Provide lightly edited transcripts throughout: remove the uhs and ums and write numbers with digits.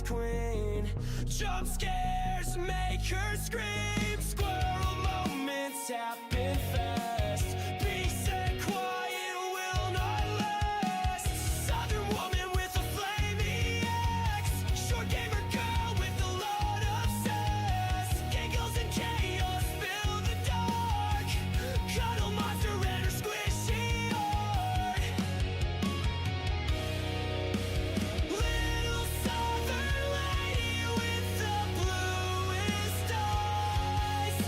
queen. Jump scares make her scream. Squirrel moments happen fast. Peace and quiet will not last. Southern woman with a flaming axe. Short gamer girl with a lot of sass. Giggles and chaos fill the dark. Cuddle monster and her squishy heart. Little southern lady with the bluest eyes.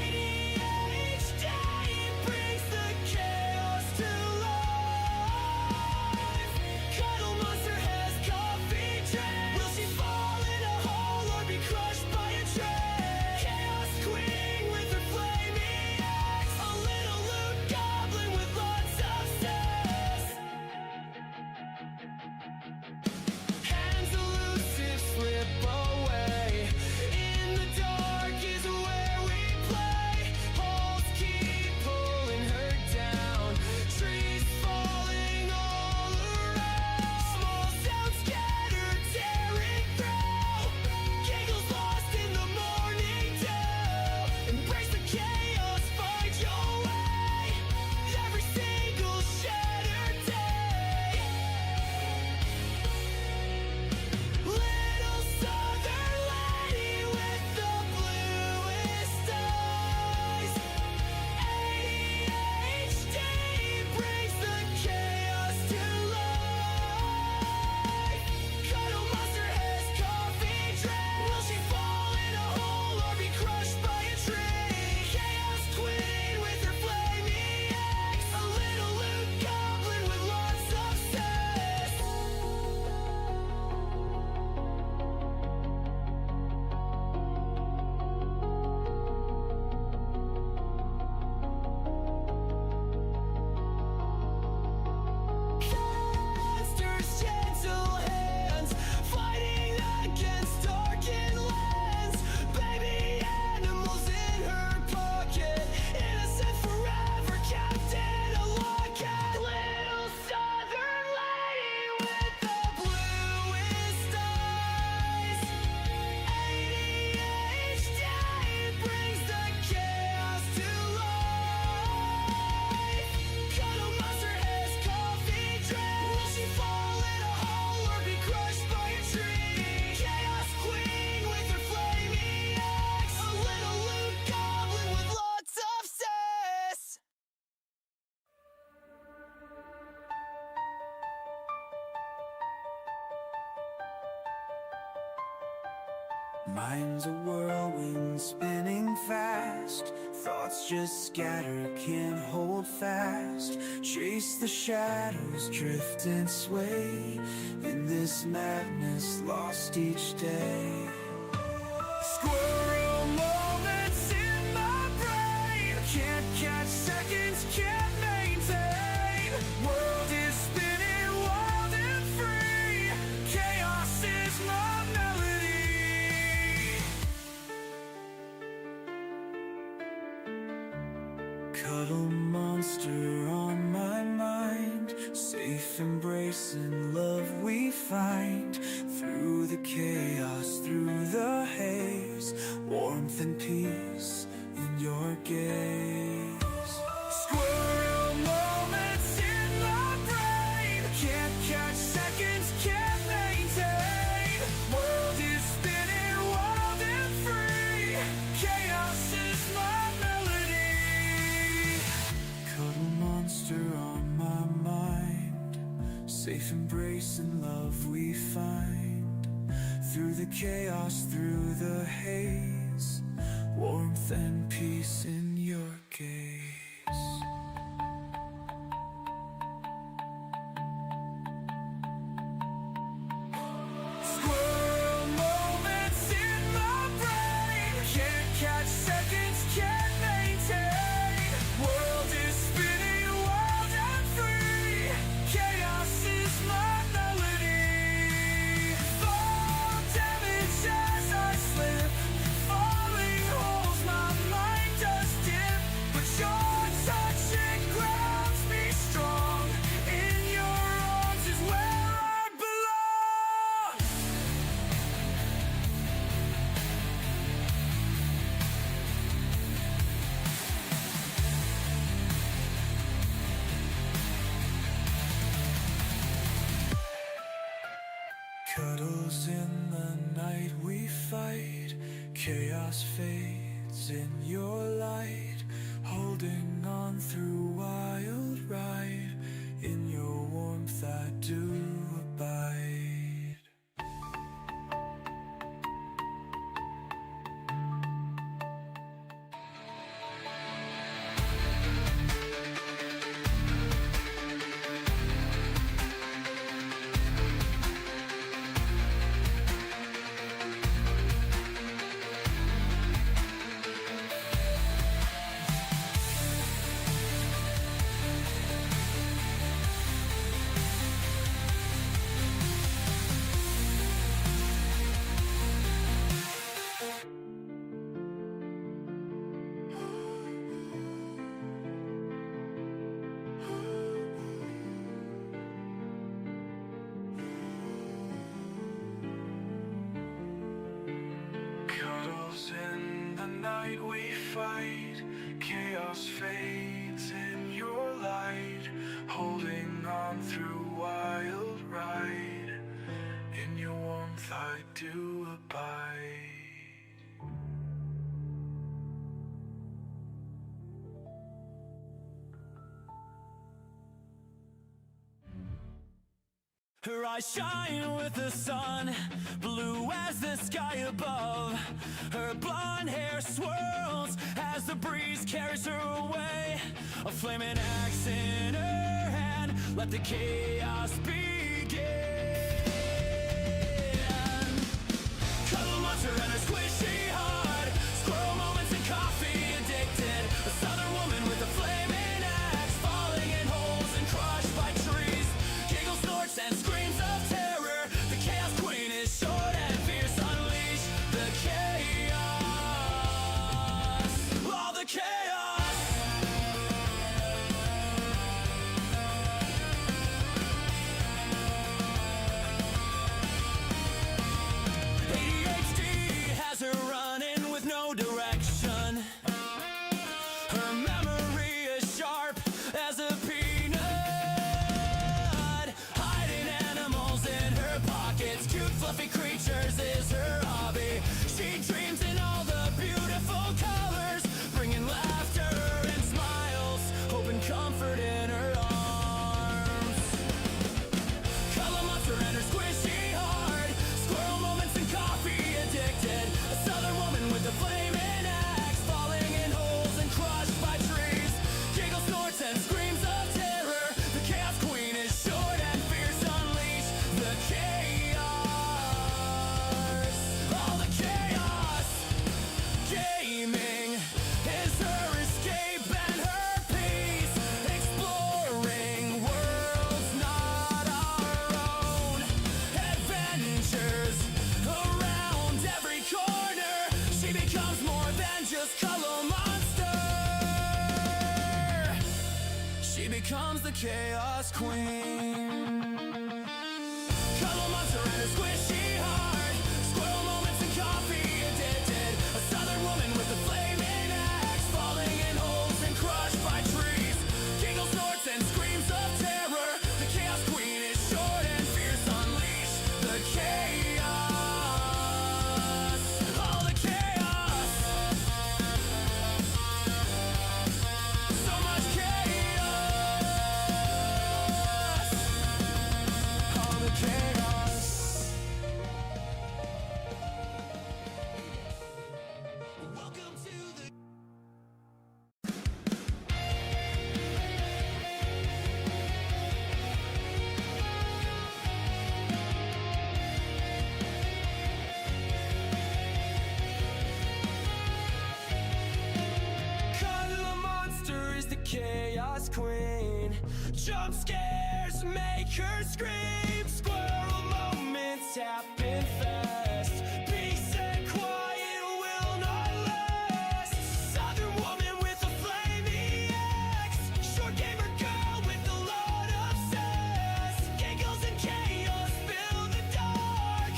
ADHD brings the chaos to life. Cuddle monster has coffee dread. Will she fall in a hole or be crushed by a train? Chaos queen with her flaming axe. A little loot goblin with lots of sass. Hands elusive slip away. In the dark is where we play. Holes keep pulling her down. Trees falling all around. Small sounds scattered, tearing through. Giggles lost in the morning dew. Embrace the chaos, find your way. Every single shattered day. Little southern lady with the bluest eyes. ADHD brings the chaos to life. Cuddle monster has coffee dread. Will she fall in a hole or be crushed by a tree? Chaos queen with her flaming axe. A little loot goblin with lots of sass. Monster's gentle hands fighting against darkened lands. Baby animals in her pocket, innocent forever, kept in a locket. Little southern lady with the bluest eyes. ADHD brings the chaos to life. Cuddle monster has coffee dread. Will she fall in a hole or be crushed by a tree? Chaos queen with her flaming axe. A little loot goblin with lots of sass. Mind's a whirlwind spinning fast. Thoughts just scatter, can't hold fast. Chase the shadows, drift and sway. In this madness, lost each day. Squirrel moments in my brain. Can't catch seconds, can't maintain. World is spinning wild and free. Chaos is my melody. Cuddle monster on my mind. Safe embracing love we find. Through the chaos, through the haze. Warmth and peace in your gaze. Squirrel moments in my brain. Can't catch seconds, can't maintain. World is spinning wild and free. Chaos is my melody. Cuddle monster on my mind. Safe embrace and love we find. Through the chaos, through the haze. Warmth and peace in your gaze. Squirrel moments in my brain. Can't catch seconds, can't maintain. World is spinning wild and free. Chaos is my melody. Fall damage as I slip. Falling holes, my mind does dip. But you're Cuddles in the night we fight, chaos fades in your light, holding on through wild ride, in your warmth I do abide. Cuddles in the night we fight, chaos fades in your light, holding on through wild ride, in your warmth I do abide. Her eyes shine with the sun, blue as the sky above. Her blonde hair swirls as the breeze carries her away. A flaming axe in her hand, let the chaos begin. Cuddle monster and her squishy heart, squirrel moments and coffee addicted. A southern woman with a flaming axe, falling in holes and crushed by trees. Giggles, snorts, and screams of terror. The chaos queen is short and fierce. Unleash the chaos, all the chaos. ADHD has her running with no direction. Her memory is sharp as a peanut. Hiding animals in her pockets, cute fluffy creatures is her hobby. She dreams in all the beautiful colors, bringing laughter and smiles, hope and comfort in her arms. Color monster and her squishy heart, squirrel moments and coffee addicted. A southern woman with a flaming axe, falling in holes and crushed by trees. Giggles, snorts, and screams of terror. The chaos queen is short and fierce. Unleash the chaos, all the chaos. Gaming is her escape and her peace, exploring worlds not our own. Adventures around every corner. She becomes more than just color monster. She becomes the chaos queen. Cuddle monster and her squishy heart, squirrel moments and coffee addicted. A southern woman with a flaming axe, falling in holes and crushed by trees. Giggles, snorts, and screams of terror. The chaos queen is short and fierce. Unleash the chaos, all the chaos. So much chaos, all the chaos. Welcome to the Cuddle monster is the chaos queen. Jump scares make her scream. Squirrel moments happen fast. Peace and quiet will not last. Southern woman with a flaming axe, short gamer girl with a lot of sass. Giggles and chaos fill the dark.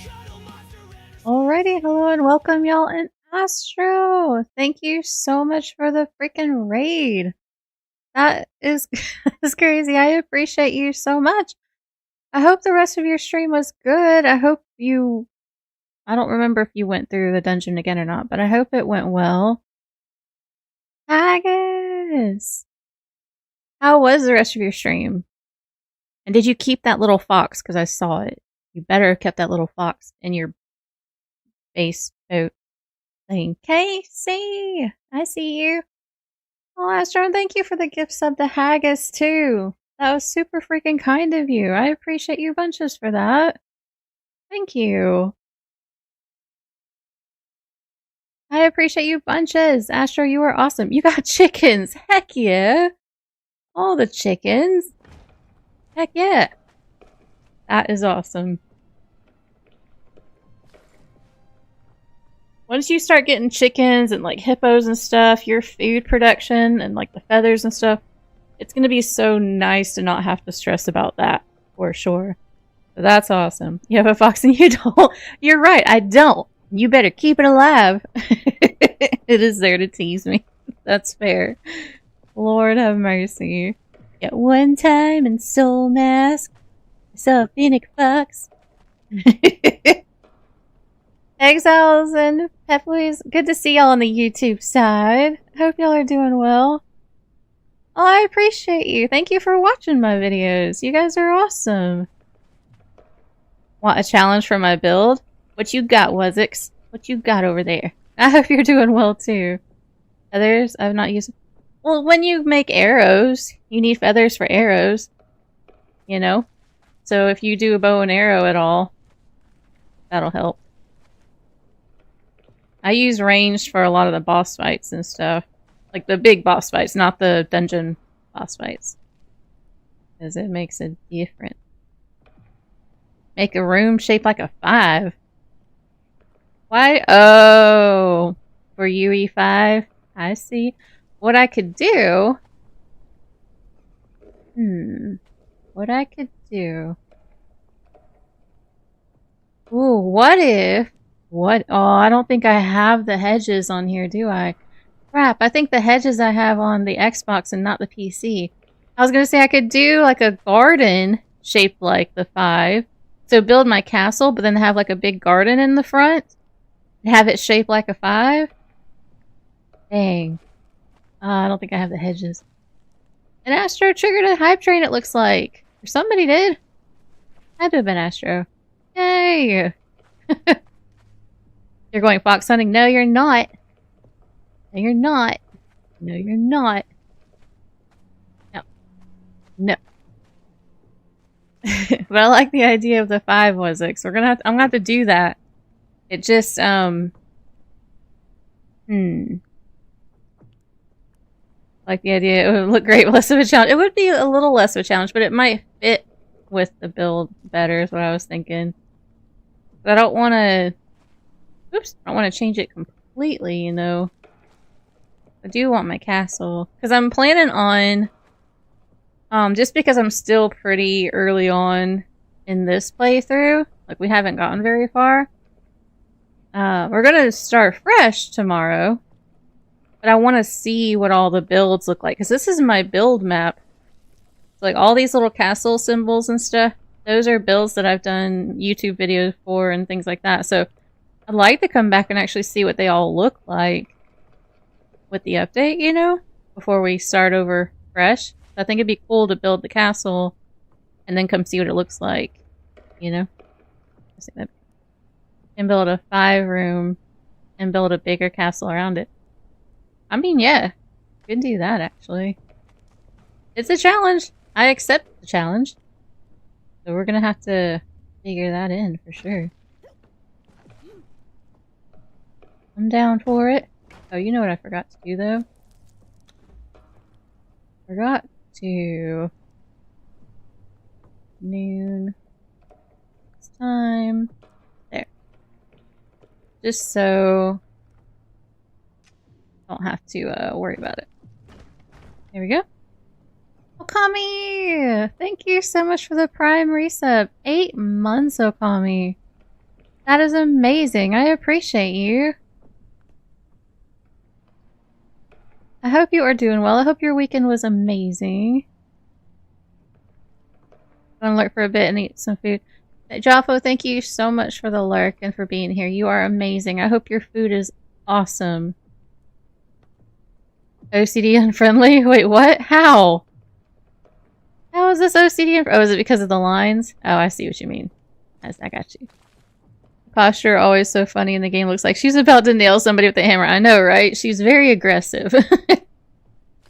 Cuddle monster and her Alrighty, hello and welcome y'all in Astro. Thank you so much for the freaking raid. That is, is crazy. I appreciate you so much. I hope the rest of your stream was good. I hope you... I don't remember if you went through the dungeon again or not, but I hope it went well. Haggis! How was the rest of your stream? And did you keep that little fox? Because I saw it. You better have kept that little fox in your base boat thing. Casey! I see you. Oh, Astro, thank you for the gift sub to Haggis, too. That was super freaking kind of you. I appreciate you bunches for that. Thank you. I appreciate you bunches. Astro, you are awesome. You got chickens. Heck yeah. All the chickens. Heck yeah. That is awesome. Once you start getting chickens and like hippos and stuff, your food production and like the feathers and stuff, it's going to be so nice to not have to stress about that for sure. So that's awesome. You have a fox and you don't. You're right. I don't. You better keep it alive. It is there to tease me. That's fair. Lord have mercy. At one time in Soul Mask, I saw a phoenix fox. Exiles and Pepleys, good to see y'all on the YouTube side. Hope y'all are doing well. Oh, I appreciate you. Thank you for watching my videos. You guys are awesome. Want a challenge for my build? What you got, Wuzix? What you got over there? I hope you're doing well too. Feathers? I've not used... Well, when you make arrows, you need feathers for arrows. You know? So if you do a bow and arrow at all, that'll help. I use ranged for a lot of the boss fights and stuff. Like the big boss fights, not the dungeon boss fights. Because it makes a difference. Make a room shaped like a 5. Why? Oh, for UE5? I see. What I could do... What I could do... Ooh, what if... What? Oh, I don't think I have the hedges on here, do I? Crap, I think the hedges I have on the Xbox and not the PC. I was gonna say I could do like a garden shaped like the 5. So build my castle, but then have like a big garden in the front. And have it shaped like a 5. Dang. I don't think I have the hedges. And Astro triggered a hype train, it looks like. Or somebody did. Had to have been Astro. Yay! You're going fox hunting? No, you're not. No, you're not. No, you're not. No. No. But I like the idea of the 5 Wuzix. So I'm gonna have to do that. It just, like the idea, it would look great with less of a challenge. It would be a little less of a challenge, but it might fit with the build better is what I was thinking. But I don't want to... Oops, I don't want to change it completely, you know. I do want my castle. Because I'm planning on... just because I'm still pretty early on in this playthrough. Like, we haven't gotten very far. We're gonna start fresh tomorrow. But I want to see what all the builds look like. Because this is my build map. So, like, all these little castle symbols and stuff. Those are builds that I've done YouTube videos for and things like that. So, I'd like to come back and actually see what they all look like with the update, you know? Before we start over fresh. I think it'd be cool to build the castle and then come see what it looks like, you know? And build a 5-room and build a bigger castle around it. I mean, yeah. You can do that, actually. It's a challenge. I accept the challenge. So we're gonna have to figure that in for sure. I'm down for it. Oh, you know what I forgot to do, though? Forgot to... Noon. It's time. There. Just so... don't have to worry about it. There we go. Okami! Thank you so much for the Prime resub. 8 months, Okami. That is amazing. I appreciate you. I hope you are doing well. I hope your weekend was amazing. gonna lurk for a bit and eat some food. Joffo, thank you so much for the lurk and for being here. You are amazing. I hope your food is awesome. OCD unfriendly? Wait, what? How? How is this OCD unfriendly? Oh, is it because of the lines? Oh, I see what you mean. Yes, I got you. Posture always so funny in the game. Looks like she's about to nail somebody with a hammer. I know, right? She's very aggressive.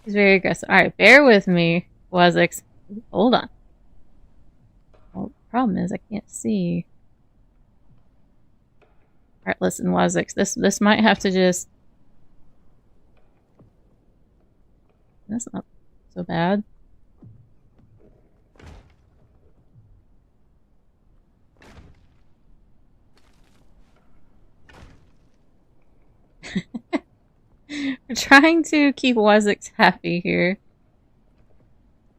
She's very aggressive. Alright, bear with me, Wazix. Hold on. Well, the problem is I can't see. Alright, listen, Wazix. This might have to just... That's not so bad. We're trying to keep Wazix happy here.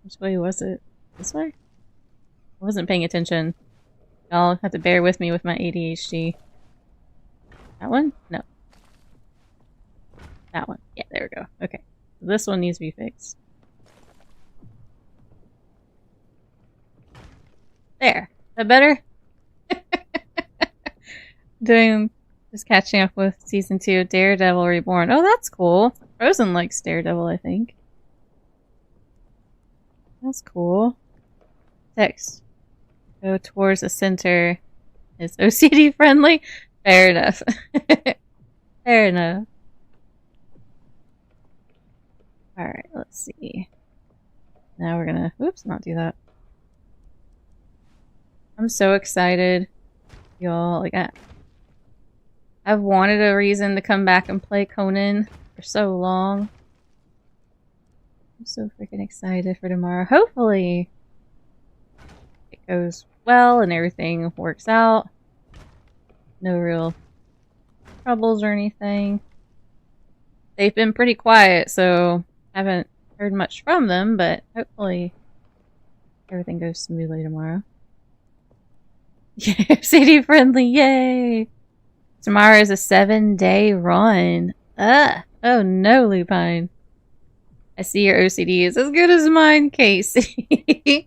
Which way was it? This way? I wasn't paying attention. Y'all have to bear with me with my ADHD. That one? No. That one. Yeah, there we go. Okay. This one needs to be fixed. There. Is that better? Just catching up with season 2 of Daredevil Reborn. Oh, that's cool. Frozen likes Daredevil, I think. That's cool. Text. Go towards the center. Is OCD friendly? Fair enough. Fair enough. Alright, let's see. Now we're gonna... Oops, not do that. I'm so excited. Y'all, like, I've wanted a reason to come back and play Conan for so long. I'm so freaking excited for tomorrow. Hopefully it goes well and everything works out. No real troubles or anything. They've been pretty quiet, so I haven't heard much from them, but hopefully everything goes smoothly tomorrow. Yeah, CD friendly, yay! Tomorrow is a 7-day run. Oh no, Lupine. I see your OCD is as good as mine, Casey.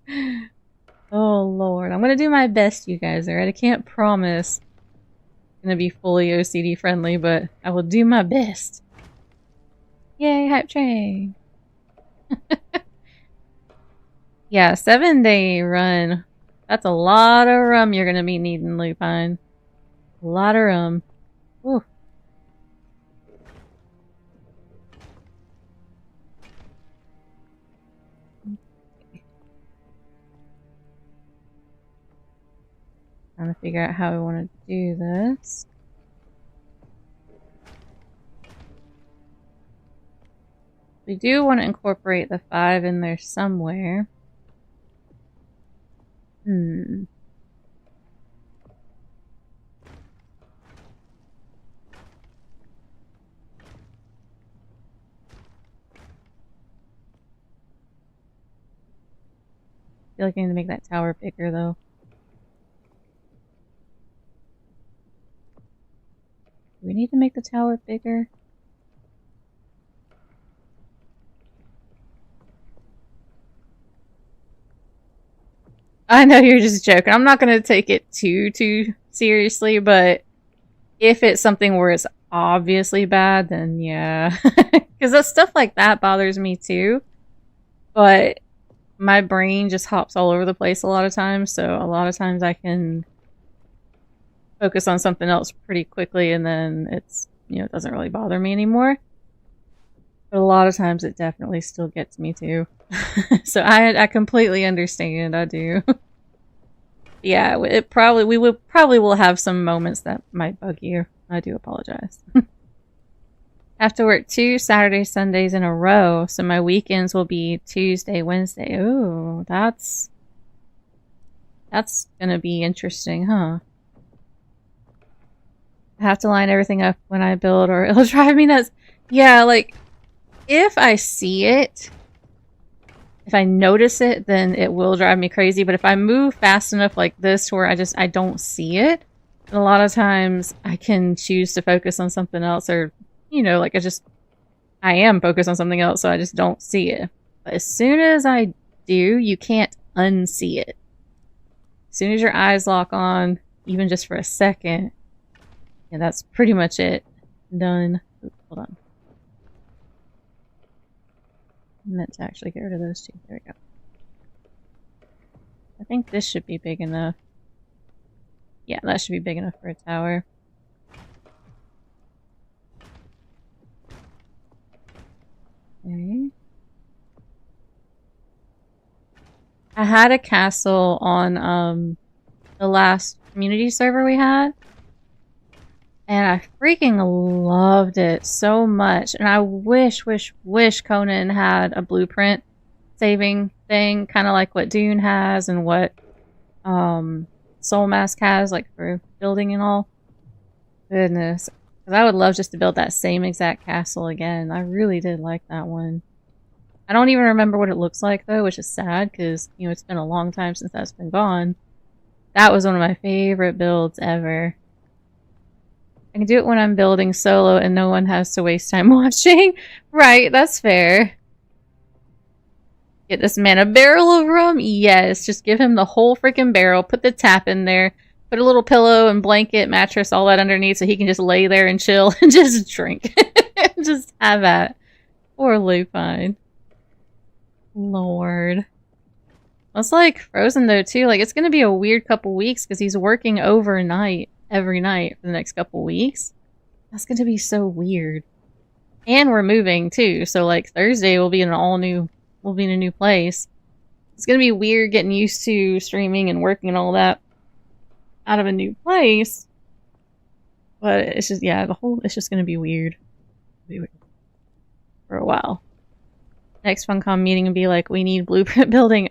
Oh lord. I'm gonna do my best, you guys, alright? I can't promise I'm gonna be fully OCD friendly, but I will do my best. Yay, hype train. Yeah, 7-day run. That's a lot of rum you're gonna be needing, Lupine. A lot of rum. Ooh. Trying to figure out how we want to do this. We do want to incorporate the 5 in there somewhere. I feel like I need to make that tower bigger, though. Do we need to make the tower bigger? I know you're just joking. I'm not going to take it too seriously, but if it's something where it's obviously bad, then yeah. Because stuff like that bothers me too. But my brain just hops all over the place a lot of times, so a lot of times I can focus on something else pretty quickly and then it's, you know, it doesn't really bother me anymore. But a lot of times it definitely still gets me too. So I completely understand, I do. Yeah, we will have some moments that might bug you. I do apologize. Have to work 2 Saturdays, Sundays in a row, so my weekends will be Tuesday, Wednesday. Ooh, that's gonna be interesting, huh? I have to line everything up when I build or it'll drive me nuts. Yeah, like, if I see it, if I notice it, then it will drive me crazy. But if I move fast enough like this to where I don't see it, a lot of times I can choose to focus on something else or, you know, like I am focused on something else, so I just don't see it. But as soon as I do, you can't unsee it. As soon as your eyes lock on, even just for a second, yeah, that's pretty much it. Done. Oops, hold on. I meant to actually get rid of those two. There we go. I think this should be big enough. Yeah, that should be big enough for a tower. Okay. I had a castle on the last community server we had. And I freaking loved it so much. And I wish Conan had a blueprint saving thing, kind of like what Dune has and what Soul Mask has, like for building and all. Goodness. Because I would love just to build that same exact castle again. I really did like that one. I don't even remember what it looks like though, which is sad because, you know, it's been a long time since that's been gone. That was one of my favorite builds ever. I can do it when I'm building solo and no one has to waste time watching. Right, that's fair. Get this man a barrel of rum? Yes, just give him the whole freaking barrel. Put the tap in there. Put a little pillow and blanket, mattress, all that underneath so he can just lay there and chill and just drink. Just have that. Totally fine. Lord. It's like Frozen though too. Like it's gonna be a weird couple weeks because he's working overnight every night for the next couple weeks. That's gonna be so weird. And we're moving too, so like Thursday we'll be in a new place. It's gonna be weird getting used to streaming and working and all that out of a new place. But it's just, yeah, it's just gonna be weird. For a while. Next FunCon meeting and be like, we need blueprint building.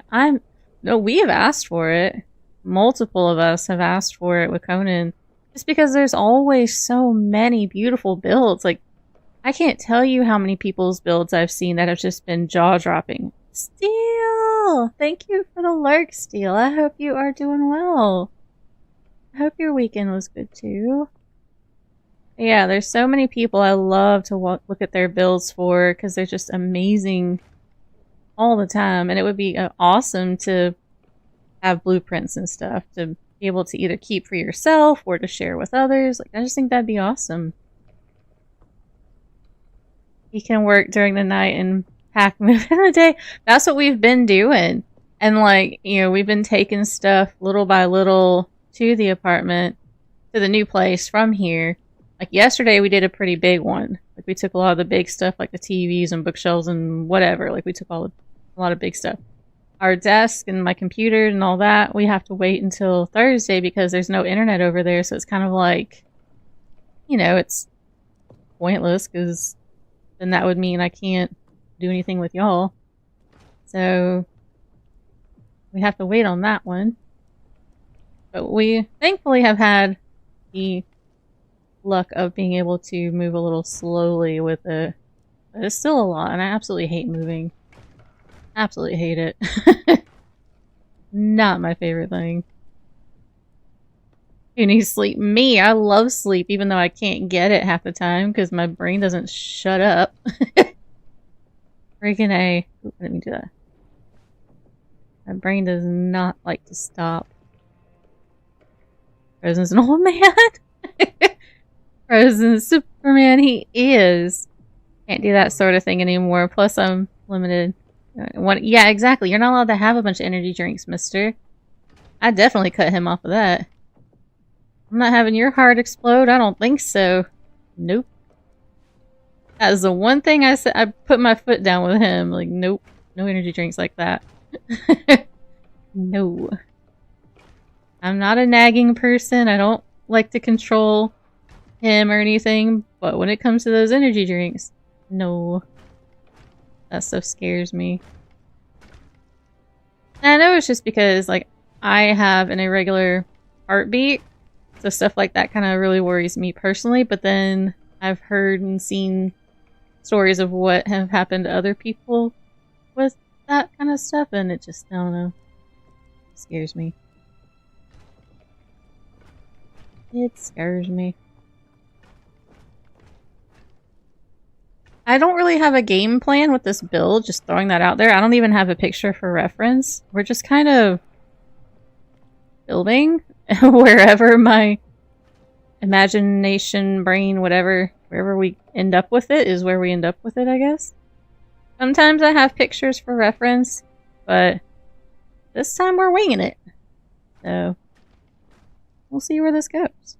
No, we have asked for it. Multiple of us have asked for it with Conan. Just because there's always so many beautiful builds. Like, I can't tell you how many people's builds I've seen that have just been jaw-dropping. Steel! Thank you for the lurk, Steel. I hope you are doing well. I hope your weekend was good too. Yeah, there's so many people I love to look at their builds for because they're just amazing all the time. And it would be awesome to have blueprints and stuff to be able to either keep for yourself or to share with others. Like, I just think that'd be awesome. You can work during the night and pack move in the day. That's what we've been doing. And like, you know, we've been taking stuff little by little to the apartment, to the new place from here. Like yesterday we did a pretty big one. Like we took a lot of the big stuff like the TVs and bookshelves and whatever. Like we took a lot of big stuff. Our desk and my computer and all that, we have to wait until Thursday because there's no internet over there. So it's kind of like, you know, it's pointless because then that would mean I can't do anything with y'all. So we have to wait on that one. But we thankfully have had the luck of being able to move a little slowly with it. But it's still a lot, and I absolutely hate moving. Absolutely hate it. Not my favorite thing. Who needs sleep? Me! I love sleep, even though I can't get it half the time, because my brain doesn't shut up. Freaking A. Ooh, let me do that. My brain does not like to stop. Frozen's an old man! Frozen Superman, he is. Can't do that sort of thing anymore. Plus, I'm limited. Yeah, exactly. You're not allowed to have a bunch of energy drinks, mister. I definitely cut him off of that. I'm not having your heart explode. I don't think so. Nope. That is the one thing I said. I put my foot down with him. Like, nope. No energy drinks like that. No. I'm not a nagging person. I don't like to control him or anything, but when it comes to those energy drinks, no. That stuff scares me. And I know it's just because, like, I have an irregular heartbeat, so stuff like that kind of really worries me personally, but then I've heard and seen stories of what have happened to other people with that kind of stuff, and it just, I don't know, scares me. It scares me. I don't really have a game plan with this build, just throwing that out there. I don't even have a picture for reference. We're just kind of building wherever my imagination, brain, whatever, wherever we end up with it is where we end up with it, I guess. Sometimes I have pictures for reference, but this time we're winging it. So, we'll see where this goes.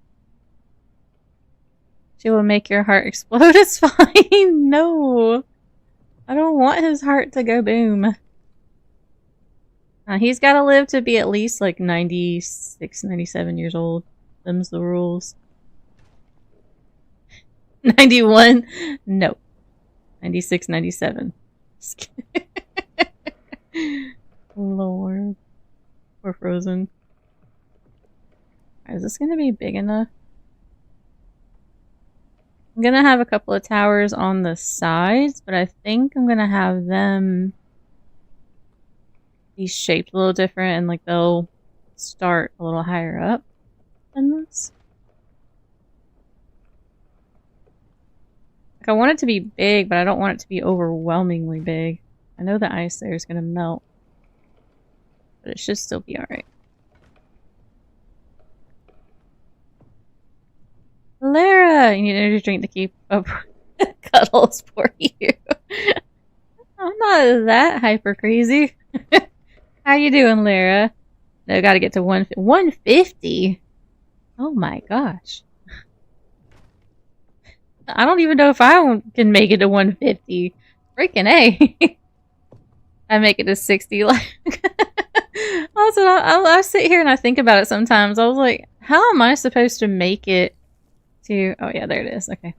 She will make your heart explode. It's fine. No. I don't want his heart to go boom. He's got to live to be at least like 96, 97 years old. Them's the rules. 91? No. 96, 97. Lord. We're frozen. Is this going to be big enough? I'm going to have a couple of towers on the sides, but I think I'm going to have them be shaped a little different and like they'll start a little higher up than this. Like I want it to be big, but I don't want it to be overwhelmingly big. I know the ice there is going to melt, but it should still be alright. Lara! You need energy drink to keep up cuddles for you. I'm not that hyper crazy. How you doing, Lara? No, gotta get to 150. Oh my gosh. I don't even know if I can make it to 150. Freaking A. I make it to 60. Also, I sit here and I think about it sometimes. I was like, how am I supposed to make it to... Oh yeah, there it is. Okay.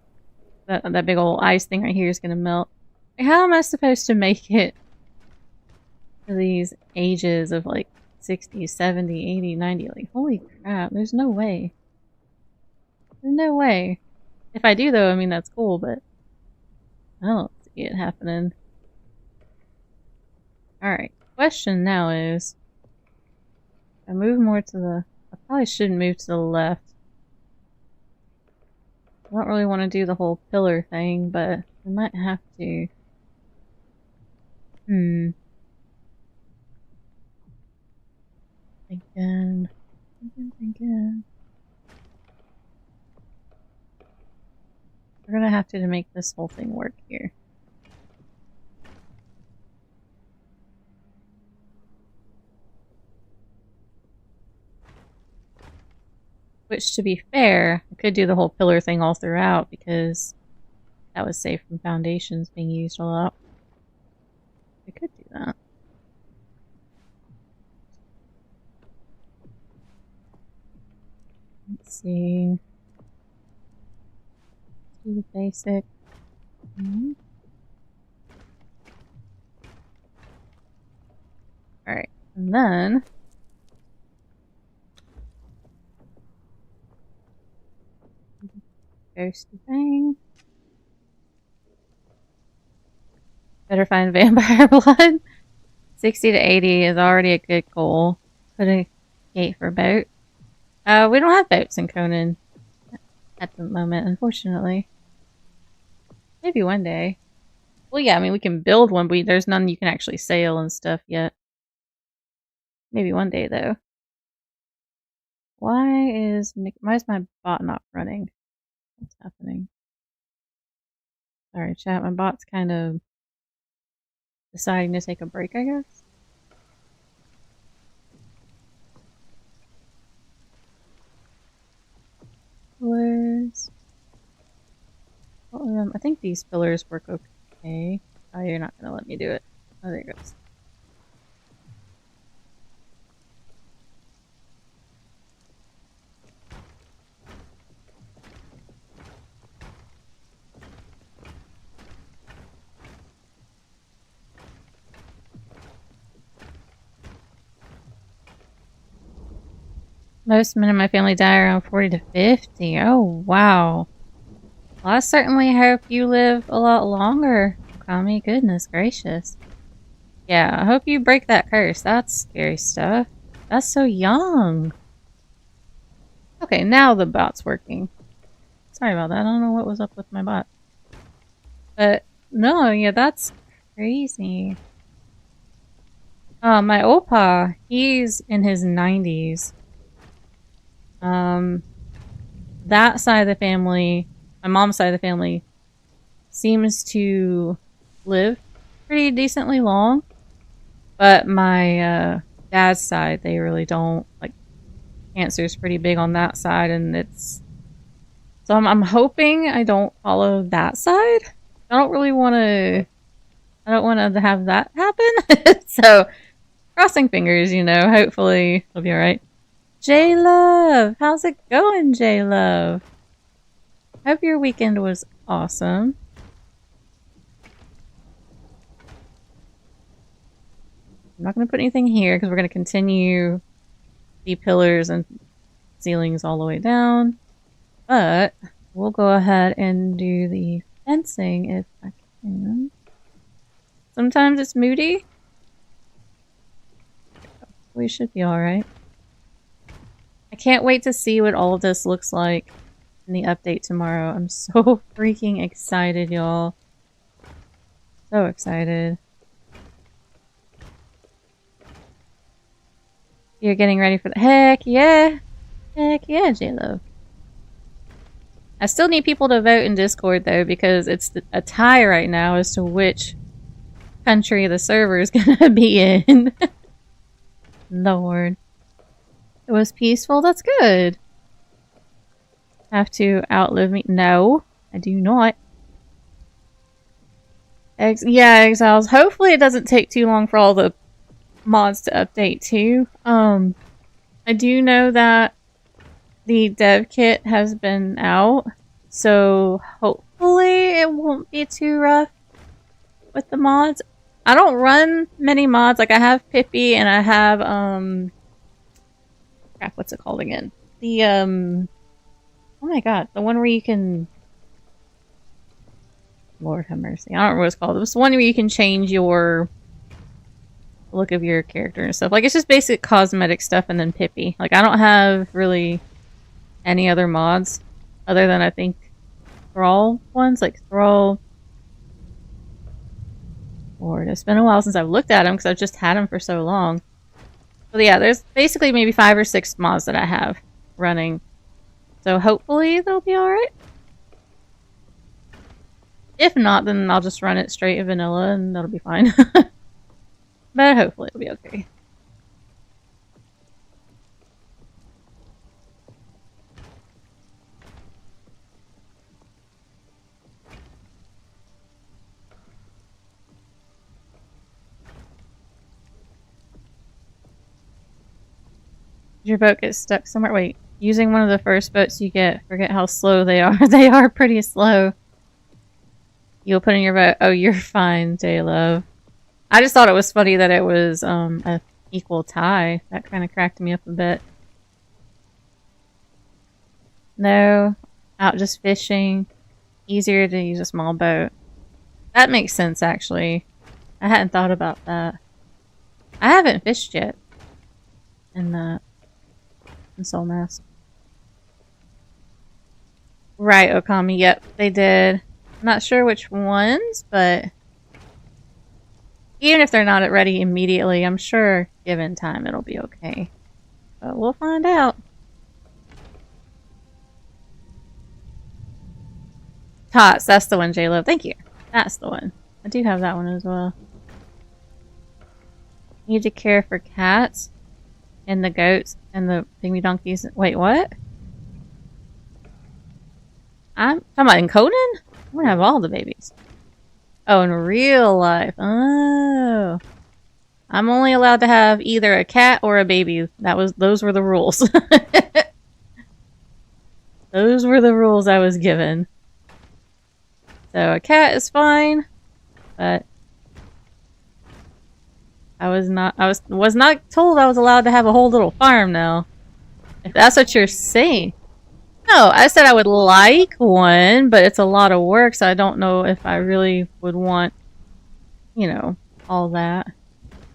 That big old ice thing right here is gonna melt. How am I supposed to make it to these ages of like 60, 70, 80, 90? Like, holy crap, there's no way. There's no way. If I do though, I mean, that's cool, but I don't see it happening. Alright, question now is, I move more to the... I probably shouldn't move to the left. I don't really want to do the whole pillar thing, but I might have to. Thinking. We're gonna have to make this whole thing work here. Which, to be fair, I could do the whole pillar thing all throughout because that was safe from foundations being used a lot. I could do that. Let's see. Let's do the basic. Alright, and then ghosty thing. Better find vampire blood. 60 to 80 is already a good goal. Put a gate for a boat. We don't have boats in Conan at the moment, unfortunately. Maybe one day. Well, yeah, I mean, we can build one, but there's none you can actually sail and stuff yet. Maybe one day, though. Why is my bot not running? What's happening? Sorry, chat. My bot's kind of deciding to take a break, I guess. Pillars. I think these pillars work okay. Oh, you're not gonna let me do it. Oh, there it goes. Most men in my family die around 40 to 50. Oh, wow. Well, I certainly hope you live a lot longer, Kami. Goodness gracious. Yeah, I hope you break that curse. That's scary stuff. That's so young. Okay, now the bot's working. Sorry about that. I don't know what was up with my bot. But, no, yeah, that's crazy. My Opa, he's in his 90s. That side of the family, my mom's side of the family, seems to live pretty decently long. But my dad's side, they really don't. Like, cancer's pretty big on that side, and it's... So I'm hoping I don't follow that side. I don't really want to... I don't want to have that happen. So, crossing fingers, you know. Hopefully it'll be alright. J-Love! How's it going, J-Love? Hope your weekend was awesome. I'm not going to put anything here because we're going to continue the pillars and ceilings all the way down. But we'll go ahead and do the fencing if I can. Sometimes it's moody. We should be alright. I can't wait to see what all of this looks like in the update tomorrow. I'm so freaking excited, y'all. So excited. You're getting ready for the... Heck yeah! Heck yeah, J-Lo. I still need people to vote in Discord, though, because it's a tie right now as to which country the server is gonna be in. Lord. It was peaceful? That's good. Have to outlive me? No, I do not. Yeah, Exiles. Hopefully it doesn't take too long for all the mods to update, too. I do know that the dev kit has been out, so hopefully it won't be too rough with the mods. I don't run many mods. Like, I have Pippi and I have, crap, what's it called again? The, oh my god, the one where you can... Lord have mercy. I don't remember what it's called. It was the one where you can change your look of your character and stuff. Like, it's just basic cosmetic stuff and then Pippi. Like, I don't have really any other mods other than, I think, Thrall ones. Like, Thrall... Lord, it's been a while since I've looked at them because I've just had them for so long. But yeah, there's basically maybe 5 or 6 mods that I have running. So hopefully they'll be alright. If not, then I'll just run it straight vanilla and that'll be fine. But hopefully it'll be okay. Your boat gets stuck somewhere. Wait, using one of the first boats you get. Forget how slow they are. They are pretty slow. You'll put in your boat. Oh, you're fine, J-Love. I just thought it was funny that it was a equal tie. That kind of cracked me up a bit. No, out just fishing. Easier to use a small boat. That makes sense, actually. I hadn't thought about that. I haven't fished yet. In that. In Soulmask. Right, Okami. Yep, they did. I'm not sure which ones, but even if they're not ready immediately, I'm sure given time it'll be okay. But we'll find out. Tots, that's the one, J-Lo. Thank you. That's the one. I do have that one as well. Need to care for cats and the goats and the pygmy donkeys. Wait, what? I'm talking about in Conan? I'm gonna have all the babies. Oh, in real life. Oh. I'm only allowed to have either a cat or a baby. Those were the rules. Those were the rules I was given. So a cat is fine, but I was not told I was allowed to have a whole little farm now. If that's what you're saying. No, I said I would like one, but it's a lot of work, so I don't know if I really would want, you know, all that.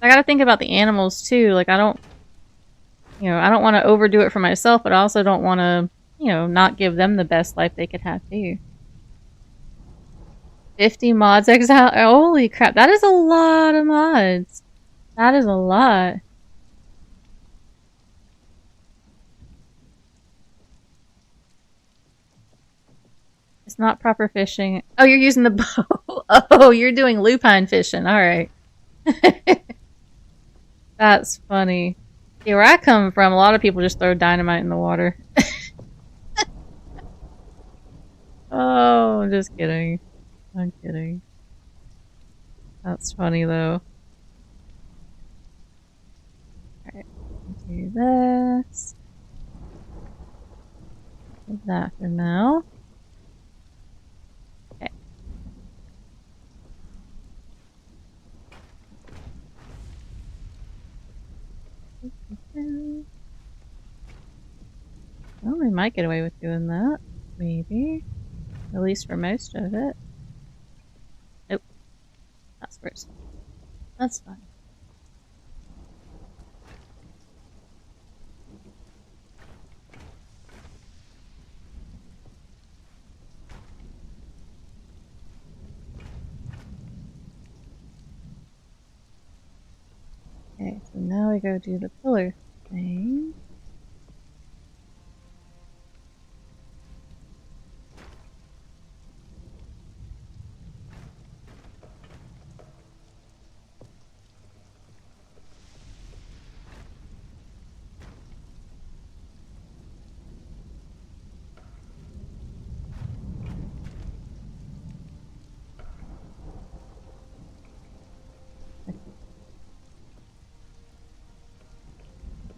I gotta think about the animals too. Like, I don't want to overdo it for myself, but I also don't want to, you know, not give them the best life they could have too. 50 mods exile. Holy crap, that is a lot of mods. That is a lot. It's not proper fishing. Oh, you're using the bow. Oh, you're doing lupine fishing. All right. That's funny. See, where I come from, a lot of people just throw dynamite in the water. Oh, I'm just kidding. I'm kidding. That's funny, though. Alright, do this. Do that for now. Okay. Well, we might get away with doing that. Maybe. At least for most of it. Nope. That's worse. That's fine. Okay, so now we go do the pillar thing.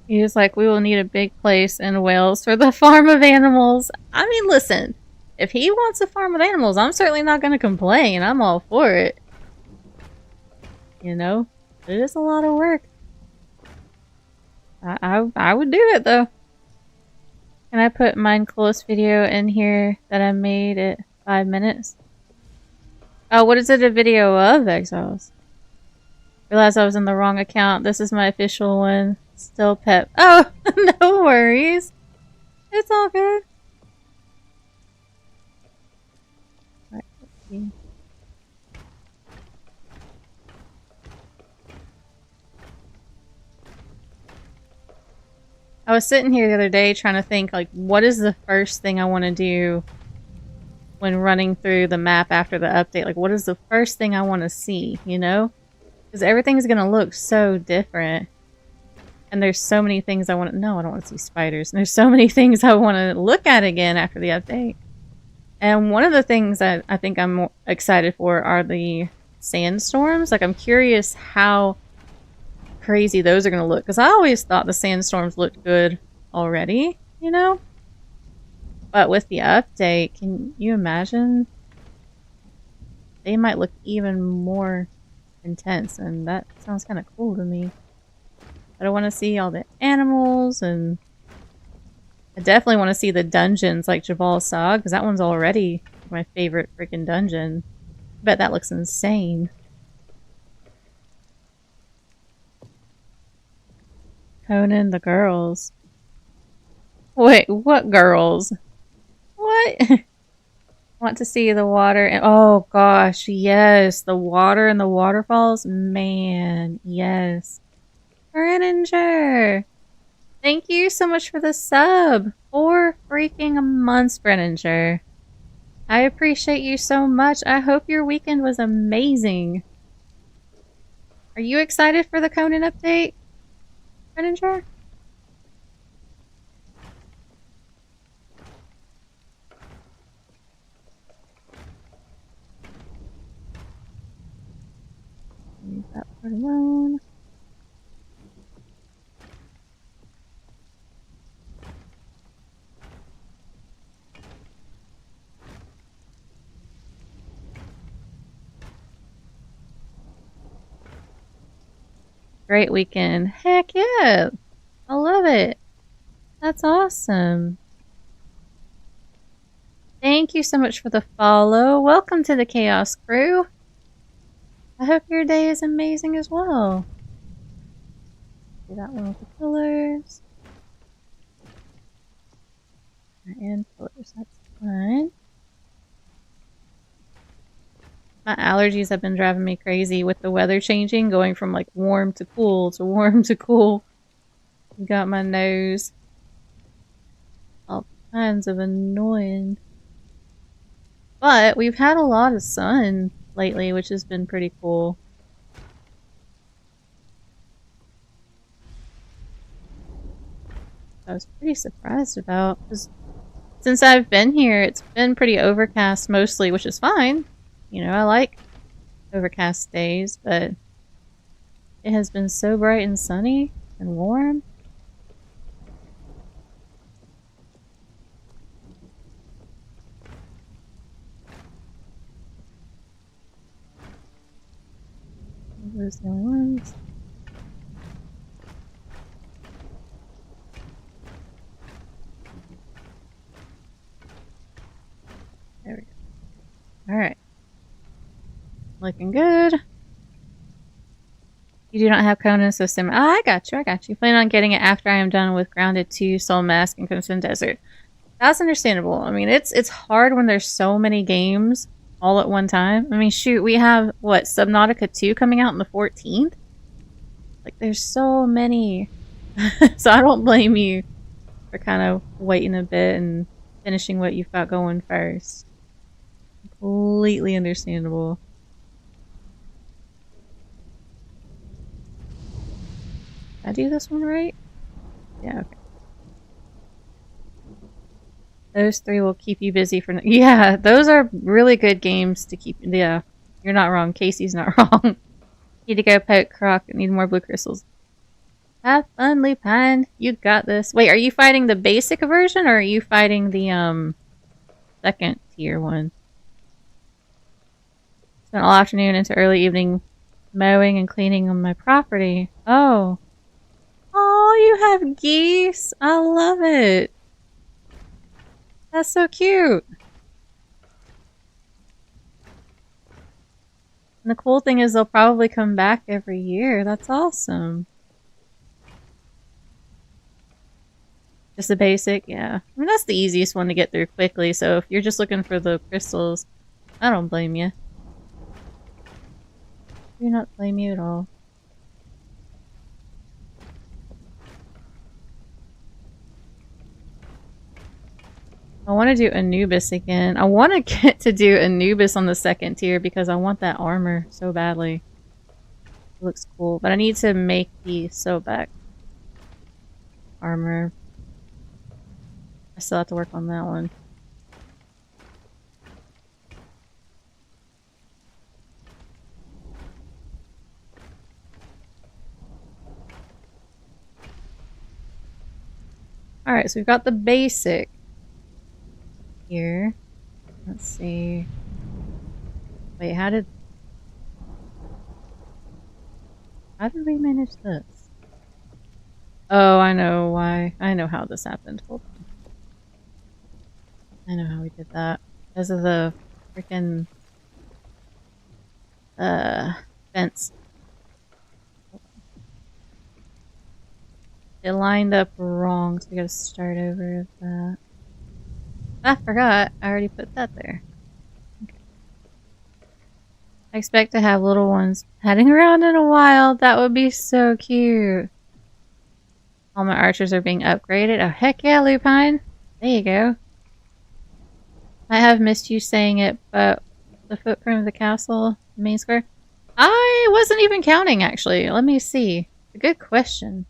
He was like, we will need a big place in Wales for the farm of animals. I mean, listen, if he wants a farm of animals, I'm certainly not going to complain. I'm all for it. You know? It is a lot of work. I would do it, though. Can I put mine close video in here that I made at 5 minutes? Oh, what is it a video of, Exiles? Realized I was in the wrong account. This is my official one. Still pep. Oh, no worries. It's all good. Right, let's see. I was sitting here the other day trying to think, like, what is the first thing I want to do when running through the map after the update? Like, what is the first thing I want to see, you know? Because everything's going to look so different. And there's so many things I want to... No, I don't want to see spiders. And there's so many things I want to look at again after the update. And one of the things that I think I'm excited for are the sandstorms. Like, I'm curious how crazy those are going to look. Because I always thought the sandstorms looked good already, you know? But with the update, can you imagine? They might look even more intense. And that sounds kind of cool to me. But I want to see all the animals, and I definitely want to see the dungeons like Jabal Sag, because that one's already my favorite freaking dungeon. I bet that looks insane. Conan, the girls. Wait, what girls? What? Want to see the water, and oh gosh, yes, the water and the waterfalls. Man, yes. Brenninger! Thank you so much for the sub! 4 freaking months, Brenninger. I appreciate you so much. I hope your weekend was amazing. Are you excited for the Conan update, Brenninger? Leave that part alone. Great weekend. Heck yeah! I love it. That's awesome. Thank you so much for the follow. Welcome to the Chaos Crew. I hope your day is amazing as well. Do that one with the pillars. And pillars, that's fine. My allergies have been driving me crazy with the weather changing, going from like warm to cool to warm to cool. Got my nose all kinds of annoying. But we've had a lot of sun lately, which has been pretty cool. I was pretty surprised about, because since I've been here, it's been pretty overcast mostly, which is fine. You know, I like overcast days, but it has been so bright and sunny and warm. Those are the only ones. There we go. Alright. Looking good. You do not have Conan, so sim. Oh, I got you. I got you. Plan on getting it after I am done with Grounded 2, Soul Mask, and Crimson Desert. That's understandable. I mean, it's hard when there's so many games all at one time. I mean, shoot, we have, what, Subnautica 2 coming out on the 14th? Like, there's so many. So I don't blame you for kind of waiting a bit and finishing what you've got going first. Completely understandable. Did I do this one right? Yeah, okay. Those three will keep you busy for... Yeah, those are really good games to keep... Yeah, you're not wrong. Casey's not wrong. Need to go poke Croc. Need more blue crystals. Have fun, Lupin. You got this. Wait, are you fighting the basic version, or are you fighting the, second tier one? Spent all afternoon into early evening mowing and cleaning on my property. Oh. Oh, you have geese. I love it. That's so cute. And the cool thing is they'll probably come back every year. That's awesome. Just the basic, yeah. I mean, that's the easiest one to get through quickly, so if you're just looking for the crystals, I don't blame you. I do not blame you at all. I want to do Anubis again. I want to get to do Anubis on the second tier because I want that armor so badly. It looks cool, but I need to make the Sobek armor. I still have to work on that one. Alright, so we've got the basic here. Let's see. Wait, how did we manage this? Oh, I know why. I know how this happened. Hold on. I know how we did that. Because of the freaking fence. It lined up wrong, so we gotta start over with that. I forgot. I already put that there. Okay. I expect to have little ones heading around in a while. That would be so cute. All my archers are being upgraded. Oh, heck yeah, Lupine. There you go. I have missed you saying it, but the footprint of the castle, the main square? I wasn't even counting, actually. Let me see. A good question.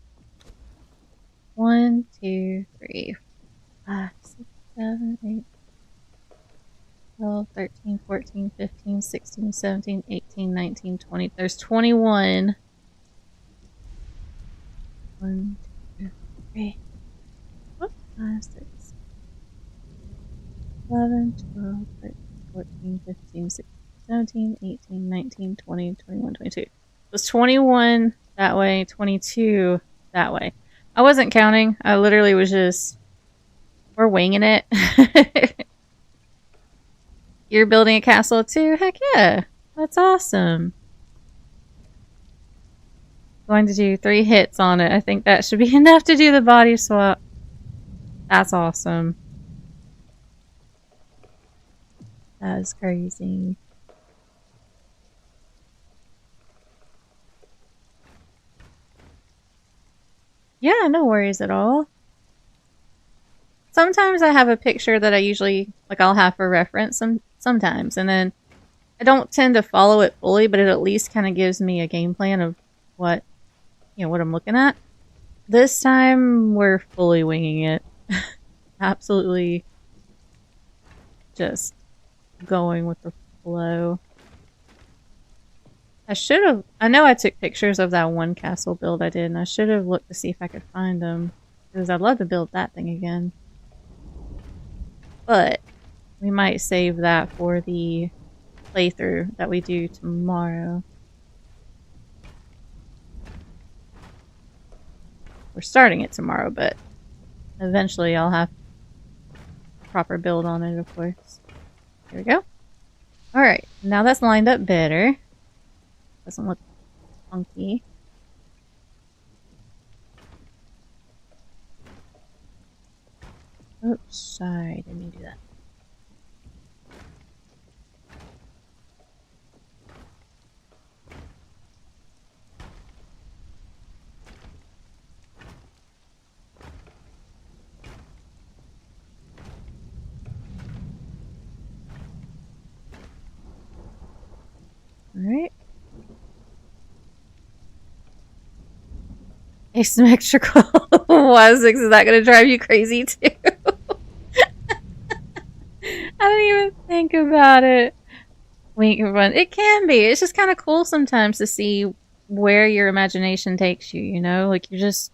1, 2, 3, 5, 6, 7, 8, 12, 13, 14, 15, 16, 17, 18, 19, 20. There's 21. 1, 2, 3, 4, 5, 6, 11, 12, 13, 14, 15, 16, 17, 18, 19, 20, 21, 22. It was 21 that way, 22 that way. I wasn't counting. I literally was just... We're winging it. You're building a castle too? Heck yeah. That's awesome. Going to do 3 hits on it. I think that should be enough to do the body swap. That's awesome. That is crazy. Yeah, no worries at all. Sometimes I have a picture that I usually, like, I'll have for reference. sometimes. And then I don't tend to follow it fully, but it at least kind of gives me a game plan of what, what I'm looking at. This time we're fully winging it. Absolutely just going with the flow. I know I took pictures of that one castle build I did, and I should have looked to see if I could find them, because I'd love to build that thing again. But we might save that for the playthrough that we do tomorrow. We're starting it tomorrow, but eventually I'll have a proper build on it, of course. There we go. Alright, now that's lined up better. Doesn't look funky. Oops, sorry, didn't mean to do that. Alright. Asymmetrical was, is that going to drive you crazy too? I didn't even think about it. It can be. It's just kind of cool sometimes to see where your imagination takes you, you know? Like, you're just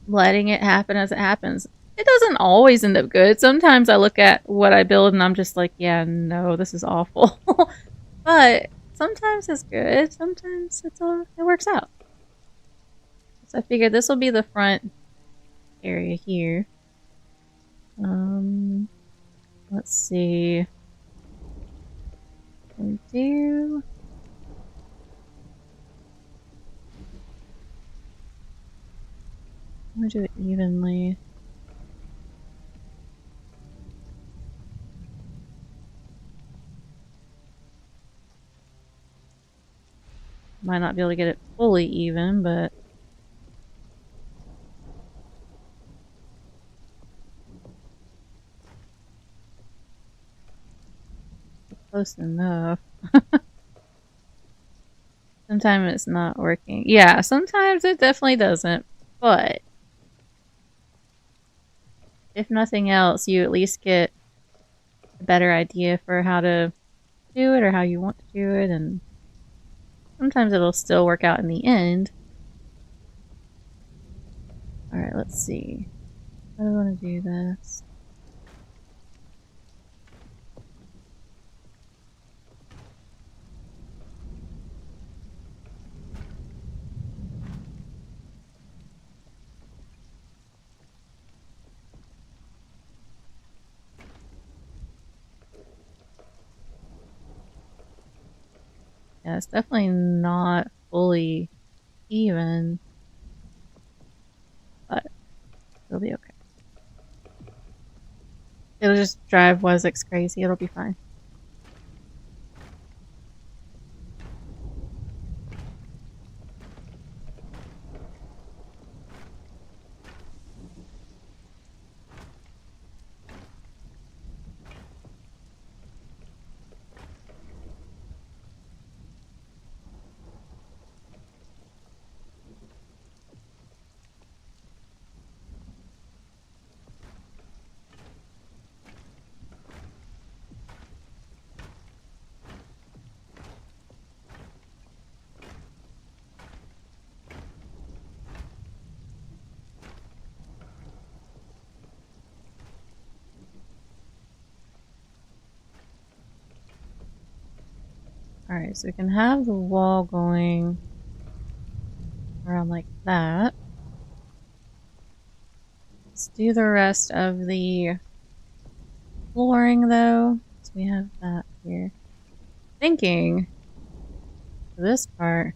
letting it happen as it happens. It doesn't always end up good. Sometimes I look at what I build and I'm just like, yeah, no, this is awful. But sometimes it's good. Sometimes it works out. So I figured this will be the front area here. Let's see. I'm gonna do it evenly. Might not be able to get it fully even, but close enough. Sometimes it's not working. Yeah, sometimes it definitely doesn't, but if nothing else, you at least get a better idea for how to do it or how you want to do it, and sometimes it'll still work out in the end. Alright, let's see. How do I want to do this? Yeah, it's definitely not fully even, but it'll be okay. It'll just drive Wessex crazy. It'll be fine. Alright, so we can have the wall going around like that. Let's do the rest of the flooring though. So we have that here. Thinking this part,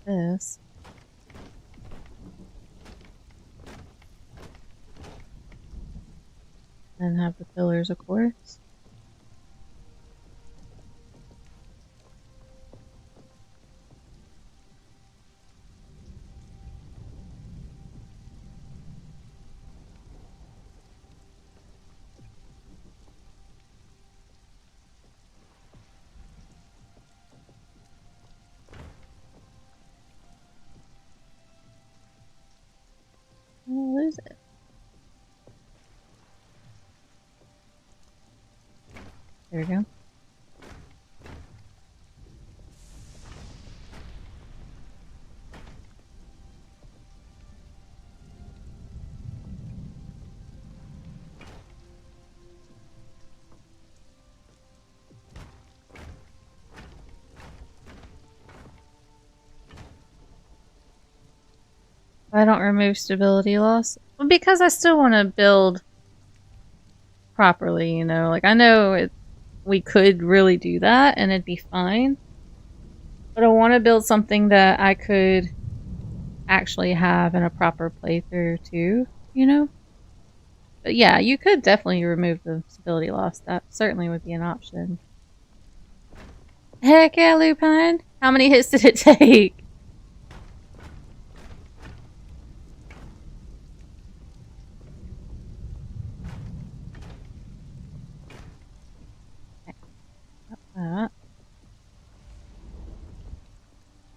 this. And have the pillars, of course. There we go. I don't remove stability loss. Well, because I still want to build properly, you know. Like, I know we could really do that and it'd be fine. But I want to build something that I could actually have in a proper playthrough too, you know? But yeah, you could definitely remove the stability loss. That certainly would be an option. Heck yeah, Lupine! How many hits did it take? That.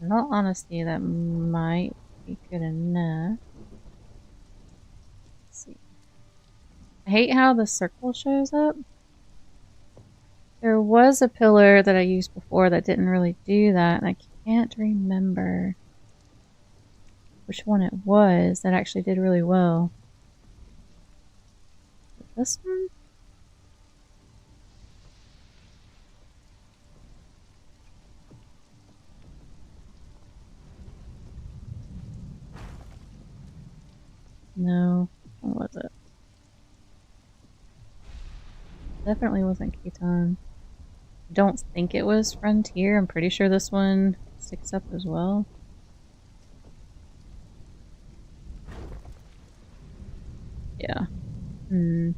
In all honesty, that might be good enough. Let's see. I hate how the circle shows up. There was a pillar that I used before that didn't really do that, and I can't remember which one it was that actually did really well. This one? No. What was it? Definitely wasn't Keaton. I don't think it was Frontier. I'm pretty sure this one sticks up as well. Yeah. I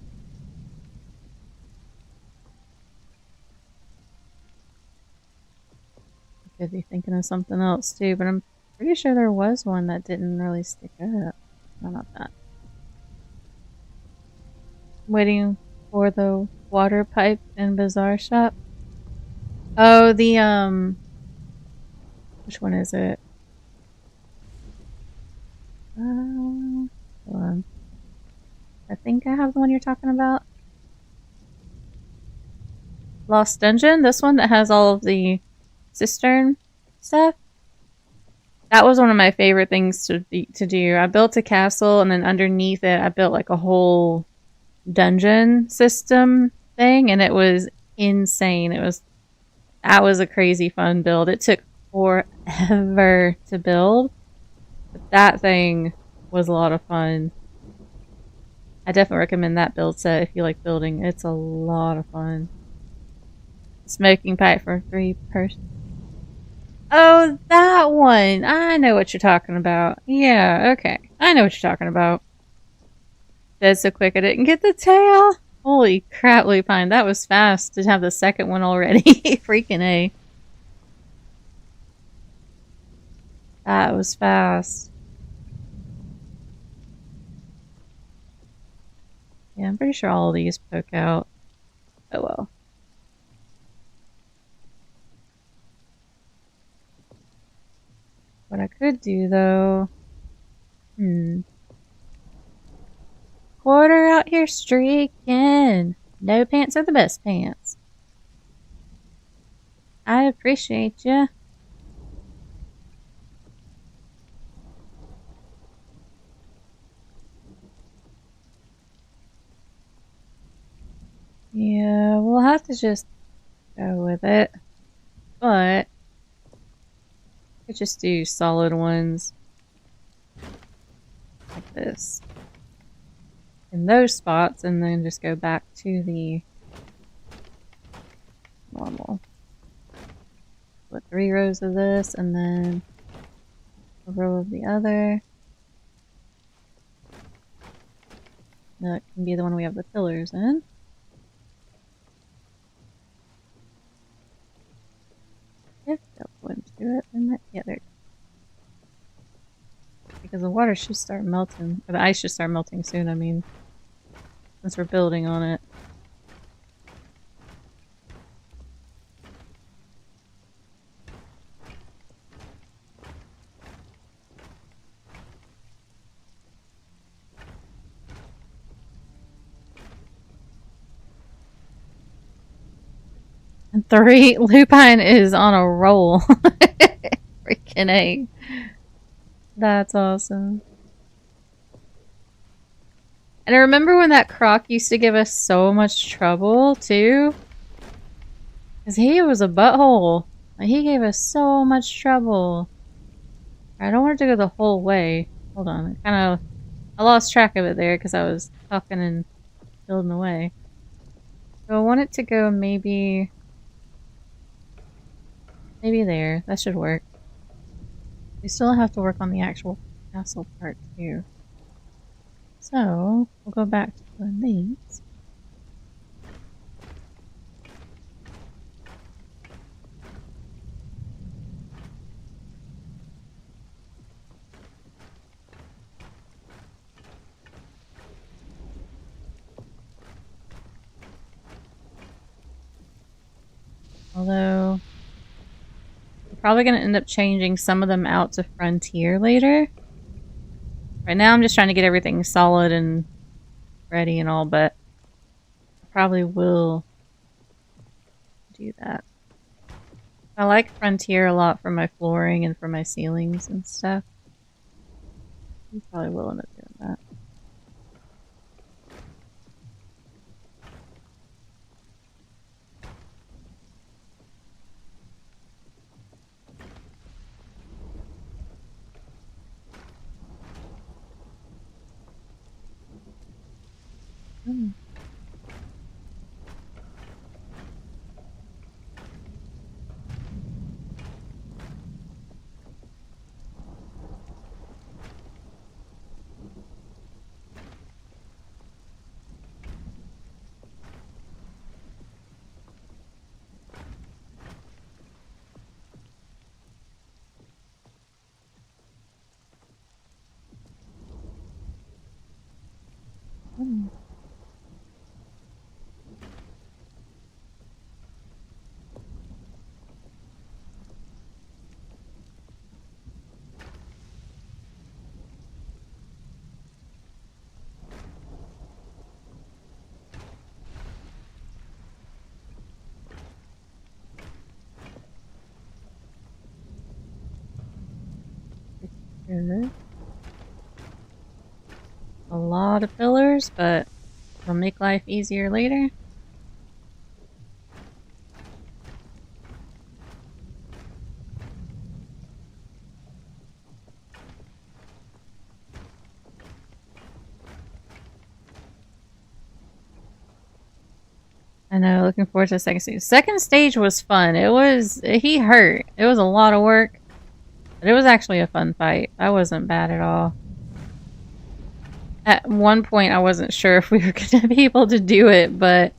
could be thinking of something else too, but I'm pretty sure there was one that didn't really stick up. No, not that. Waiting for the water pipe in Bazaar Shop. Oh, the, which one is it? Hold on. I think I have the one you're talking about. Lost Dungeon? This one that has all of the cistern stuff? That was one of my favorite things to do. I built a castle, and then underneath it, I built like a whole dungeon system thing, and it was insane. That was a crazy fun build. It took forever to build, but that thing was a lot of fun. I definitely recommend that build set if you like building. It's a lot of fun. Smoking pipe for 3 person. Oh, that one! I know what you're talking about. Yeah, okay. I know what you're talking about. Dead so quick I didn't get the tail! Holy crap, Lupine. That was fast to have the second one already. Freaking A. That was fast. Yeah, I'm pretty sure all of these poke out. Oh well. What I could do, though... Quarter out here streaking. No pants are the best pants. I appreciate ya. Yeah, we'll have to just go with it. But... I could just do solid ones. Like this. In those spots, and then just go back to the normal. Put 3 rows of this, and then a row of the other. That can be the one we have the pillars in. If they'll go into it, then that, yeah, there. Because the water should start melting, or the ice should start melting soon, I mean, since we're building on it. 3. Lupine is on a roll. Freaking A. That's awesome. And I remember when that croc used to give us so much trouble, too. Because he was a butthole. Like, he gave us so much trouble. I don't want it to go the whole way. Hold on. I lost track of it there because I was talking and building away. So I want it to go maybe there. That should work. We still have to work on the actual castle part too. So we'll go back to doing these. Although we're probably going to end up changing some of them out to Frontier later. Right now I'm just trying to get everything solid and ready and all, but I probably will do that. I like Frontier a lot for my flooring and for my ceilings and stuff. I probably will end up doing that. Hmm. Hmm. Good. A lot of pillars, but it'll make life easier later. I know, looking forward to the second stage. Second stage was fun. He hurt. It was a lot of work, but it was actually a fun fight. That wasn't bad at all. At one point, I wasn't sure if we were going to be able to do it, but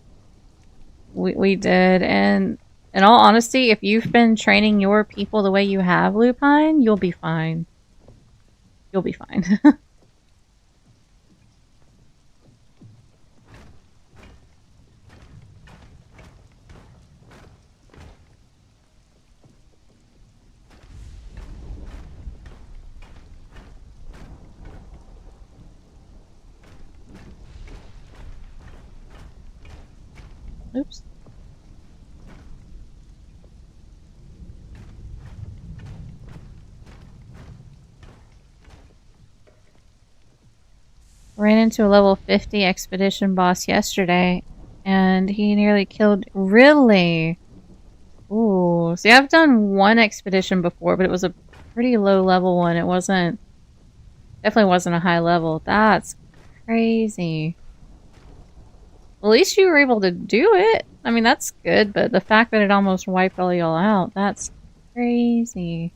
we did. And in all honesty, if you've been training your people the way you have, Lupine, you'll be fine. You'll be fine. Oops. Ran into a level 50 expedition boss yesterday, and he nearly killed... Really? Ooh. See, I've done one expedition before, but it was a pretty low level one. It wasn't... Definitely wasn't a high level. That's crazy. Well, at least you were able to do it. I mean, that's good, but the fact that it almost wiped all y'all out, that's crazy.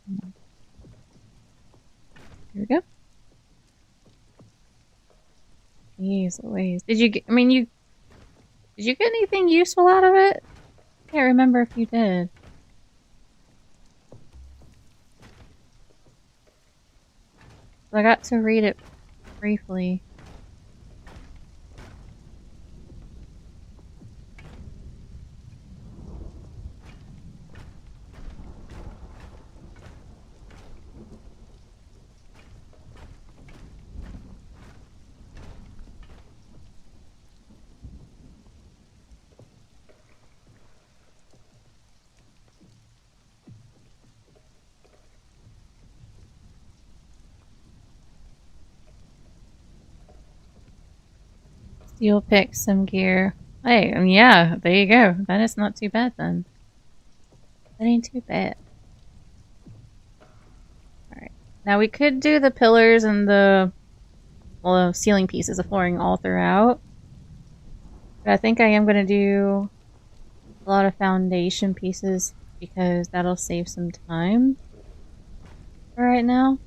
Here we go. Jeez Louise. Did you get, I mean, did you get anything useful out of it? I can't remember if you did. I got to read it briefly. You'll pick some gear. Hey, yeah, there you go. That is not too bad then. That ain't too bad. Alright. Now we could do the pillars and the, well, the ceiling pieces of flooring all throughout. But I think I am going to do a lot of foundation pieces because that'll save some time for right now.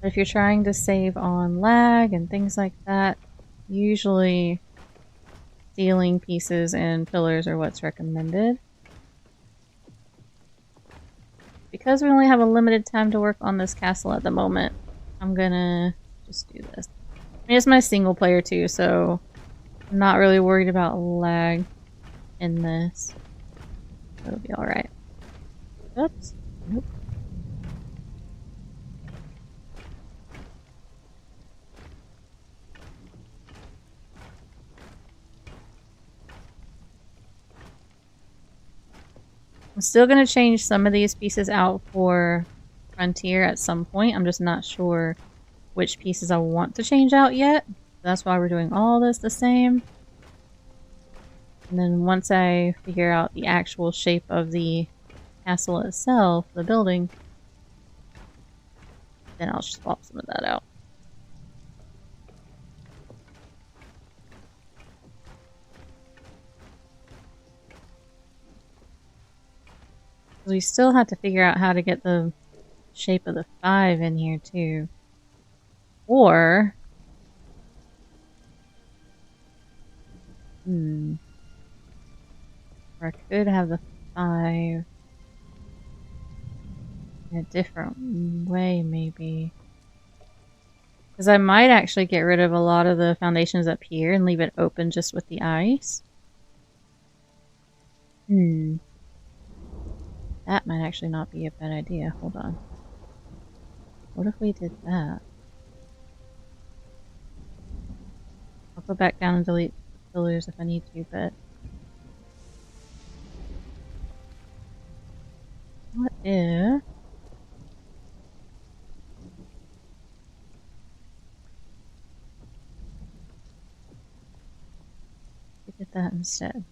But if you're trying to save on lag and things like that, usually ceiling pieces and pillars are what's recommended. Because we only have a limited time to work on this castle at the moment, I'm gonna just do this. I mean, it's my single player too, so I'm not really worried about lag in this. It'll be alright. Oops. Nope. I'm still going to change some of these pieces out for Frontier at some point. I'm just not sure which pieces I want to change out yet. That's why we're doing all this the same. And then once I figure out the actual shape of the castle itself, the building, then I'll swap some of that out. We still have to figure out how to get the shape of the 5 in here too. Or or I could have the 5 in a different way maybe. Because I might actually get rid of a lot of the foundations up here and leave it open just with the ice. That might actually not be a bad idea. Hold on. What if we did that? I'll go back down and delete the pillars if I need to, but... What if... we did that instead?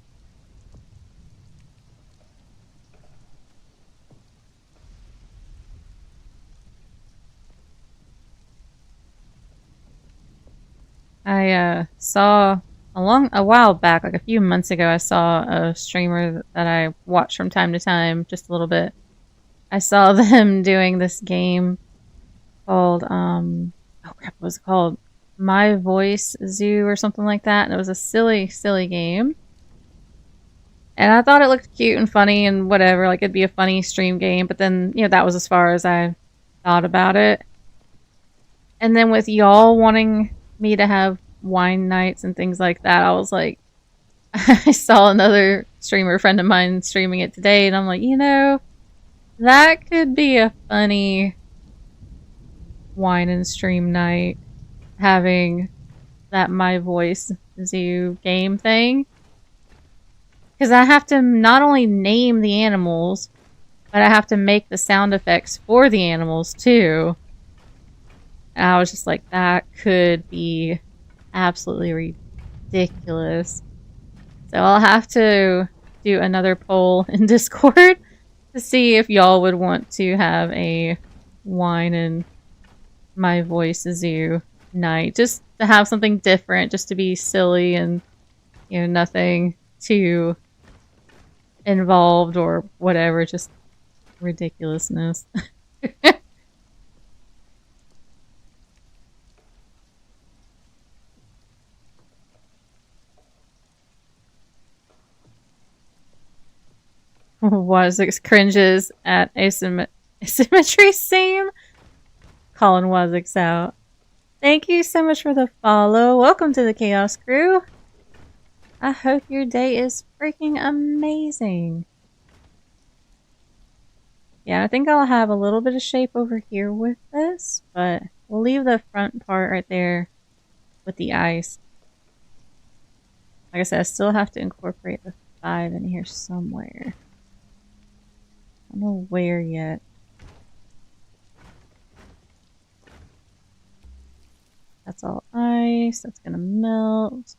I saw a while back, like a few months ago, I saw a streamer that I watch from time to time, just a little bit. I saw them doing this game called, oh crap, what was it called? My Voice Zoo or something like that, and it was a silly, silly game. And I thought it looked cute and funny and whatever, like it'd be a funny stream game, but then, you know, that was as far as I thought about it. And then with y'all wanting me to have wine nights and things like that, I was like, I saw another streamer friend of mine streaming it today, and I'm like, you know, that could be a funny wine and stream night, having that My Voice Zoo game thing. Because I have to not only name the animals, but I have to make the sound effects for the animals too. And I was just like, that could be absolutely ridiculous. So I'll have to do another poll in Discord to see if y'all would want to have a wine and My Voice Zoo night. Just to have something different, just to be silly and, you know, nothing too involved or whatever, just ridiculousness. Wazix cringes at Asymmetry scene. Calling Wazix out. Thank you so much for the follow. Welcome to the Chaos Crew. I hope your day is freaking amazing. Yeah, I think I'll have a little bit of shape over here with this, but we'll leave the front part right there with the ice. Like I said, I still have to incorporate the 5 in here somewhere. I don't know where yet. That's all ice. ice. That's gonna melt.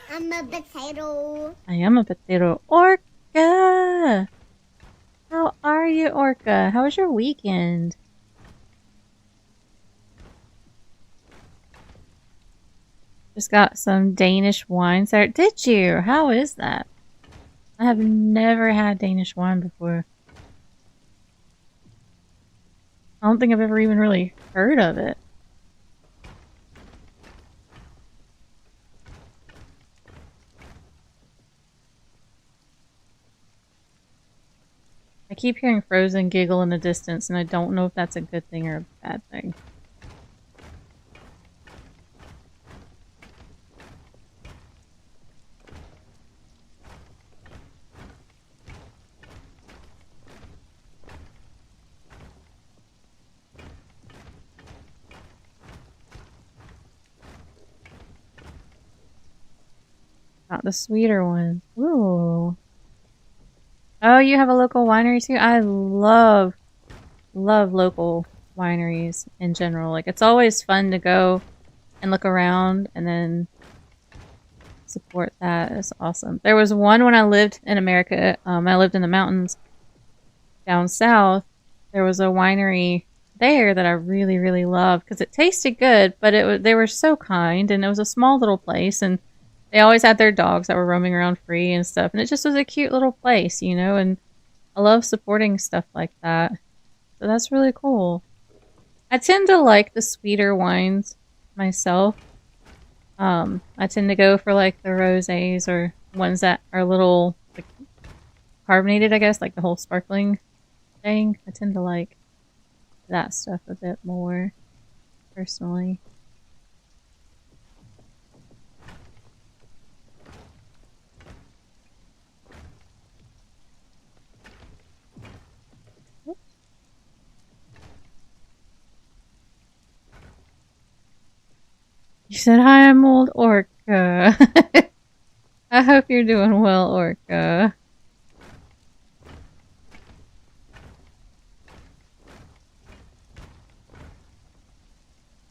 I'm a potato. I am a potato. Orca! How are you, Orca? How was your weekend? Just got some Danish wine there. Did you? How is that? I have never had Danish wine before. I don't think I've ever even really heard of it. I keep hearing Frozen giggle in the distance, and I don't know if that's a good thing or a bad thing. Got the sweeter one. Ooh. Oh, you have a local winery too? I love local wineries in general. Like, it's always fun to go and look around and then support that. It's awesome. There was one when I lived in America. I lived in the mountains down south. There was a winery there that I really, really loved because it tasted good, but they were so kind, and it was a small little place, and they always had their dogs that were roaming around free and stuff, and it just was a cute little place, you know, and I love supporting stuff like that. So that's really cool. I tend to like the sweeter wines myself. I tend to go for like the rosés or ones that are a little like, carbonated, I guess, like the whole sparkling thing. I tend to like that stuff a bit more, personally. You said, hi, I'm old Orca. I hope you're doing well, Orca.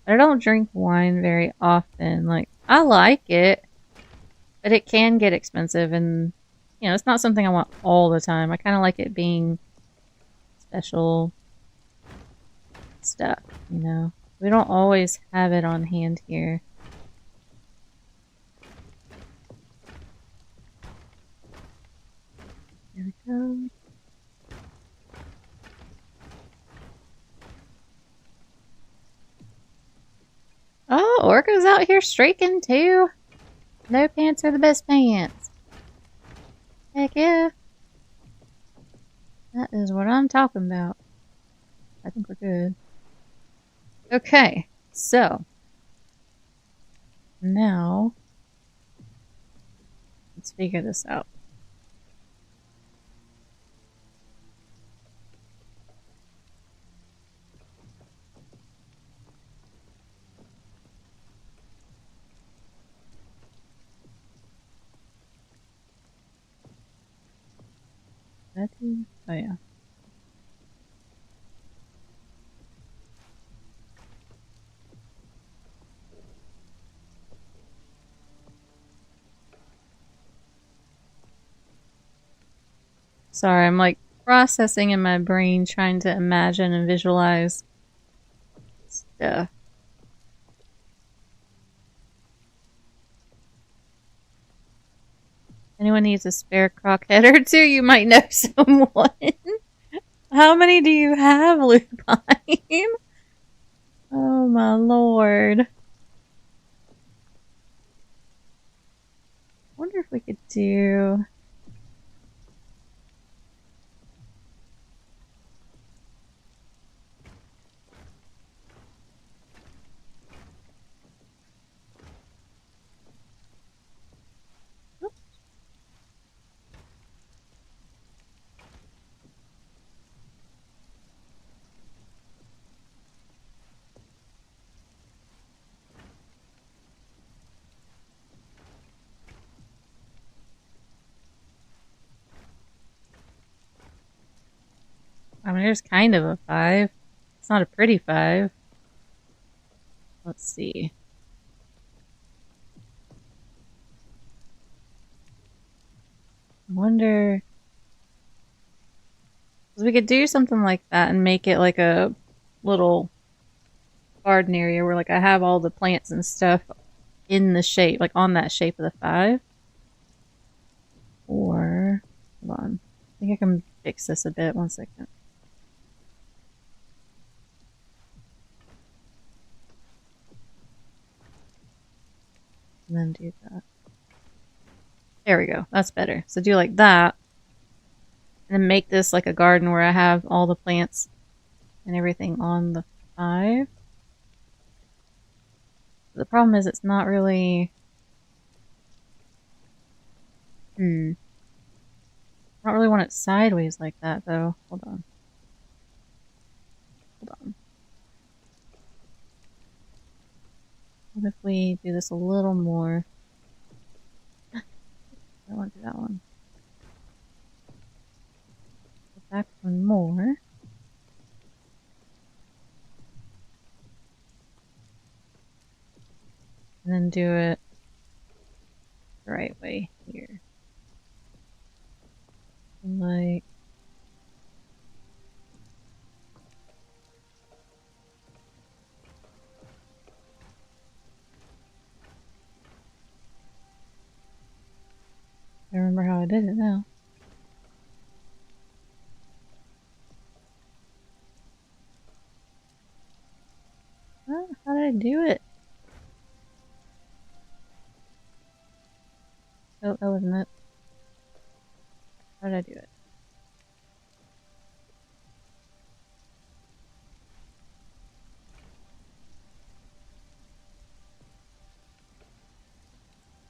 I don't drink wine very often. Like, I like it, but it can get expensive, and, you know, it's not something I want all the time. I kind of like it being special stuff, you know? We don't always have it on hand here. There we go. Oh, Orca's out here streaking too. No pants are the best pants. Heck yeah. That is what I'm talking about. I think we're good. Okay, so now let's figure this out. Oh yeah. Sorry, I'm like processing in my brain, trying to imagine and visualize stuff. Anyone needs a spare crockhead or two, you might know someone. How many do you have, Lupine? Oh my lord. Wonder if we could do... I mean, there's kind of a 5. It's not a pretty 5. Let's see. I wonder... 'cause we could do something like that and make it like a little garden area where like I have all the plants and stuff in the shape, like on that shape of the 5. Or, hold on. I think I can fix this a bit. 1 second. And then do that. There we go. That's better. So do like that. And then make this like a garden where I have all the plants and everything on the 5. The problem is it's not really... I don't really want it sideways like that, though. Hold on. Hold on. What if we do this a little more? I don't want to do that one. Go back one more. And then do it the right way here. Like... I remember how I did it now. How did I do it? Oh, that wasn't it. How did I do it?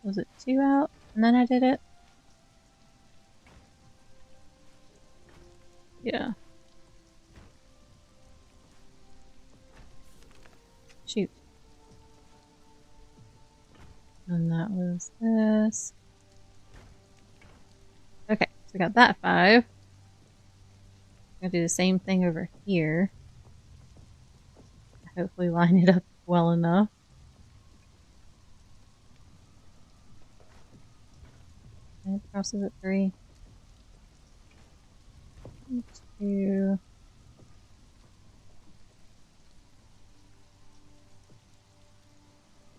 Was it 2 out? And then I did it? Yeah. Shoot. And that was this. Okay, so we got that 5. I'm gonna do the same thing over here. Hopefully line it up well enough. And it crosses at 3. 2.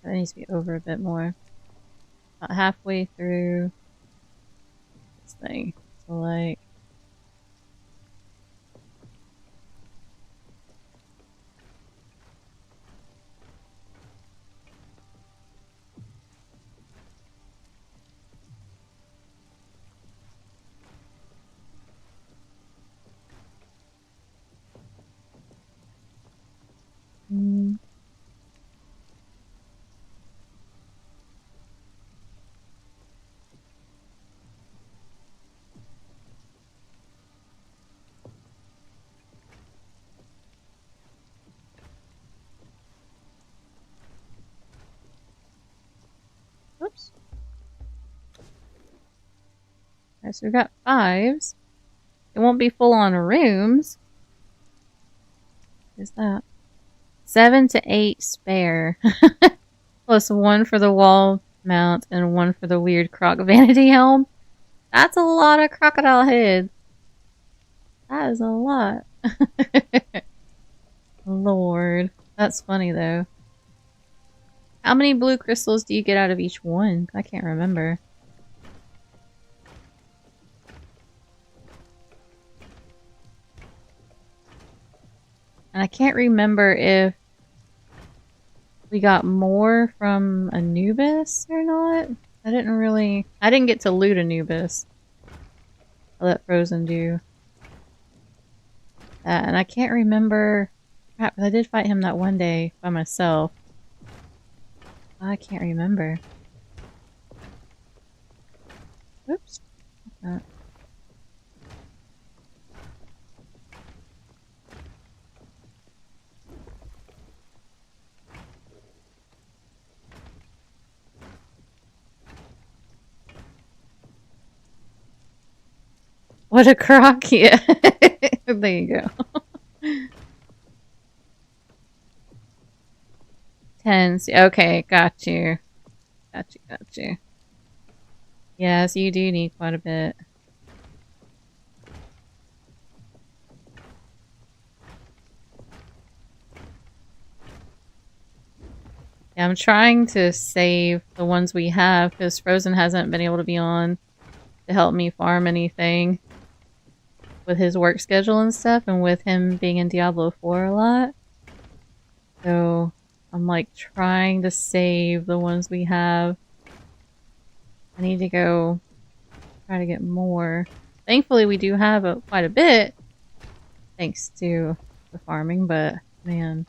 That needs to be over a bit more. About halfway through this thing. So like... Oops. Alright, so we've got 5s. It won't be full on rooms. What is that? 7 to 8 spare. Plus 1 for the wall mount and 1 for the weird croc vanity helm. That's a lot of crocodile heads. That is a lot. Lord. That's funny though. How many blue crystals do you get out of each one? I can't remember. And I can't remember if we got more from Anubis or not. I didn't get to loot Anubis. I let Frozen do that. And I can't remember. Crap, I did fight him that one day by myself. I can't remember. Oops. What's that? What a crock, yeah. There you go. 10. Okay, got you. Got you, got you. Yes, you do need quite a bit. Yeah, I'm trying to save the ones we have because Frozen hasn't been able to be on to help me farm anything with his work schedule and stuff, and with him being in Diablo 4 a lot. So I'm like trying to save the ones we have. I need to go try to get more. Thankfully we do have quite a bit thanks to the farming, but man,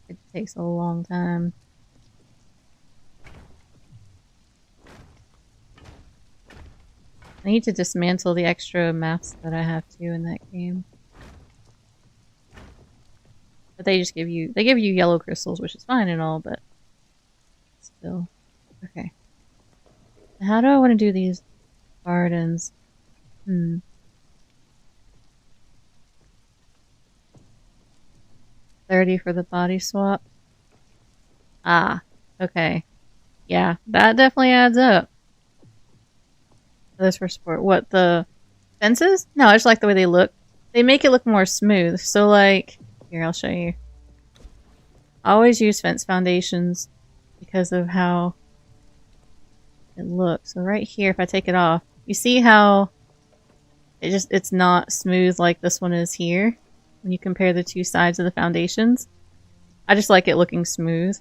it takes a long time. I need to dismantle the extra maps that I have too in that game. But they just give you yellow crystals, which is fine and all, but still. Okay. How do I want to do these gardens? 30 for the body swap. Ah, okay. Yeah, that definitely adds up. This for sport. What, the fences? No, I just like the way they look. They make it look more smooth. So like, here, I'll show you. I always use fence foundations because of how it looks. So right here, if I take it off, you see how it's not smooth like this one is here when you compare the two sides of the foundations. I just like it looking smooth.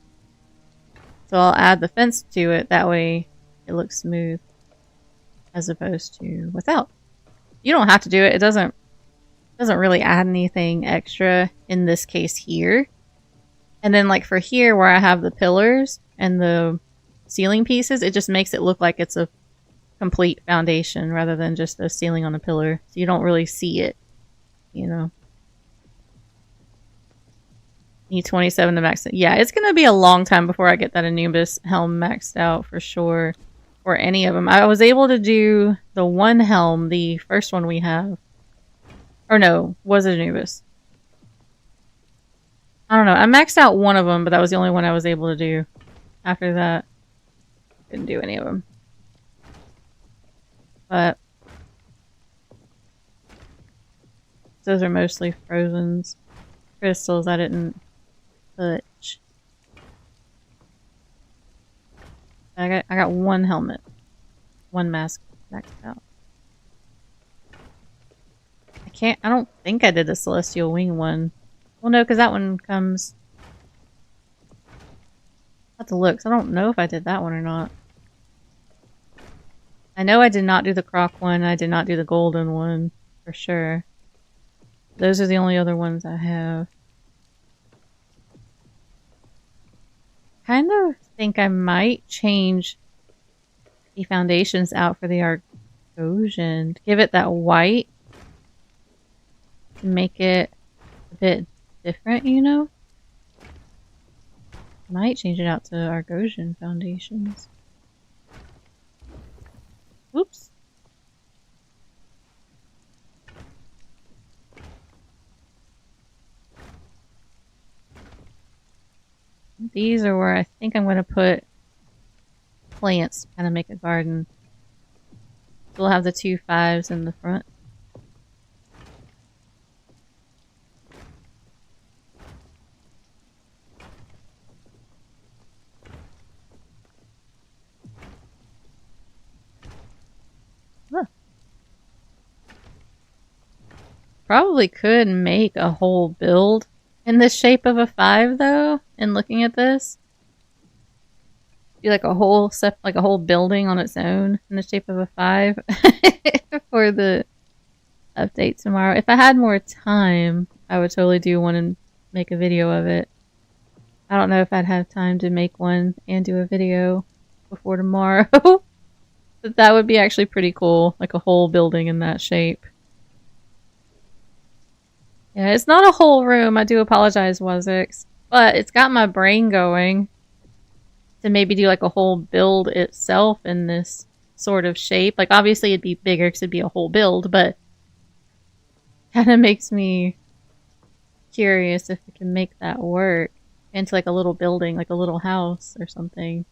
So I'll add the fence to it, that way it looks smooth as opposed to without. You don't have to do it. It doesn't really add anything extra in this case here. And then like for here where I have the pillars and the ceiling pieces, it just makes it look like it's a complete foundation rather than just a ceiling on a pillar. So you don't really see it, you know. Need 27 to max it. Yeah, it's going to be a long time before I get that Anubis helm maxed out for sure. Or any of them. I was able to do the one helm, the first one we have. Or no, was it Anubis? I don't know. I maxed out one of them, but that was the only one I was able to do. After that, couldn't do any of them. But those are mostly Frozen's. Crystals I didn't touch. I got one helmet. One mask maxed out. I don't think I did the Celestial Wing one. Well, no, because that one comes... I'll have to look, 'cause I don't know if I did that one or not. I know I did not do the Croc one, I did not do the Golden one, for sure. Those are the only other ones I have. Kind of think I might change the foundations out for the Argosian. Give it that white. To make it a bit different, you know? Might change it out to Argosian foundations. Oops. These are where I think I'm going to put plants to kind of make a garden. So we'll have the 2 5s in the front. Probably could make a whole build in the shape of a 5 though, in looking at this. Be like a whole building on its own in the shape of a 5 for the update tomorrow. If I had more time, I would totally do one and make a video of it. I don't know if I'd have time to make one and do a video before tomorrow. But that would be actually pretty cool, like a whole building in that shape. Yeah, it's not a whole room. I do apologize, Wazix. But it's got my brain going to maybe do like a whole build itself in this sort of shape. Like obviously it'd be bigger because it'd be a whole build, but kind of makes me curious if it can make that work. into like a little building, like a little house or something.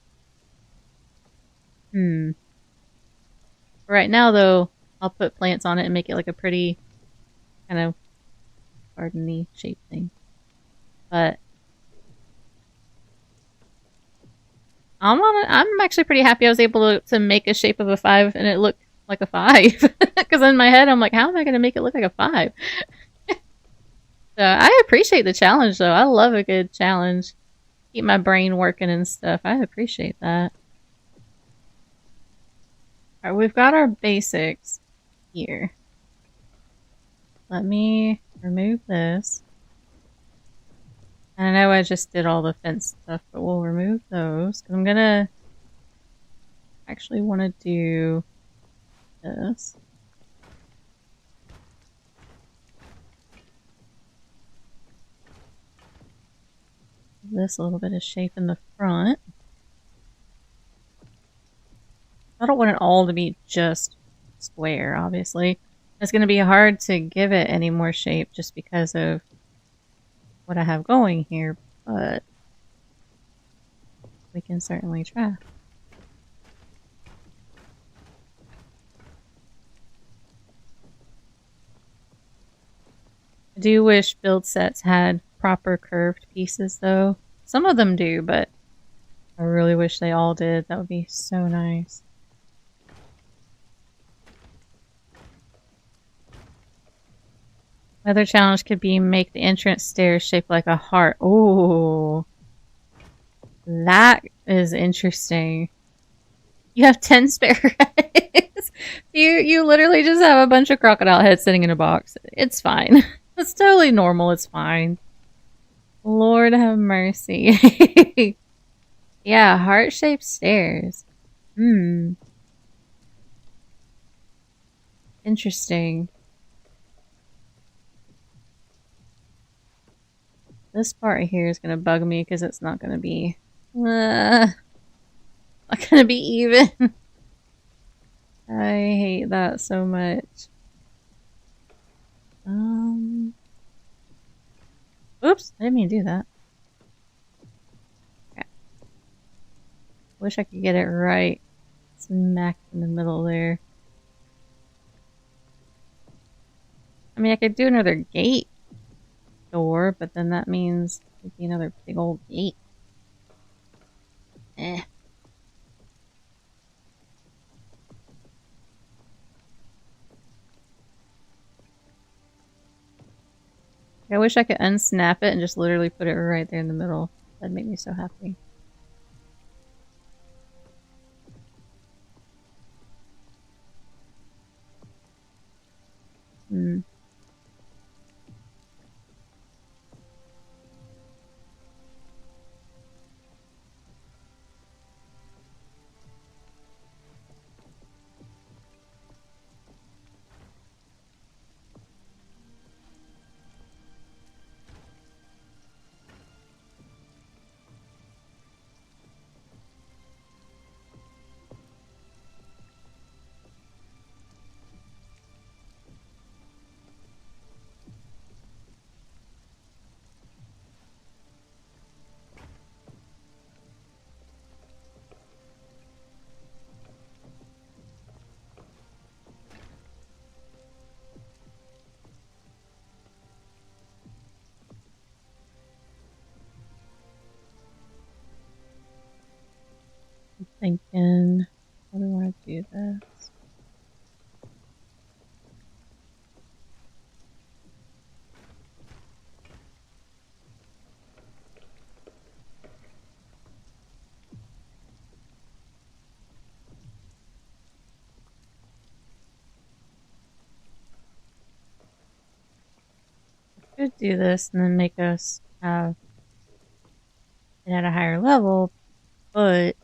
Right now, though, I'll put plants on it and make it like a pretty kind of garden-y shape thing. But I'm actually pretty happy I was able to make a shape of a 5 and it looked like a 5. Because in my head, I'm like, how am I going to make it look like a 5? So I appreciate the challenge, though. I love a good challenge. Keep my brain working and stuff. I appreciate that. Alright, we've got our basics here. Let me remove this. And I know I just did all the fence stuff, but we'll remove those. Because I'm gonna actually want to do this. Give this a little bit of shape in the front. I don't want it all to be just square, obviously. It's going to be hard to give it any more shape just because of what I have going here, but we can certainly try. I do wish build sets had proper curved pieces, though. Some of them do, but I really wish they all did. That would be so nice. Another challenge could be make the entrance stairs shaped like a heart. Ooh. That is interesting. You have 10 spare heads. You literally just have a bunch of crocodile heads sitting in a box. It's fine. It's totally normal. It's fine. Lord have mercy. Yeah, heart-shaped stairs. Interesting. This part here is gonna bug me because it's not gonna be not gonna be even. I hate that so much. Oops, I didn't mean to do that. Okay. Wish I could get it right smack in the middle there. I mean, I could do another gate door, but then that means it'd be another big old gate. Eh. I wish I could unsnap it and just literally put it right there in the middle. That'd make me so happy. I'm thinking, how do I want to do this? I could do this and then make us have it at a higher level, but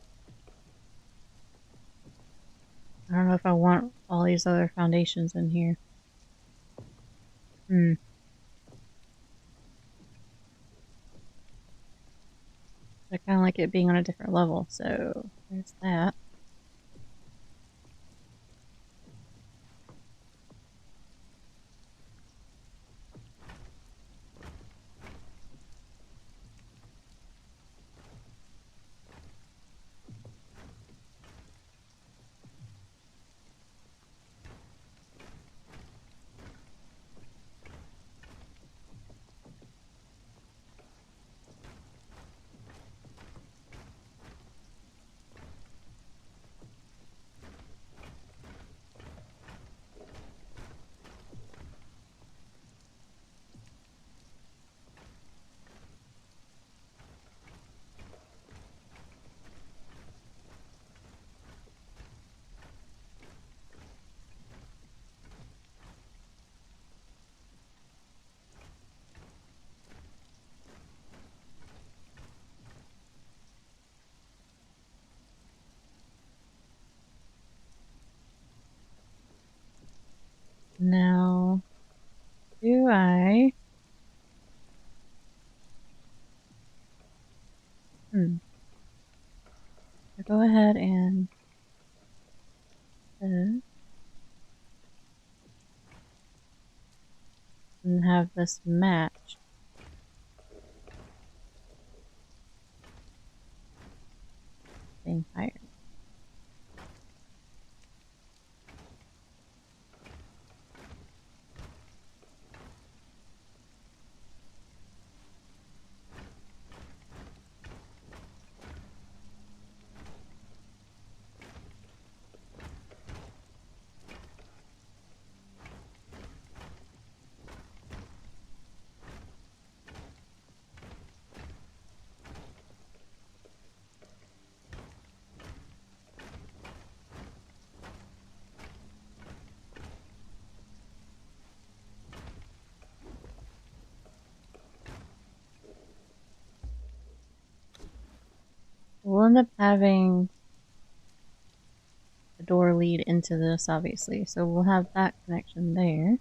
I don't know if I want all these other foundations in here. I kind of like it being on a different level, so there's that. Now, do I... I'll go ahead and... and have this match. Being higher. We'll end up having a door lead into this, obviously, so we'll have that connection there.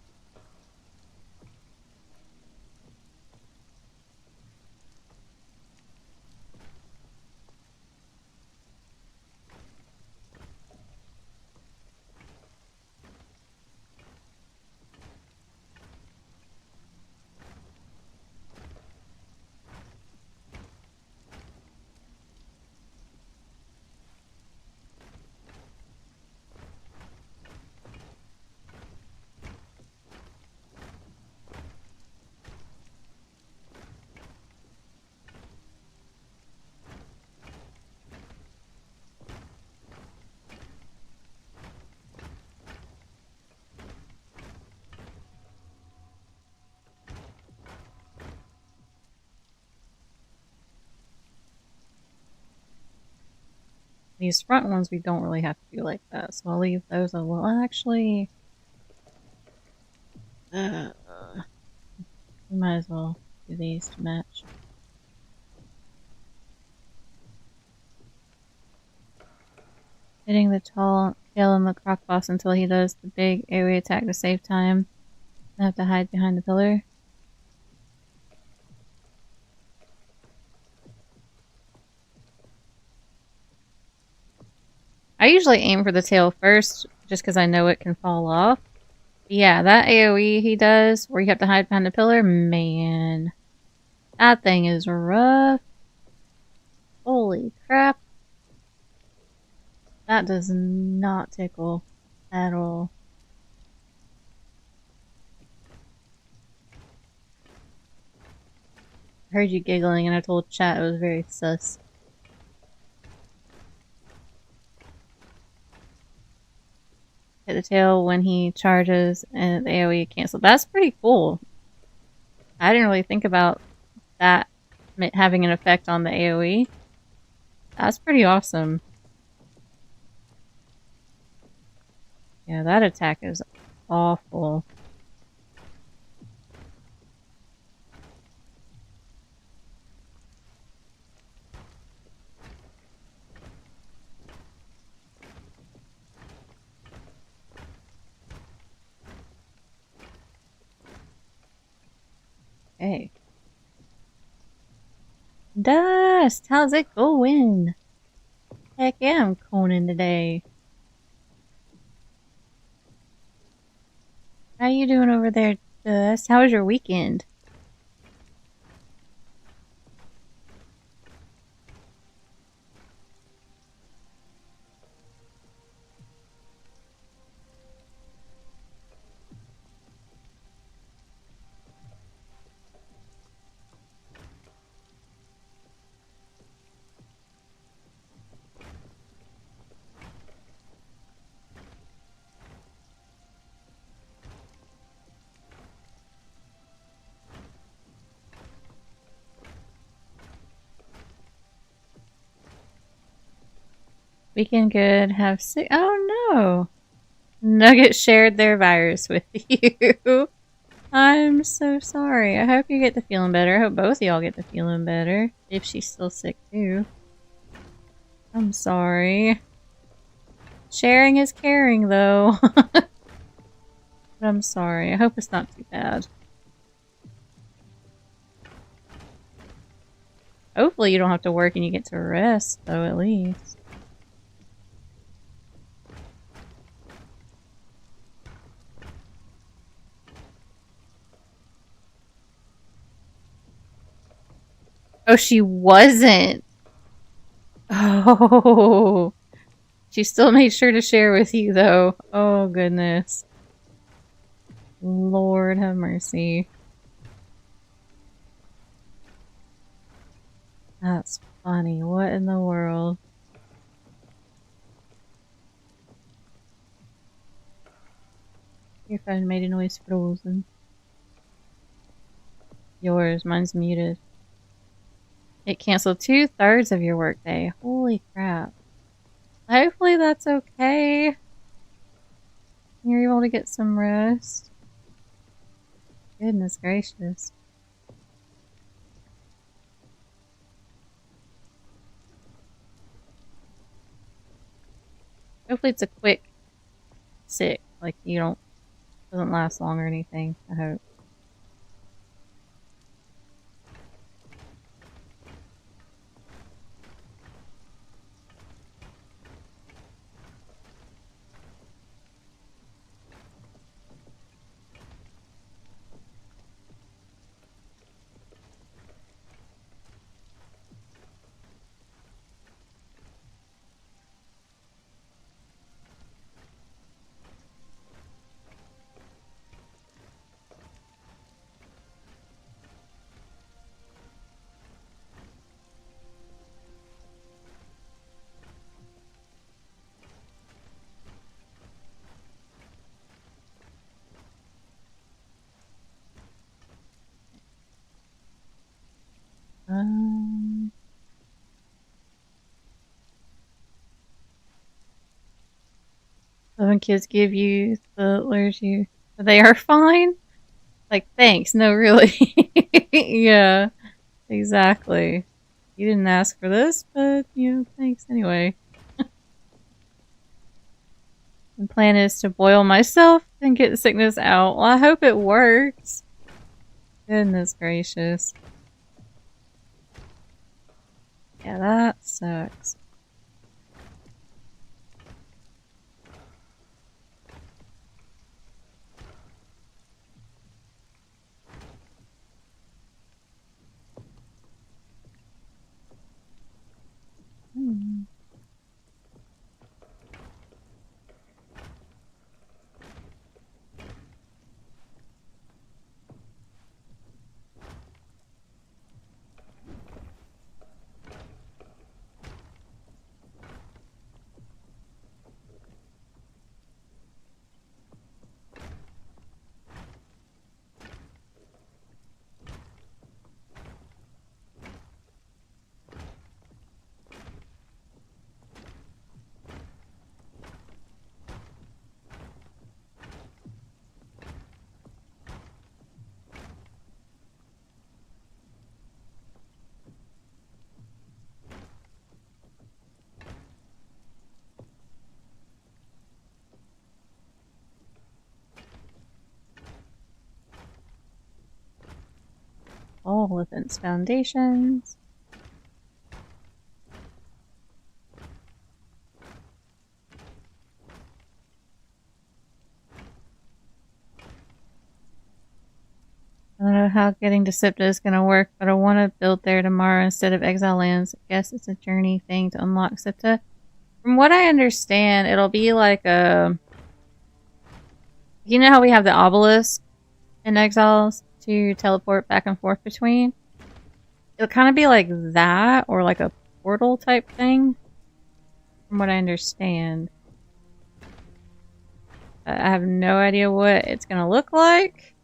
These front ones we don't really have to do like that, so I'll leave those a little. Actually, we might as well do these to match. Hitting the tail on the croc boss until he does the big AoE attack to save time. I have to hide behind the pillar. I usually aim for the tail first, just because I know it can fall off. But yeah, that AoE he does, where you have to hide behind the pillar, man. That thing is rough. Holy crap. That does not tickle at all. I heard you giggling and I told chat it was very sus. Hit the tail when he charges and the AoE cancels. That's pretty cool. I didn't really think about that having an effect on the AoE. That's pretty awesome. Yeah, that attack is awful. Hey. Dust! How's it going? Heck yeah, I'm Conan today. How you doing over there, Dust? How was your weekend? Weekend good. Have sick. Oh no! Nugget shared their virus with you. I'm so sorry. I hope you get to feeling better. I hope both of y'all get to feeling better. If she's still sick too. I'm sorry. Sharing is caring though. But I'm sorry. I hope it's not too bad. Hopefully you don't have to work and you get to rest, though, at least. Oh, she wasn't! Oh! She still made sure to share with you, though. Oh, goodness. Lord have mercy. That's funny. What in the world? Your phone made a noise frozen. Yours. Mine's muted. It canceled 2/3 of your workday. Holy crap. Hopefully that's okay. You're able to get some rest. Goodness gracious. Hopefully it's a quick sick. Like you don't doesn't last long or anything, I hope. So when kids give you the lures you they are fine? Like thanks, no really. Yeah, exactly. You didn't ask for this, but you know, thanks anyway. The plan is to boil myself and get the sickness out. Well, I hope it works. Goodness gracious. Yeah, that sucks. Hmm. All within its foundations. I don't know how getting to SIPTA is going to work, but I want to build there tomorrow instead of Exile Lands. I guess it's a journey thing to unlock SIPTA. From what I understand, it'll be like a... You know how we have the obelisk in Exiles to teleport back and forth between? It'll kind of be like that, or like a portal type thing, from what I understand. I have no idea what it's going to look like.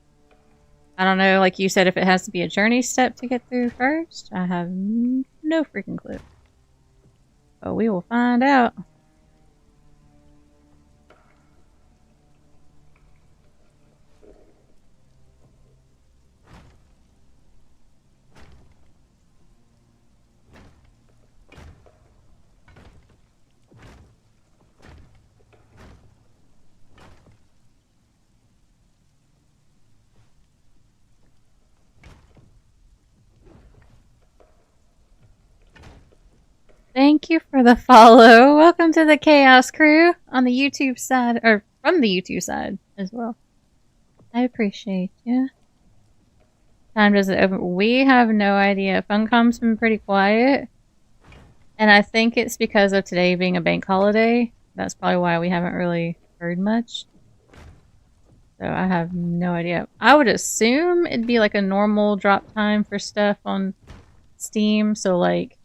I don't know, like you said, if it has to be a journey step to get through first. I have no freaking clue. But we will find out. thank you for the follow. Welcome to the Chaos Crew on the YouTube side, or from the YouTube side as well. I appreciate you. Time does it open? We have no idea. Funcom's been pretty quiet. And I think it's because of today being a bank holiday. That's probably why we haven't really heard much. So I have no idea. I would assume it'd be like a normal drop time for stuff on Steam. So like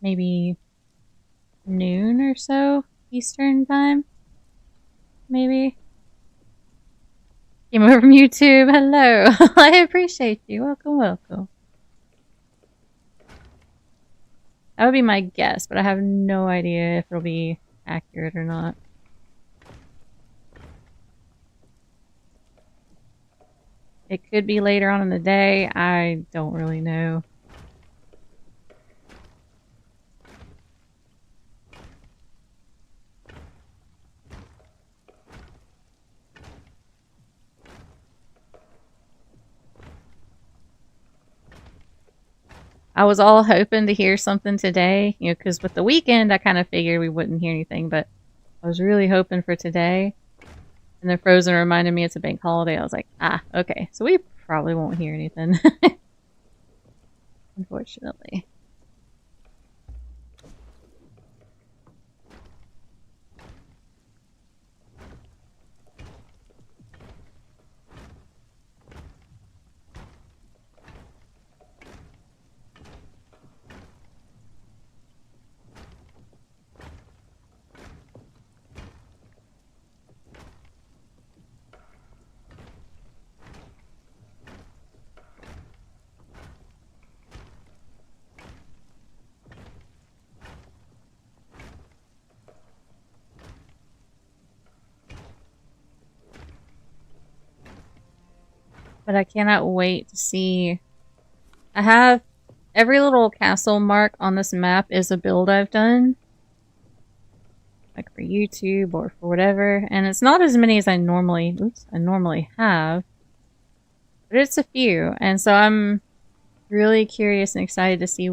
maybe noon or so Eastern time. Maybe. Came over from YouTube. Hello. I appreciate you. Welcome, welcome. That would be my guess, but I have no idea if it'll be accurate or not. It could be later on in the day. I don't really know. I was all hoping to hear something today, you know, because with the weekend, I kind of figured we wouldn't hear anything, but I was really hoping for today. And then Frozen reminded me it's a bank holiday. I was like, ah, okay. So we probably won't hear anything. Unfortunately. But I cannot wait to see. I have every little castle mark on this map is a build I've done. Like for YouTube or for whatever. And it's not as many as I normally have. But it's a few. And so I'm really curious and excited to see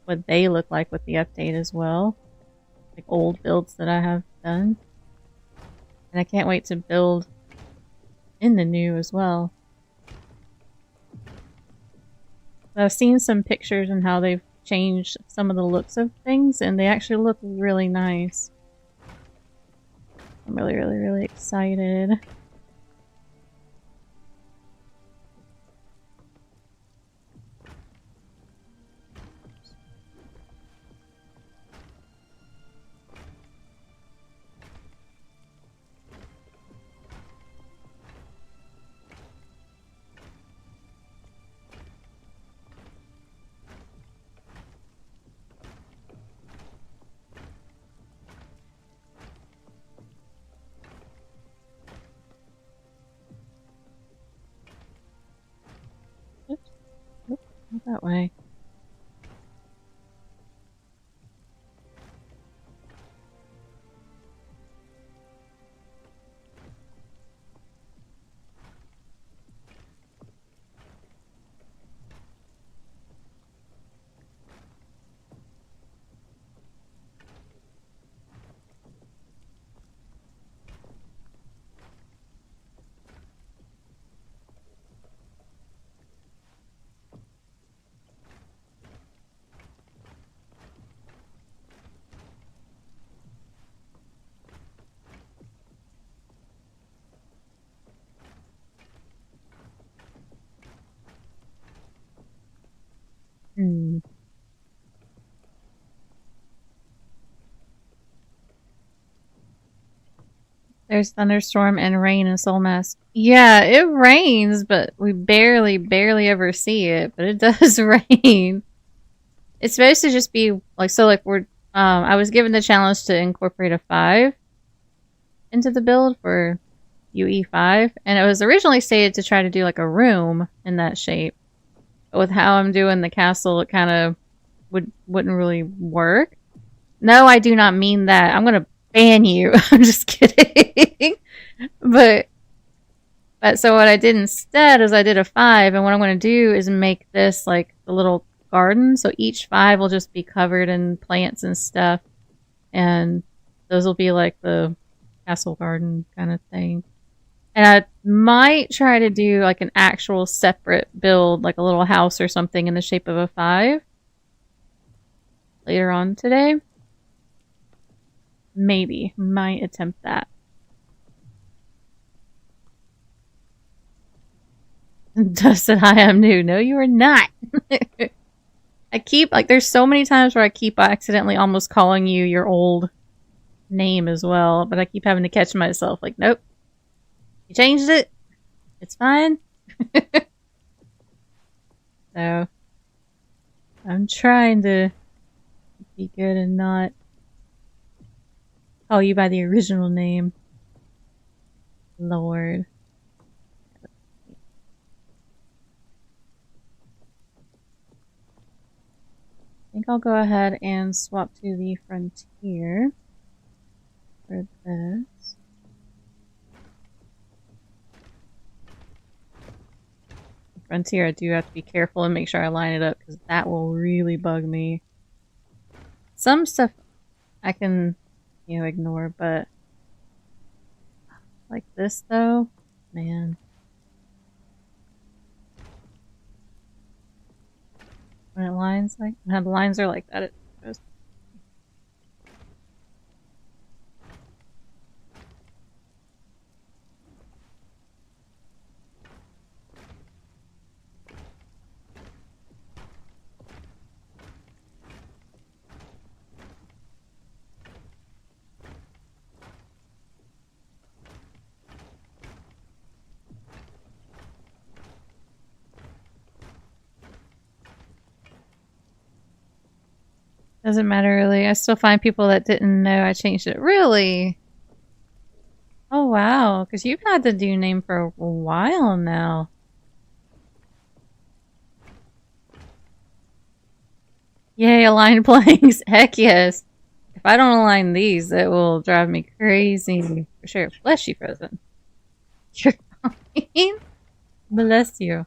what they look like with the update as well. Like old builds that I have done. And I can't wait to build in the new as well. I've seen some pictures and how they've changed some of the looks of things, and they actually look really nice. I'm really, really, really excited. Not that way. There's thunderstorm and rain in Soul Mask. Yeah, it rains, but we barely ever see it. But it does rain. It's supposed to just be like, so like we're, I was given the challenge to incorporate a 5 into the build for UE5. And it was originally stated to try to do like a room in that shape. But with how I'm doing the castle, it kind of wouldn't really work. No, I do not mean that. I'm gonna ban you. I'm just kidding. But so what I did instead is I did a 5, and what I'm gonna do is make this like the little garden, so each 5 will just be covered in plants and stuff, and those will be like the castle garden kind of thing. And I might try to do like an actual separate build, like a little house or something in the shape of a 5 later on today. Maybe. Might attempt that. Dustin, hi, I'm new. No, you are not. I keep, like, there's so many times where I keep accidentally almost calling you your old name as well, but I keep having to catch myself. Like, nope. You changed it. It's fine. So, I'm trying to be good and not call you by the original name. Lord. I think I'll go ahead and swap to the frontier for this. The frontier, I do have to be careful and make sure I line it up because that will really bug me. Some stuff I can, ignore, but like this though, man. When the lines are like that, it goes. Doesn't matter really. I still find people that didn't know I changed it. Really? Oh wow, because you've had the Dune name for a while now. Yay, aligned planks. Heck yes. If I don't align these, it will drive me crazy. For sure. Bless you, Frozen. You're fine. Bless you.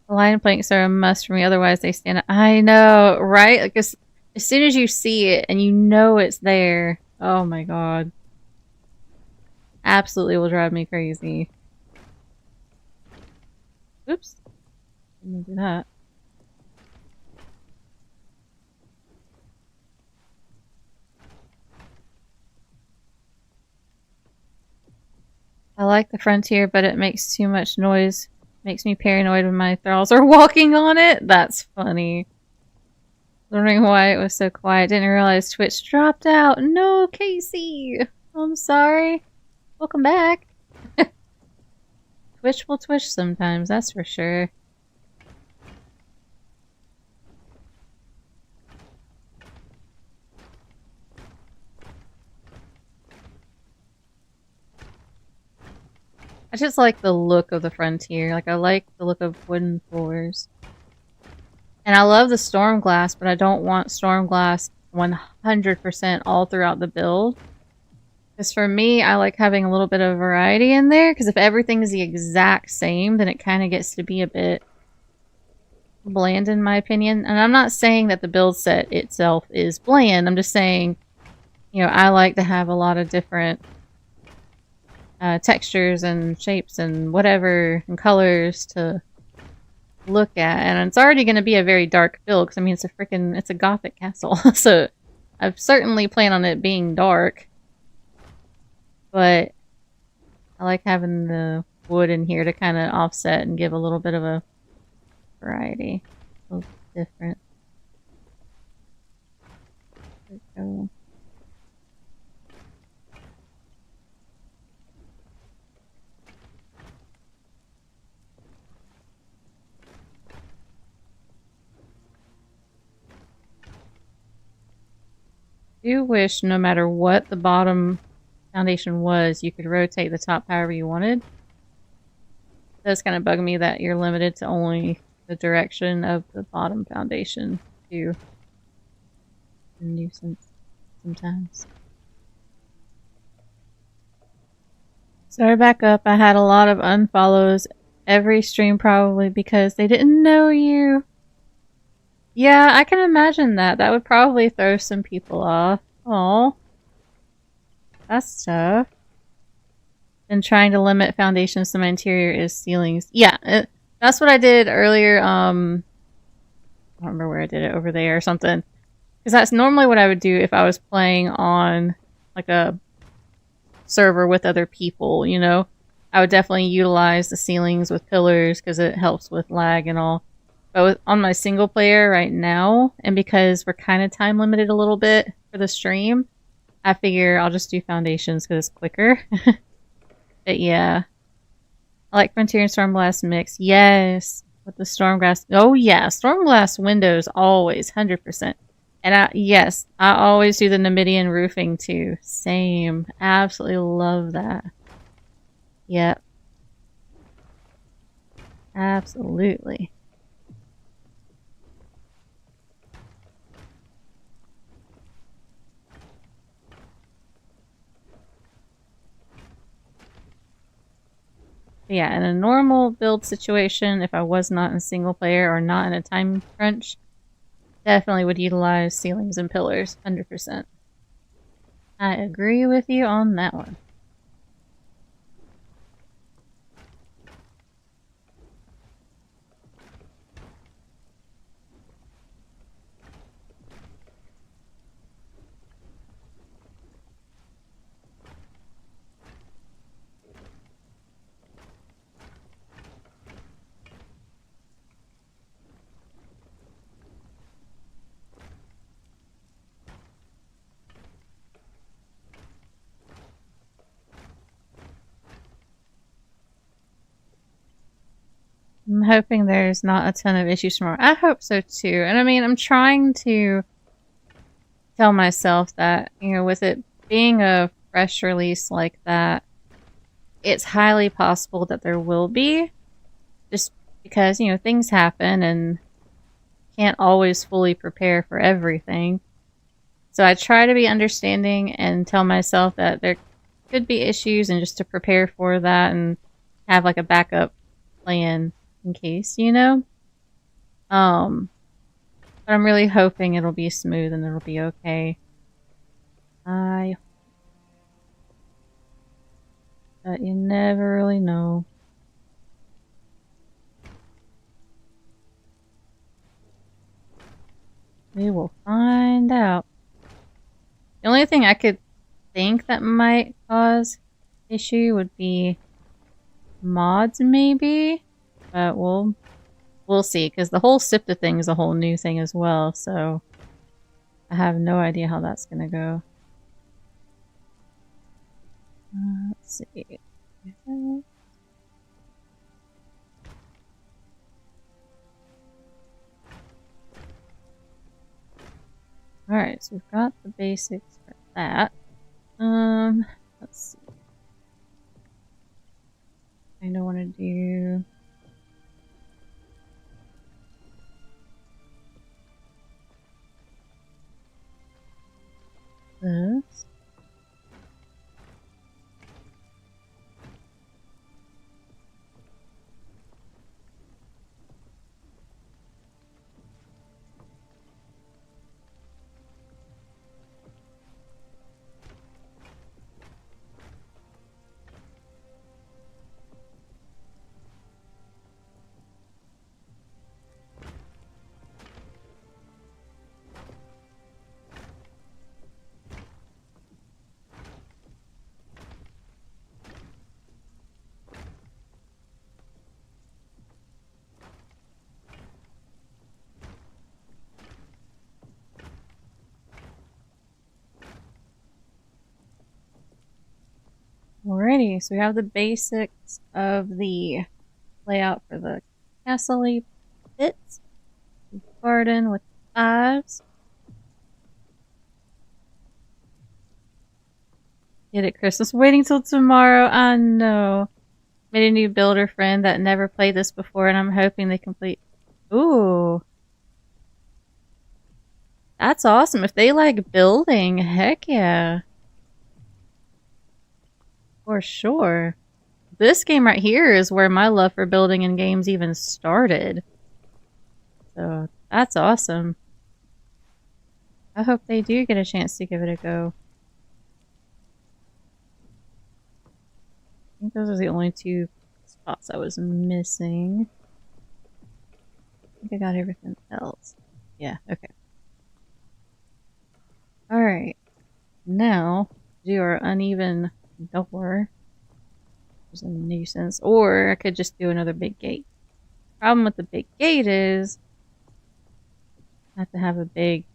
Line planks are a must for me, otherwise they stand out. I know, right? Like as soon as you see it and you know it's there, oh my god. Absolutely will drive me crazy. Oops. Didn't do that. I like the frontier, but it makes too much noise. Makes me paranoid when my thralls are walking on it. That's funny. Wondering why it was so quiet. Didn't realize Twitch dropped out. No, Casey. I'm sorry. Welcome back. Twitch will twitch sometimes, that's for sure. I just like the look of the frontier. Like, I like the look of wooden floors. And I love the storm glass, but I don't want storm glass 100% all throughout the build. Because for me, I like having a little bit of variety in there. Because if everything is the exact same, then it kind of gets to be a bit bland in my opinion. And I'm not saying that the build set itself is bland. I'm just saying, I like to have a lot of different textures and shapes and whatever and colors to look at. And it's already going to be a very dark build because I mean it's a Gothic castle. So I certainly plan on it being dark, but I like having the wood in here to kind of offset and give a little bit of a variety. A little different. There we go. I do wish no matter what the bottom foundation was, you could rotate the top however you wanted. It does kind of bug me that you're limited to only the direction of the bottom foundation too. A nuisance sometimes. Sorry, back up. I had a lot of unfollows every stream probably because they didn't know you. Yeah, I can imagine that. That would probably throw some people off. Oh, that's tough. And trying to limit foundations to my interior is ceilings. Yeah, that's what I did earlier. I don't remember where I did it, over there or something. Because that's normally what I would do if I was playing on like a server with other people, you know? I would definitely utilize the ceilings with pillars because it helps with lag and all. But on my single player right now, and because we're kind of time limited a little bit for the stream, I figure I'll just do foundations because it's quicker. But yeah. I like Frontier and Stormblast mix. Yes. With the Stormglass. Oh yeah. Stormglass windows always. 100%. And yes, I always do the Numidian roofing too. Same. Absolutely love that. Yep. Absolutely. But yeah, in a normal build situation, if I was not in single player or not in a time crunch, definitely would utilize ceilings and pillars, 100%. I agree with you on that one. I'm hoping there's not a ton of issues tomorrow. I hope so too. And I mean, I'm trying to tell myself that, you know, with it being a fresh release like that, it's highly possible that there will be. Just because, you know, things happen and can't always fully prepare for everything. So I try to be understanding and tell myself that there could be issues and just to prepare for that and have like a backup plan in case, you know? But I'm really hoping it'll be smooth and it'll be okay. But you never really know. We will find out. The only thing I could think that might cause issue would be mods, maybe? But we'll see, because the whole SIPTA thing is a whole new thing as well, so I have no idea how that's gonna go. Let's see. Alright, so we've got the basics for that. Let's see. I don't want to do... this. Alrighty, so we have the basics of the layout for the castle bits. Garden with 5s. Get it, Christmas. Waiting till tomorrow. I know. Made a new builder friend that never played this before, and I'm hoping they complete. Ooh. That's awesome. If they like building, heck yeah. For sure. this game right here is where my love for building in games even started. So that's awesome. I hope they do get a chance to give it a go. I think those are the only two spots I was missing. I think I got everything else. Yeah, okay. Alright. Now, do our uneven door. There's a nuisance. Or I could just do another big gate. Problem with the big gate is I have to have a big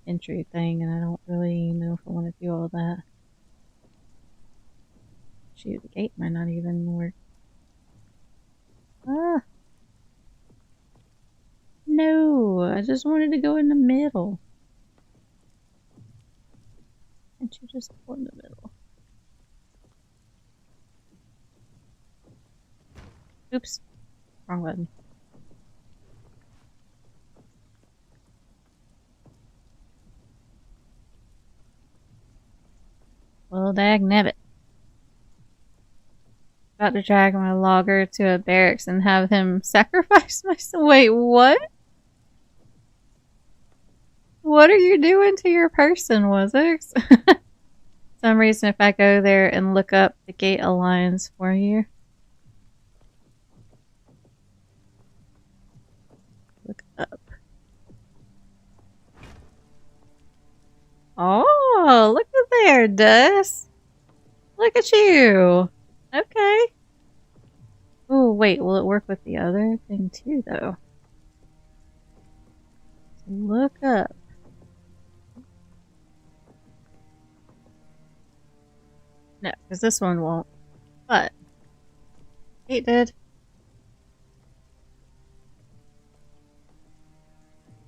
entry thing, and I don't really know if I want to do all that. Shoot, the gate might not even work. Ah! No! I just wanted to go in the middle. Can't you just go in the middle? Oops. Wrong button. Well, dagnabbit. About to drag my logger to a barracks and have him sacrifice myself. Wait, what? What are you doing to your person, Wazix? For some reason, if I go there and look up, the gate aligns for you. Look up. Oh, look at there, Dust. Look at you. Okay. Oh, wait, will it work with the other thing too, though? So look up. No, because this one won't. But it did.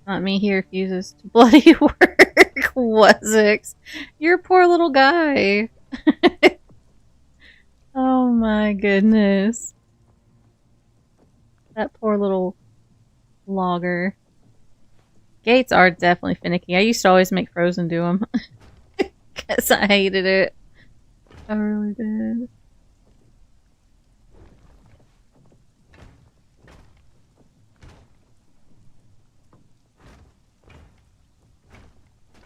Not me, he refuses to bloody work. Wazix. Your poor little guy. Oh my goodness. That poor little logger. Gates are definitely finicky. I used to always make Frozen do them. Because I hated it. I really did.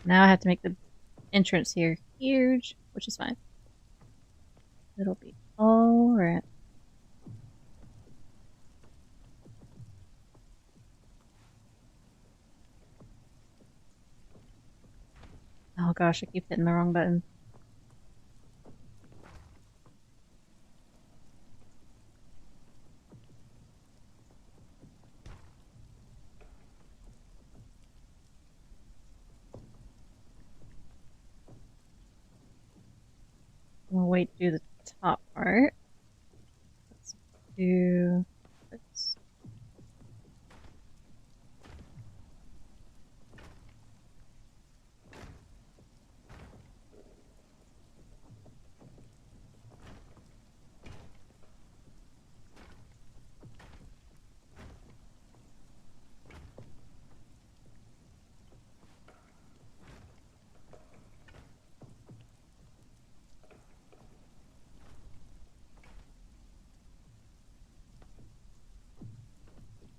Now I have to make the entrance here huge, which is fine. It'll be alright. Oh gosh, I keep hitting the wrong button. We'll wait to do the top part. Let's do this.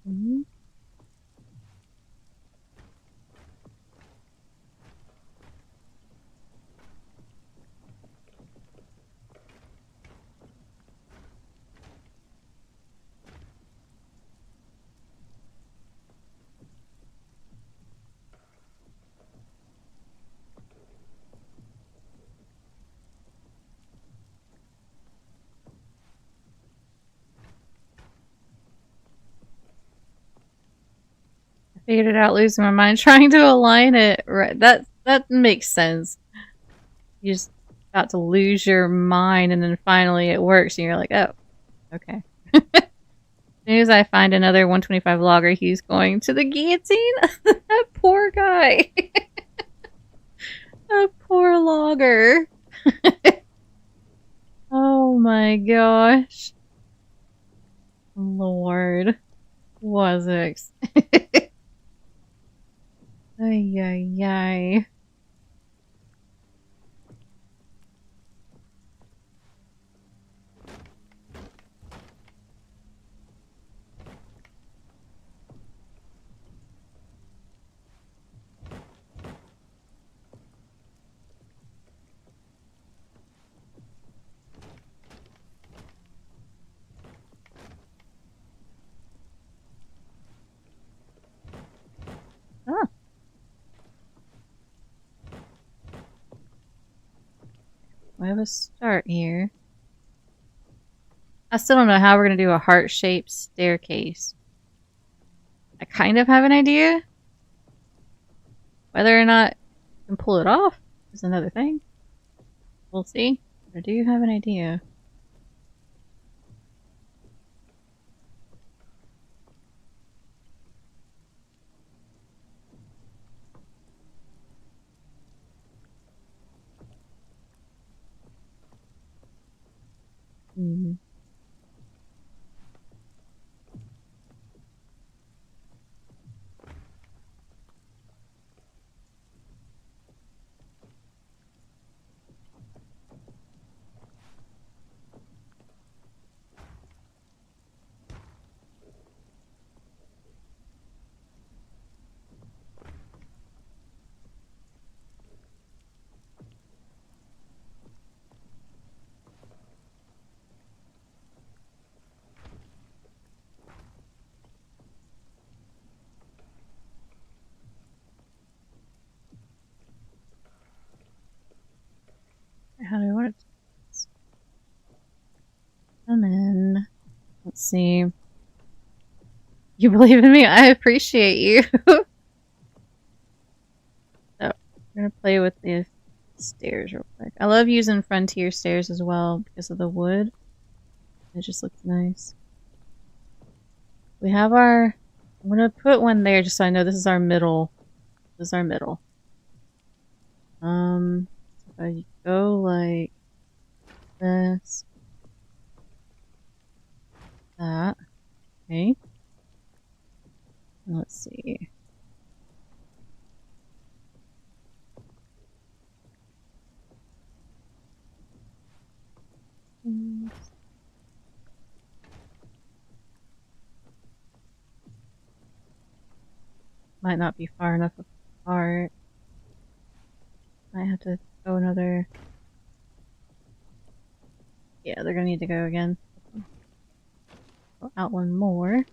Mhm. Figured it out losing my mind trying to align it. Right, that makes sense. You just about to lose your mind and then finally it works and you're like, oh, okay. As soon as I find another 125 logger, he's going to the guillotine. That poor guy. That poor logger. Oh my gosh. Lord. Wazix. Ay, ay, ay. we have a start here. I still don't know how we're going to do a heart-shaped staircase. I kind of have an idea. Whether or not I can pull it off is another thing. We'll see. But I do have an idea. Hmm. How do I want it to come in? Let's see. You believe in me? I appreciate you. So, we're gonna play with the stairs real quick. I love using frontier stairs as well because of the wood. It just looks nice. We have our... I'm gonna put one there just so I know this is our middle. This is our middle. If I go like this, that, okay. Let's see. Might not be far enough apart. Might have to go another... Yeah, they're gonna need to go again. Go out one more.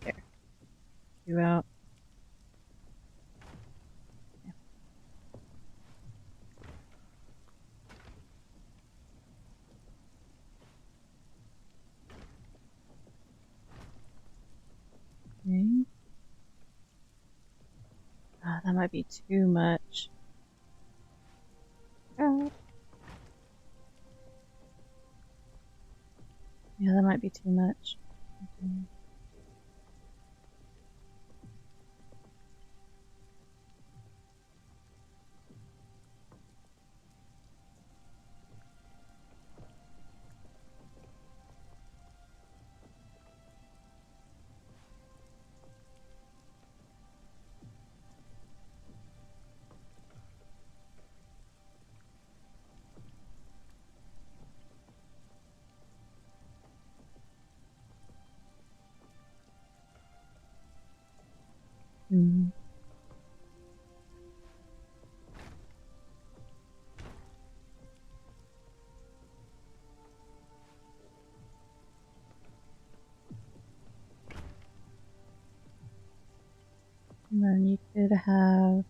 There. Two out. Okay. Ah, that might be too much. Oh. Yeah, that might be too much. Okay. Hmm. And then you could have...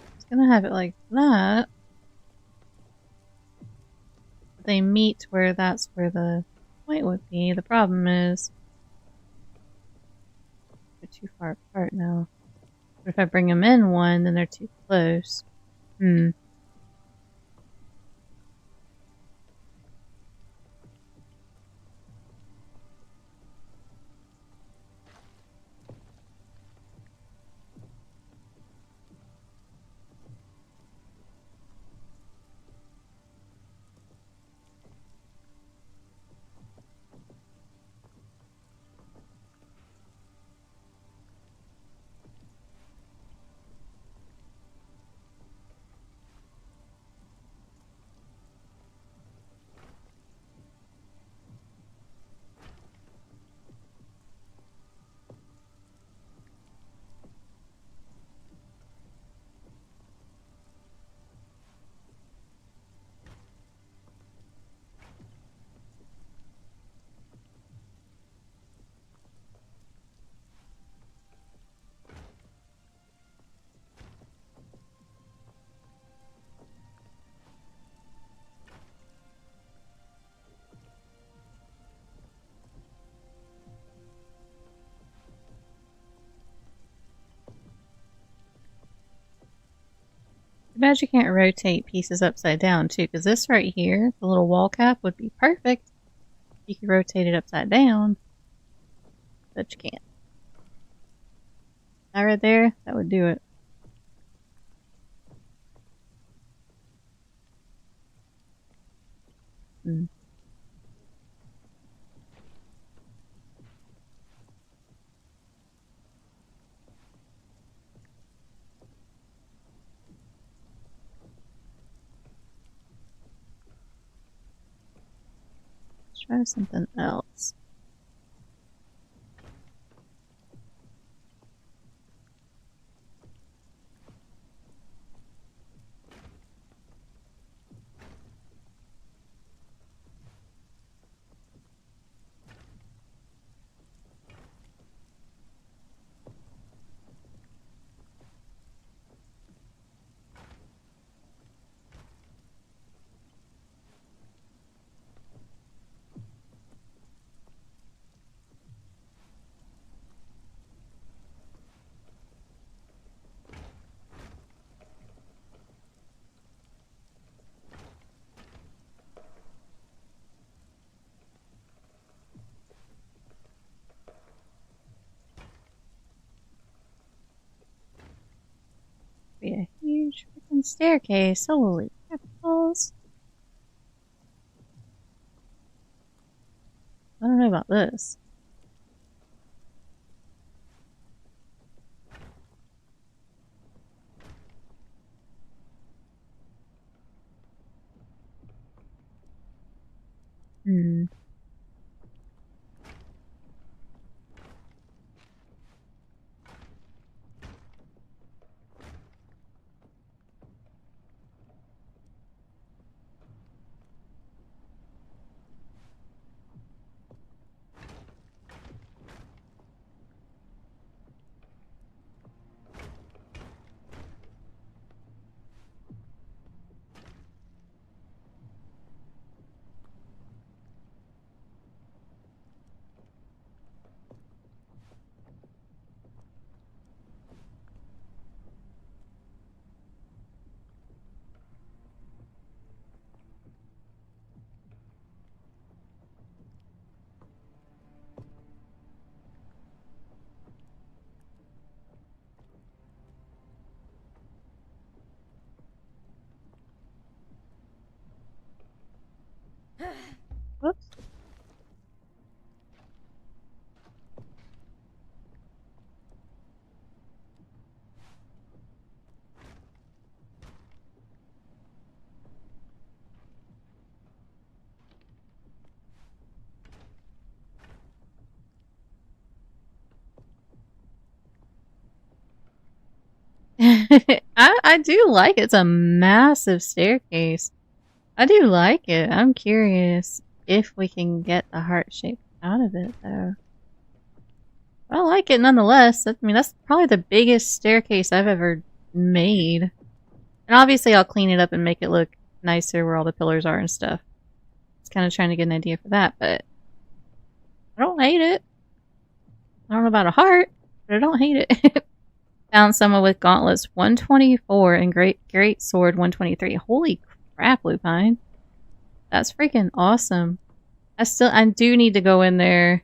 I was gonna have it like that. They meet where that's where the point would be. The problem is they're too far apart now. But if I bring them in one, then they're too close. Hmm. bad you can't rotate pieces upside down too, because this right here, the little wall cap, would be perfect. You could rotate it upside down, but you can't. That right there, that would do it. Hmm. Let's try something else. Be a huge freaking staircase. Holy crap balls. I don't know about this. Hmm. Whoops. I do like it. It's a massive staircase. I do like it. I'm curious if we can get the heart shape out of it, though. I like it nonetheless. I mean, that's probably the biggest staircase I've ever made. And obviously I'll clean it up and make it look nicer where all the pillars are and stuff. It's kind of trying to get an idea for that, but I don't hate it. I don't know about a heart, but I don't hate it. Found someone with gauntlets 124 and great sword 123. Holy crap, Lupine. That's freaking awesome. I do need to go in there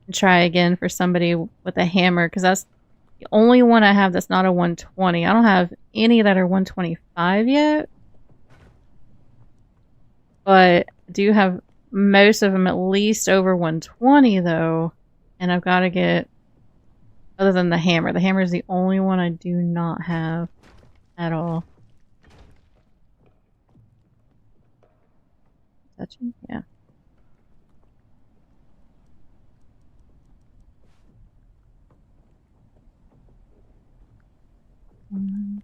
and try again for somebody with a hammer, because that's the only one I have that's not a 120. I don't have any that are 125 yet. But I do have most of them at least over 120 though. And I've got to get, other than the hammer. The hammer is the only one I do not have at all. Touching? Yeah. Mm.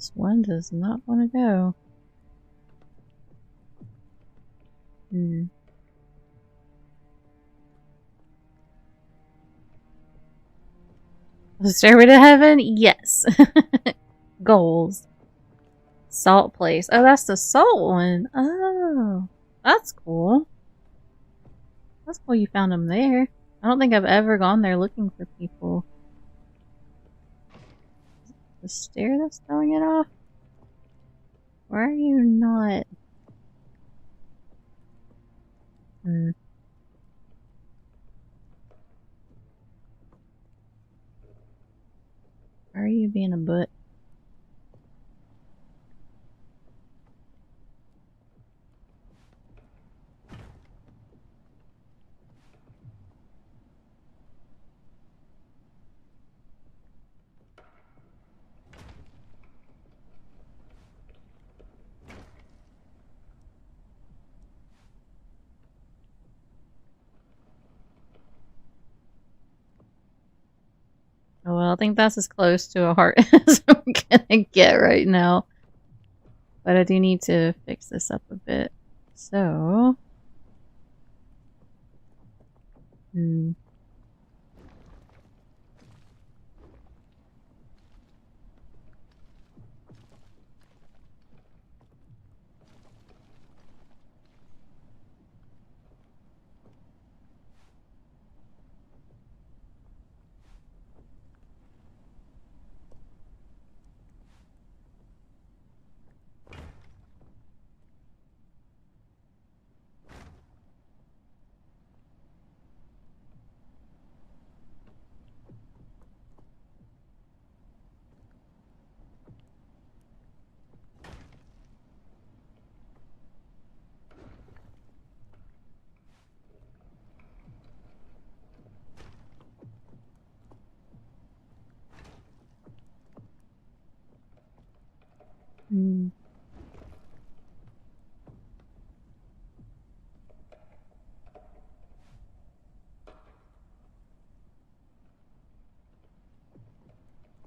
This one does not want to go. The Stairway to Heaven? Yes. Goals. Salt place. Oh, that's the salt one. Oh, that's cool. That's cool you found them there. I don't think I've ever gone there looking for people. The stair that's throwing it off? Why are you not? Why are you being a butt? Oh, well, I think that's as close to a heart as I'm gonna get right now. But I do need to fix this up a bit. So...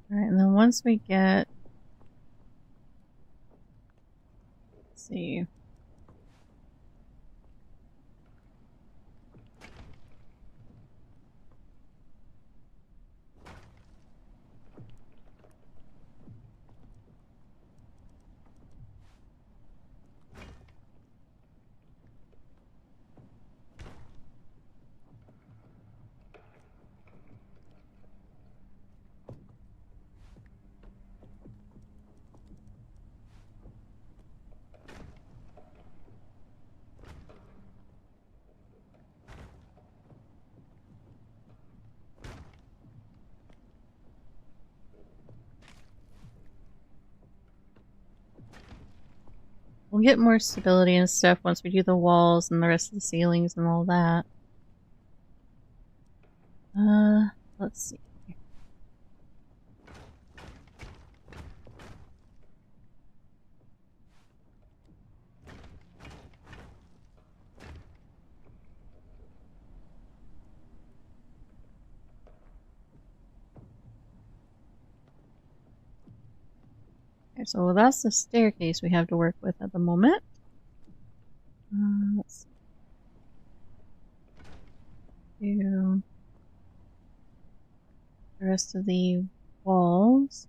Alright, and then once we get... Let's see... We'll get more stability and stuff once we do the walls and the rest of the ceilings and all that. Let's see. Okay, so that's the staircase we have to work with at the moment. Let's do the rest of the walls.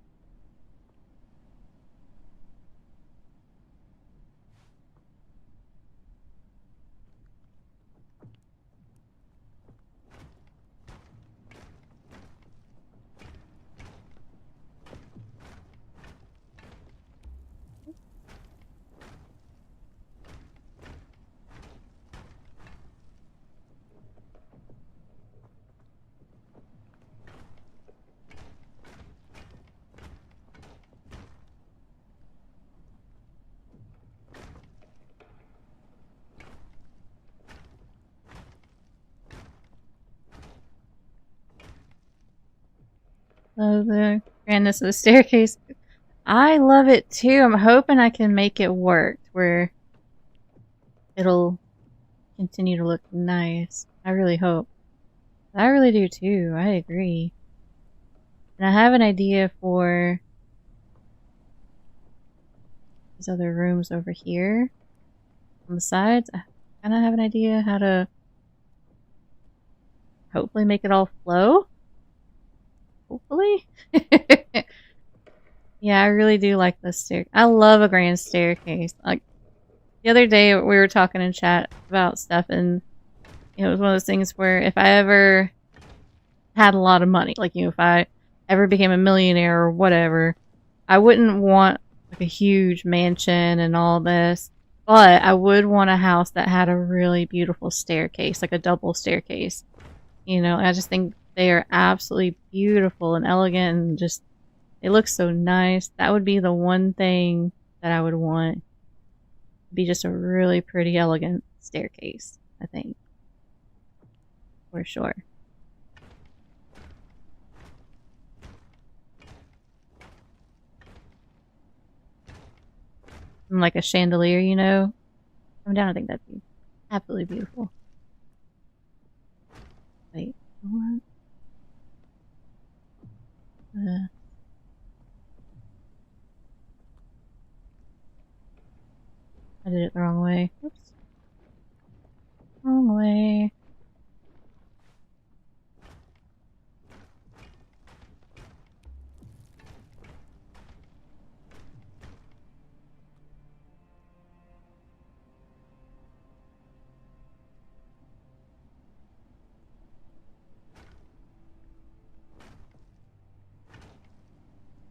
So the grandness of the staircase. I love it too. I'm hoping I can make it work where it'll continue to look nice. I really hope. I really do too. I agree. And I have an idea for these other rooms over here on the sides. I kind of have an idea how to hopefully make it all flow. Hopefully. Yeah, I really do like this stair. I love a grand staircase. Like the other day, we were talking in chat about stuff, and it was one of those things where if I ever had a lot of money, like, you know, if I ever became a millionaire or whatever, I wouldn't want like a huge mansion and all this, but I would want a house that had a really beautiful staircase, like a double staircase. You know, I just think they are absolutely beautiful and elegant and just, they look so nice. That would be the one thing that I would want. Be just a really pretty, elegant staircase, I think. For sure. And like a chandelier, you know? Come down, I think that'd be absolutely beautiful. Wait, what? I did it the wrong way. Oops. Wrong way.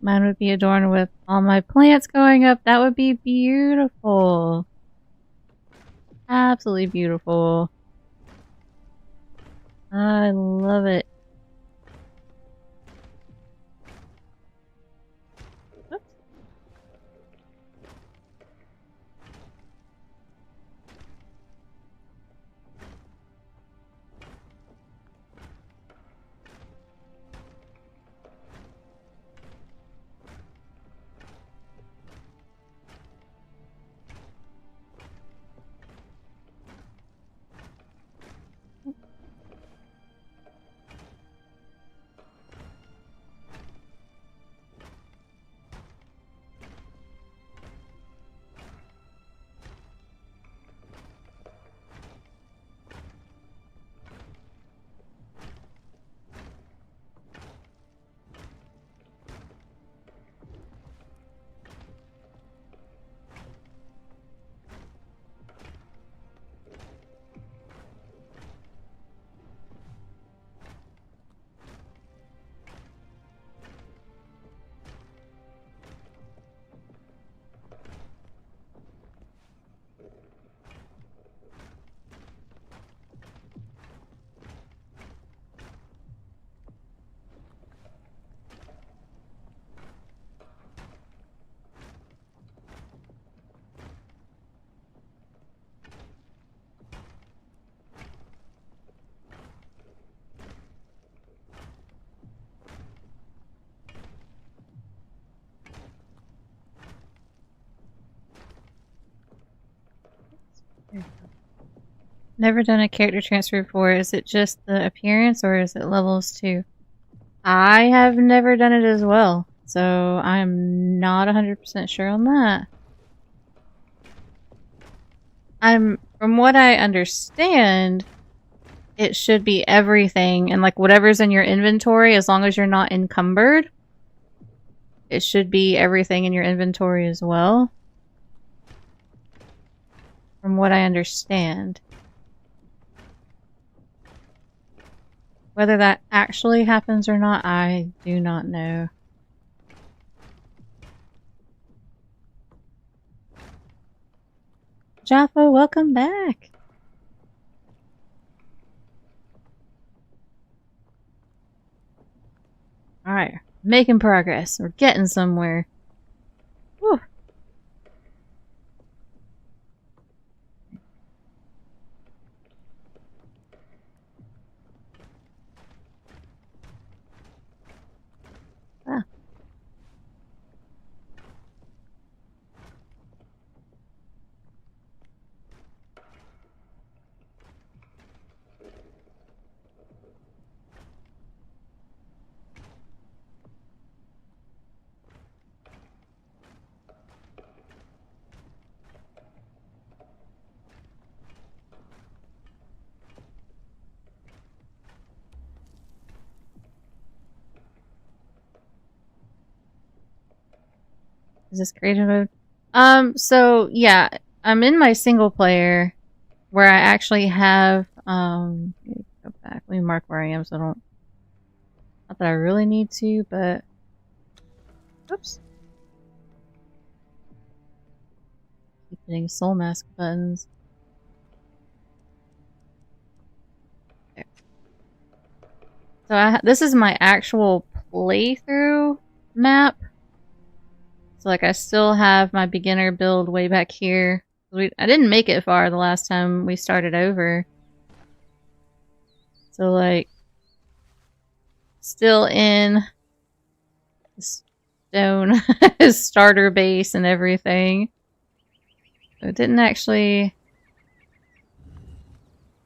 Mine would be adorned with all my plants going up. That would be beautiful. Absolutely beautiful. I love it. Oops. Never done a character transfer before. Is it just the appearance or is it levels too? I have never done it as well, so I'm not 100% sure on that. From what I understand, it should be everything, and like whatever's in your inventory, as long as you're not encumbered, it should be everything in your inventory as well. From what I understand. Whether that actually happens or not, I do not know. Jaffa, welcome back! Alright, making progress. We're getting somewhere. Whew. Ah. Is this creative mode? So yeah, I'm in my single player where I actually have let me go back. Let me mark where I am so I don't, not that I really need to, but oops. Keep hitting soul mask buttons. There. So this is my actual playthrough map. So like I still have my beginner build way back here. I didn't make it far the last time we started over. So like still in the stone starter base and everything. So it didn't actually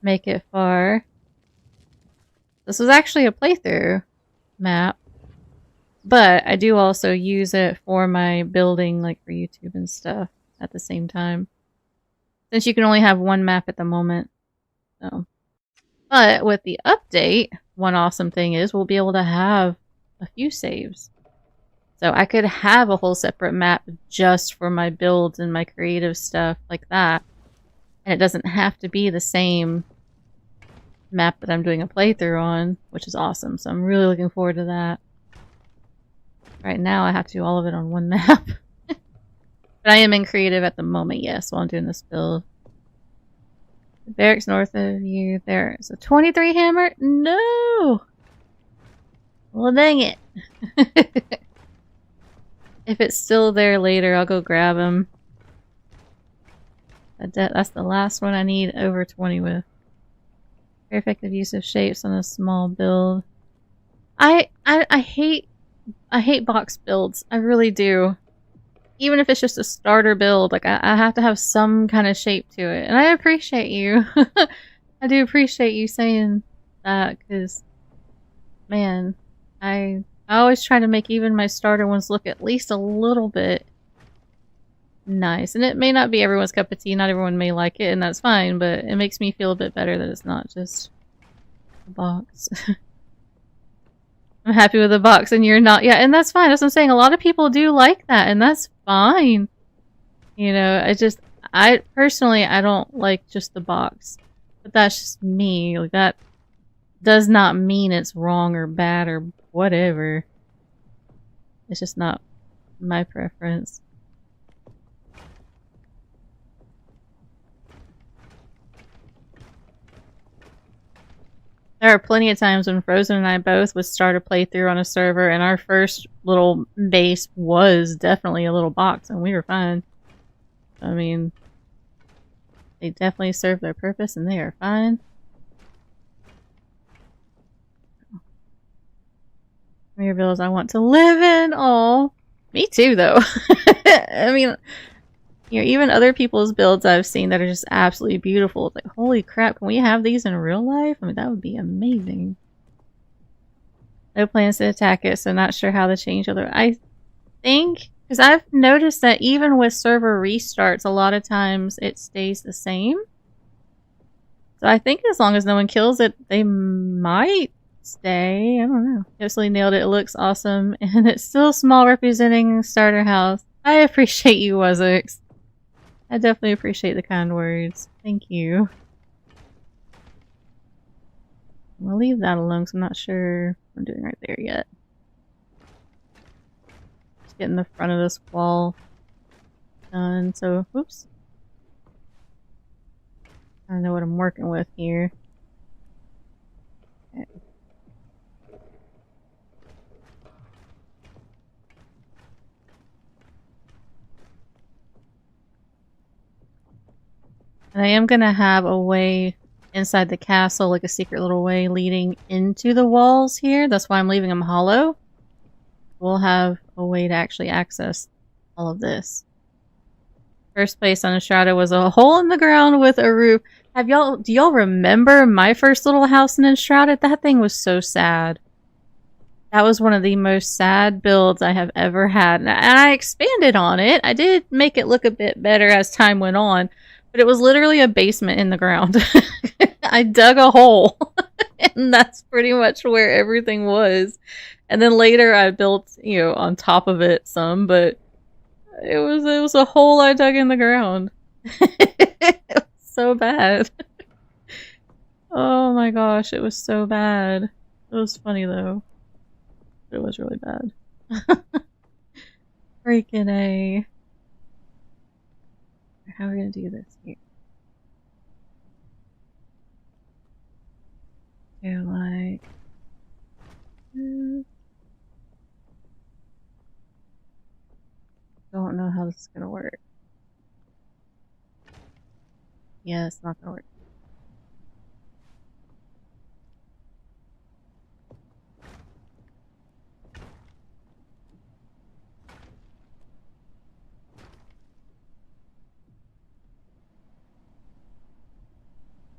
make it far. This was actually a playthrough map. But I do also use it for my building, like for YouTube and stuff at the same time. Since you can only have one map at the moment. So. But with the update, one awesome thing is we'll be able to have a few saves. So I could have a whole separate map just for my builds and my creative stuff like that. And it doesn't have to be the same map that I'm doing a playthrough on, which is awesome. So I'm really looking forward to that. Right now I have to do all of it on one map. But I am in creative at the moment, yes, while I'm doing this build. The barracks north of you, there's a 23 hammer? No! Well, dang it. If it's still there later, I'll go grab him. That's the last one I need over 20 with. Very effective use of shapes on a small build. I hate box builds. I really do. Even if it's just a starter build, like I have to have some kind of shape to it. And I appreciate you. I do appreciate you saying that, because man, I always try to make even my starter ones look at least a little bit nice. And it may not be everyone's cup of tea, not everyone may like it, and that's fine, but it makes me feel a bit better that it's not just a box. I'm happy with the box and you're not. Yeah, and that's fine. That's what I'm saying. A lot of people do like that, and that's fine. You know, I personally, I don't like just the box. But that's just me. Like, that does not mean it's wrong or bad or whatever. It's just not my preference. There are plenty of times when Frozen and I both would start a playthrough on a server, and our first little base was definitely a little box, and we were fine. I mean, they definitely serve their purpose, and they are fine. Mere bills I want to live in. Oh, me too, though. I mean, you know, even other people's builds I've seen that are just absolutely beautiful. It's like, holy crap, can we have these in real life? I mean, that would be amazing. No plans to attack it, so not sure how to change other. I think, because I've noticed that even with server restarts, a lot of times it stays the same. So I think as long as no one kills it, they might stay. I don't know. Absolutely nailed it. It looks awesome. And it's still small, representing starter house. I appreciate you, Wazix. I definitely appreciate the kind words. Thank you. We'll leave that alone because I'm not sure what I'm doing right there yet. Just getting the front of this wall done. So, whoops. I don't know what I'm working with here. Okay. And I am going to have a way inside the castle, like a secret little way leading into the walls here. That's why I'm leaving them hollow. We'll have a way to actually access all of this. First place on Enshrouded was a hole in the ground with a roof. Do y'all remember my first little house in Enshrouded? That thing was so sad. That was one of the most sad builds I have ever had. And I expanded on it. I did make it look a bit better as time went on. But it was literally a basement in the ground. I dug a hole. And that's pretty much where everything was. And then later I built, you know, on top of it some. But It was a hole I dug in the ground. It was so bad. Oh my gosh, it was so bad. It was funny though. It was really bad. Freaking A. How are we gonna do this here? Do like... Don't know how this is gonna work. Yeah, it's not gonna work.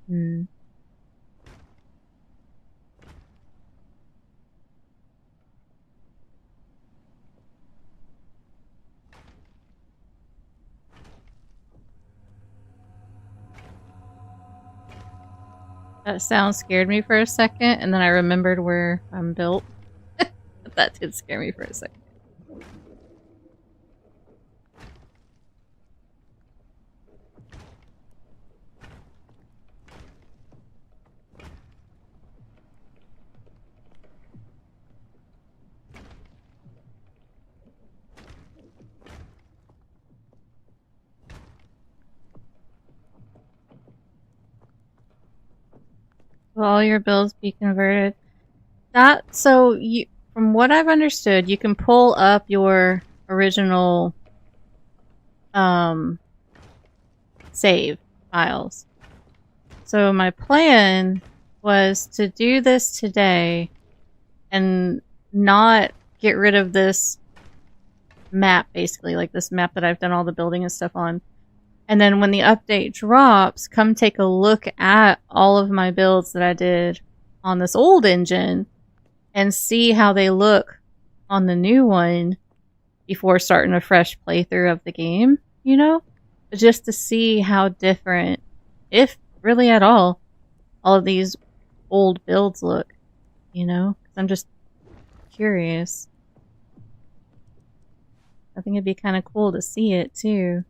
Hmm. That sound scared me for a second, and then I remembered where I'm built. But that did scare me for a second. Will all your builds be converted? So you, from what I've understood, you can pull up your original save files. So my plan was to do this today and not get rid of this map, basically, like this map that I've done all the building and stuff on. And then when the update drops, come take a look at all of my builds that I did on this old engine and see how they look on the new one before starting a fresh playthrough of the game, you know? Just to see how different, if really at all of these old builds look, you know? 'Cause I'm just curious. I think it'd be kind of cool to see it too.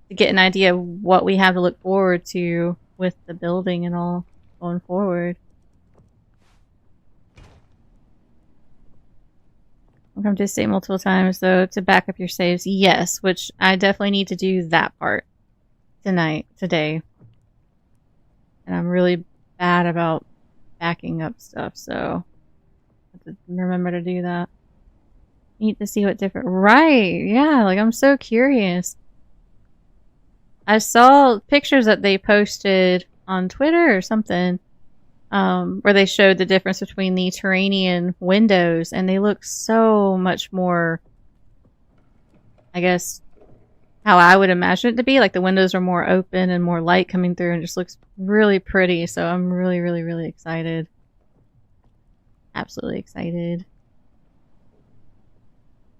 To get an idea of what we have to look forward to with the building and all going forward. Welcome to state multiple times, though, to back up your saves. Yes, which I definitely need to do that part today. And I'm really bad about backing up stuff, so I have to remember to do that. Need to see what different... Right, yeah, like I'm so curious. I saw pictures that they posted on Twitter or something, where they showed the difference between the Terranian windows, and they look so much more, I guess, how I would imagine it to be. Like the windows are more open and more light coming through and just looks really pretty. So I'm really, really, really excited. Absolutely excited.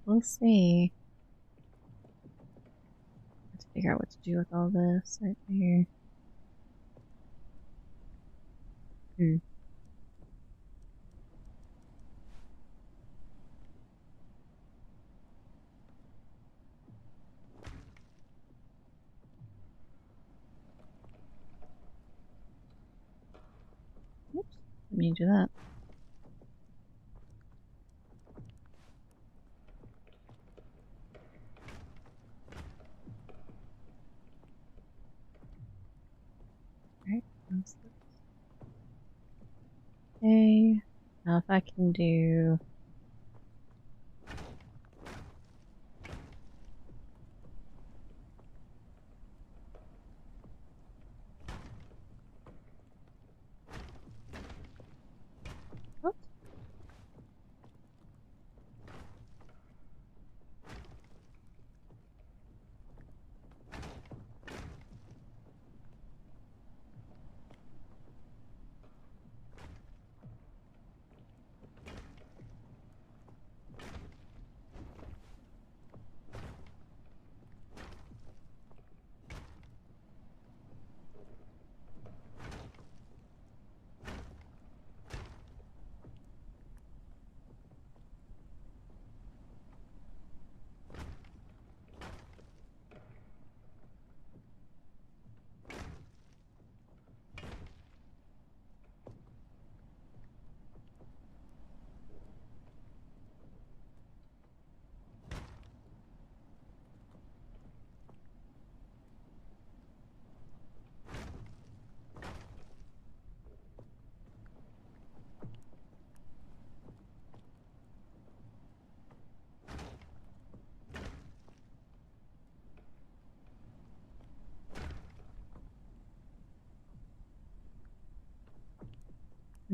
We'll see. Have to figure out what to do with all this right here. Oops, let me do that. Alright, okay. Now if I can do... Oops.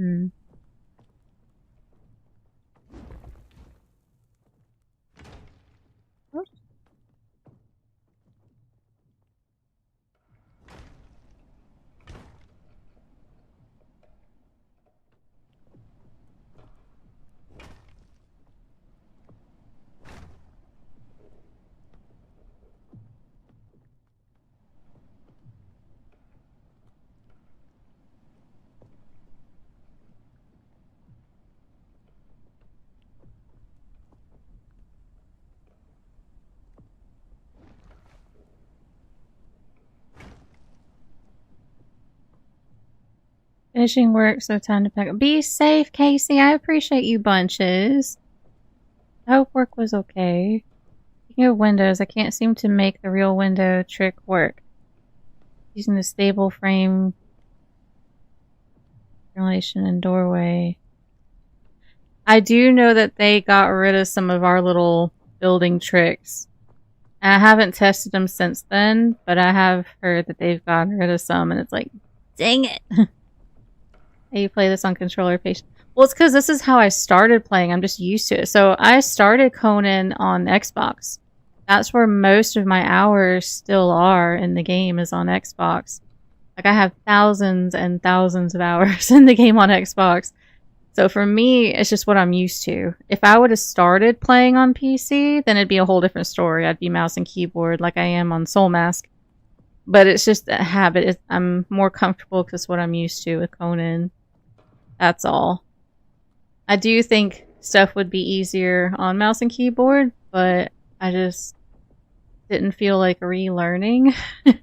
Hmm. Oops. Finishing work, so time to pack up. Be safe, Casey. I appreciate you bunches. I hope work was okay. Speaking of windows, I can't seem to make the real window trick work. Using the stable frame relation and doorway. I do know that they got rid of some of our little building tricks. I haven't tested them since then, but I have heard that they've gotten rid of some, and it's like, dang it. Hey, you play this on controller patient. Well, it's because this is how I started playing. I'm just used to it. So I started Conan on Xbox. That's where most of my hours still are in the game, is on Xbox. Like, I have thousands and thousands of hours in the game on Xbox. So for me, it's just what I'm used to. If I would have started playing on PC, then it'd be a whole different story. I'd be mouse and keyboard like I am on Soul Mask. But it's just a habit. I'm more comfortable because it's what I'm used to with Conan. That's all. I do think stuff would be easier on mouse and keyboard, but I just didn't feel like relearning. So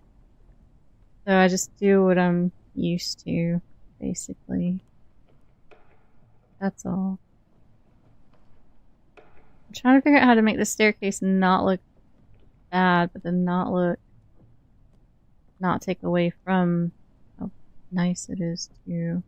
I just do what I'm used to, basically. That's all. I'm trying to figure out how to make the staircase not look bad, but then not take away from how nice it is too.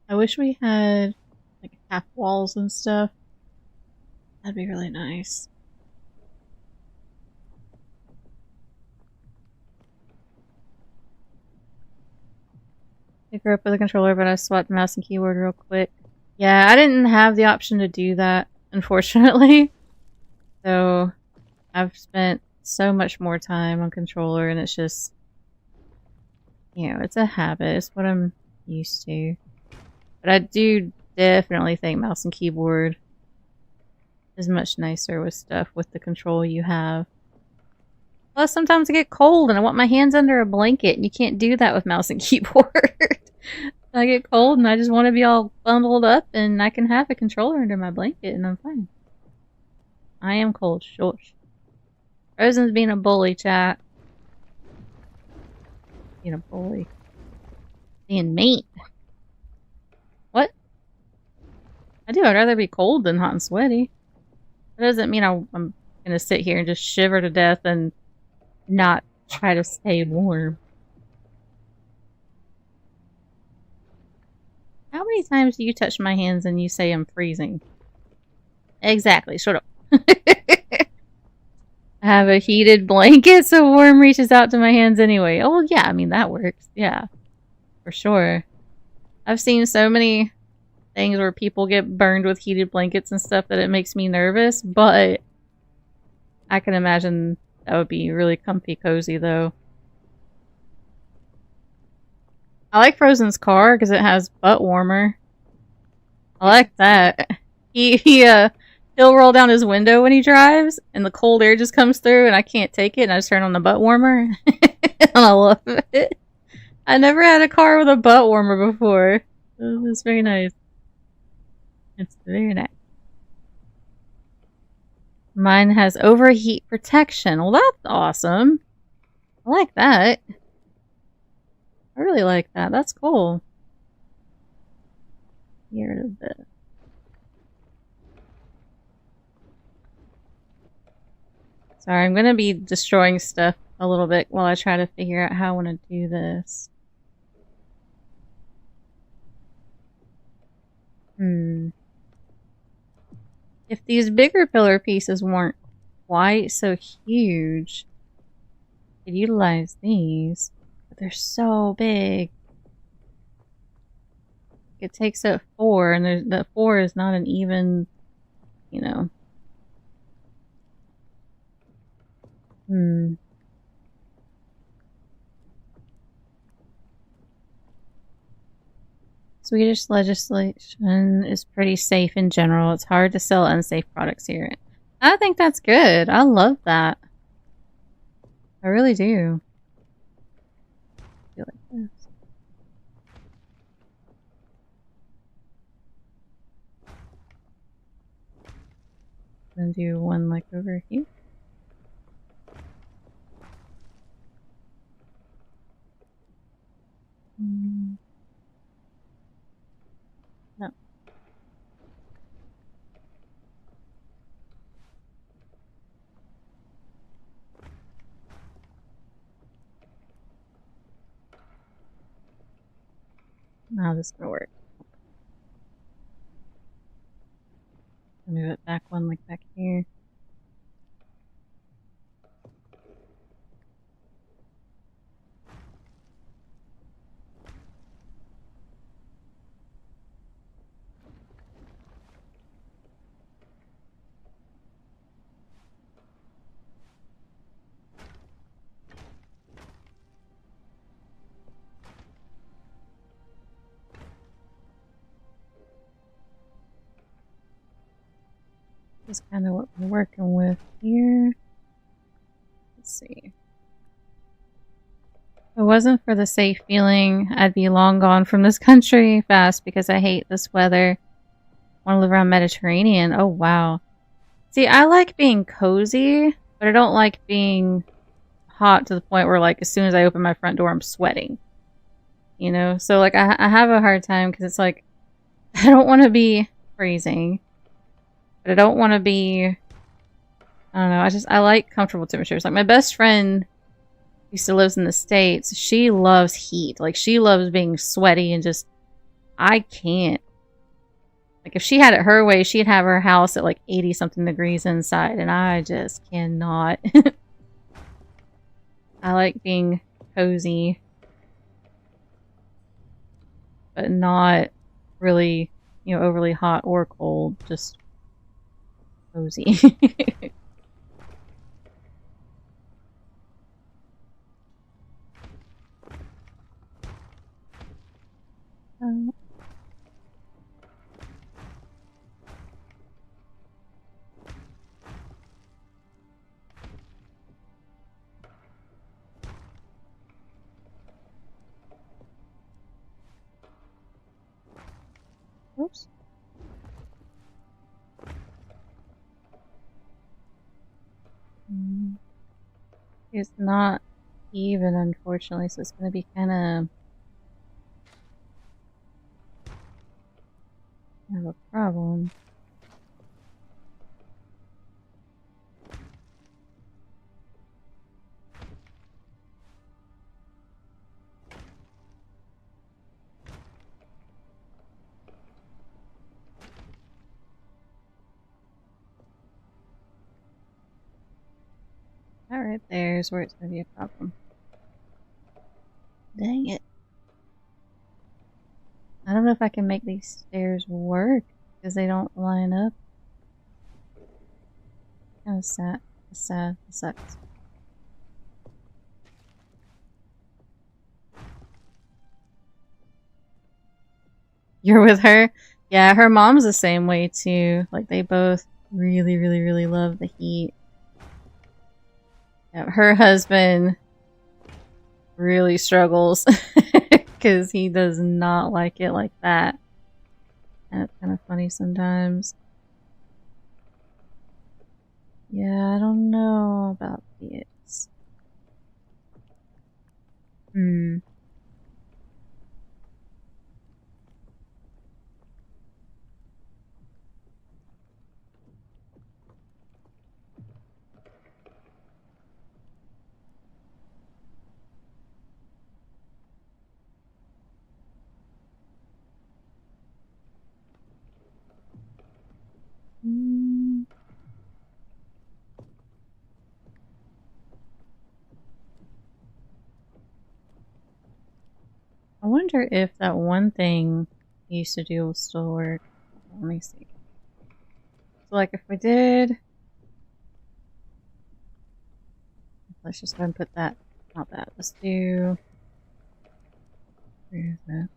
I wish we had like half walls and stuff. That'd be really nice. I grew up with a controller, but I swapped mouse and keyboard real quick. Yeah, I didn't have the option to do that, unfortunately. So I've spent so much more time on controller, and it's just, you know, it's a habit. It's what I'm used to. But I do definitely think mouse and keyboard is much nicer with stuff with the control you have. Plus, sometimes I get cold and I want my hands under a blanket, and you can't do that with mouse and keyboard. I get cold and I just want to be all bundled up, and I can have a controller under my blanket and I'm fine. I am cold. Shush. Rosen's being a bully, chat. Being a bully. Being mean. What? I do. I'd rather be cold than hot and sweaty. That doesn't mean I'm gonna sit here and just shiver to death and not try to stay warm. How many times do you touch my hands and you say I'm freezing? Exactly. Shut up. I have a heated blanket so warm reaches out to my hands anyway. Oh, yeah. I mean, that works. Yeah. For sure. I've seen so many things where people get burned with heated blankets and stuff that it makes me nervous, but I can imagine that would be really comfy cozy, though. I like Frozen's car because it has butt warmer. I like that. He'll roll down his window when he drives, and the cold air just comes through, and I can't take it, and I just turn on the butt warmer. And I love it. I never had a car with a butt warmer before. It's very nice. It's very nice. Mine has overheat protection. Well, that's awesome. I like that. I really like that. That's cool. Here a bit. Sorry, I'm gonna be destroying stuff a little bit while I try to figure out how I want to do this. if these bigger pillar pieces weren't quite so huge, I could utilize these, but they're so big. It takes up 4, and the 4 is not an even, you know. Swedish legislation is pretty safe in general. It's hard to sell unsafe products here. I think that's good. I love that. I really do. I feel like this. Then do one like over here. No. Now this is gonna work. Move it back one like back here. This is kind of what we're working with here. Let's see. If it wasn't for the safe feeling, I'd be long gone from this country fast because I hate this weather. I want to live around Mediterranean. Oh, wow. See, I like being cozy, but I don't like being hot to the point where, like, as soon as I open my front door, I'm sweating. You know? So, like, I have a hard time because it's like, I don't want to be freezing, but I don't want to be, I don't know, I like comfortable temperatures. Like, my best friend who still lives in the States, she loves heat. Like, she loves being sweaty and just, I can't. Like, if she had it her way, she'd have her house at, like, 80-something degrees inside, and I just cannot. I like being cozy, but not really, you know, overly hot or cold. Just cozy. Oops. It's not even, unfortunately, so it's going to be kind of a problem. That right there is where it's going to be a problem. Dang it. I don't know if I can make these stairs work because they don't line up. Kind of sad. Sad. It sucks. You're with her? Yeah, her mom's the same way too. Like, they both really, really, really love the heat. Yeah, her husband really struggles because he does not like it like that. And it's kind of funny sometimes. Yeah, I don't know about this. wonder if that one thing I used to do will still work. Let me see. So, like, if we did... Let's just go ahead and put that... Not that. Let's do... Where is that?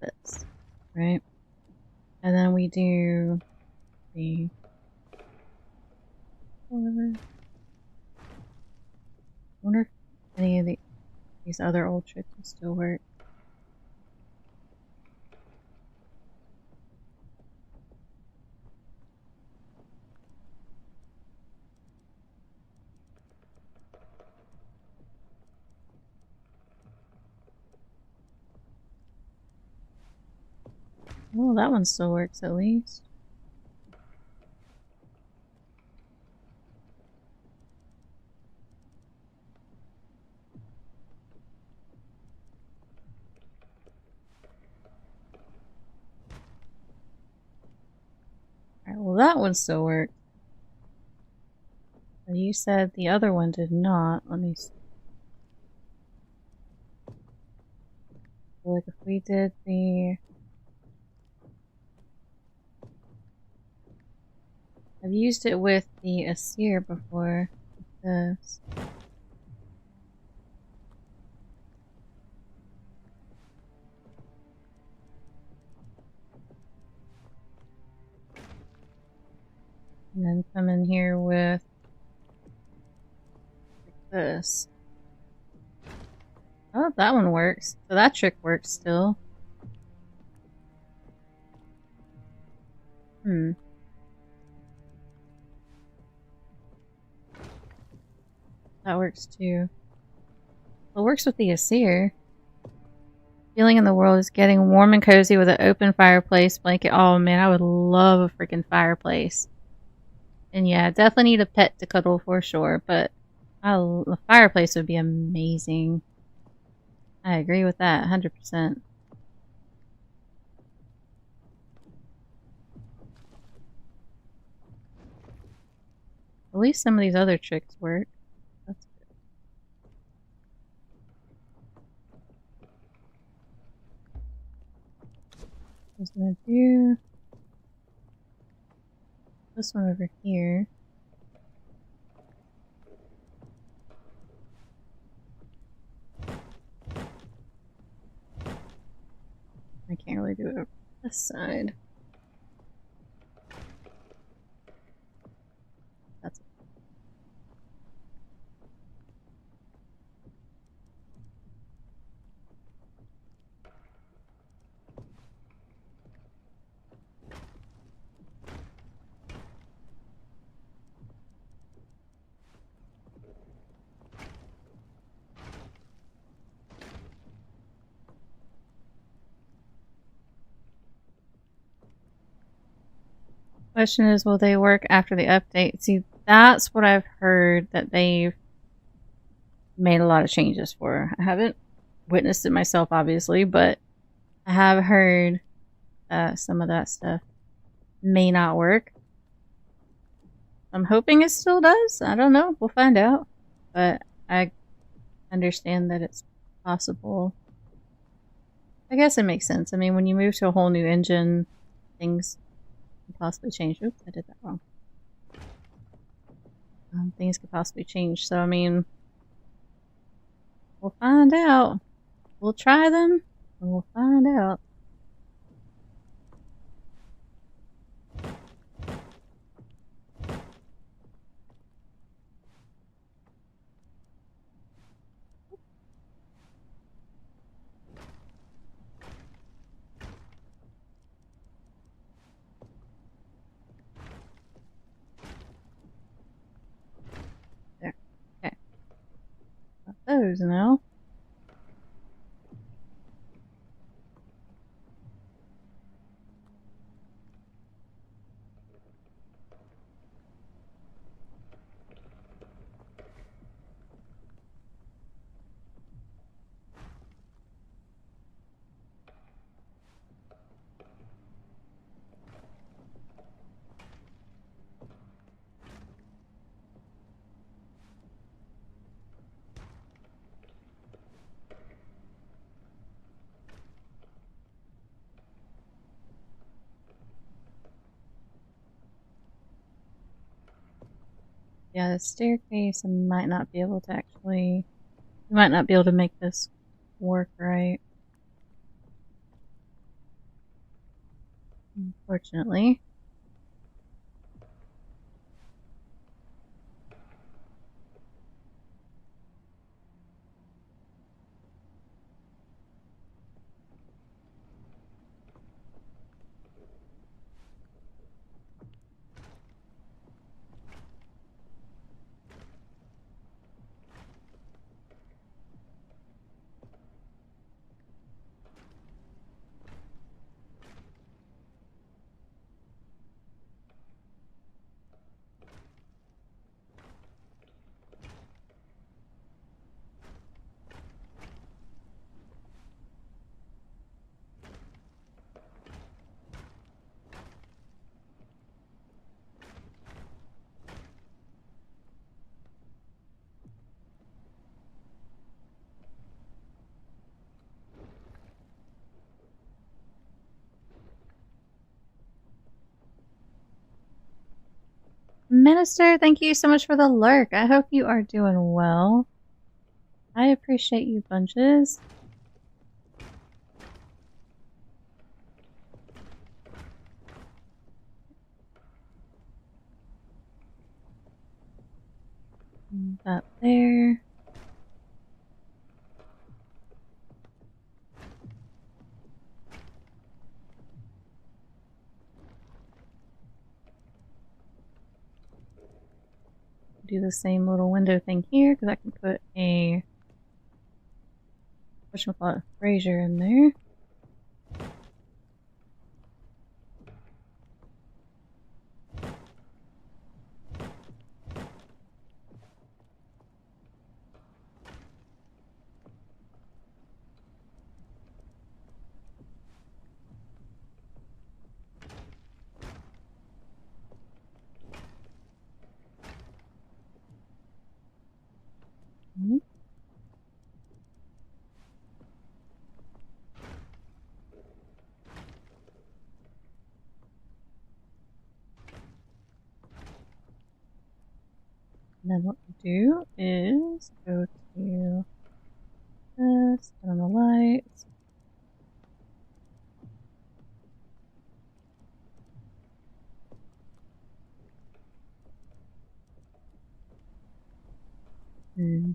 This. Right? And then we do... the... whatever. I wonder if any of these other old tricks will still work. Well, that one still works at least. Alright, well that one still worked. But you said the other one did not. Let me see. Like if we did the... I've used it with the Asir before. This. And then come in here with like this. Oh, that one works. So that trick works still. That works too. Well, it works with the Asir. Feeling in the world is getting warm and cozy with an open fireplace blanket. Oh man, I would love a freaking fireplace. And yeah, definitely need a pet to cuddle for sure, but a fireplace would be amazing. I agree with that, 100%. At least some of these other tricks work. That's good. I was gonna do this one over here. I can't really do it over this side. That's it. Question is, will they work after the update? See, that's what I've heard that they've made a lot of changes for. I haven't witnessed it myself, obviously, but I have heard some of that stuff may not work. I'm hoping it still does. I don't know. We'll find out. But I understand that it's possible. I guess it makes sense. I mean, when you move to a whole new engine, things can possibly change. Oops, I did that wrong. Things could possibly change. So, I mean, we'll find out. We'll try them, and we'll find out. There. Okay. Got those now. Yeah, the staircase, I might not be able to actually... We might not be able to make this work right. Unfortunately. Minister, thank you so much for the lurk. I hope you are doing well. I appreciate you bunches. Up there. Do the same little window thing here because I can put a whatchamacallit, brazier in there. Mm-hmm. And then what we do is go to this, turn on the lights. Hmm.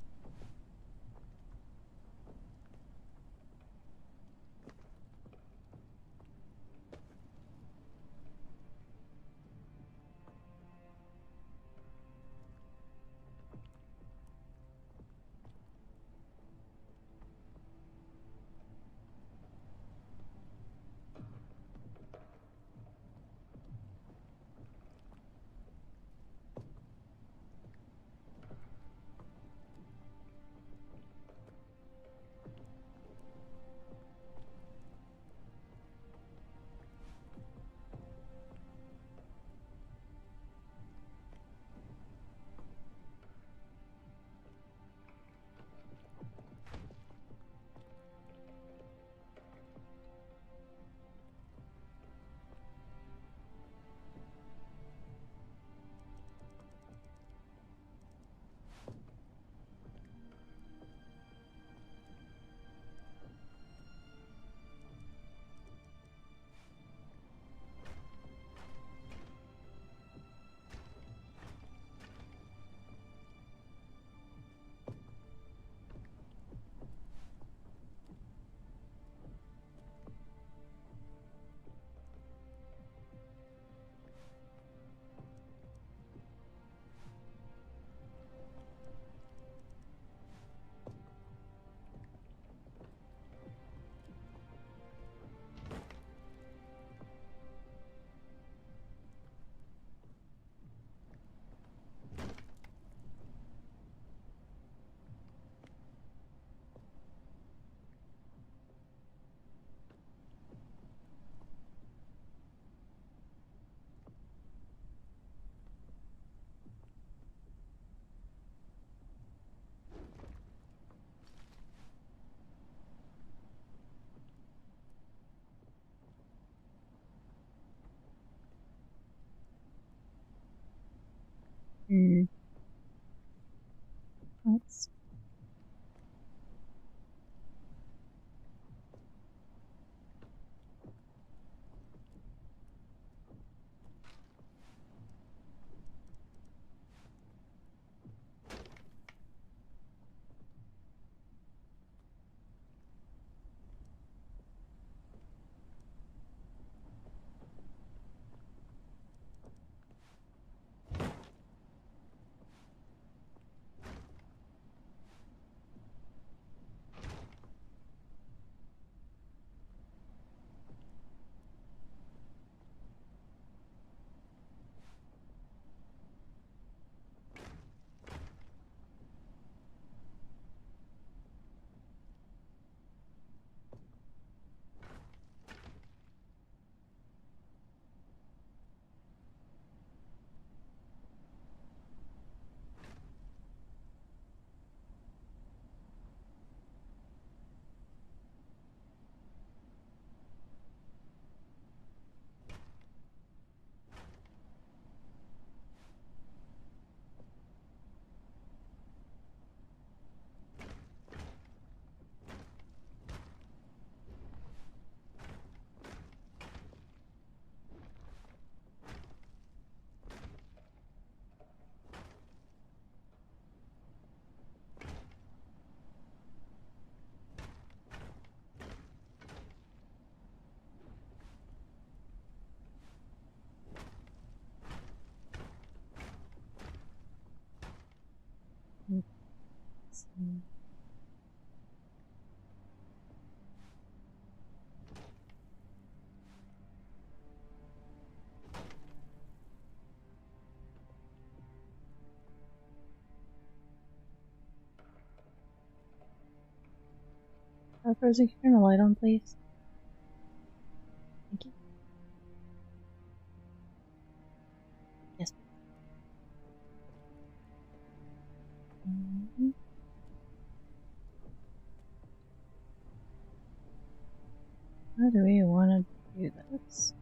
Rosie, can you turn the light on, please? Thank you. Yes. Mhm. How do we want to do this?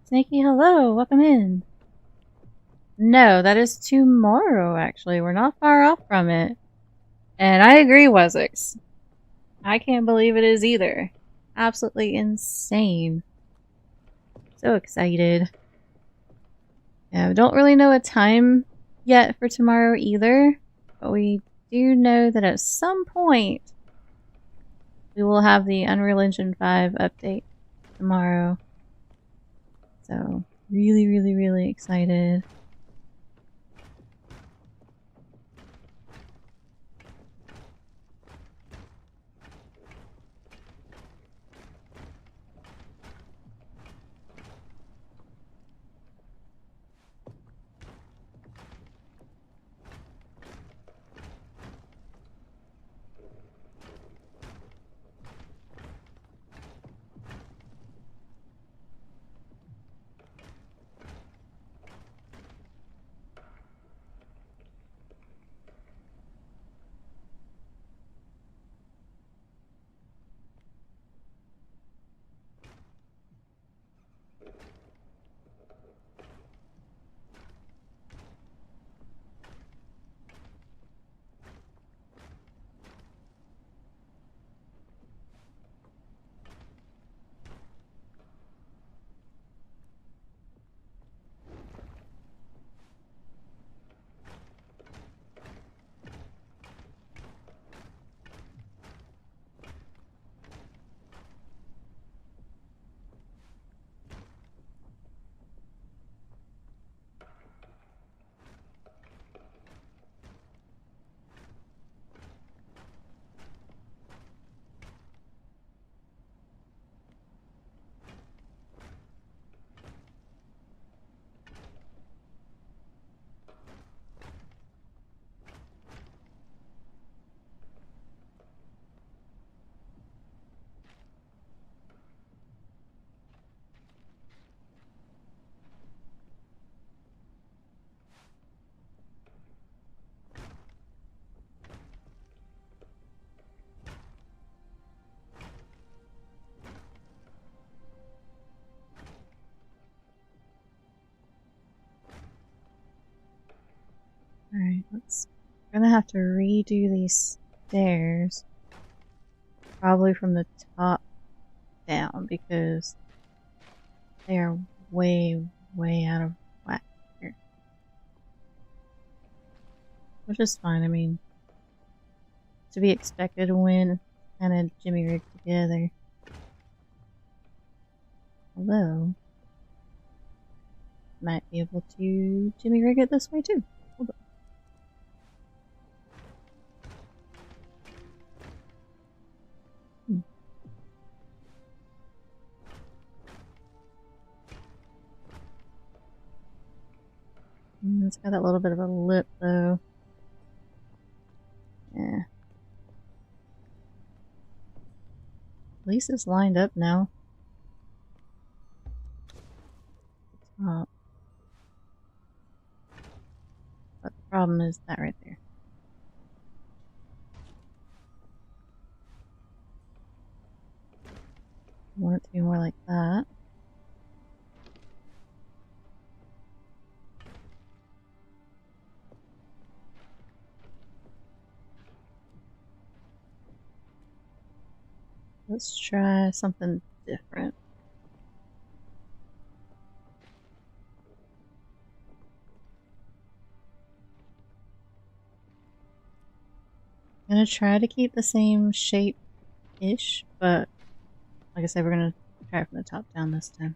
Snaky, hello, welcome in. No, that is tomorrow, actually. We're not far off from it. And I agree, Wessex. I can't believe it is either. Absolutely insane. So excited. Yeah, we don't really know a time yet for tomorrow either, but we do know that at some point we will have the Unreal Engine 5 update tomorrow. So, really, really, really excited. Alright, we're gonna have to redo these stairs. Probably from the top down because they are way, way out of whack here. Which is fine, I mean, to be expected when kind of jimmy rigged together. Although, might be able to jimmy rig it this way too. Hold on. It's got that little bit of a lip though. Yeah. At least it's lined up now. Top. But the problem is that right there. I want it to be more like that. Let's try something different. I'm gonna try to keep the same shape-ish, but like I said, we're gonna try from the top down this time.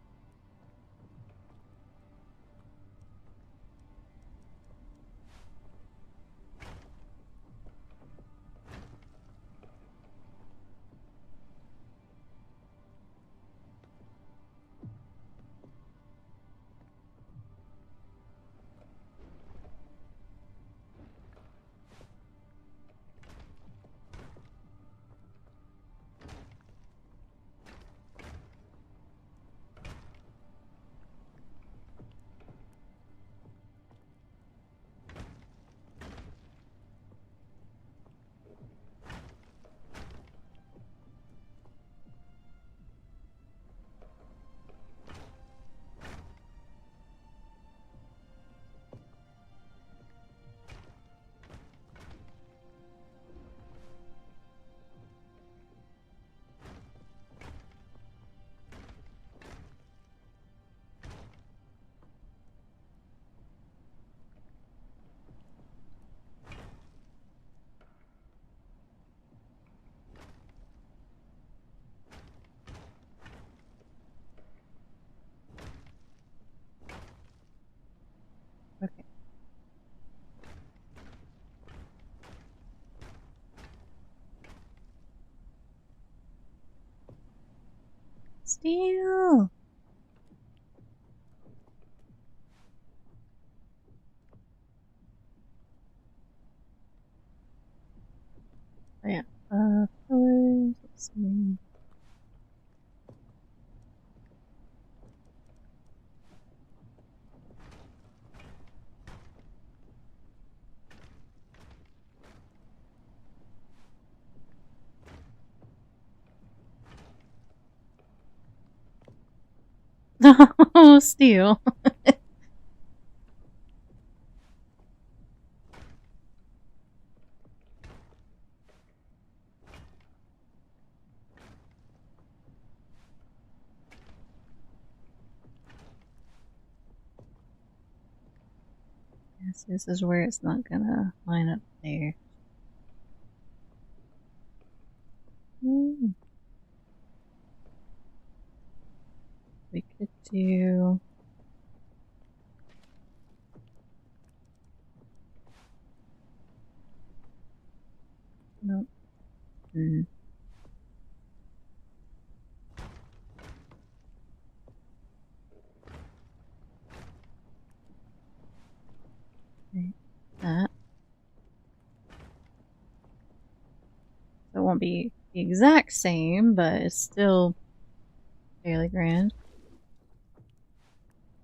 steel. Oh, yeah. Colors. Let's see. Oh, steel. Yes, this is where it's not gonna line up there. We could do. Nope. Okay. That. So it won't be the exact same, but it's still fairly grand.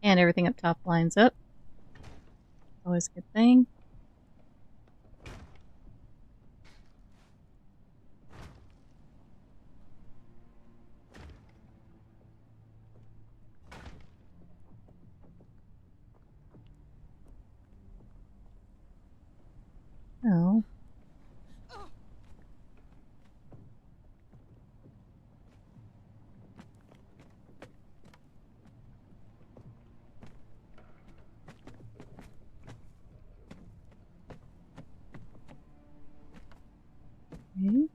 And everything up top lines up. Always a good thing. Oh. Okay.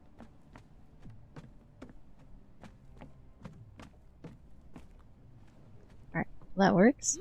Alright, well, that works.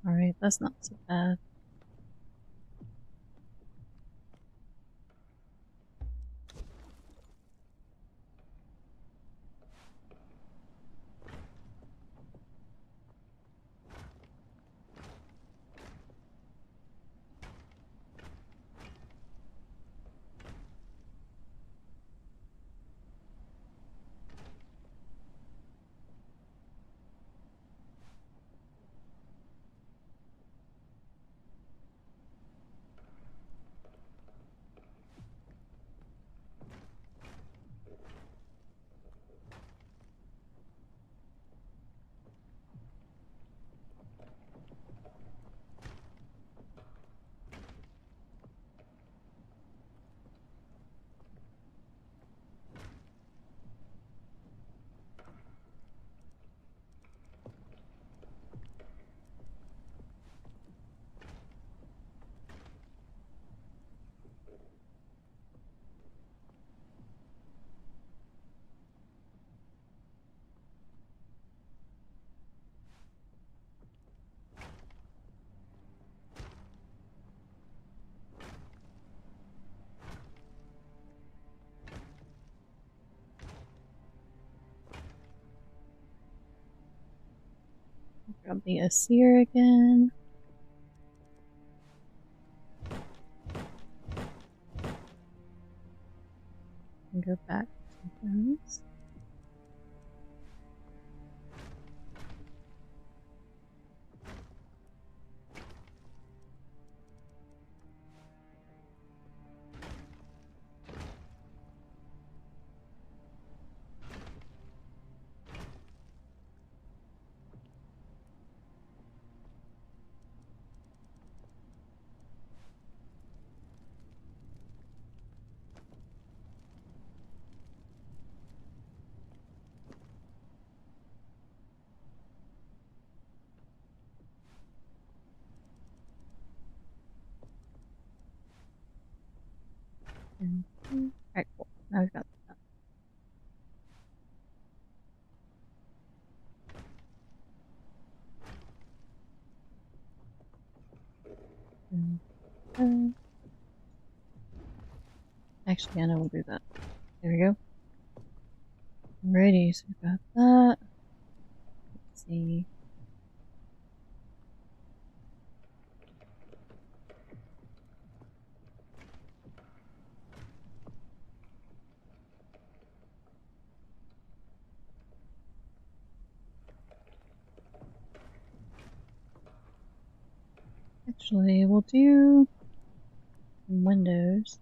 Alright, that's not so bad. Grab the Asir again. go back to those. Alright, cool. Now we've got that. Actually, I know we'll do that. There we go. Alrighty, so we've got that. Let's see. Actually, we'll do windows.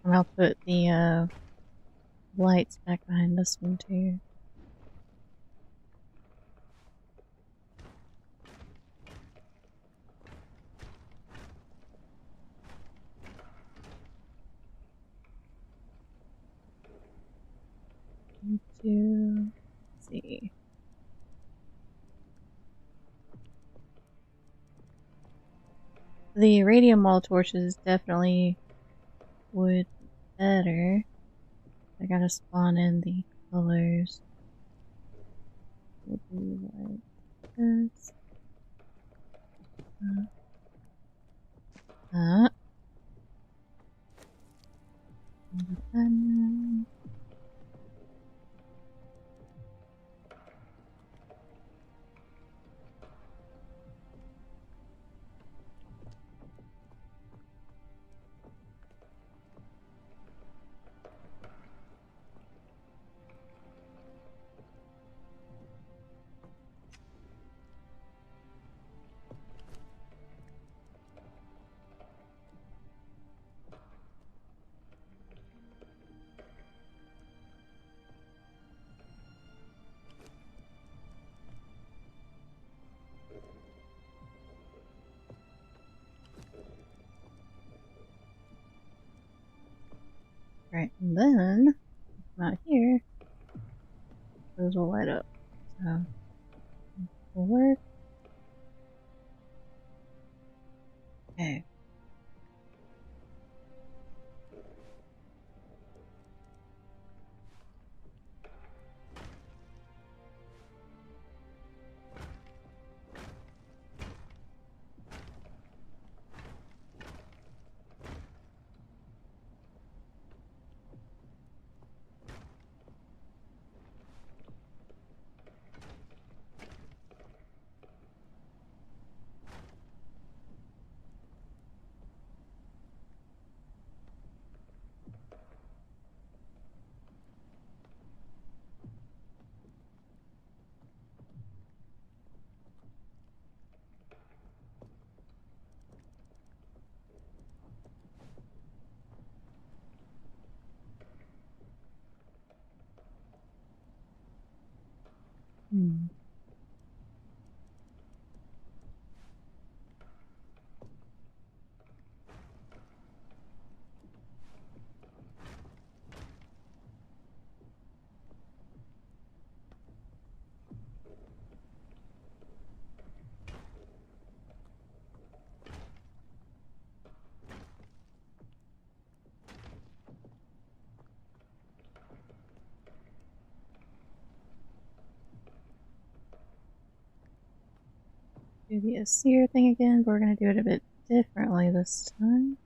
And I'll put the lights back behind this one too. Let's see. The radium wall torches definitely would be better. I gotta spawn in the colors. We'll do like this. And right, and then out here, those will light up. So will work. Okay. do the Asir thing again, but we're gonna do it a bit differently this time.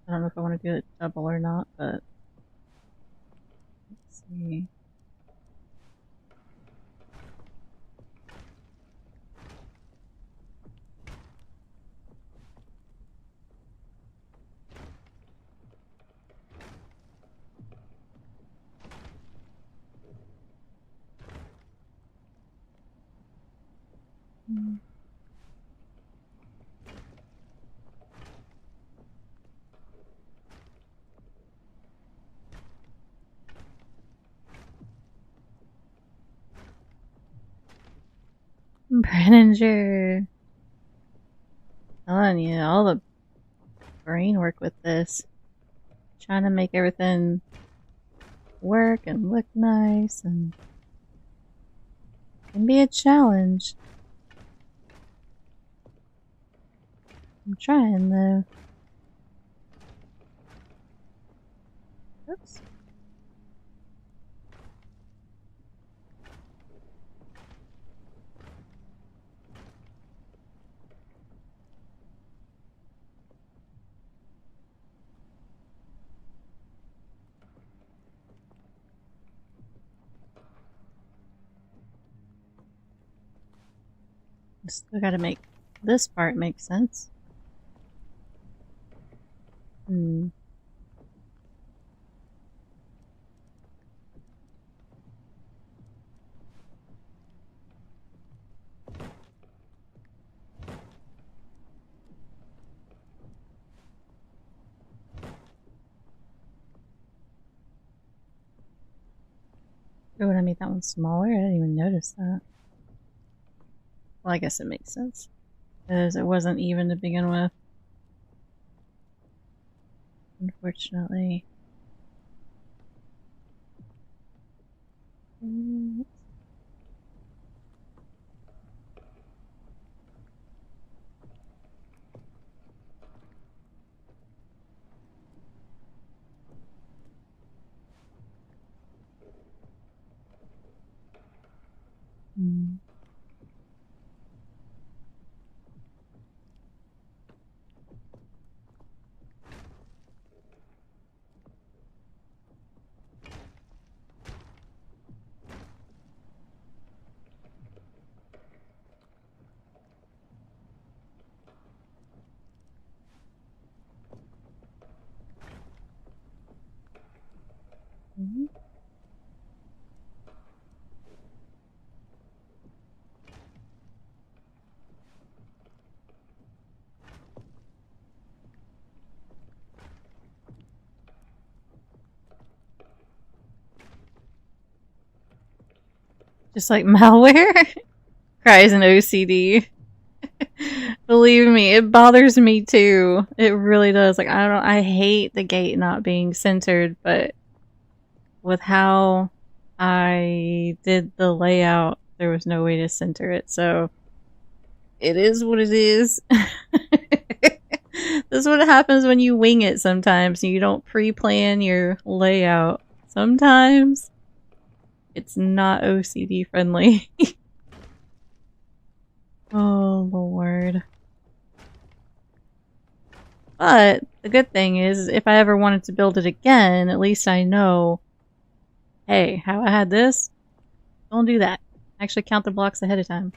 I don't know if I want to do it double or not, but let's see. Brenninger. Telling you, all the brain work with this. Trying to make everything work and look nice and can be a challenge. I'm trying though. Oops. Still gotta make this part make sense. Oh, when I made that one smaller, I didn't even notice that. Well, I guess it makes sense. Because it wasn't even to begin with. Unfortunately. Just like malware? Cries an OCD. Believe me, it bothers me too. It really does. Like, I hate the gate not being centered, but with how I did the layout, there was no way to center it, so it is what it is. This is what happens when you wing it sometimes. You don't pre-plan your layout. Sometimes it's not OCD friendly. Oh, Lord. But the good thing is, if I ever wanted to build it again, at least I know, hey, how I had this, don't do that. Actually count the blocks ahead of time.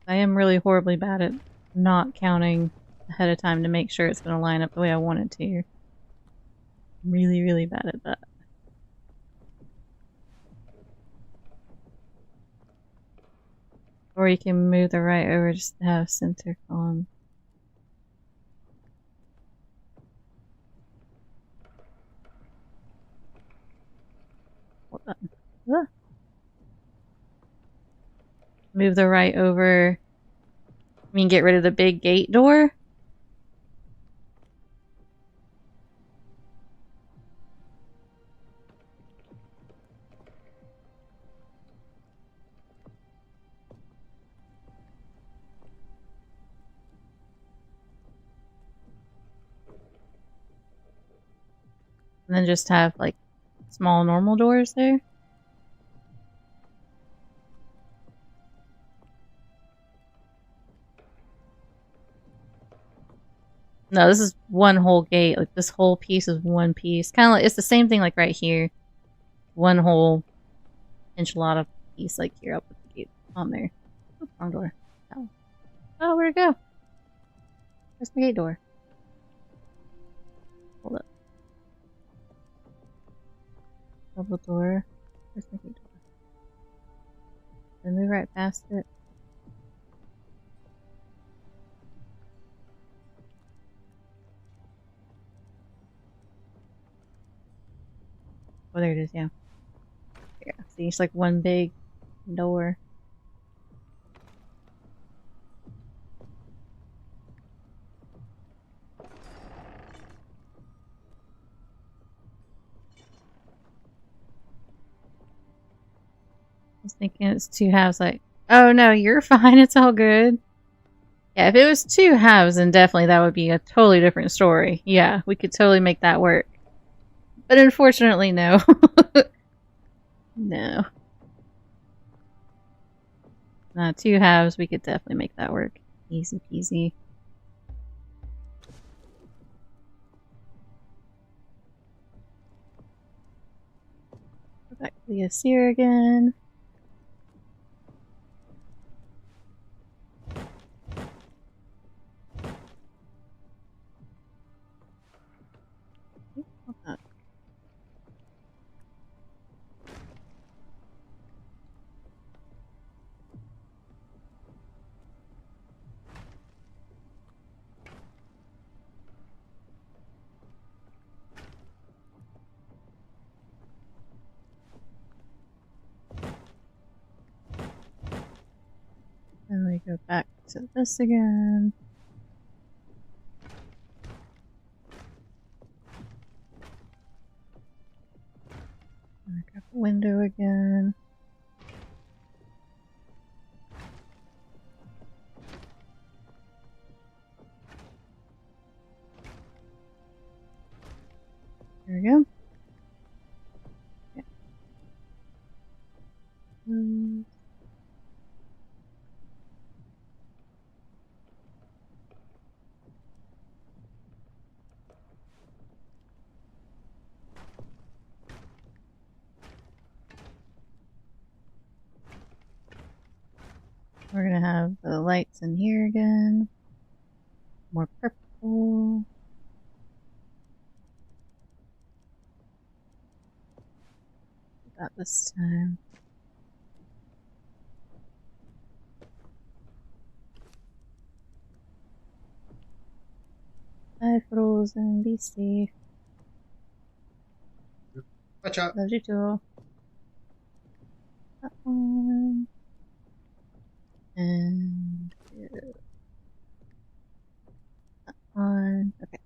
I am really horribly bad at not counting ahead of time to make sure it's going to line up the way I want it to. Really, really bad at that. Or you can move the right over just to have center column. Hold on. Ah. Move the right over. I mean, get rid of the big gate door. And then just have, like, small normal doors there. No, this is one whole gate. Like, this whole piece is one piece. Kind of like, it's the same thing, like, right here. One whole enchilada piece, like, here. I'll put the gate on there. Oh, wrong door. Oh. Oh, where'd it go? Where's the gate door? Hold up. Double door. Where's the gate door? Then move right past it. Oh, there it is, yeah. Yeah, see, it's like one big door. I was thinking it's two halves, like, oh no, you're fine, it's all good. Yeah, if it was two halves, then definitely that would be a totally different story. Yeah, we could totally make that work. But unfortunately, no. No. Two halves, we could definitely make that work. Easy peasy. Go back to the Asir again. And we go back to this again. And I grab the window again. There we go. Okay. We're gonna have the lights in here again. More purple. About this time. Bye, Frozen. Be safe. Watch out. Love you too. That one. And that one. Okay.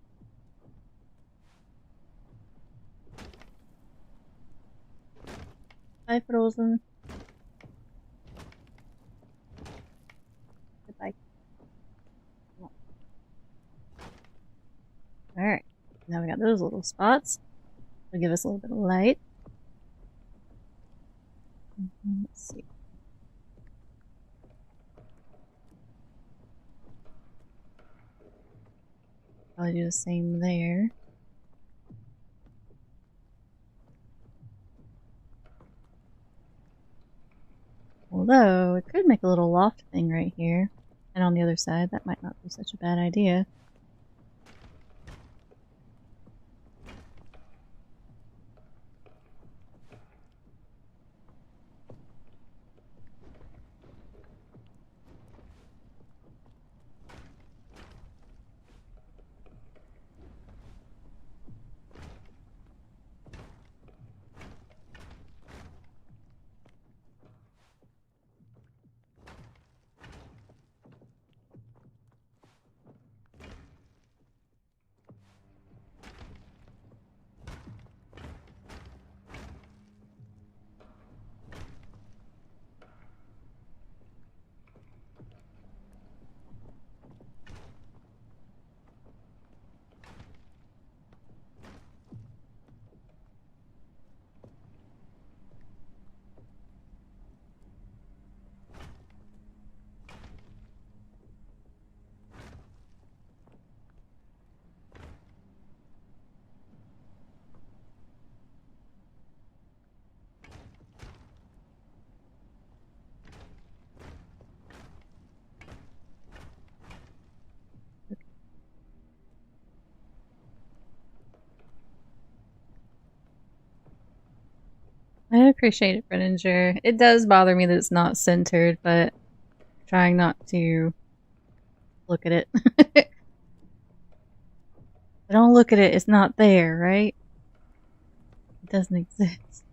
Bye, Frozen. Goodbye. Alright. Now we got those little spots. It'll give us a little bit of light. Let's see. Probably do the same there. Although, it could make a little loft thing right here. And on the other side, that might not be such a bad idea. I appreciate it, Brenninger. It does bother me that it's not centered, but I'm trying not to look at it. I don't look at it, it's not there, right? It doesn't exist.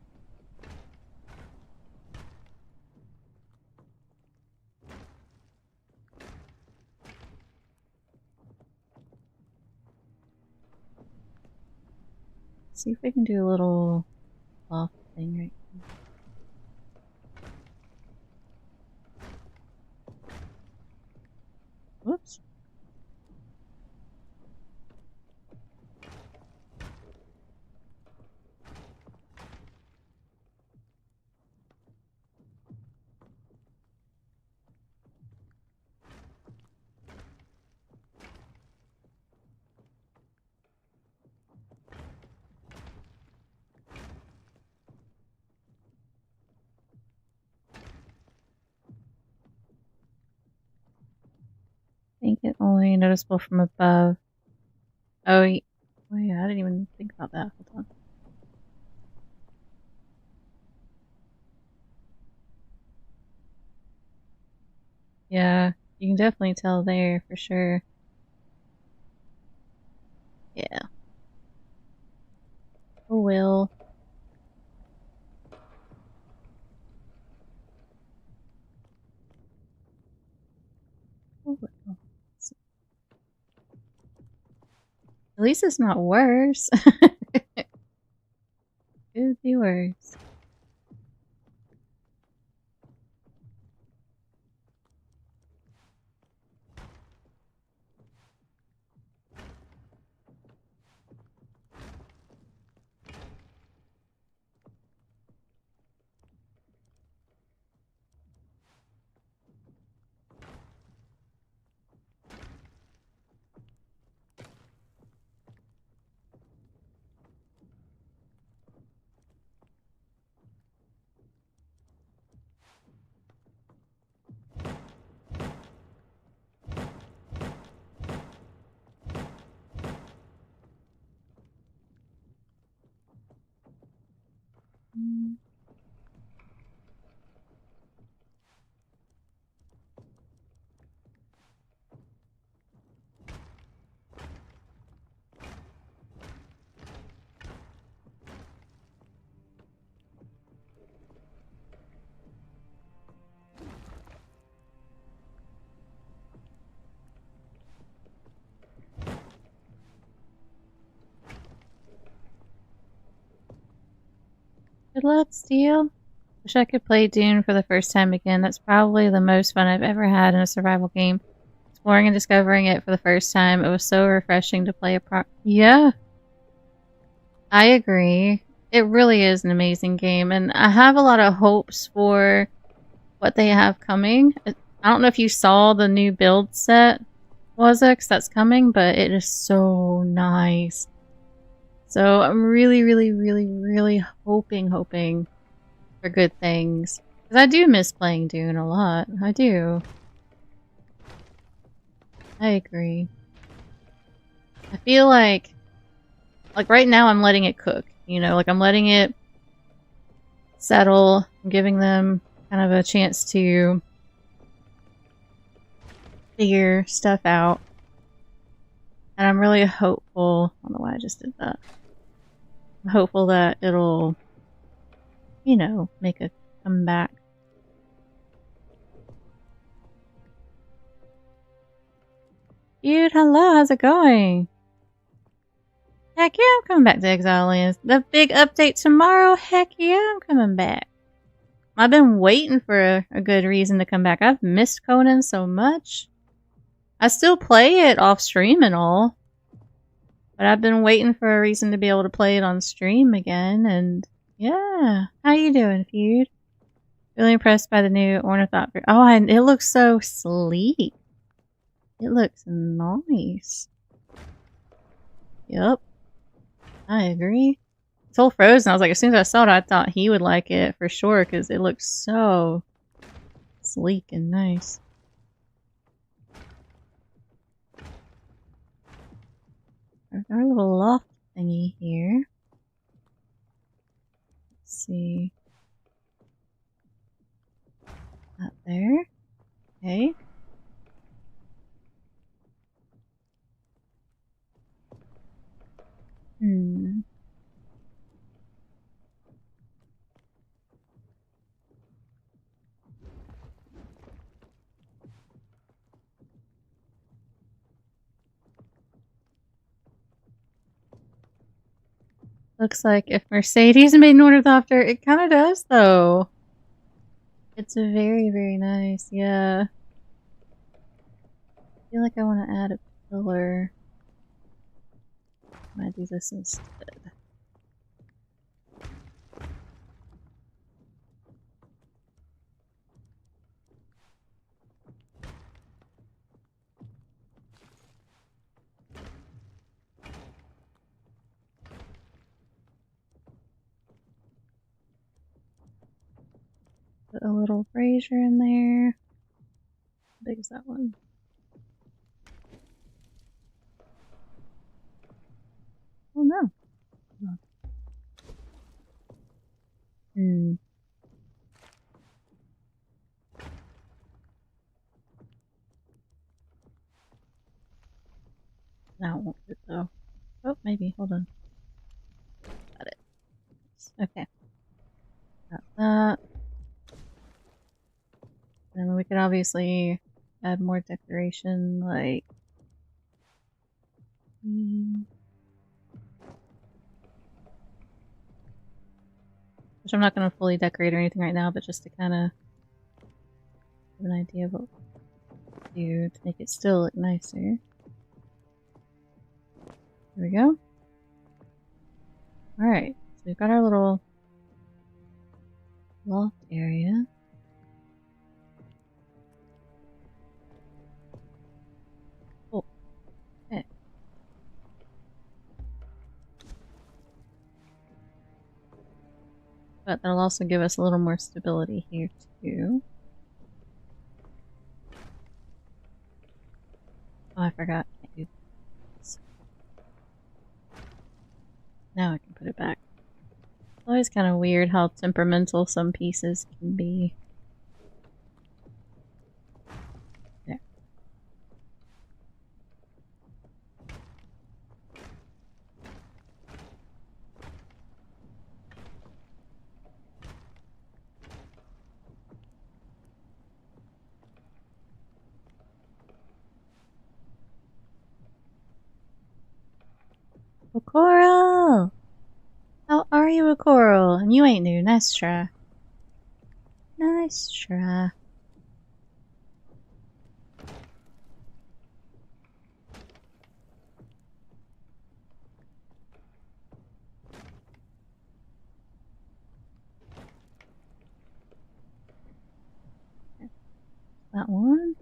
See if we can do a little off thing right here. Whoops. Make it only noticeable from above. Oh, yeah, I didn't even think about that. Hold on. Yeah, you can definitely tell there for sure. Yeah. Oh well. Oh well. At least it's not worse. It would be worse. Good luck, Steel. Wish I could play Dune for the first time again. That's probably the most fun I've ever had in a survival game. Exploring and discovering it for the first time. It was so refreshing to play Yeah, I agree. It really is an amazing game, and I have a lot of hopes for what they have coming. I don't know if you saw the new build set, was it? 'Cause that's coming, but it is so nice. So I'm really, really, really, really hoping for good things. Because I do miss playing Dune a lot. I do. I agree. I feel like right now I'm letting it cook. You know, like I'm letting it settle. I'm giving them kind of a chance to figure stuff out. And I'm really hopeful. I don't know why I just did that. I'm hopeful that it'll, you know, make a comeback. Dude, hello, how's it going? Heck yeah, I'm coming back to Exile Lands. The big update tomorrow, heck yeah, I'm coming back. I've been waiting for a good reason to come back. I've missed Conan so much. I still play it off stream and all. But I've been waiting for a reason to be able to play it on stream again, and yeah. How you doing, Feud? Really impressed by the new Ornithopter. Oh, and it looks so sleek. It looks nice. Yep. I agree. It's all frozen. I was like, as soon as I saw it, I thought he would like it for sure, because it looks so sleek and nice. There's our little loft thingy here. Let's see. there. Okay. Hmm. Looks like if Mercedes made an ornithopter, it kind of does, though. It's very, very nice, yeah. I feel like I want to add a pillar. I might do this instead. Put a little brazier in there. How big is that one? Oh no. Hmm. That won't fit though. Oh, maybe. Hold on. Got it. Okay. Got that. And we could obviously add more decoration, like... Which I'm not going to fully decorate or anything right now, but just to kind of have an idea of what we do to make it still look nicer. There we go. Alright, so we've got our little loft area. Oh, okay. But that'll also give us a little more stability here too. Oh, I forgot. Can't do this. Now I can put it back. It's always kind of weird how temperamental some pieces can be. There. Oh, Coral! How are you, a Coral? And you ain't new. Nice try. Nice try. That one.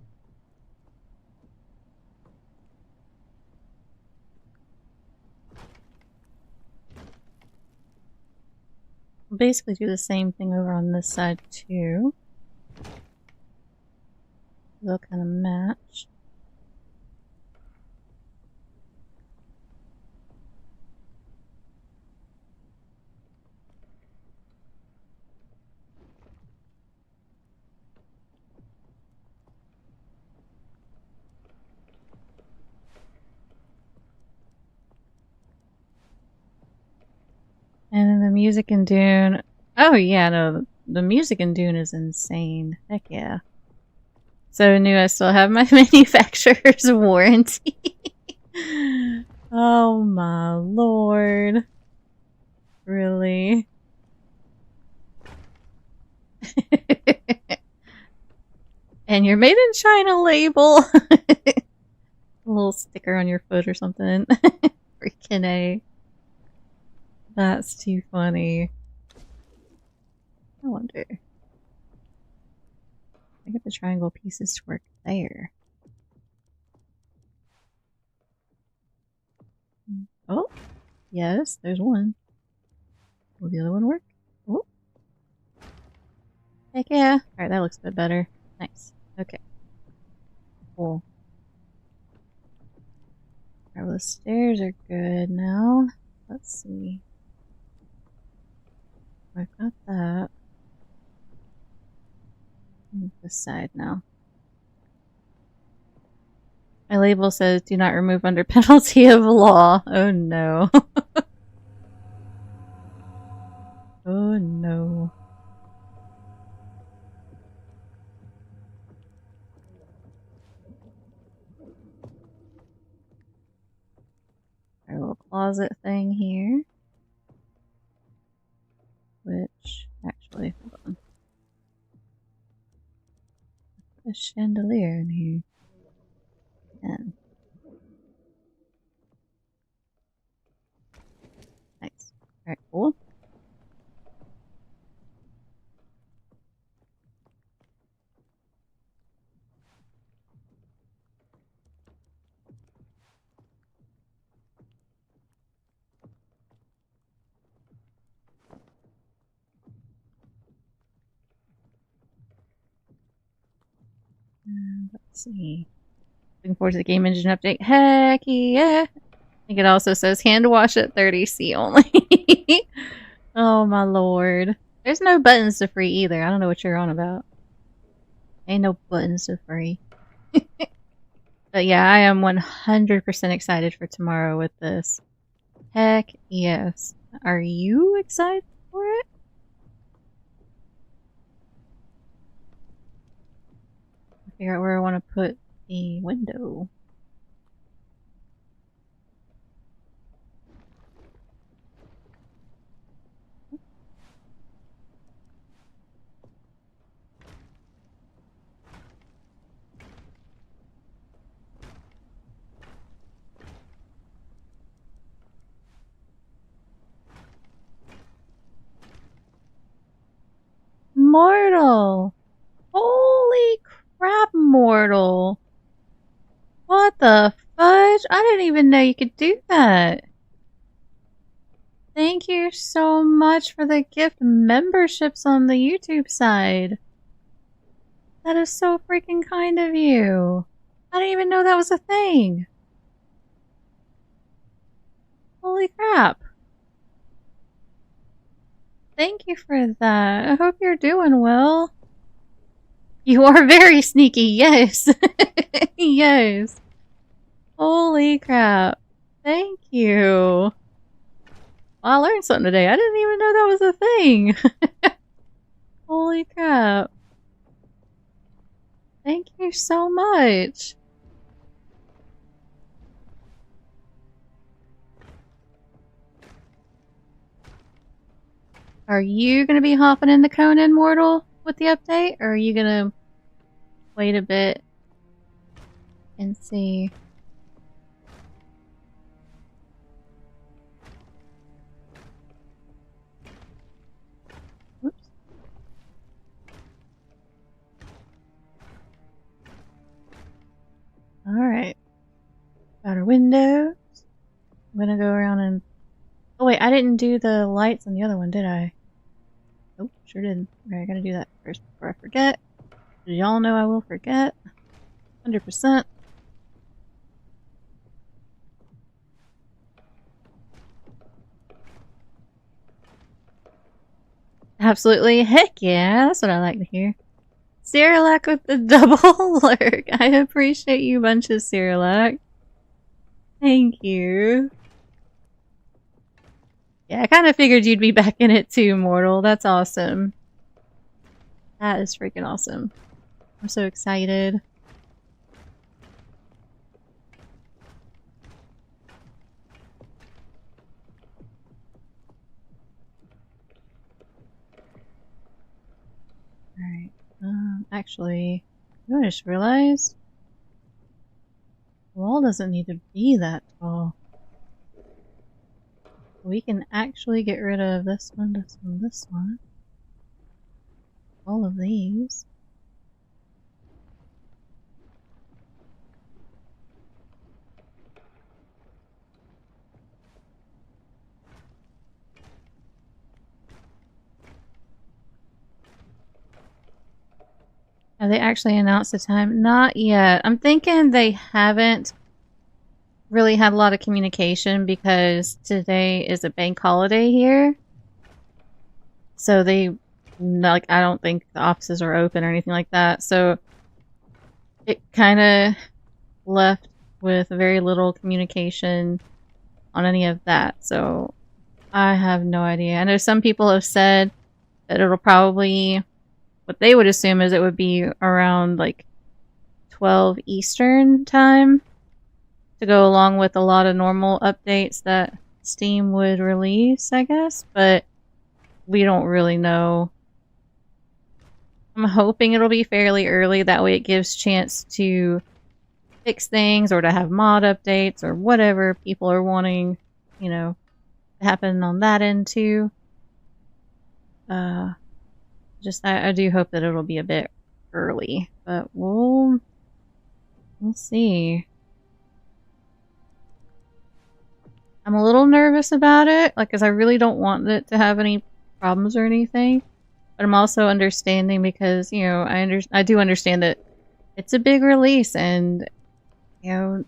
We'll basically do the same thing over on this side too. They'll kind of match. And then the music in Dune. Oh yeah, no, the music in Dune is insane. Heck yeah. So new, I still have my manufacturer's warranty. Oh my lord. Really? And your made in China label. A little sticker on your foot or something. Freaking A. That's too funny. I wonder. I get the triangle pieces to work there. Oh, yes, there's one. Will the other one work? Oh. Heck yeah. Alright, that looks a bit better. Nice. Okay. Cool. Alright, well the stairs are good now. Let's see. I've got that. this side now. My label says do not remove under penalty of law. Oh no. Oh no. Our little closet thing here. Which, actually, hold on. A chandelier in here. And nice. Alright, cool. Let's see. Looking forward to the game engine update. Heck yeah! I think it also says hand wash at 30C only. Oh my lord. There's no buttons to free either. I don't know what you're on about. Ain't no buttons to free. But yeah, I am 100% excited for tomorrow with this. Heck yes. Are you excited for it? Figure out where I want to put the window. Mortal! Holy crap, Mortal! What the fudge? I didn't even know you could do that. Thank you so much for the gift memberships on the YouTube side. That is so freaking kind of you. I didn't even know that was a thing. Holy crap. Thank you for that. I hope you're doing well. You are very sneaky, yes. Yes. Holy crap. Thank you. Well, I learned something today. I didn't even know that was a thing. Holy crap. Thank you so much. Are you going to be hopping into Conan Mortal with the update? Or are you going to wait a bit and see? Whoops. Alright. Got our windows. I'm gonna go around and... Oh wait, I didn't do the lights on the other one, did I? Nope, sure didn't. Okay, I gotta do that first before I forget. Did y'all know I will forget? 100%. Absolutely. Heck yeah, that's what I like to hear. Cyrillac with the double lurk. I appreciate you bunches, Cyrillac. Thank you. Yeah, I kind of figured you'd be back in it too, Mortal. That's awesome. That is freaking awesome. I'm so excited. Alright. Actually, you know what I just realized? The wall doesn't need to be that tall. We can actually get rid of this one, this one, this one. All of these. Have they actually announced the time? Not yet. I'm thinking they haven't really had a lot of communication because today is a bank holiday here. So they like, I don't think the offices are open or anything like that. So it kind of left with very little communication on any of that. So I have no idea. I know some people have said that it'll probably, what they would assume is it would be around like 12 Eastern time to go along with a lot of normal updates that Steam would release, I guess, but we don't really know. I'm hoping it'll be fairly early, that way it gives chance to fix things or to have mod updates or whatever people are wanting, you know, to happen on that end too. I do hope that it'll be a bit early, but we'll see. I'm a little nervous about it, like, because I really don't want it to have any problems or anything. But I'm also understanding because, you know, I do understand that it's a big release and, you know,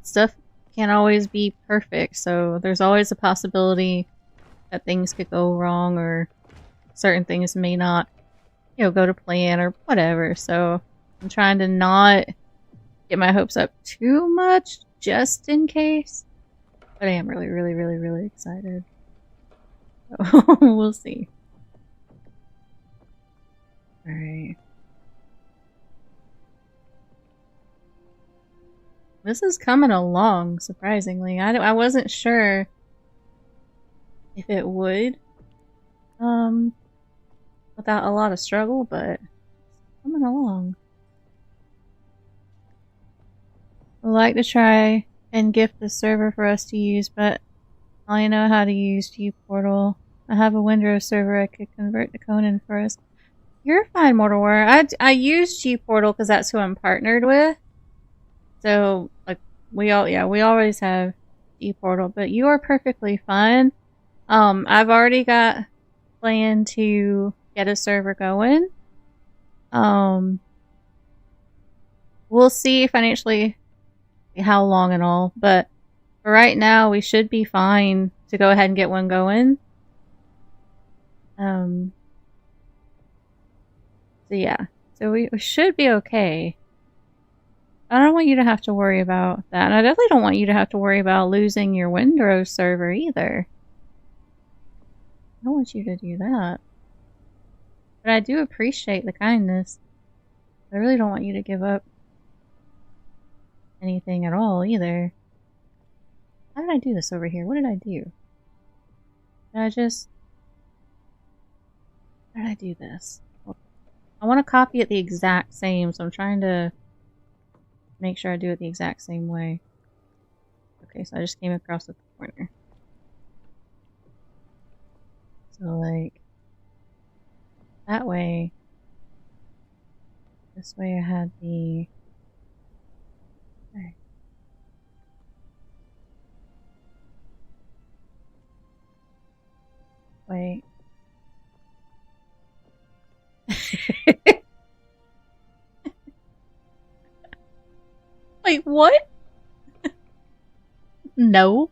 stuff can't always be perfect. So there's always a possibility that things could go wrong or certain things may not, you know, go to plan or whatever. So I'm trying to not get my hopes up too much just in case. But I am really, really, really, really excited. So we'll see. Alright. This is coming along, surprisingly. I wasn't sure if it would. Without a lot of struggle, but it's coming along. I'd like to try and gift the server for us to use, but I only know how to use G-Portal. I have a Windows server I could convert to Conan for us. You're fine, Mortal War. I use G-Portal because that's who I'm partnered with. So, like, we always have G-Portal, but you are perfectly fine. I've already got planned to get a server going. We'll see financially how long and all, but for right now we should be fine to go ahead and get one going. So yeah, so we should be okay. I don't want you to have to worry about that, and I definitely don't want you to have to worry about losing your Windows server either. I don't want you to do that. But I do appreciate the kindness. I really don't want you to give up anything at all either. How did I do this over here? What did I do? How did I do this? I want to copy it the exact same, so I'm trying to make sure I do it the exact same way. Okay, so I just came across the corner. So, like, that way, this way I had the... Okay. Wait. Wait, what? No.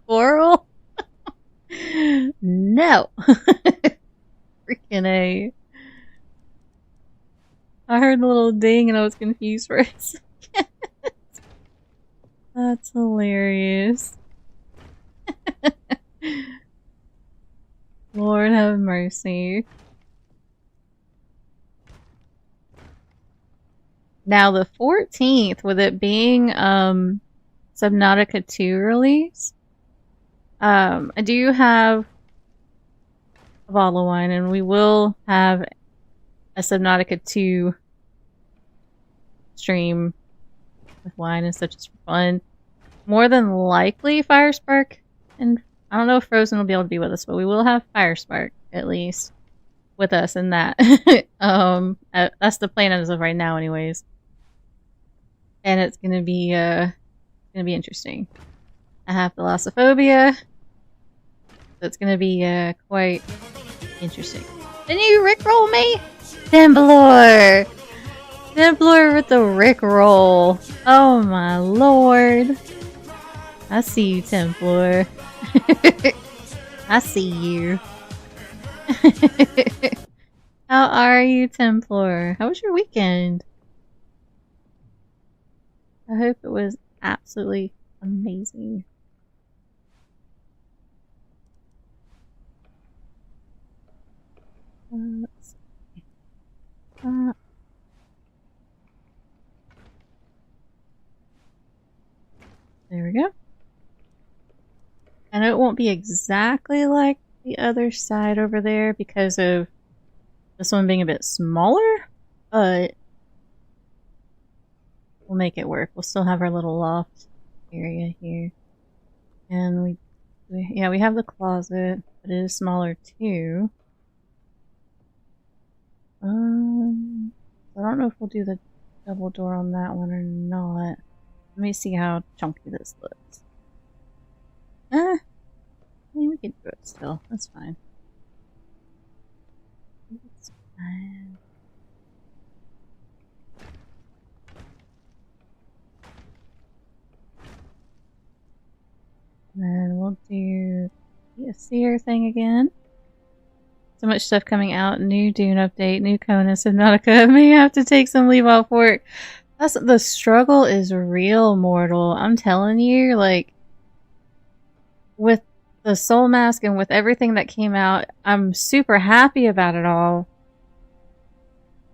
Coral? No. Freaking A. I heard the little ding and I was confused for a second. That's hilarious. Lord have mercy. Now the 14th, with it being Subnautica 2 release, I do have a bottle of wine, and we will have a Subnautica 2 stream with wine and such as fun. More than likely Firespark, and I don't know if Frozen will be able to be with us, but we will have Firespark at least with us in that. That's the plan as of right now anyways. And it's gonna be interesting. I have thalassophobia, so it's gonna be quite interesting. Didn't you rickroll me? Templar! Templar with the rickroll. Oh my lord. I see you, Templar. I see you. How are you, Templar? How was your weekend? I hope it was absolutely amazing. Let's see. There we go. I know it won't be exactly like the other side over there because of this one being a bit smaller, but we'll make it work. We'll still have our little loft area here. And we have the closet, but it is smaller too. I don't know if we'll do the double door on that one or not. Let me see how chunky this looks. I mean, we can do it still. That's fine. That's fine. Then we'll do the seer thing again. So much stuff coming out. New Dune update, new Conan, Subnautica. May have to take some leave off work. The struggle is real, mortal. I'm telling you, like, with the Soul Mask and with everything that came out, I'm super happy about it all.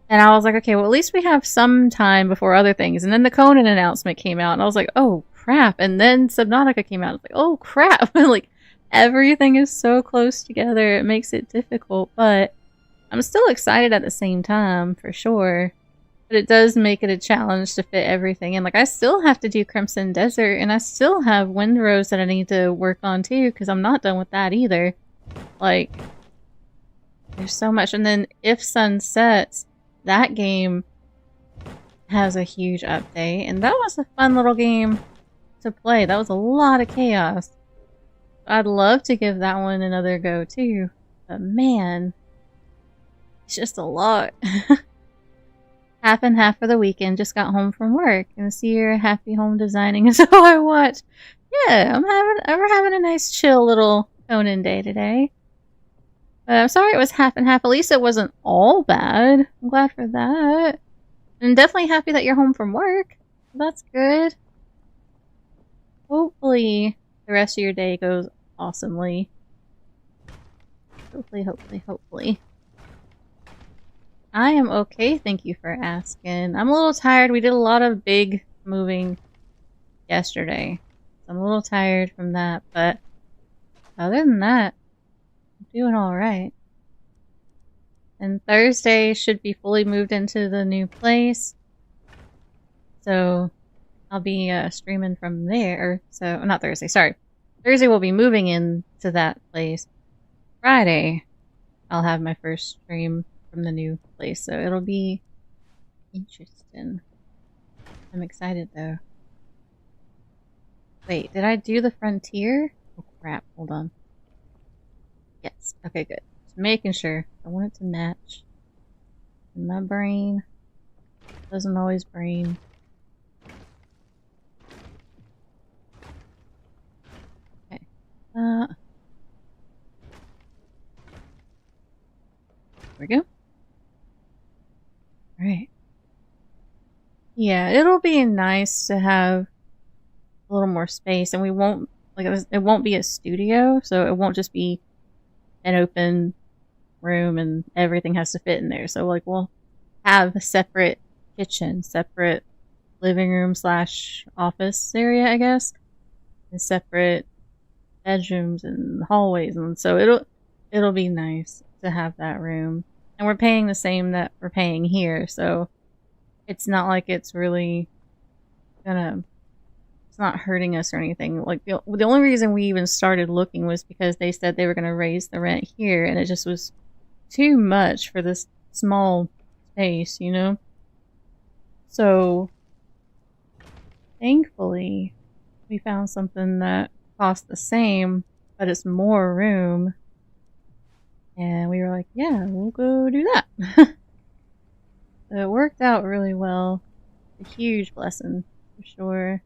And I was like, okay, well, at least we have some time before other things. And then the Conan announcement came out, and I was like, oh, crap. And then Subnautica came out. I was like, oh, crap. Like, everything is so close together. It makes it difficult, but I'm still excited at the same time, for sure. But it does make it a challenge to fit everything in. Like, I still have to do Crimson Desert, and I still have Windrose that I need to work on, too, because I'm not done with that either. Like, there's so much. And then If Sun Sets, that game has a huge update, and that was a fun little game to play. That was a lot of chaos. I'd love to give that one another go, too. But, man, it's just a lot. Half and half for the weekend. Just got home from work and see your happy home designing is all I watch. Yeah, we're having a nice chill little Conan day today. But I'm sorry it was half and half. At least it wasn't all bad. I'm glad for that. And definitely happy that you're home from work. That's good. Hopefully the rest of your day goes awesomely. Hopefully. I am okay, thank you for asking. I'm a little tired. We did a lot of big moving yesterday. So I'm a little tired from that, but other than that, I'm doing alright. And Thursday should be fully moved into the new place. So I'll be streaming from there. So, not Thursday, sorry. Thursday we'll be moving into that place. Friday, I'll have my first stream from the new place, so it'll be interesting. I'm excited though. Wait, did I do the frontier? Oh crap, hold on. Yes, okay, good. Just making sure. I want it to match. And my brain doesn't always brain. Okay. There we go. Alright. Yeah, it'll be nice to have a little more space, and we won't, like, it won't be a studio, so it won't just be an open room and everything has to fit in there. So, like, we'll have a separate kitchen, separate living room slash office area, I guess, and separate bedrooms and hallways, and so it'll be nice to have that room. And we're paying the same that we're paying here, so it's not like it's really it's not hurting us or anything. Like, the only reason we even started looking was because they said they were gonna raise the rent here, and it just was too much for this small space, you know? So, thankfully, we found something that cost the same, but it's more room. And we were like, yeah, we'll go do that. So it worked out really well. A huge blessing, for sure.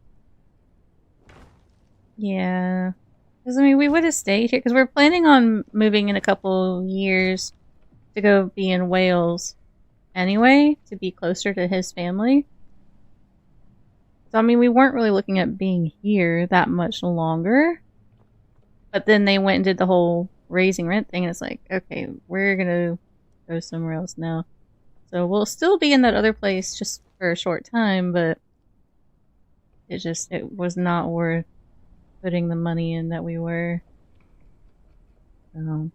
Yeah. Because, I mean, we would have stayed here, because we're planning on moving in a couple years to go be in Wales anyway, to be closer to his family. So, I mean, we weren't really looking at being here that much longer. But then they went and did the whole raising rent thing, and it's like, okay, we're gonna go somewhere else now. So we'll still be in that other place just for a short time, but it was not worth putting the money in that we were. So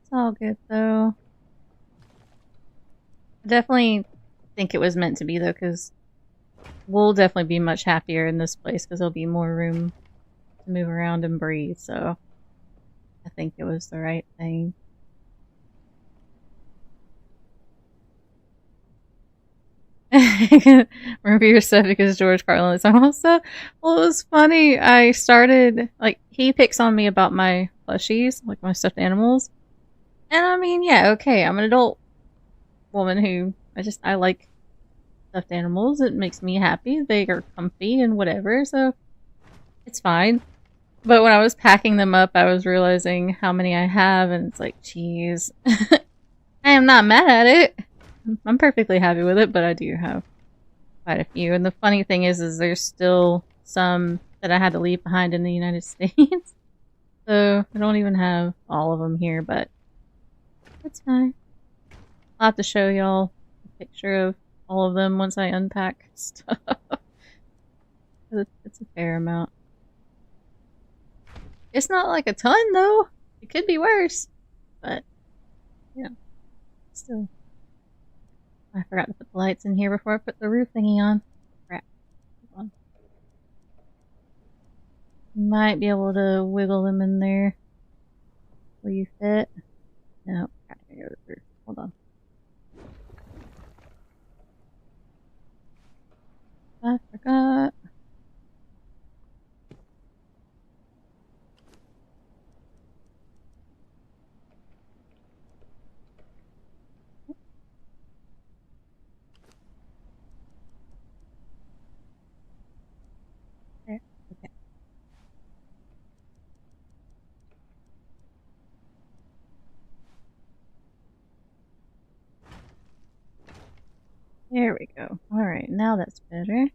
it's all good though. I definitely think it was meant to be though, because we'll definitely be much happier in this place because there'll be more room to move around and breathe. So I think it was the right thing. Remember your stuff because George Carlin is on stuff? Well, it was funny. I started, like, he picks on me about my plushies, like my stuffed animals. And I mean, yeah, okay, I'm an adult woman who, I like stuffed animals. It makes me happy. They are comfy and whatever, so it's fine. But when I was packing them up, I was realizing how many I have, and it's like, geez. I am not mad at it. I'm perfectly happy with it, but I do have quite a few. And the funny thing is there's still some that I had to leave behind in the United States. So I don't even have all of them here, but it's fine. I'll have to show y'all a picture of all of them once I unpack stuff. It's a fair amount. It's not like a ton, though. It could be worse. But, yeah. Still. I forgot to put the lights in here before I put the roof thingy on. Crap. Hold on. Might be able to wiggle them in there. Will you fit? No. Gotta go to the roof. Hold on. I forgot. There. Okay. There we go. Alright, now that's better.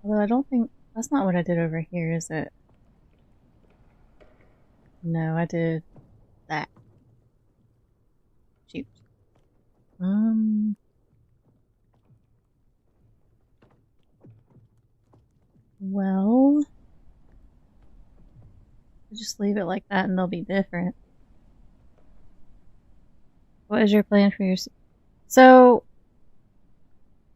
Although I don't think... That's not what I did over here, is it? No, I did that. Shoot. Well... I'll just leave it like that and they'll be different. What is your plan for your... So...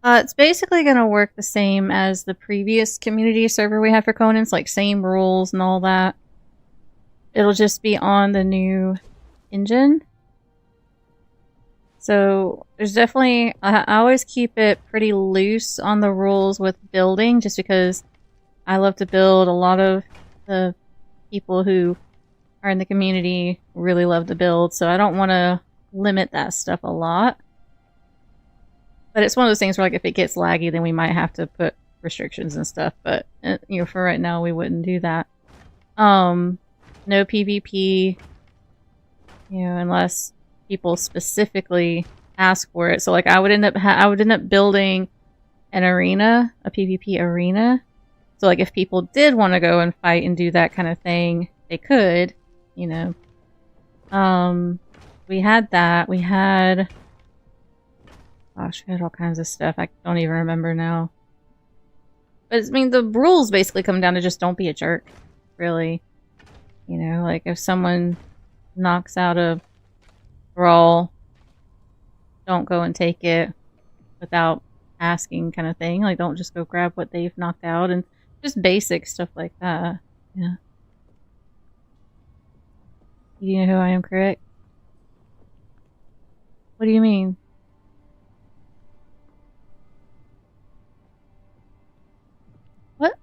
it's basically going to work the same as the previous community server we had for Conan. It's like same rules and all that. It'll just be on the new engine. So there's definitely... I always keep it pretty loose on the rules with building, just because I love to build. A lot of the people who are in the community really love to build, so I don't want to limit that stuff a lot. But it's one of those things where, like, if it gets laggy, then we might have to put restrictions and stuff. But, you know, for right now, we wouldn't do that. No PvP, you know, unless people specifically ask for it. So, like, I would end up building an arena, a PvP arena. So, like, if people did want to go and fight and do that kind of thing, they could, you know. We had that. We had... Gosh, we had all kinds of stuff. I don't even remember now. But, I mean, the rules basically come down to just don't be a jerk, really. You know, like, if someone knocks out a brawl, don't go and take it without asking, kind of thing. Like, don't just go grab what they've knocked out, and just basic stuff like that. Yeah. You know who I am, correct? What do you mean? What?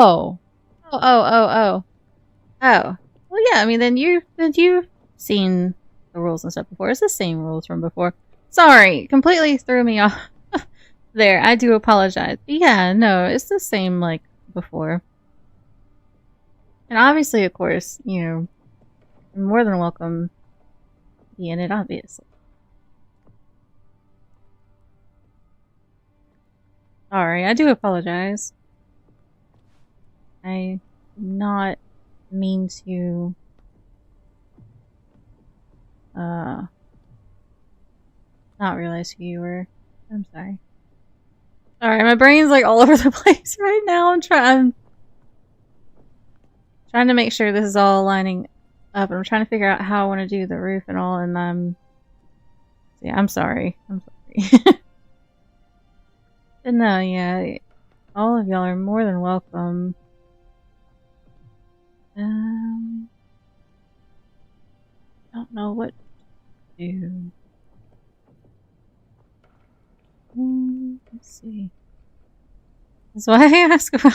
Oh. Oh, oh, oh, oh. Oh. Well, yeah, I mean, then you've seen the rules and stuff before. It's the same rules from before. Sorry, completely threw me off there. I do apologize. But yeah, no, it's the same like before. And obviously, of course, you know, you're more than welcome to be in it, obviously. Sorry, I do apologize. I did not mean to not realize who you were. I'm sorry. Sorry, my brain's like all over the place right now. I'm trying to make sure this is all lining up. I'm trying to figure out how I want to do the roof and all, and yeah, I'm sorry. I'm sorry. But no, yeah, all of y'all are more than welcome. Don't know what to do. Let's see. That's why I ask about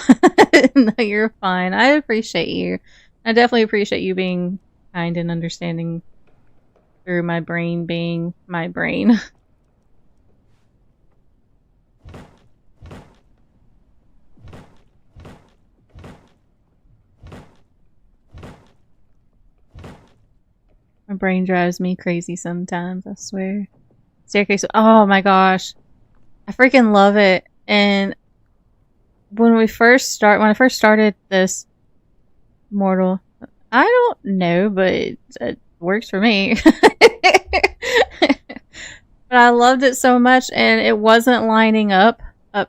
it. No, you're fine. I appreciate you. I definitely appreciate you being kind and understanding through my brain being my brain. My brain drives me crazy sometimes, I swear. Staircase. Oh my gosh. I freaking love it. And when I first started this Mortal, I don't know, but it works for me. But I loved it so much, and it wasn't lining up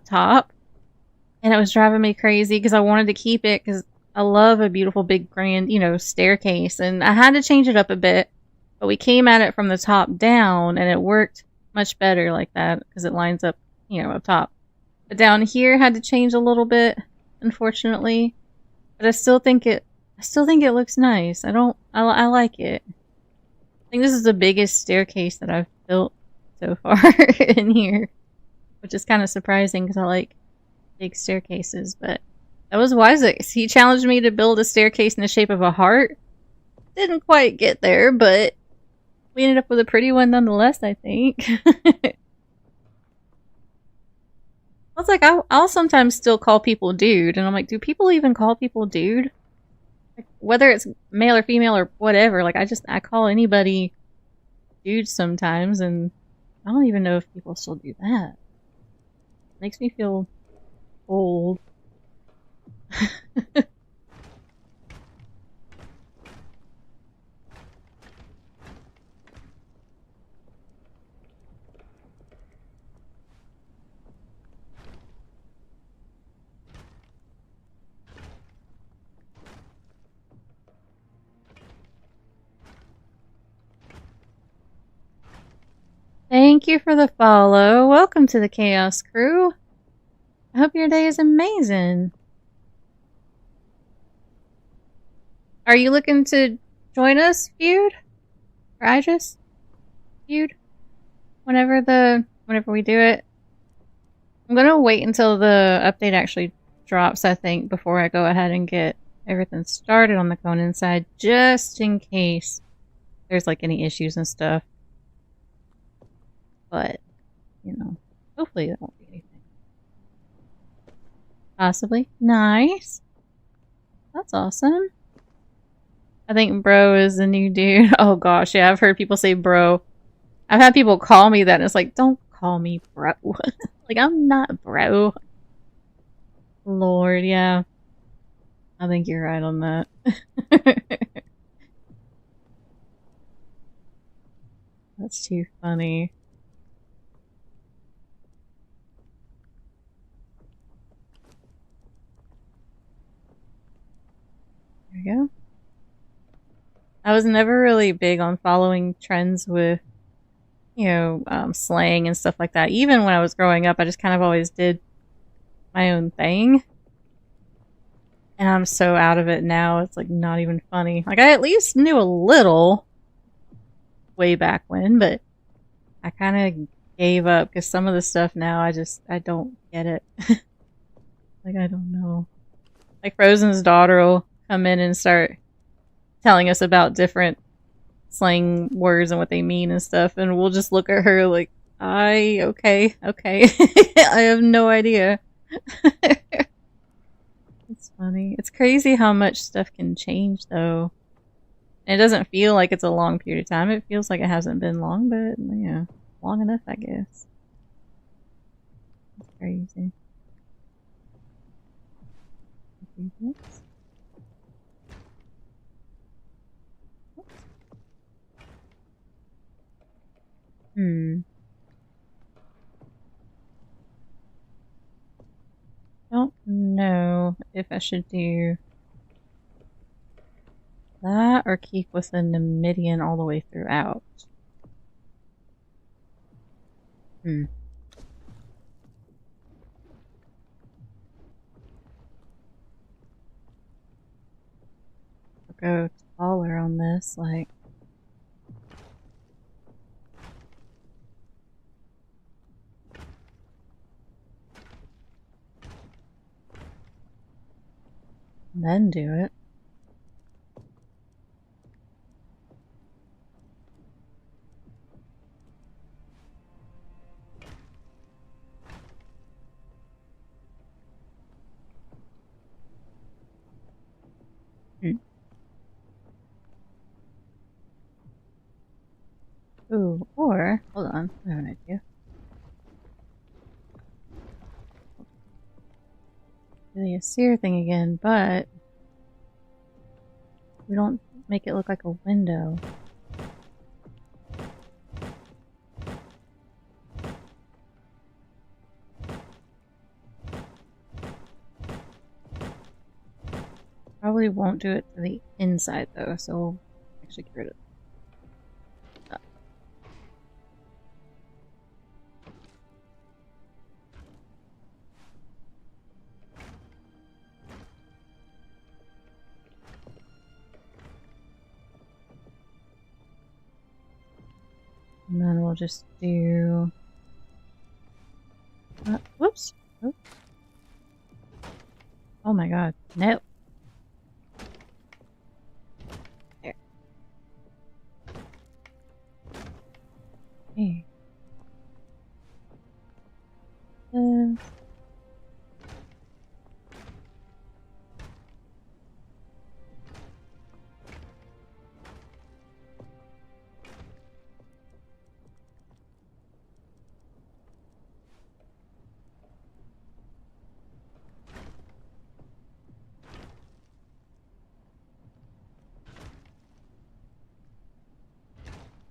top. And it was driving me crazy because I wanted to keep it because I love a beautiful big grand, you know, staircase. And I had to change it up a bit, but we came at it from the top down and it worked much better like that because it lines up, you know, up top. But down here had to change a little bit, unfortunately. But I still think it looks nice. I like it. I think this is the biggest staircase that I've built so far in here, which is kind of surprising because I like big staircases, but that was wise. He challenged me to build a staircase in the shape of a heart. Didn't quite get there, but we ended up with a pretty one nonetheless, I think. It's like, I'll sometimes still call people dude, and I'm like, do people even call people dude? Like, whether it's male or female or whatever, like, I call anybody dude sometimes, and I don't even know if people still do that. It makes me feel old. Thank you for the follow. Welcome to the Chaos Crew. I hope your day is amazing. Are you looking to join us, Feud? Or I just Feud? Whenever we do it. I'm gonna wait until the update actually drops, I think, before I go ahead and get everything started on the Conan side, just in case there's like any issues and stuff. But, you know, hopefully that won't be anything. Possibly. Nice. That's awesome. I think bro is the new dude. Oh gosh, yeah, I've heard people say bro. I've had people call me that, and it's like, don't call me bro. Like, I'm not bro. Lord, yeah. I think you're right on that. That's too funny. There we go. I was never really big on following trends with, you know, slang and stuff like that. Even when I was growing up, I just kind of always did my own thing. And I'm so out of it now, it's like not even funny. Like, I at least knew a little way back when, but I kind of gave up because some of the stuff now I don't get it. Like, I don't know. Like Frozen's daughter will come in and start telling us about different slang words and what they mean and stuff, and we'll just look at her like, okay. I have no idea. It's funny. It's crazy how much stuff can change, though. And it doesn't feel like it's a long period of time. It feels like it hasn't been long, but yeah, long enough, I guess. It's crazy. Don't know if I should do that or keep with the Numidian all the way throughout. I'll go taller on this, like. And then do it. Ooh, or, hold on, I have an idea. Do the Asir thing again, but we don't make it look like a window. Probably won't do it to the inside though, so we'll actually get rid of it. And then we'll just do... whoops! Oh. Oh my god, no! There. Okay.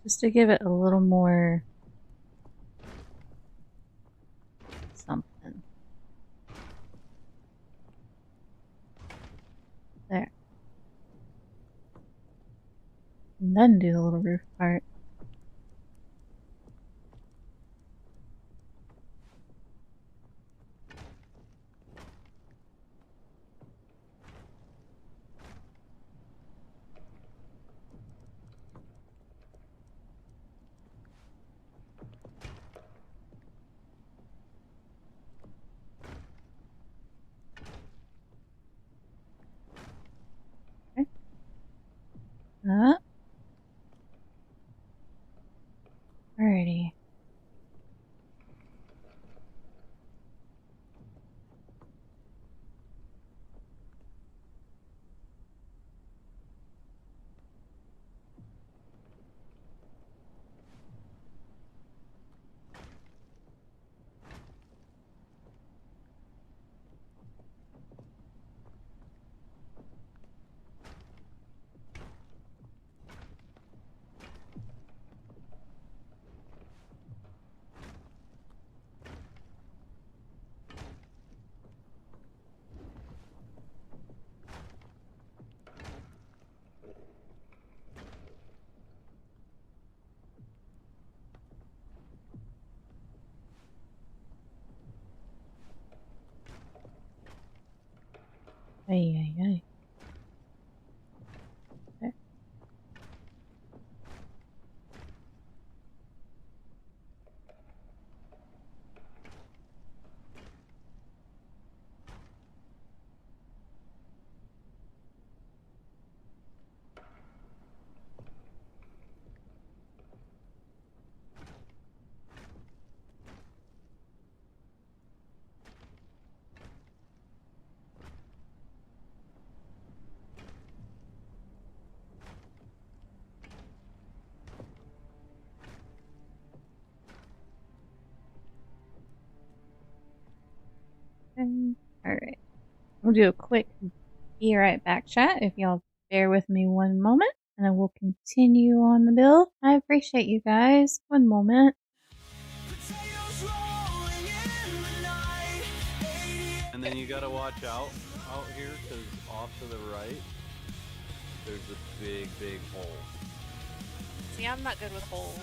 Just to give it a little more something. There. And then do the little roof part. Alrighty. Ay. There. Alright. We'll do a quick be right back chat if y'all bear with me one moment, and then we'll continue on the build. I appreciate you guys. One moment. Potatoes rolling in the night. And then you gotta watch out here, because off to the right, there's a big hole. See, I'm not good with holes.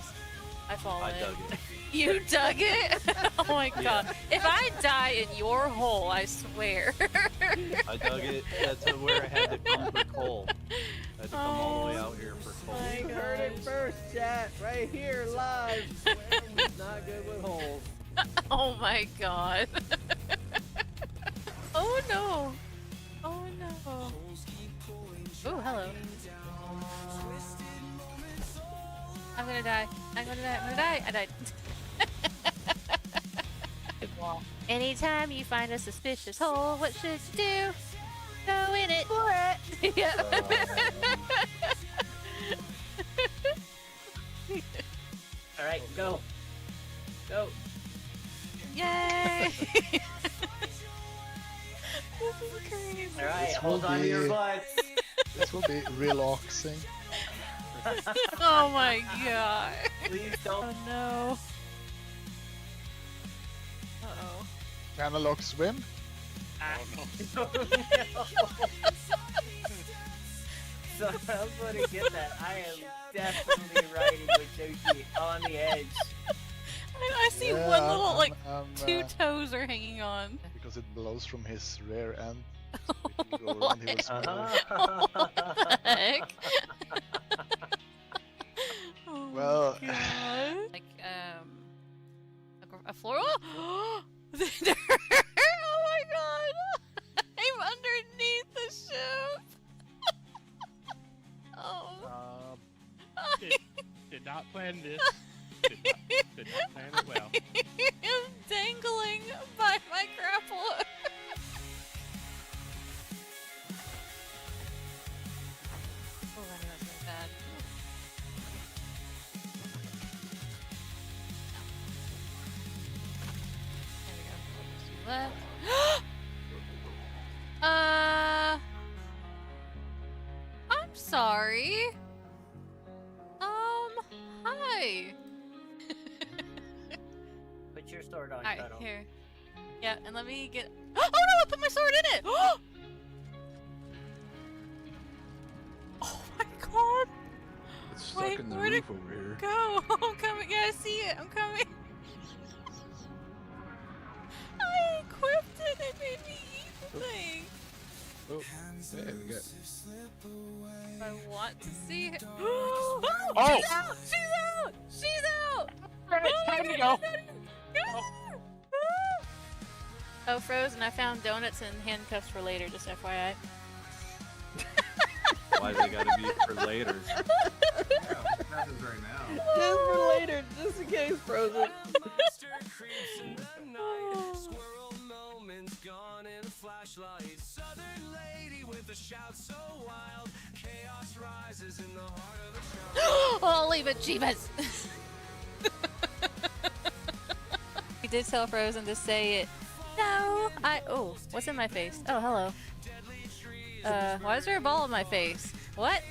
I fall I in. dug it. You dug it? Oh my god. If I die in your hole, I swear. I dug it. That's where I had to come for coal. I had to come all the way out here for coal. my You heard it gosh. first, chat, right here, live. Not good with holes. Oh my god. Oh no. Oh no. Oh, hello. I'm gonna die. I'm gonna die. I'm gonna die. I died. Anytime you find a suspicious hole, what should you do? Go in it. For it. Yeah. All right, go. Go. Yay! This is crazy. All right, This hold will on to your be- butts. This will be relaxing. Oh my god. Please don't. Oh no. Uh-oh. Analog swim. So I'm gonna get that. I am definitely riding with Yoshi on the edge. I see Yeah, one little, like, I'm, two toes are hanging on. because it blows from his rear end. So if you go around, he will smell it. What the heck? Oh my Well- God. Like, a floor? Oh! Oh my god! I'm underneath the ship! Oh. Did not plan this. Did not plan it well. I'm dangling by my grapple. Oh, I know it's really bad. There we go. Left. I'm sorry. Hi. Put your sword on, Alright, Cuddle. here. Yeah, and let me get. Oh no! I put my sword in it. Oh my god! It's stuck Wait, in the where'd roof over here. Go! I'm coming. Yeah, I see it. I'm coming. I equipped it. It made me eat the thing. Oh, there we go. If I want to see it. Oh! She's out! She's out! She's out! Alright, time to go. Oh, Frozen, I found donuts and handcuffs for later, just FYI. Why they gotta be for later? Just for later, just in case, Frozen. Monster creeps in the night. Squirrel moments gone in a flashlight. Southern lady with a shout so wild. Chaos rises in the heart of the child. Oh, leave it, Jeebus! We did tell Frozen to say it. No! Oh, what's in my face? Oh, hello. Why is there a ball in my face? What?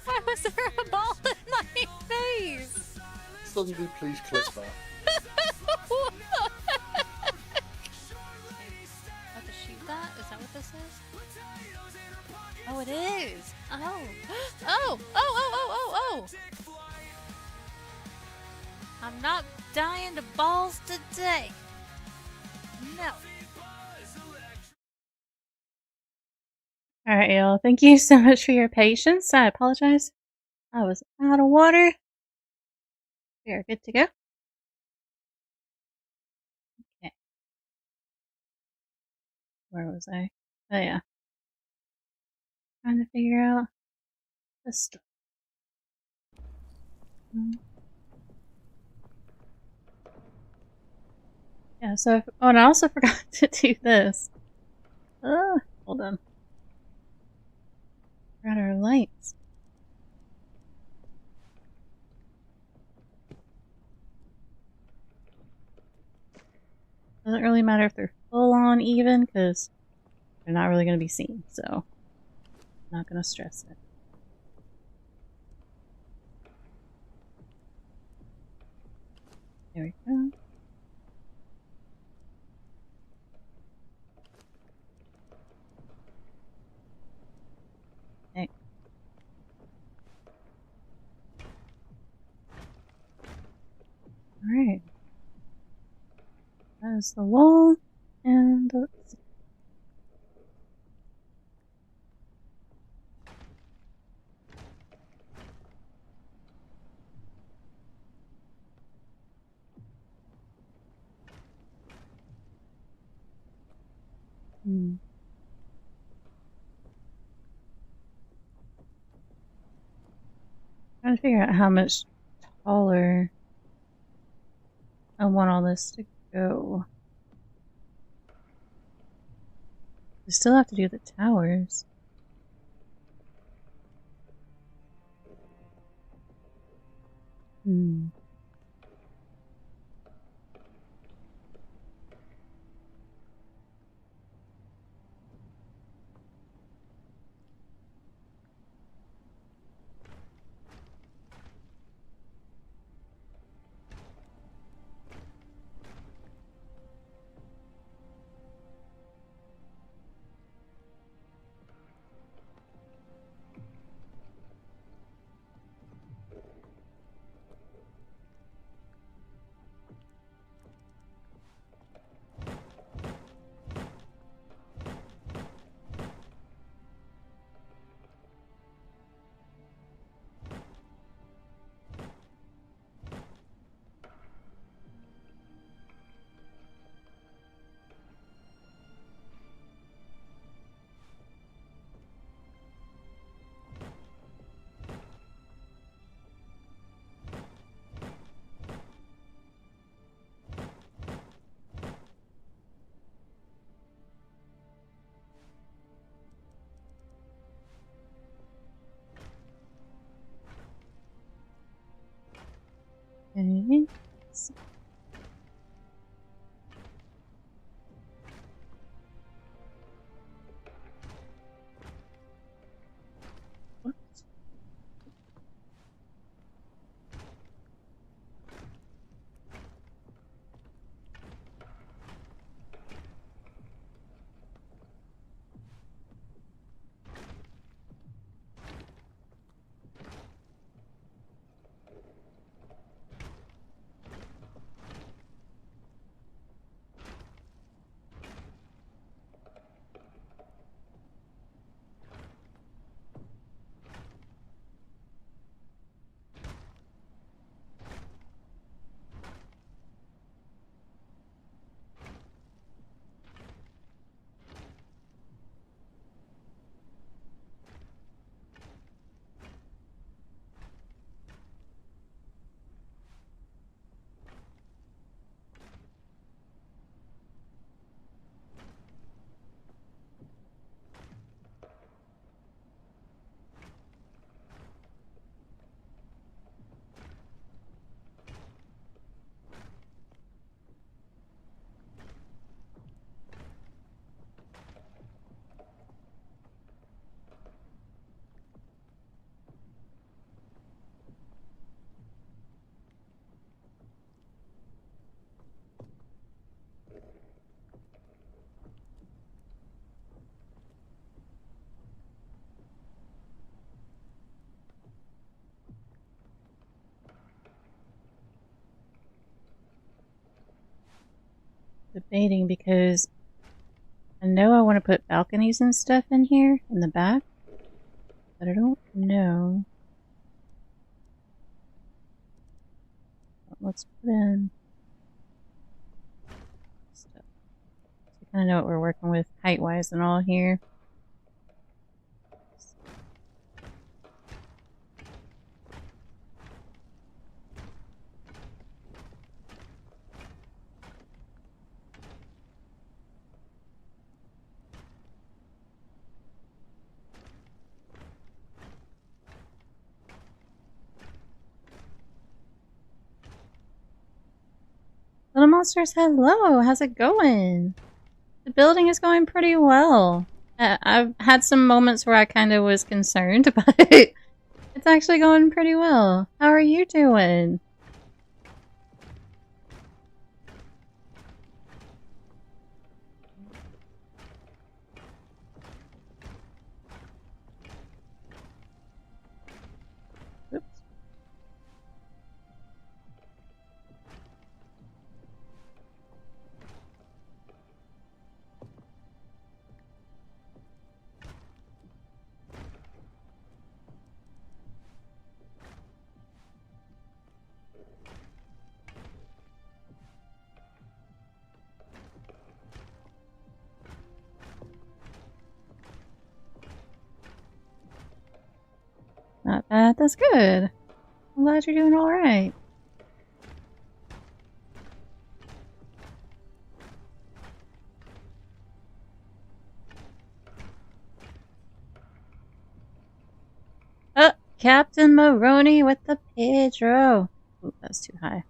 Why was there a ball in my face? Suddenly, please click that. What the heck? I have to shoot that? Is that what this is? Oh, it is! Oh! Oh! Oh! Oh! Oh! Oh! I'm not dying to balls today! No! Alright, y'all. Thank you so much for your patience. I apologize. I was out of water. We are good to go. Okay. Where was I? Oh, yeah. Trying to figure out this stuff. Yeah, so, oh, and I also forgot to do this. Hold on. Forgot our lights. Doesn't really matter if they're full on even because they're not really going to be seen, so I'm not going to stress it. There we go. Okay. Alright. That is the wall, and let's see. Trying to figure out how much taller I want all this to go. We still have to do the towers. Okay. Whoops. Debating because I know I want to put balconies and stuff in here in the back, but I don't know. Let's put in stuff. So kind of know what we're working with height-wise and all here. Little monsters, hello! How's it going? The building is going pretty well. I've had some moments where I kind of was concerned, but it's actually going pretty well. How are you doing? Oops. Not bad, that's good. I'm glad you're doing alright. Captain Maroney with the Pedro. Ooh, that's too high.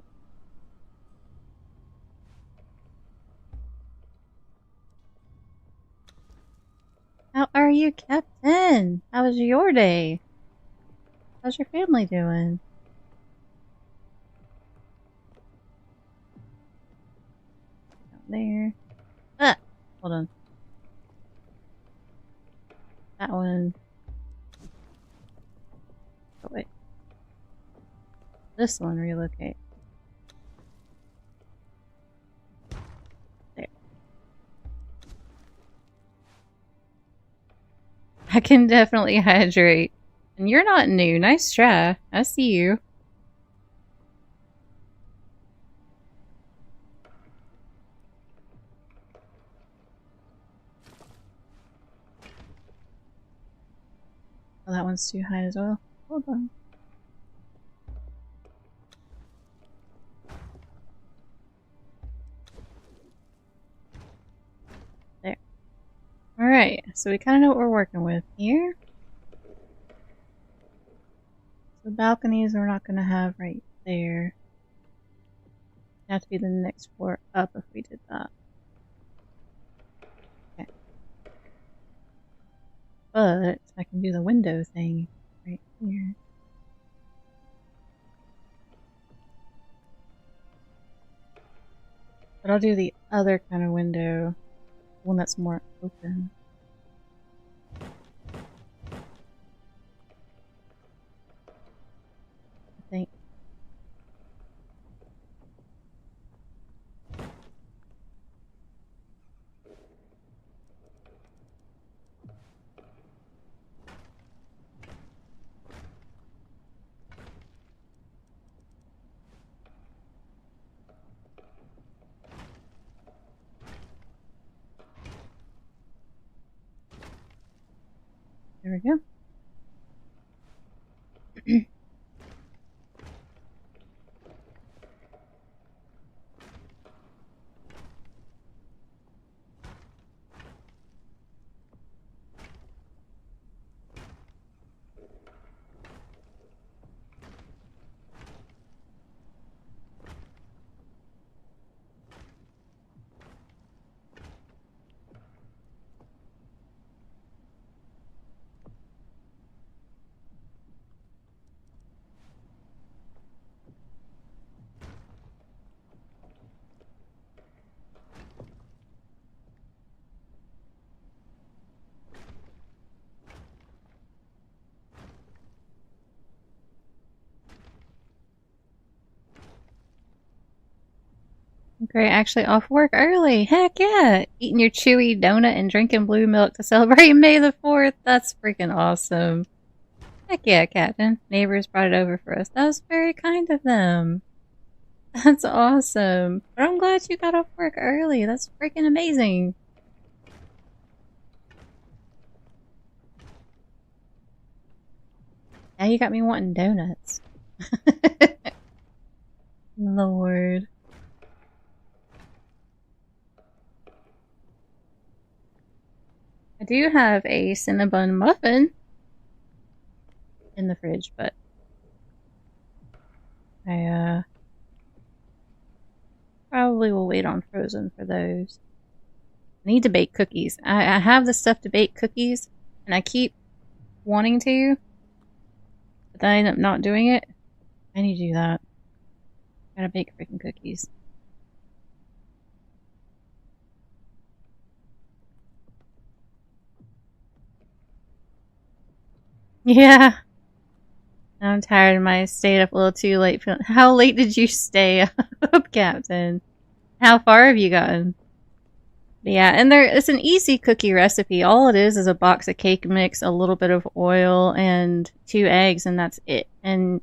How are you, Captain? How was your day? How's your family doing? Down there. Ah! Hold on. That one. Oh, wait. This one, relocate. There. I can definitely hydrate. And you're not new. Nice try. I see you. Oh, that one's too high as well. Hold on. There. Alright, so we kind of know what we're working with here. The balconies we're not going to have right there. It'd have to be the next floor up if we did that. Okay. But I can do the window thing right here. But I'll do the other kind of window, one that's more open. I think. There we go. Great, actually off work early. Heck yeah! Eating your chewy donut and drinking blue milk to celebrate May the 4th. That's freaking awesome. Heck yeah, Captain. Neighbors brought it over for us. That was very kind of them. That's awesome. But I'm glad you got off work early. That's freaking amazing. Now you got me wanting donuts. Lord. I do have a Cinnabon muffin in the fridge, but I probably will wait on frozen for those. need to bake cookies. I have the stuff to bake cookies, and I keep wanting to, but then I end up not doing it. I need to do that. Gotta bake freaking cookies. Yeah. I'm tired. I stayed up a little too late. How late did you stay up, Captain? How far have you gotten? But yeah, and it's an easy cookie recipe. All it is a box of cake mix, a little bit of oil, and 2 eggs, and that's it. And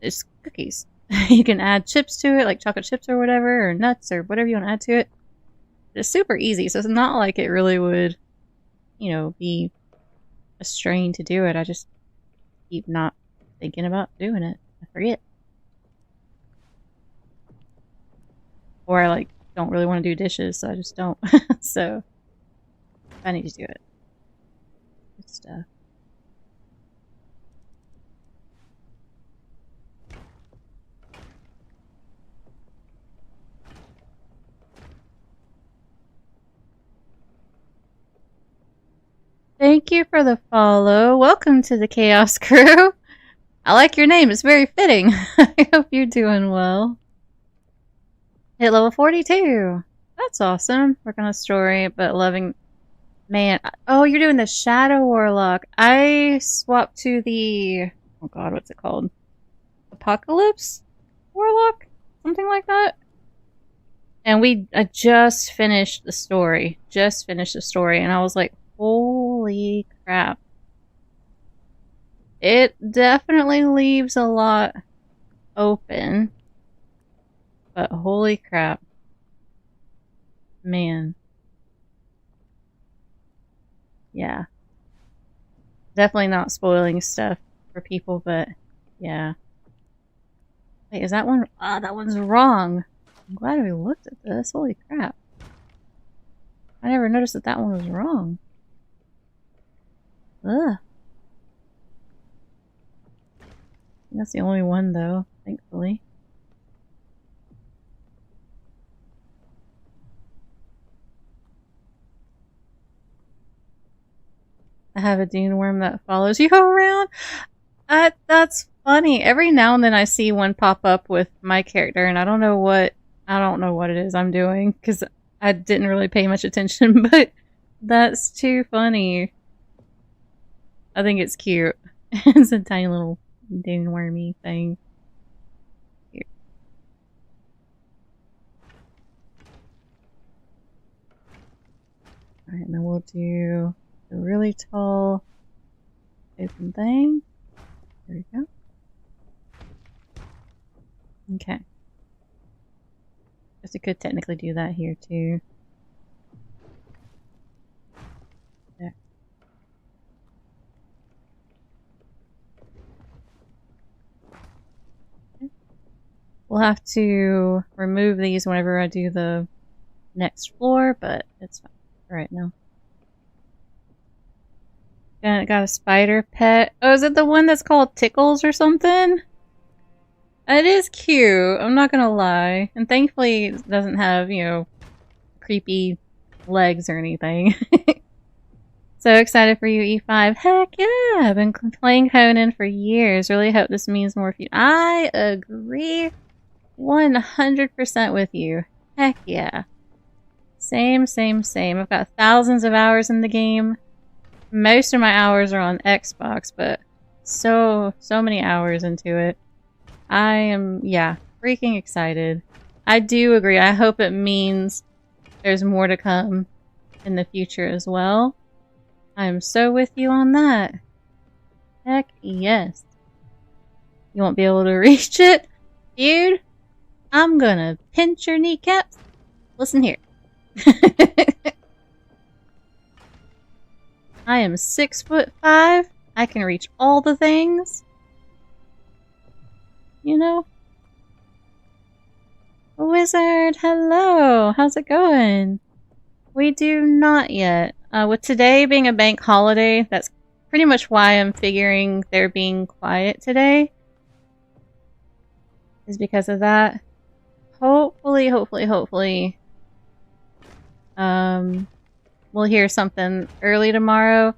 it's cookies. You can add chips to it, like chocolate chips or whatever, or nuts or whatever you want to add to it. It's super easy, so it's not like it really would, you know, be a strain to do it. I just keep not thinking about doing it. I forget. Or I like don't really want to do dishes, so I just don't. So I need to do it. Good stuff. Thank you for the follow. Welcome to the Chaos Crew. I like your name. It's very fitting. I hope you're doing well. Hit level 42. That's awesome. Working on a story, but loving... Man. Oh, you're doing the Shadow Warlock. I swapped to the... Oh god, what's it called? Apocalypse Warlock? Something like that? And I just finished the story. And I was like, holy crap. It definitely leaves a lot open. But holy crap. Man. Yeah. Definitely not spoiling stuff for people, but yeah. Wait, is that one? Ah, that one's wrong. I'm glad we looked at this. Holy crap. I never noticed that one was wrong. Ugh. That's the only one, though, thankfully. I have a dune worm that follows you around. That's funny. Every now and then I see one pop up with my character, and I don't know what it is I'm doing because I didn't really pay much attention. But that's too funny. I think it's cute. It's a tiny little dune wormy thing. Here. Alright, and then we'll do a really tall open thing. There we go. Okay. Guess I could technically do that here too. There. Okay. We'll have to remove these whenever I do the next floor, but it's fine for right now. Got a spider pet. Oh, is it the one that's called Tickles or something? It is cute, I'm not gonna lie. And thankfully it doesn't have, you know, creepy legs or anything. So excited for you, E5. Heck yeah! I've been playing Conan for years. Really hope this means more for you. I agree 100% with you. Heck yeah. Same. I've got thousands of hours in the game. Most of my hours are on Xbox, but so many hours into it. I am, yeah, freaking excited. I do agree. I hope it means there's more to come in the future as well. I am so with you on that. Heck yes. You won't be able to reach it? Dude, I'm gonna pinch your kneecaps. Listen here. I am 6'5". I can reach all the things. You know? Wizard, hello! How's it going? We do not yet. With today being a bank holiday, that's pretty much why I'm figuring they're being quiet today. Is because of that. Hopefully, we'll hear something early tomorrow.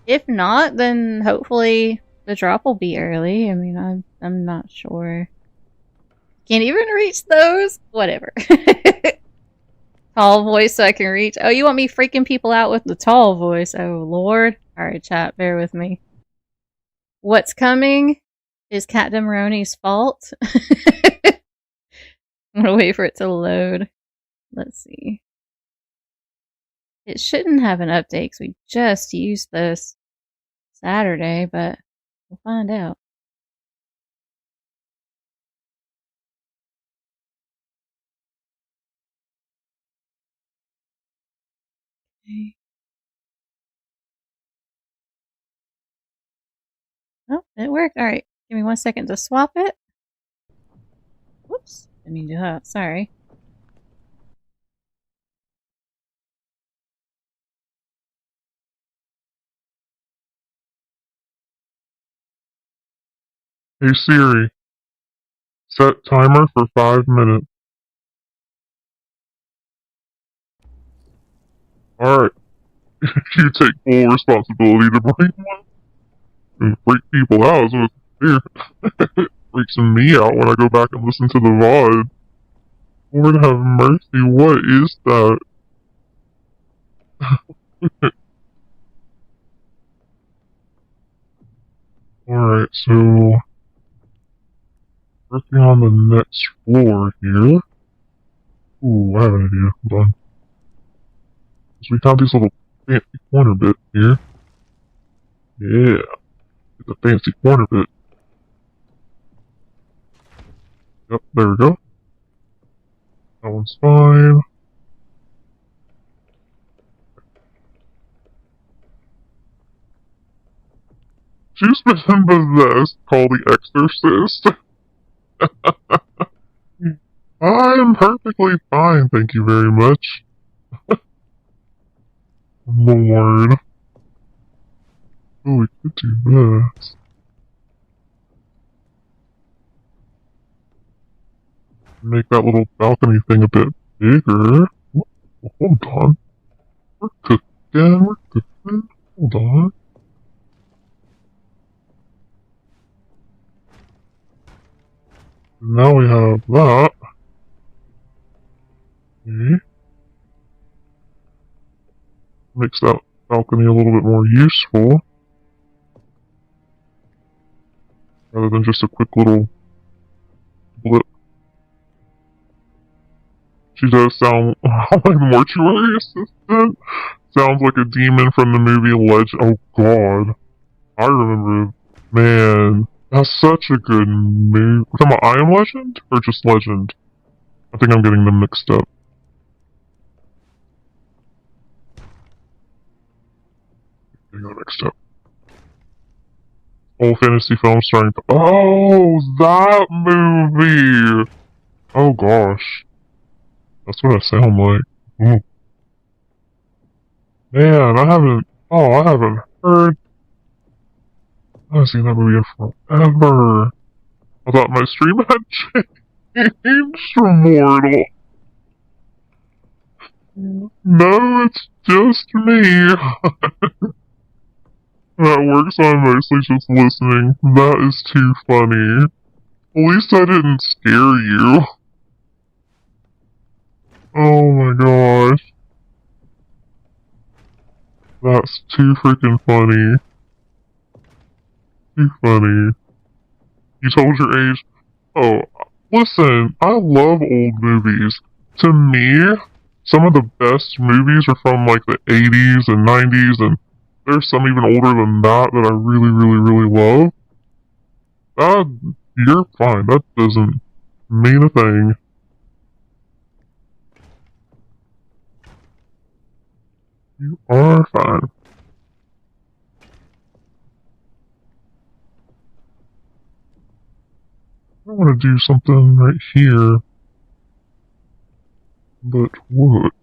If not, then hopefully the drop will be early. I mean, I'm not sure. Can't even reach those? Whatever. Tall voice so I can reach. Oh, you want me freaking people out with the tall voice? Oh, Lord. Alright, chat, bear with me. What's coming is Cat Demeroni's fault. I'm gonna wait for it to load. Let's see. It shouldn't have an update because we just used this Saturday, but we'll find out. Okay. Oh, it worked. Alright, give me 1 second to swap it. Whoops, didn't mean to do that. Sorry. Hey Siri, set timer for 5 minutes. Alright, you take full responsibility to bring one and freak people out is what's here. Freaks me out when I go back and listen to the VOD. Lord have mercy, what is that? Alright, so working on the next floor here. Ooh, I have an idea. Hold on. So we have these little fancy corner bits here. Yeah, get the fancy corner bit. Yep, there we go. That one's fine. She's been possessed, called the Exorcist. I'm perfectly fine, thank you very much. Lord. Oh, we could do this. Make that little balcony thing a bit bigger. Hold on. We're cooking. Hold on. Now we have that. Okay. Makes that balcony a little bit more useful. Rather than just a quick little blip. She does sound like the mortuary assistant. Sounds like a demon from the movie Legend. Oh god. I remember. Man, that's such a good movie. We're talking about I Am Legend? Or just Legend? I think I'm getting them mixed up. Getting them mixed up. Old fantasy film starring. Oh, that movie! Oh gosh. That's what I sound like. Ooh. Man, I haven't heard. I haven't seen that movie in forever. I thought my stream had changed from Mortal. No, it's just me. That works, I'm mostly just listening. That is too funny. At least I didn't scare you. Oh my gosh. That's too freaking funny. Too funny. You told your age? Oh, listen, I love old movies. To me, some of the best movies are from like the 80s and 90s, and there's some even older than that that I really, really, really love. You're fine. That doesn't mean a thing. You are fine. I want to do something right here. But what?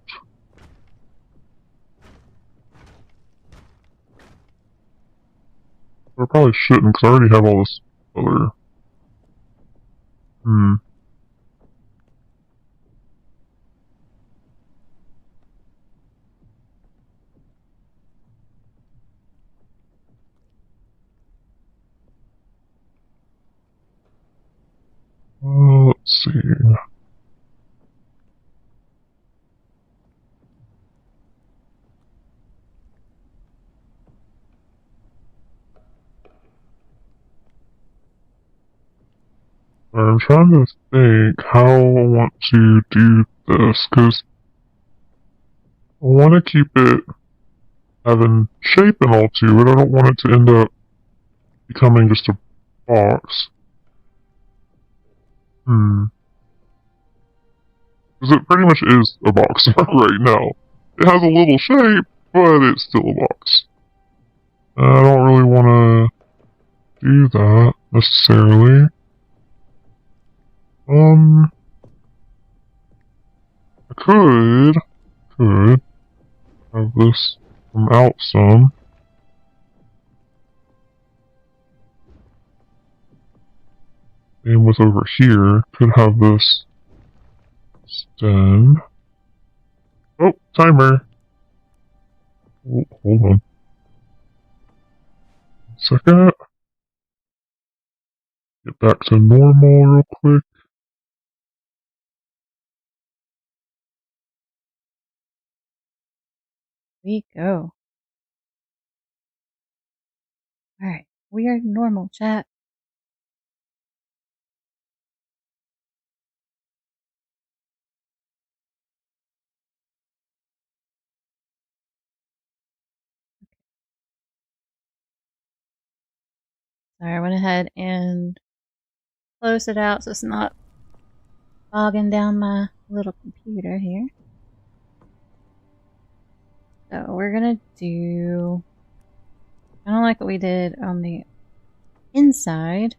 I probably shouldn't, because I already have all this other... Hmm. see. I'm trying to think how I want to do this, because I want to keep it having shape and all to it. I don't want it to end up becoming just a box. Because it pretty much is a box right now. It has a little shape, but it's still a box. I don't really want to do that, necessarily. I could have this come out some. Same with over here. Could have this extend. Oh, timer. Oh, hold on. 1 second. Get back to normal real quick. We go. Alright, we are normal, chat. Sorry, I went ahead and closed it out so it's not bogging down my little computer here. So we're gonna do kind of like what we did on the inside.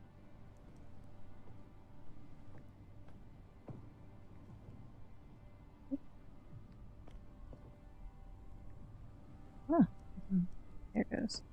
Oh, there it goes.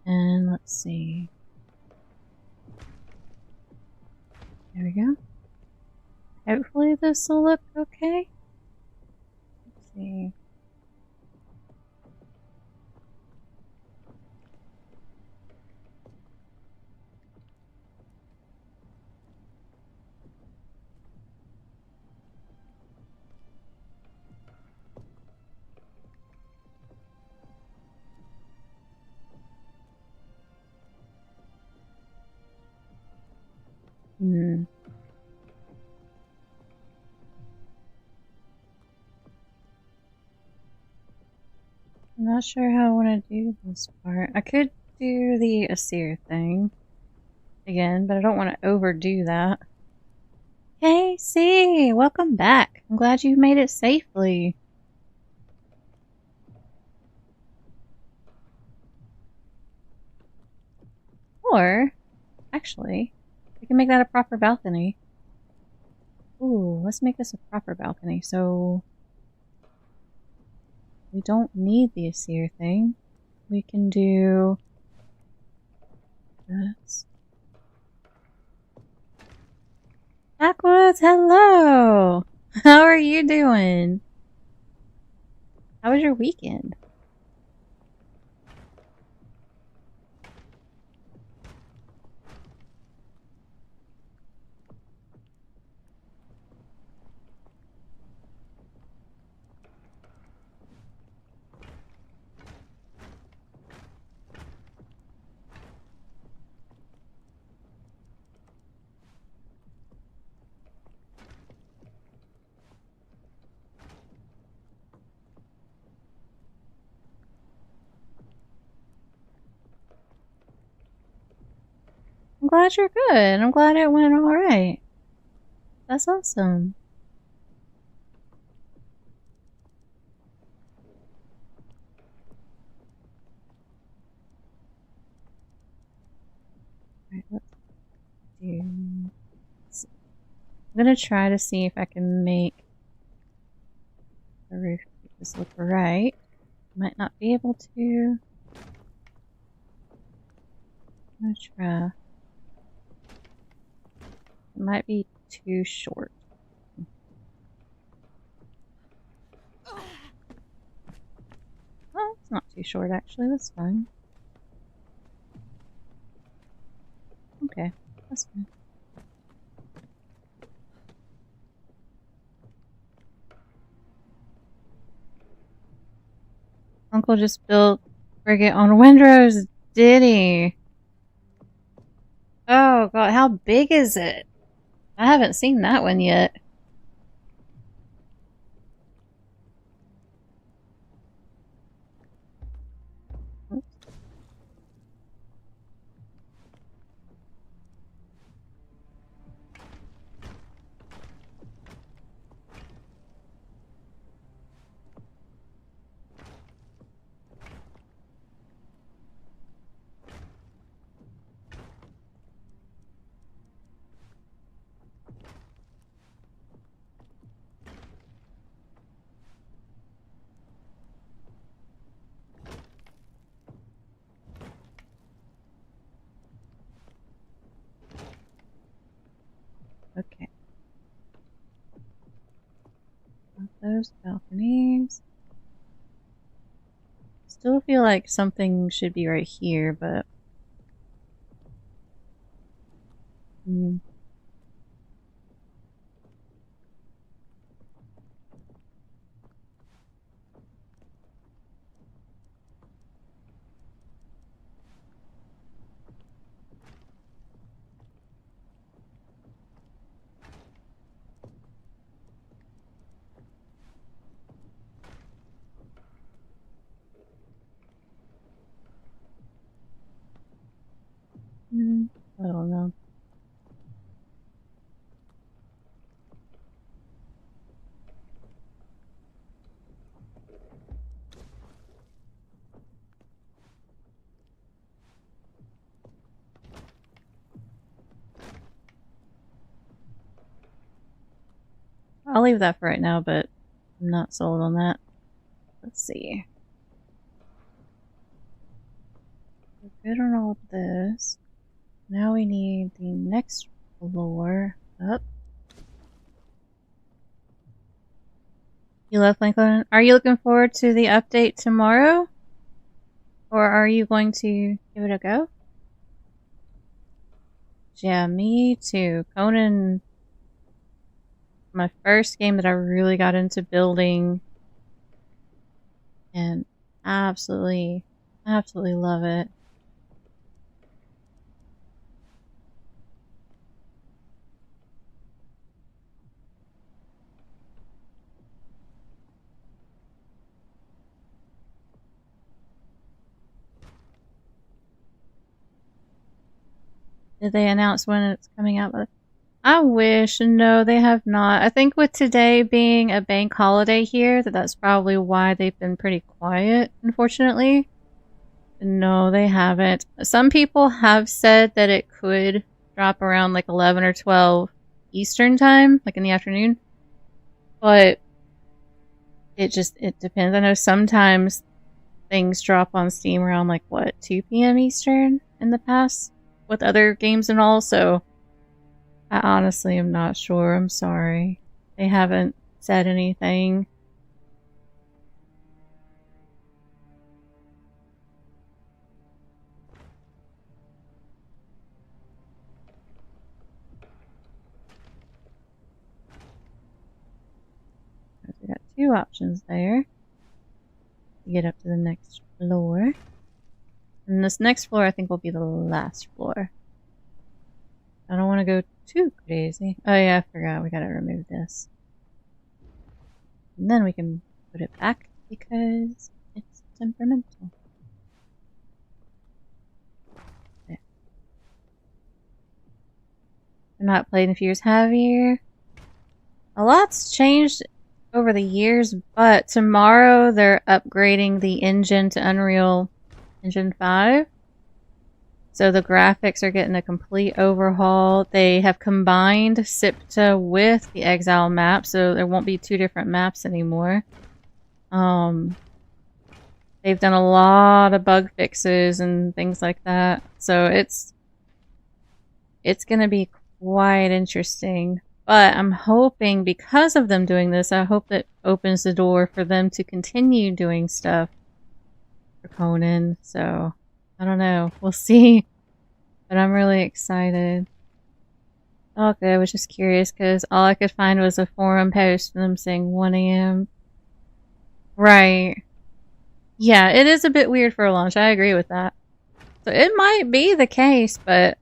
And let's see. There we go. Hopefully this will look okay. Let's see. I'm not sure how I want to do this part. I could do the Asir thing again, but I don't want to overdo that. Hey, C! Welcome back. I'm glad you made it safely. Or, actually, we can make that a proper balcony. Ooh, let's make this a proper balcony, so we don't need the Asir thing. We can do this. Backwoods, hello! How are you doing? How was your weekend? I'm glad you're good. I'm glad it went alright. That's awesome. Alright, let's do... I'm gonna try to see if I can make the roof make this look right. Might not be able to. I'm gonna try. It might be too short. Oh, it's not too short actually, that's fine. Okay, that's fine. Uncle just built frigate on Windrose, did he? Oh god, how big is it? I haven't seen that one yet. Oops. Okay. Those balconies. Still feel like something should be right here, but... I don't know. I'll leave that for right now, but I'm not sold on that. Let's see. We're good on all of this. Now we need the next floor up. You love Lincoln? Are you looking forward to the update tomorrow? Or are you going to give it a go? Yeah, me too. Conan, my first game that I really got into building, and absolutely love it. Did they announce when it's coming out? I wish. No, they have not. I think with today being a bank holiday here, that's probably why they've been pretty quiet, unfortunately. No, they haven't. Some people have said that it could drop around like 11 or 12 Eastern time, like in the afternoon. But it depends. I know sometimes things drop on Steam around like, what, 2 p.m. Eastern in the past? With other games and all, so I honestly am not sure. I'm sorry. They haven't said anything. We got 2 options there to get up to the next floor. And this next floor, I think, will be the last floor. I don't want to go too crazy. Oh yeah, I forgot. We gotta remove this. And then we can put it back because it's temperamental. There. I've not played in a few years. Have you? A lot's changed over the years, but tomorrow they're upgrading the engine to Unreal Engine 5. So the graphics are getting a complete overhaul. They have combined SIPTA with the Exile map, so there won't be two different maps anymore. They've done a lot of bug fixes and things like that. So it's gonna be quite interesting. But I'm hoping, because of them doing this, I hope that opens the door for them to continue doing stuff for Conan. So, I don't know. We'll see. But I'm really excited. Okay, I was just curious because all I could find was a forum post from them saying 1 AM. Right. Yeah, it is a bit weird for a launch. I agree with that. So it might be the case, but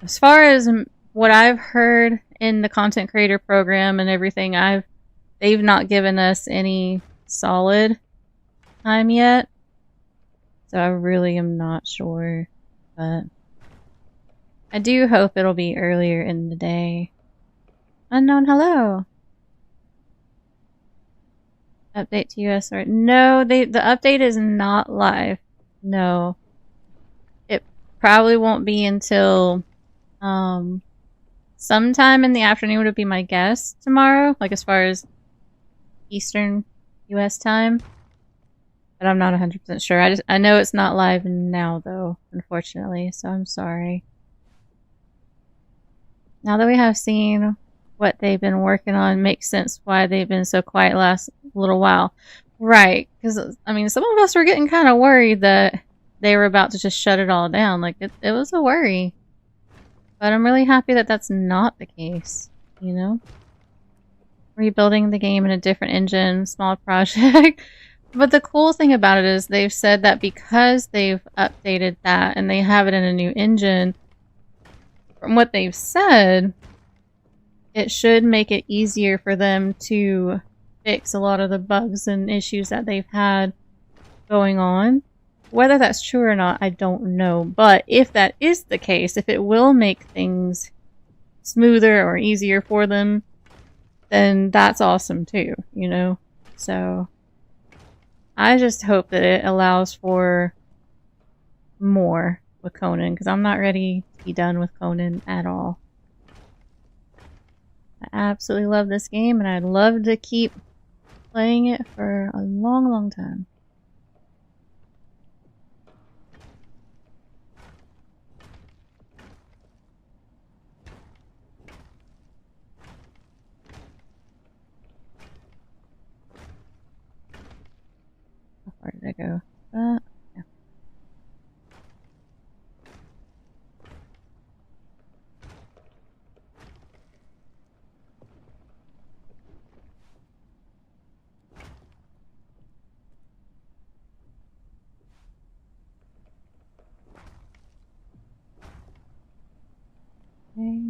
as far as what I've heard in the content creator program and everything, they've not given us any solid time yet. So I really am not sure, but I do hope it'll be earlier in the day. Unknown, hello. Update to US or no, the update is not live. No. It probably won't be until sometime in the afternoon would be my guess tomorrow, like as far as Eastern US time. But I'm not 100% sure. I know it's not live now though, unfortunately, so I'm sorry. Now that we have seen what they've been working on, makes sense why they've been so quiet last little while. Right, because, I mean, some of us were getting kind of worried that they were about to just shut it all down. Like, it was a worry. But I'm really happy that that's not the case, you know? Rebuilding the game in a different engine, small project. But the cool thing about it is they've said that because they've updated that and they have it in a new engine, from what they've said, it should make it easier for them to fix a lot of the bugs and issues that they've had going on. Whether that's true or not, I don't know. But if that is the case, if it will make things smoother or easier for them, then that's awesome too, you know? So I just hope that it allows for more with Conan, because I'm not ready to be done with Conan at all. I absolutely love this game, and I'd love to keep playing it for a long, long time. How far did I go? Yeah. Okay.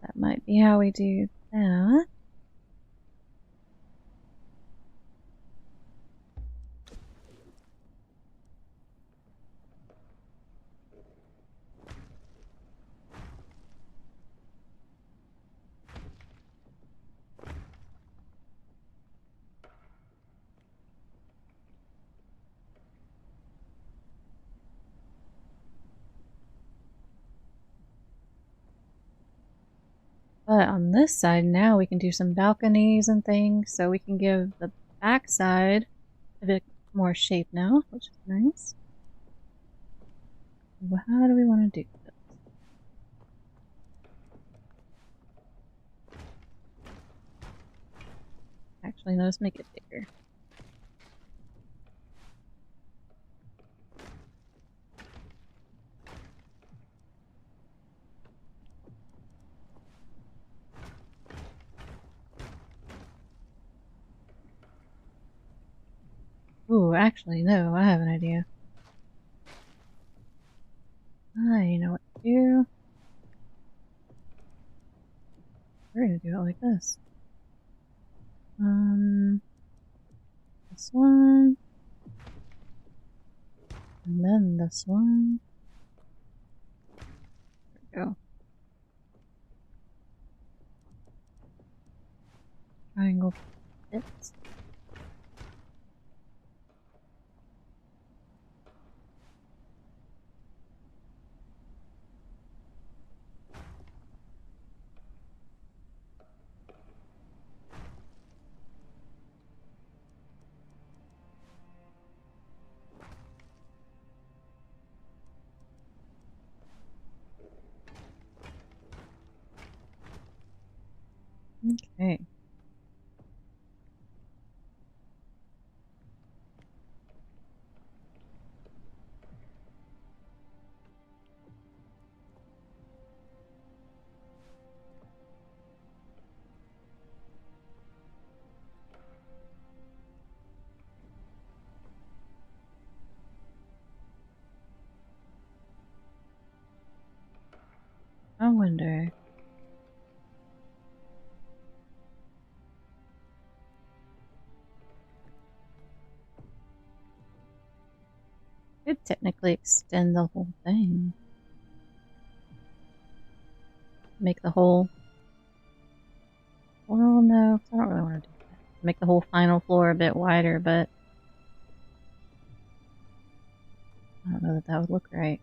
That might be how we do that. But on this side now we can do some balconies and things, so we can give the back side a bit more shape now, which is nice. Well, how do we want to do this? Actually, no, let's make it bigger. Ooh, actually, no, I have an idea. I know what to do. We're gonna do it like this. This one. And then this one. There we go. triangle fits. Okay. I wonder. Could technically extend the whole thing. Make the whole. Well, no, 'cause I don't really want to do that. Make the whole final floor a bit wider, but I don't know that that would look right.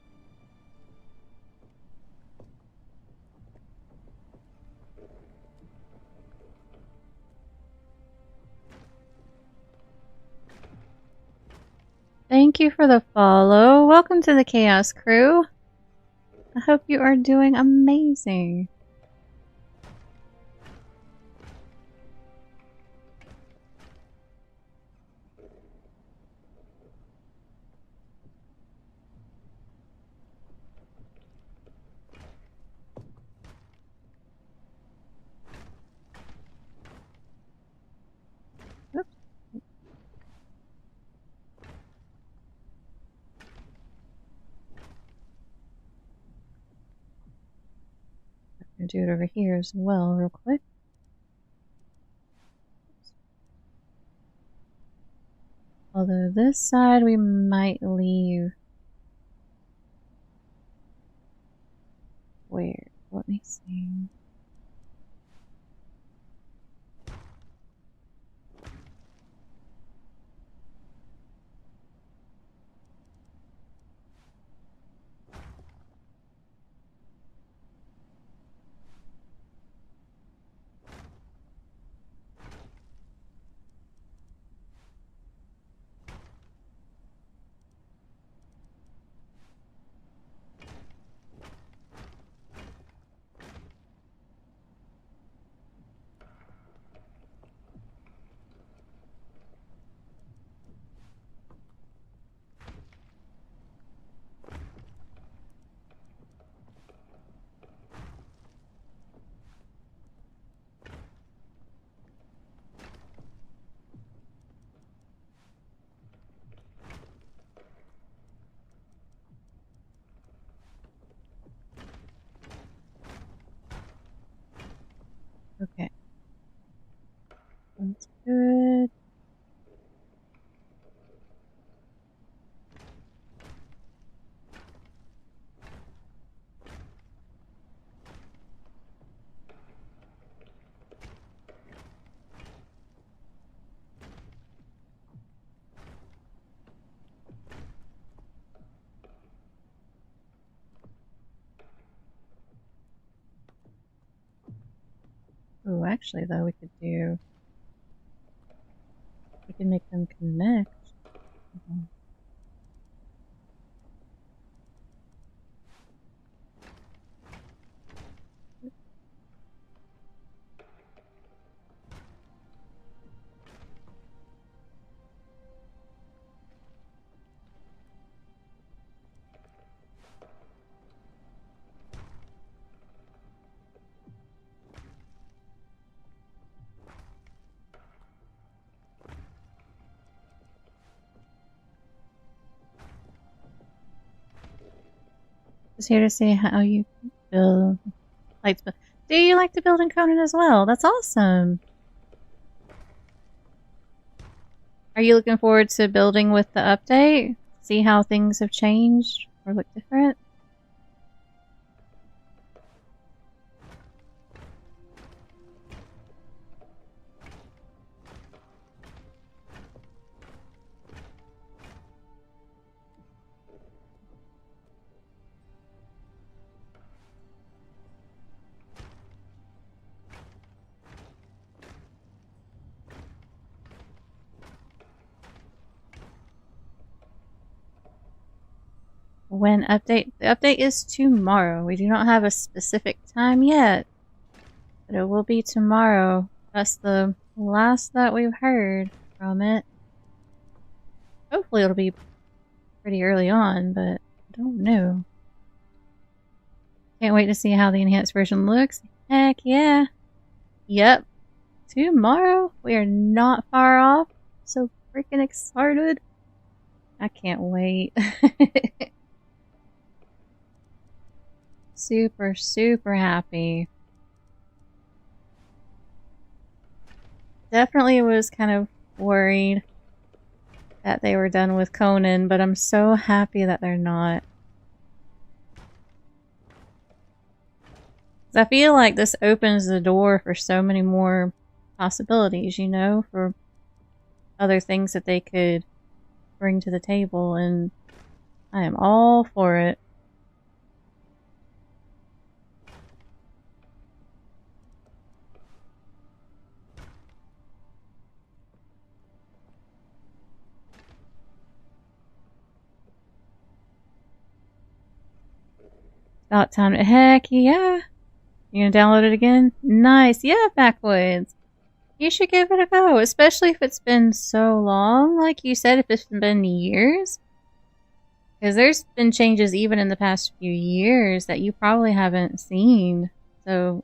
Thank you for the follow. Welcome to the Chaos Crew. I hope you are doing amazing. Oops. I'm gonna do it over here as well, real quick. Although this side we might leave. Where? Let me see. Okay. That's good. Oh, actually, though, we could do. We can make them connect. Just here to see how you build. Do you like to build in Conan as well? That's awesome. Are you looking forward to building with the update? See how things have changed or look different? when the update is tomorrow. We do not have a specific time yet, but it will be tomorrow. That's the last that we've heard from it. Hopefully it'll be pretty early on, but I don't know. Can't wait to see how the enhanced version looks. Heck yeah. Yep. Tomorrow. We are not far off. So freaking excited. I can't wait. Super, super happy. Definitely was kind of worried that they were done with Conan, but I'm so happy that they're not. I feel like this opens the door for so many more possibilities, you know, for other things that they could bring to the table, and I am all for it. About time to heck yeah. You gonna download it again? Nice. Yeah, Backwoods. You should give it a go, especially if it's been so long. Like you said, if it's been years. Because there's been changes even in the past few years that you probably haven't seen. So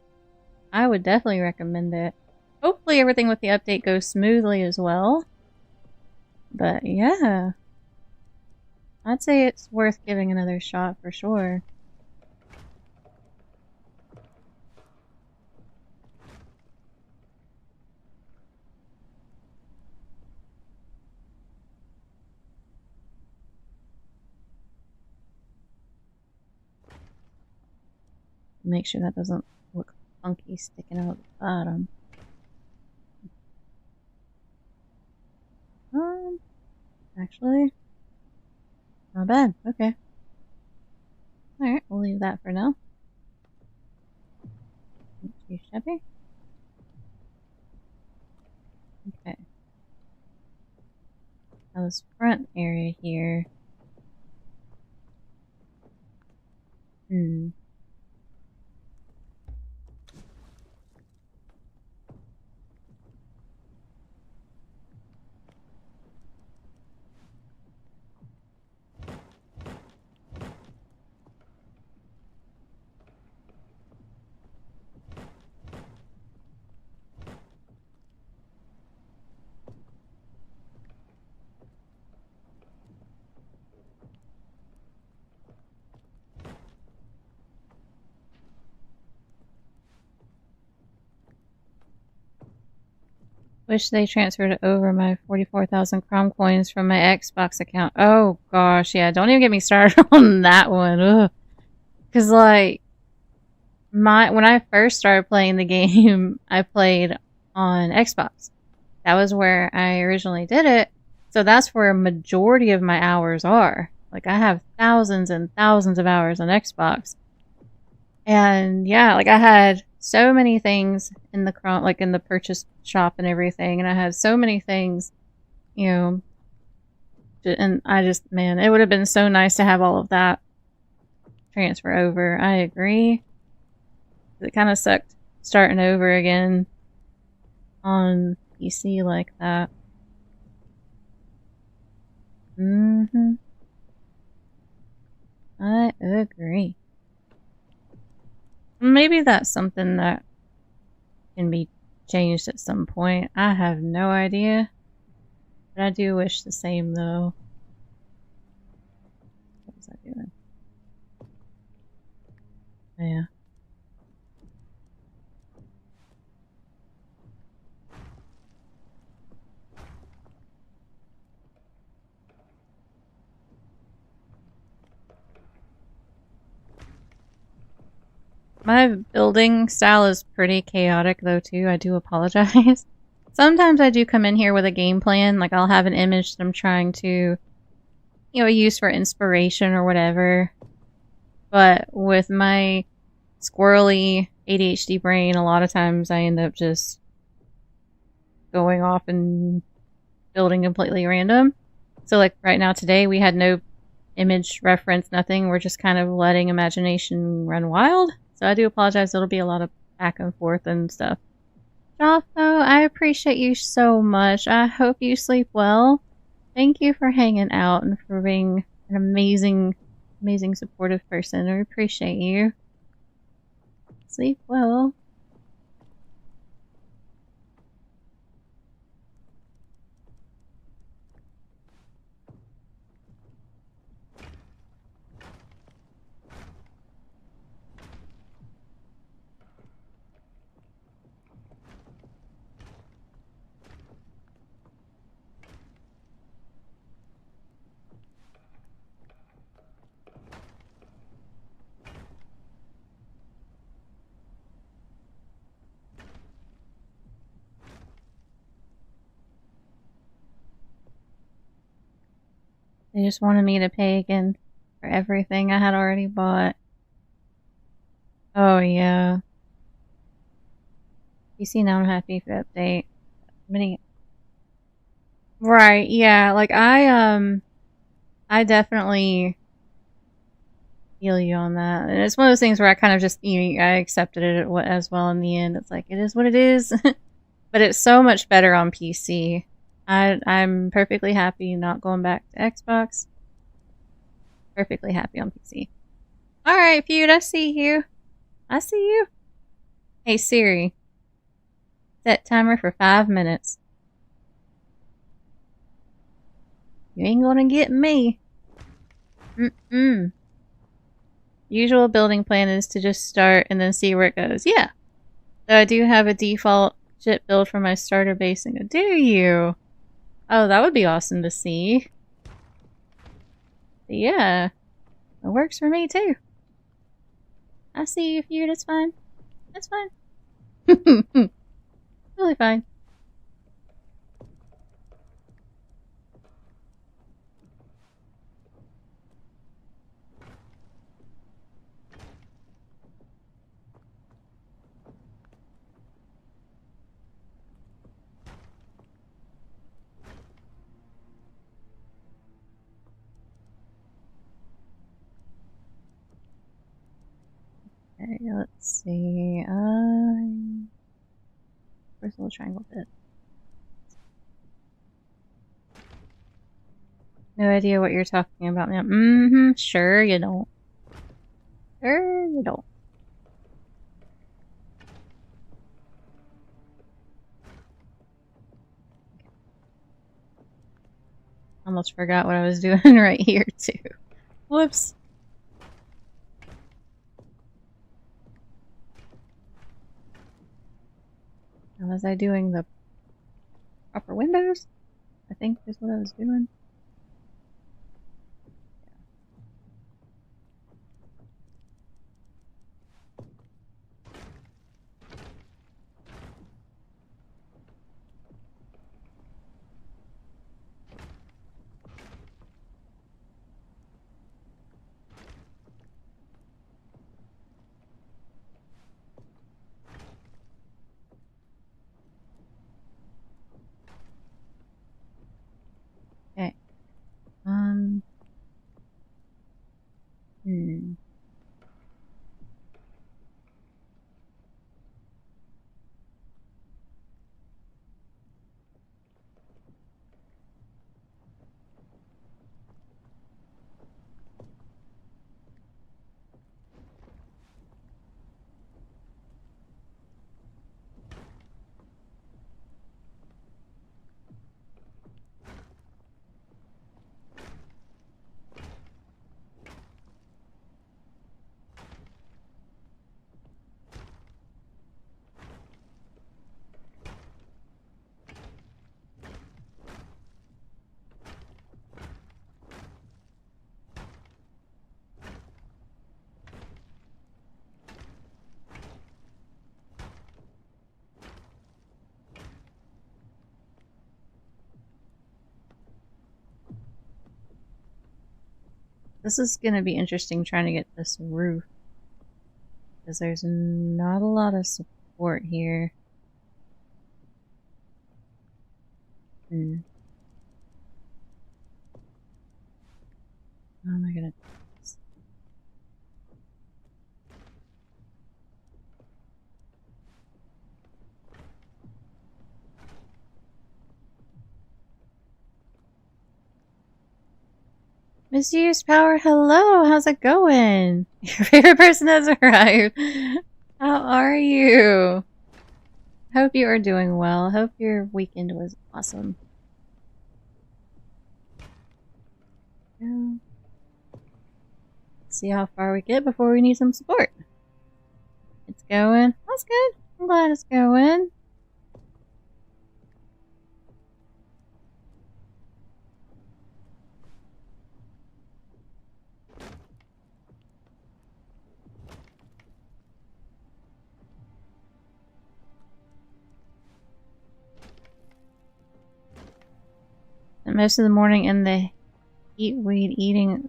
I would definitely recommend it. Hopefully everything with the update goes smoothly as well. But yeah. I'd say it's worth giving another shot for sure. Make sure that doesn't look funky sticking out the bottom. Actually, not bad. Okay. Alright, we'll leave that for now. Not too shabby. Okay. Now this front area here. Wish they transferred over my 44,000 Chrome coins from my Xbox account. Oh gosh, yeah, don't even get me started on that one. Ugh. Cause like, when I first started playing the game, I played on Xbox. That was where I originally did it. So that's where a majority of my hours are. Like, I have thousands and thousands of hours on Xbox. And yeah, like I had so many things in the like in the purchase shop and everything, and I had so many things, you know, and I just, man, it would have been so nice to have all of that transfer over. I agree. It kind of sucked starting over again on PC like that. I agree. Maybe that's something that can be changed at some point. I have no idea. But I do wish the same, though. What was I doing? Yeah. My building style is pretty chaotic, though, too. I do apologize. Sometimes I do come in here with a game plan. Like, I'll have an image that I'm trying to, you know, use for inspiration or whatever. But with my squirrely ADHD brain, a lot of times I end up just going off and building completely random. So, like, right now today, we had no image reference, nothing. We're just kind of letting imagination run wild. So I do apologize. It'll be a lot of back and forth and stuff. Jotho, I appreciate you so much. I hope you sleep well. Thank you for hanging out and for being an amazing, amazing supportive person. I appreciate you. Sleep well. They just wanted me to pay again for everything I had already bought. Oh yeah. You see, now I'm happy for the update. Right, yeah, like I definitely feel you on that. And it's one of those things where I kind of just, you know, I accepted it as well in the end. It's like, it is what it is. But it's so much better on PC. I'm perfectly happy not going back to Xbox. Perfectly happy on PC. Alright, Feud, I see you. I see you. Hey, Siri. Set timer for 5 minutes. You ain't gonna get me. Usual building plan is to just start and then see where it goes. Yeah. So I do have a default ship build for my starter base. And do you? Oh, that would be awesome to see. But yeah. It works for me too. I see you, Feud. It's fine. That's fine. Totally fine. Okay, let's see. Where's the little triangle bit? No idea what you're talking about now. Sure you don't. Sure you don't. Almost forgot what I was doing right here, too. Whoops. Was I doing the proper windows? I think is what I was doing. Okay. This is gonna be interesting trying to get this roof. Because there's not a lot of support here. How am I gonna do this? Misused power, hello, how's it going? Your favorite person has arrived. How are you? Hope you are doing well. Hope your weekend was awesome. Yeah. See how far we get before we need some support. It's going. That's good. I'm glad it's going. And most of the morning in the heat weed eating.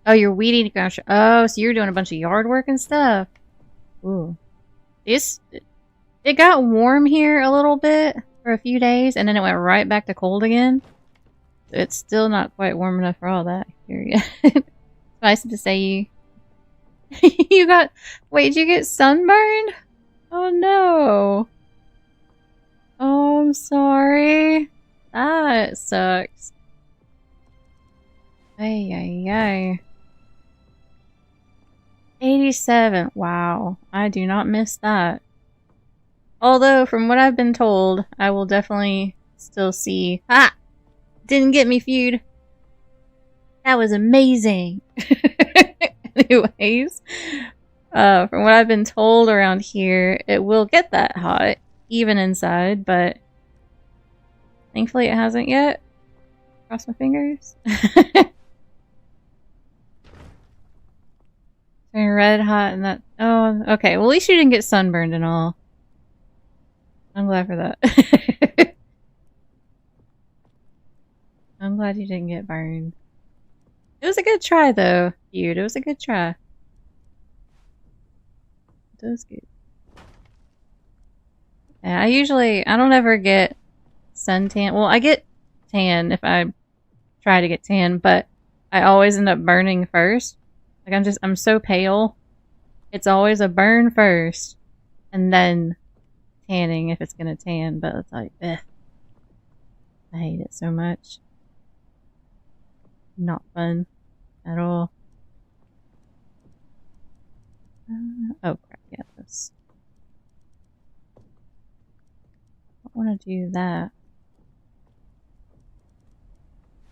Oh, you're weed eating. Gosh. Oh, so you're doing a bunch of yard work and stuff. Ooh. It got warm here a little bit for a few days, and then it went right back to cold again. So it's still not quite warm enough for all that here yet. Nice to say you... you got... Wait, did you get sunburned? Oh no. Oh, I'm sorry. That sucks. Ay, ay, ay. 87. Wow. I do not miss that. Although, from what I've been told, I will definitely still see... Ha! Didn't get me, feud. That was amazing. Anyways, from what I've been told around here, it will get that hot, even inside, but thankfully it hasn't yet. Cross my fingers. Turn red hot and that... Oh, okay. Well, at least you didn't get sunburned and all. I'm glad for that. I'm glad you didn't get burned. It was a good try, though, feud. It was a good try. It was good. Yeah, I don't ever get suntan. Well, I get tan if I try to get tan, but I always end up burning first. Like, I'm so pale. It's always a burn first, and then tanning if it's gonna tan, but it's like, ugh. I hate it so much. Not fun at all. Oh crap, yeah, this. I want to do that.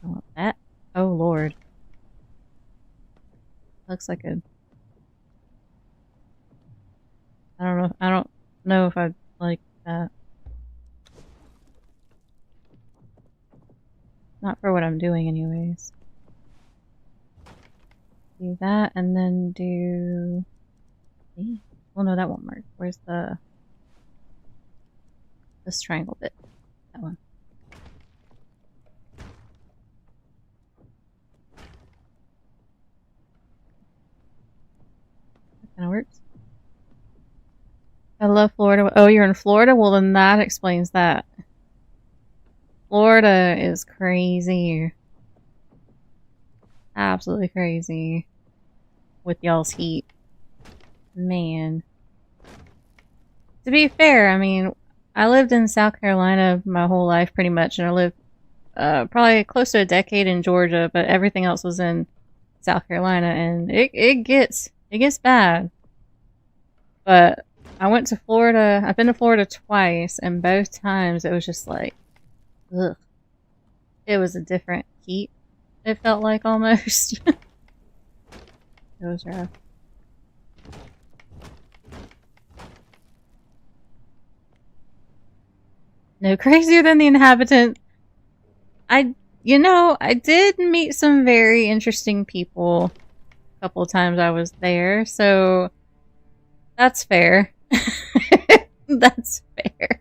I want that. Oh lord. Looks like a... I don't know if I'd like that. Not for what I'm doing anyways. Do that and then do... Well, no, that won't work. Where's this triangle bit? That one. That kind of works. I love Florida. Oh, you're in Florida? Well, then that explains that. Florida is crazy. Absolutely crazy. With y'all's heat. Man. To be fair, I mean, I lived in South Carolina my whole life pretty much, and I lived probably close to a decade in Georgia, but everything else was in South Carolina, and it gets bad. But I went to Florida. I've been to Florida twice, and both times it was just like, ugh. It was a different heat. It felt like almost. It was rough. No crazier than the inhabitant. I did meet some very interesting people a couple of times I was there, so that's fair. That's fair.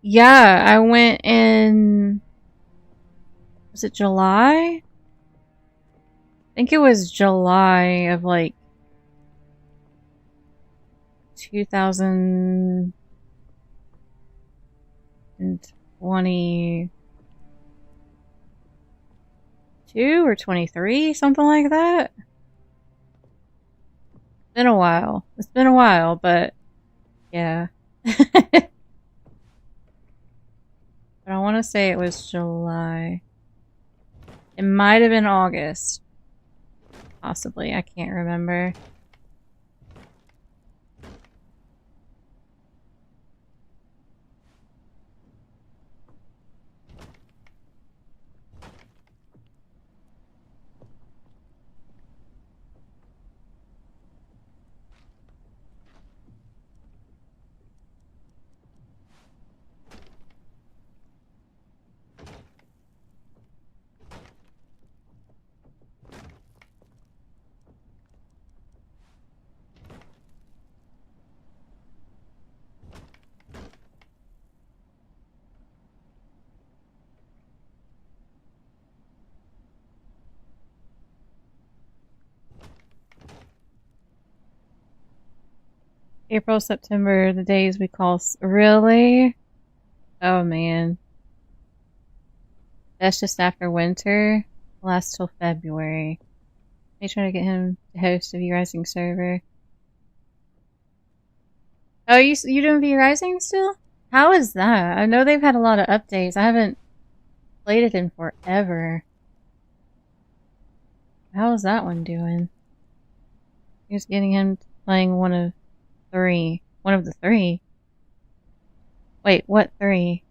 Yeah, I went in... Was it July? I think it was July of like 2020. 22 or 23, something like that. It's been a while. It's been a while, but yeah. But I want to say it was July. It might have been August. Possibly. I can't remember. April, September, the days we call... Really? Oh, man. That's just after winter. Lasts till February. They try to get him to host a V-Rising server. Oh, you doing V-Rising still? How is that? I know they've had a lot of updates. I haven't played it in forever. How is that one doing? Just getting him playing one of the three. Wait, what three?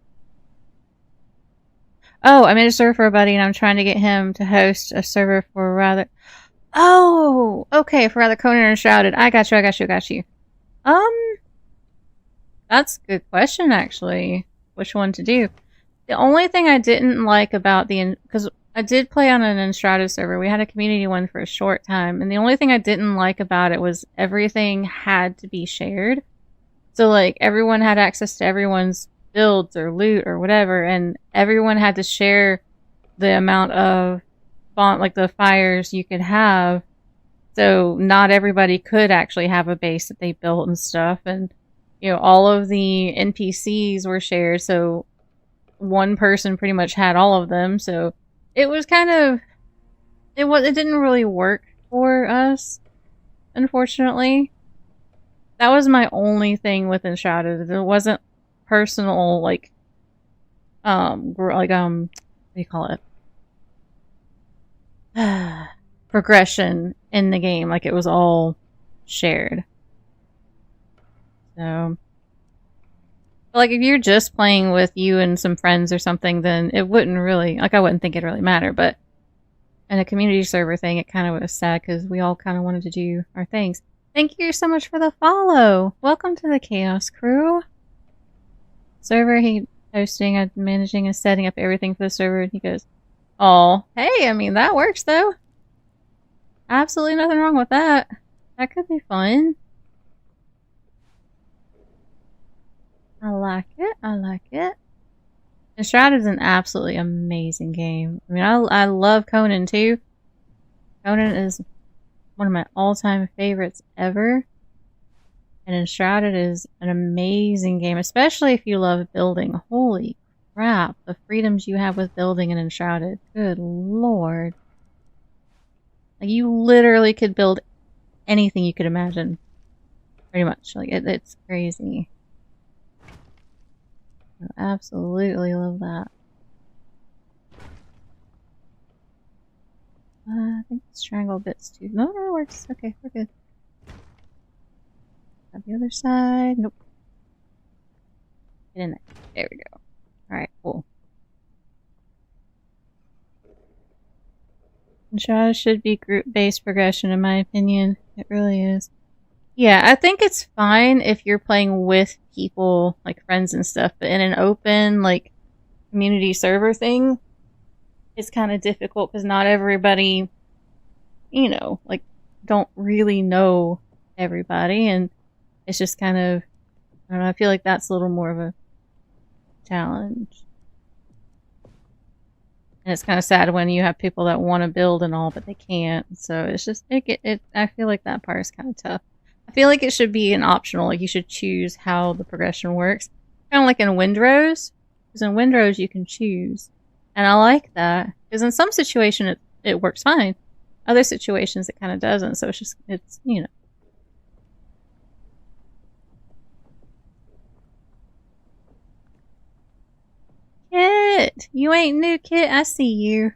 Oh, I made a server for a buddy and I'm trying to get him to host a server for rather... Oh! Okay, for rather Conan or Shrouded. I got you. That's a good question, actually. Which one to do? The only thing I didn't like about because I did play on an Enshrouded server. We had a community one for a short time. And the only thing I didn't like about it was everything had to be shared. So, like, everyone had access to everyone's builds or loot or whatever. And everyone had to share the amount of, like, the fires you could have. So, not everybody could actually have a base that they built and stuff. And, you know, all of the NPCs were shared. So, one person pretty much had all of them. So, it was kind of... It didn't really work for us, unfortunately. That was my only thing with Enshrouded. There wasn't personal, like, what do you call it? Progression in the game. Like, it was all shared. So... Like, if you're just playing with you and some friends or something, then it wouldn't really... Like, I wouldn't think it'd really matter, but... In a community server thing, it kind of was sad, because we all kind of wanted to do our things. Thank you so much for the follow! Welcome to the Chaos Crew! Server he hosting, I'm managing and setting up everything for the server, and he goes, "Oh, hey, I mean, that works, though. Absolutely nothing wrong with that. That could be fun." I like it. Enshrouded is an absolutely amazing game. I mean, I love Conan too. Conan is one of my all-time favorites ever. And Enshrouded is an amazing game, especially if you love building. Holy crap, the freedoms you have with building in Enshrouded. Good lord. Like, you literally could build anything you could imagine. Pretty much. Like, it's crazy. I absolutely love that. I think the strangle bits too. No, it works. Okay, we're good. Got the other side. Nope. Get in there. There we go. Alright, cool. Enshrouded should be group-based progression, in my opinion. It really is. Yeah, I think it's fine if you're playing with people, like friends and stuff, but in an open, like, community server thing, it's kind of difficult because not everybody, you know, like, don't really know everybody, and it's just kind of, I don't know, I feel like that's a little more of a challenge. And it's kind of sad when you have people that want to build and all, but they can't, so it's just, I feel like that part is kind of tough. I feel like it should be an optional, like you should choose how the progression works. Kind of like in Windrose, because in Windrose you can choose. And I like that, because in some situations it works fine. Other situations, it kind of doesn't. So it's, you know. Kit! You ain't new, Kit. I see you.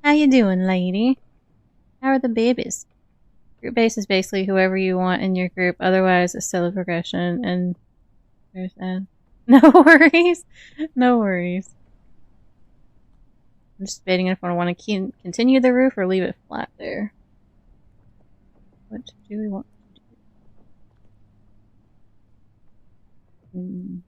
How you doing, lady? How are the babies? Group base is basically whoever you want in your group. Otherwise, it's still a progression. And there's that. No worries. No worries. I'm just debating if I want to continue the roof or leave it flat there. What do we want to do?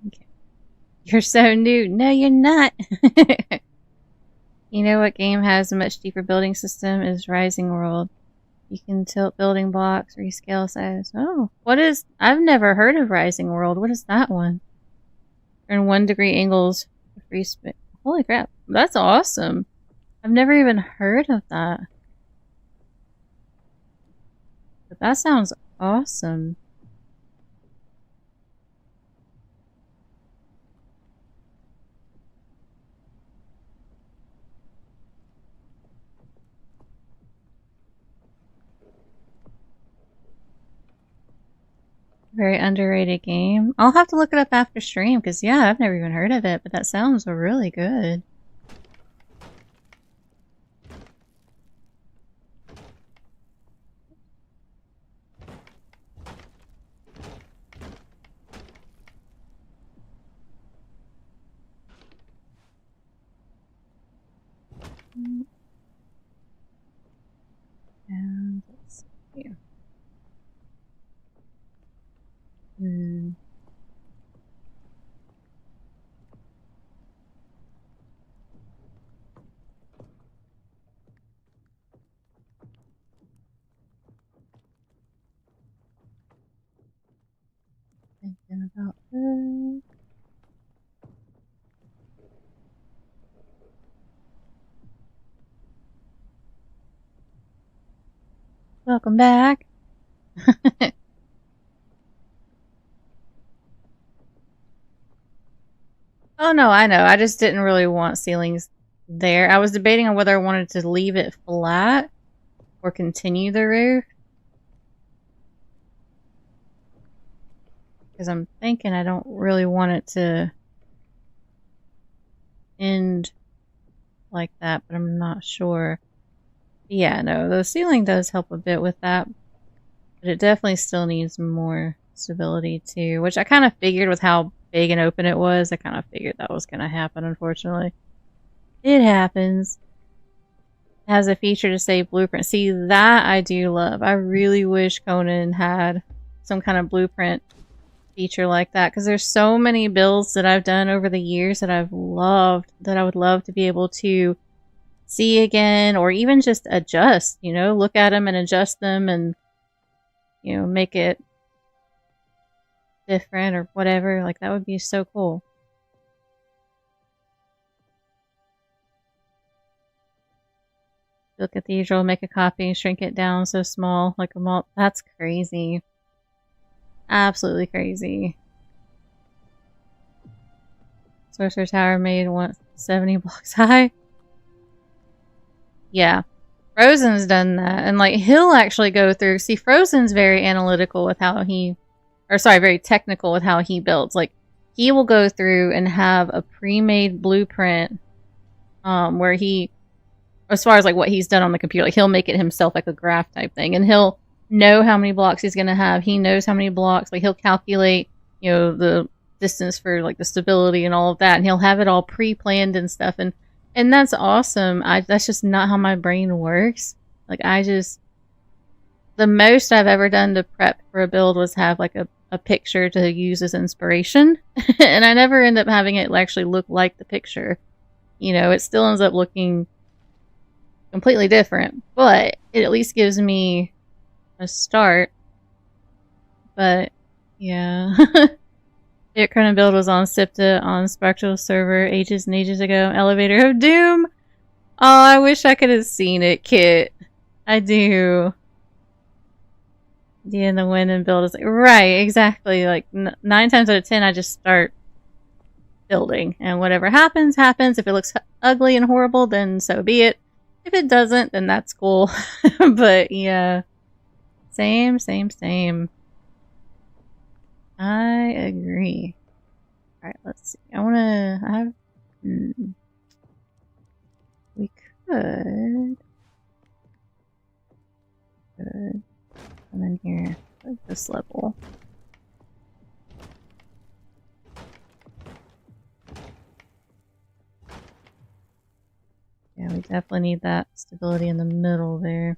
Okay. You're so new. No, you're not. You know what game has a much deeper building system is Rising World. You can tilt building blocks, rescale size. Oh, what is... I've never heard of Rising World. What is that one? Turn 1 degree angles for free spin. Holy crap. That's awesome. I've never even heard of that. But that sounds awesome. Very underrated game. I'll have to look it up after stream, because yeah, I've never even heard of it, but that sounds really good. And let's see. Thinking about this. Welcome back. Oh no, I know. I just didn't really want ceilings there. I was debating on whether I wanted to leave it flat or continue the roof. Because I'm thinking I don't really want it to end like that, but I'm not sure. Yeah, no, the ceiling does help a bit with that. But it definitely still needs more stability too, which I kind of figured with how big and open it was. I kind of figured that was going to happen, unfortunately. It happens. It has a feature to save blueprint. See, that I do love. I really wish Conan had some kind of blueprint feature like that, because there's so many builds that I've done over the years that I've loved, that I would love to be able to see again, or even just adjust, you know, look at them and adjust them and, you know, make it different or whatever. Like, that would be so cool. Look at the usual, make a copy, shrink it down so small, like a malt. That's crazy. Absolutely crazy. Sorcerer Tower made 170 blocks high. Yeah. Frozen's done that. And like, he'll actually go through. See, Frozen's very analytical with how he, or sorry, very technical with how he builds. Like, he will go through and have a pre-made blueprint where he, as far as like what he's done on the computer, like he'll make it himself, like a graph type thing, and he'll know how many blocks he's going to have. He knows how many blocks, like he'll calculate, you know, the distance for like the stability and all of that, and he'll have it all pre-planned and stuff, and that's awesome. That's just not how my brain works. Like the most I've ever done to prep for a build was have like a picture to use as inspiration, and I never end up having it actually look like the picture. You know, it still ends up looking completely different, but it at least gives me a start. But yeah. The Conan build was on SIPTA on Spectral server ages and ages ago. Elevator of Doom! Oh, I wish I could have seen it, Kit. I do. Yeah, and the win and build is like, right, exactly. Like 9 times out of 10, I just start building, and whatever happens, happens. If it looks ugly and horrible, then so be it. If it doesn't, then that's cool. But yeah, same. I agree. Alright, let's see. We could come in here at this level. Yeah, we definitely need that stability in the middle there.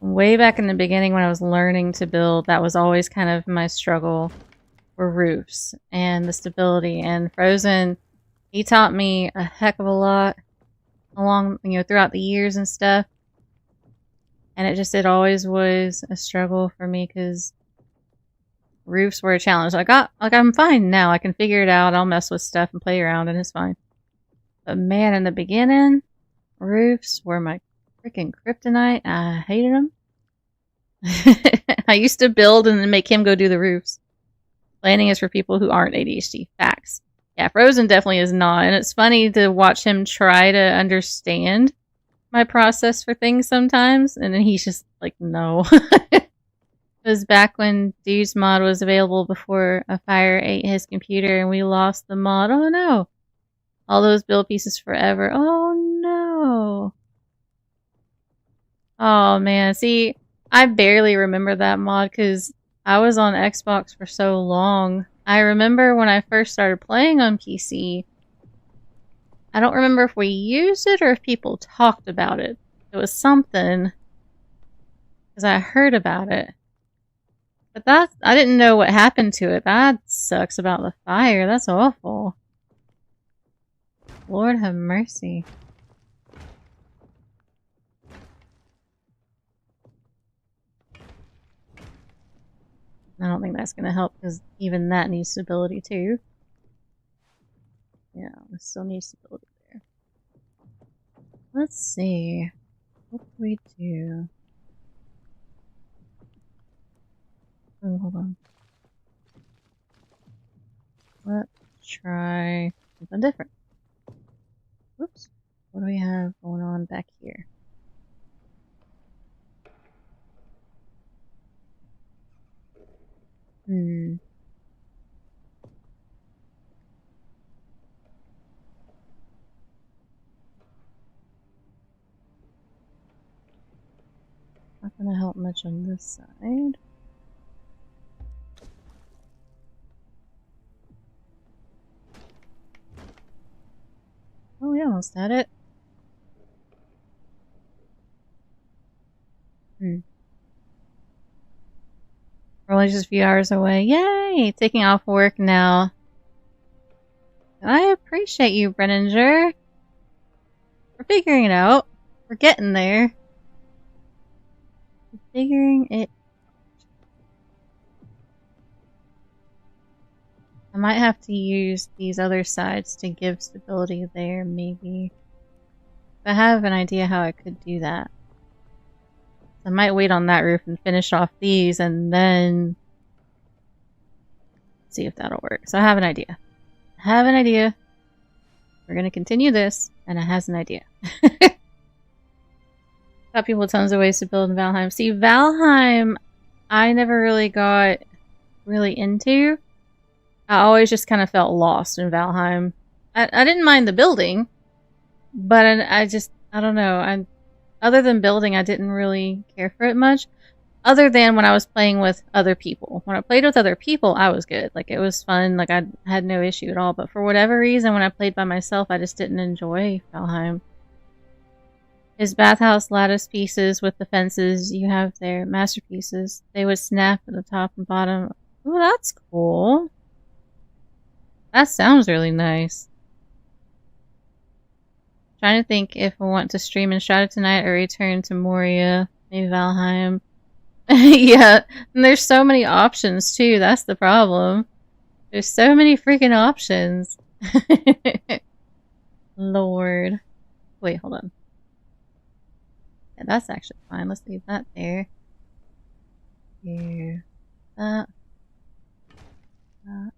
Way back in the beginning when I was learning to build, that was always kind of my struggle, were roofs and the stability. And Frozen, he taught me a heck of a lot along, you know, throughout the years and stuff. And it always was a struggle for me because roofs were a challenge. I'm fine now. I can figure it out. I'll mess with stuff and play around and it's fine. But man, in the beginning, roofs were my freaking kryptonite. I hated them. I used to build and then make him go do the roofs. Planning is for people who aren't ADHD. Facts. Yeah, Frozen definitely is not. And it's funny to watch him try to understand my process for things sometimes. And then he's just like, no. It was back when Dude's mod was available before a fire ate his computer and we lost the mod. Oh no. All those build pieces forever. Oh no. Oh man, see, I barely remember that mod because I was on Xbox for so long. I remember when I first started playing on PC, I don't remember if we used it or if people talked about it. It was something, because I heard about it. But I didn't know what happened to it. That sucks about the fire. That's awful. Lord have mercy. I don't think that's going to help because even that needs stability too. Yeah, we still need stability there. Let's see. What do we do? Oh, hold on. Let's try something different. Whoops. What do we have going on back here? Not gonna help much on this side. Oh, we almost had it. We're only just a few hours away. Yay! Taking off work now. I appreciate you, Brenninger. We're figuring it out. We're getting there. We're figuring it out. I might have to use these other sides to give stability there, maybe. I have an idea how I could do that. I might wait on that roof and finish off these and then See if that'll work. So I have an idea. I have an idea. We're gonna continue this, and it has an idea. Got people tons of ways to build in Valheim. See, Valheim, I never really got really into. I always just kind of felt lost in Valheim. I didn't mind the building, but I don't know. Other than building, I didn't really care for it much. Other than when I was playing with other people. When I played with other people, I was good. Like, it was fun. Like, I had no issue at all. But for whatever reason, when I played by myself, I just didn't enjoy Valheim. His bathhouse lattice pieces with the fences you have there, masterpieces. They would snap at the top and bottom. Oh, that's cool. That sounds really nice. Trying to think if I want to stream in Shadow tonight or return to Moria, maybe Valheim. Yeah, and there's so many options too, that's the problem. There's so many freaking options. Lord. Wait, hold on. Yeah, that's actually fine. Let's leave that there. Here. That. That.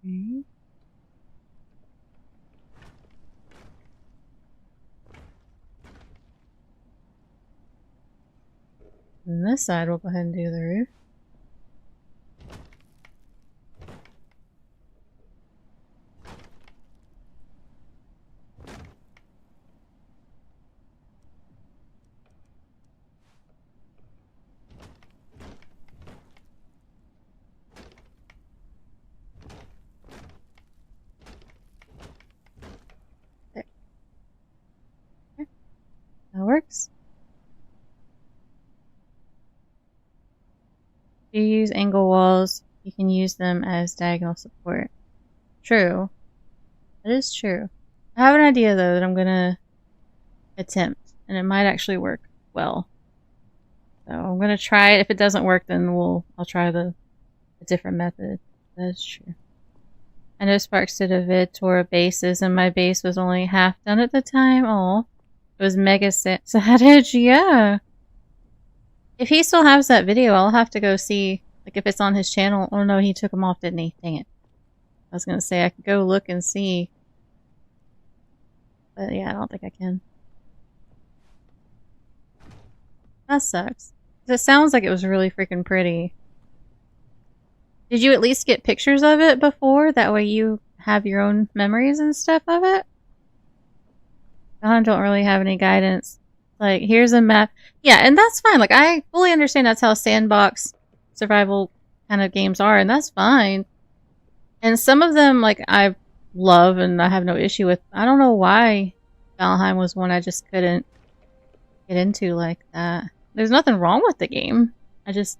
Okay. And this side, we'll go ahead and do the roof. There. Okay. That works. If you use angle walls, you can use them as diagonal support. True. That is true. I have an idea though that I'm gonna attempt, and it might actually work well. So I'm gonna try it. If it doesn't work, then I'll try a different method. That's true. I know Sparks did a vid tour of bases, and my base was only half done at the time. Oh, it was mega savage. Yeah. If he still has that video, I'll have to go see, like, if it's on his channel. Oh no, he took them off, didn't he? Dang it. I was gonna say I could go look and see. But yeah, I don't think I can. That sucks. It sounds like it was really freaking pretty. Did you at least get pictures of it before? That way you have your own memories and stuff of it? I don't really have any guidance. Like, here's a map. Yeah, and that's fine. Like, I fully understand that's how sandbox survival kind of games are, and that's fine. And some of them, like, I love and I have no issue with. I don't know why Valheim was one I just couldn't get into like that. There's nothing wrong with the game. I just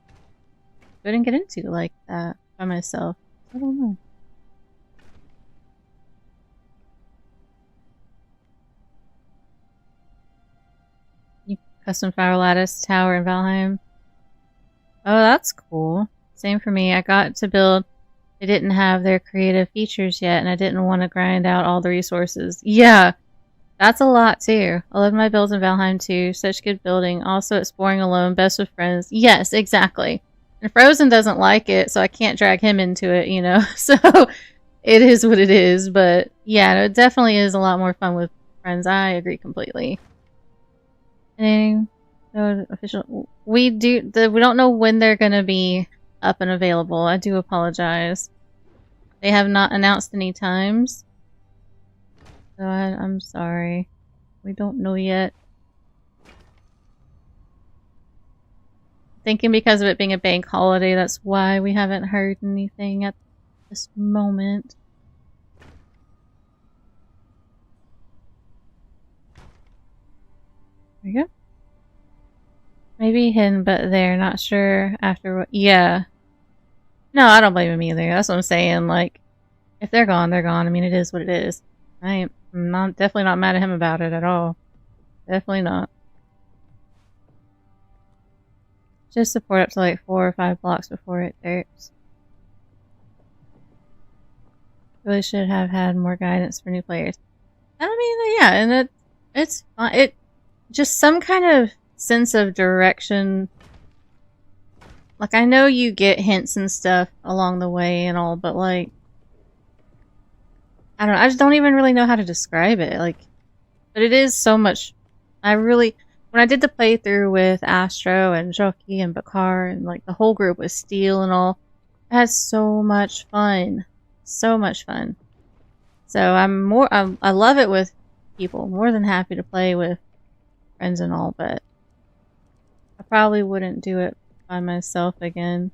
couldn't get into like that by myself. I don't know. Custom Fire Lattice Tower in Valheim. Oh, that's cool. Same for me. I got to build. They didn't have their creative features yet, and I didn't want to grind out all the resources. Yeah, that's a lot too. I love my builds in Valheim too. Such good building. Also, exploring alone, best with friends. Yes, exactly. And Frozen doesn't like it, so I can't drag him into it, you know? So, it is what it is. But, yeah, no, it definitely is a lot more fun with friends. I agree completely. No official. We don't know when they're gonna be up and available. I do apologize. They have not announced any times, so I'm sorry. We don't know yet. Thinking because of it being a bank holiday, that's why we haven't heard anything at this moment. There we go. Maybe hidden, but they're not sure after what. Yeah. No, I don't blame him either. That's what I'm saying. Like, if they're gone, they're gone. I mean, it is what it is. I'm definitely not mad at him about it at all. Definitely not. Just support up to like 4 or 5 blocks before it derps. Really should have had more guidance for new players. I mean, yeah, and it's fine. Just some kind of sense of direction Like, I know you get hints and stuff along the way and all, but like, I don't know, I just don't even really know how to describe it. Like, but it is so much. When I did the playthrough with Astro and Jockey and Bakar and like the whole group with Steel and all, I had so much fun. So much fun. So I love it with people. More than happy to play with friends and all, but I probably wouldn't do it by myself again.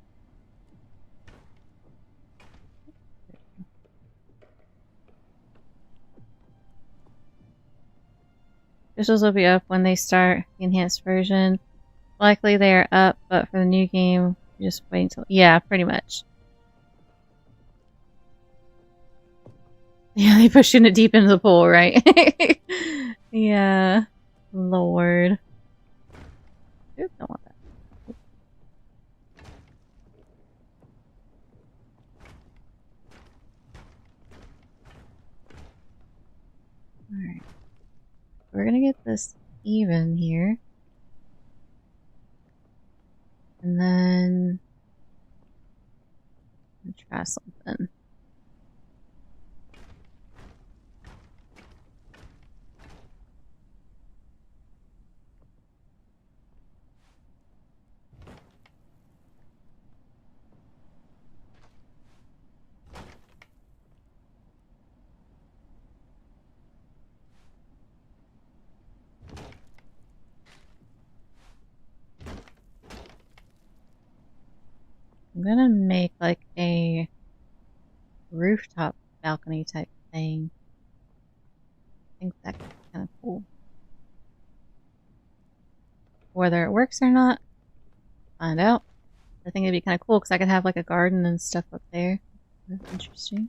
Visuals will be up when they start the enhanced version. Likely they are up, but for the new game, just wait until... Yeah, pretty much. Yeah, they pushing it deep into the pool, right? Yeah. Lord. Oops, don't want that. Alright. We're gonna get this even here. And then... let's try something. I'm gonna make like a rooftop balcony type thing. I think that's kind of cool. Whether it works or not, find out. I think it'd be kind of cool because I could have like a garden and stuff up there. That's interesting.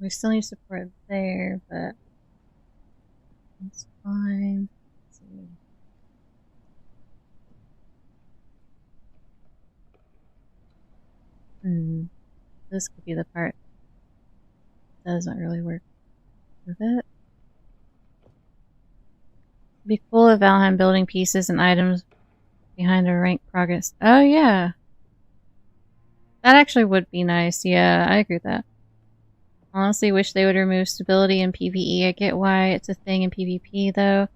We still need support there, but that's fine. Let's see. This could be the part that doesn't really work with it. It'd be cool if Valheim building pieces and items behind a rank progress. Oh yeah. That actually would be nice. Yeah, I agree with that. Honestly, wish they would remove stability in PvE. I get why it's a thing in PvP though.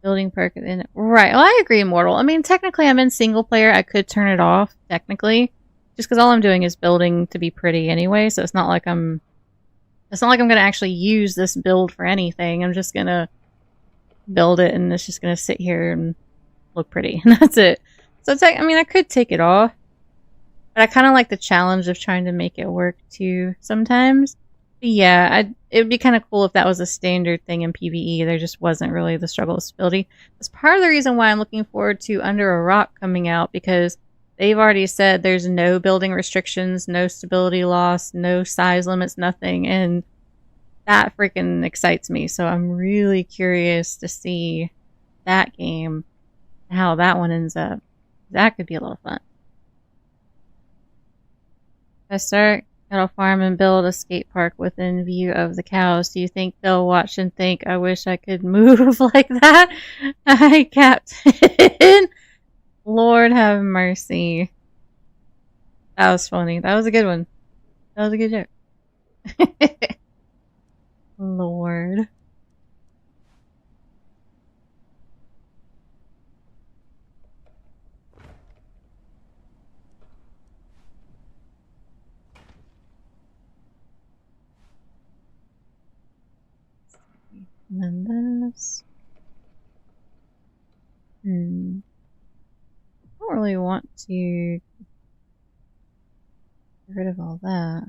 Building perk in it. Right. Well, I agree, Immortal. I mean, technically I'm in single player. I could turn it off, technically. Just because all I'm doing is building to be pretty anyway, so it's not like I'm gonna actually use this build for anything. I'm just gonna build it and it's just gonna sit here and look pretty. And that's it. So it's like, I mean, I could take it off. But I kind of like the challenge of trying to make it work too sometimes. But yeah, it would be kind of cool if that was a standard thing in PvE. There just wasn't really the struggle of stability. That's part of the reason why I'm looking forward to Under a Rock coming out, because they've already said there's no building restrictions, no stability loss, no size limits, nothing. And that freaking excites me. So I'm really curious to see that game, how that one ends up. That could be a lot of fun. If I start cattle farm and build a skate park within view of the cows, do you think they'll watch and think, I wish I could move like that? Hi, Captain. Lord have mercy. That was funny. That was a good one. That was a good joke. Lord. And then this. I don't really want to get rid of all that.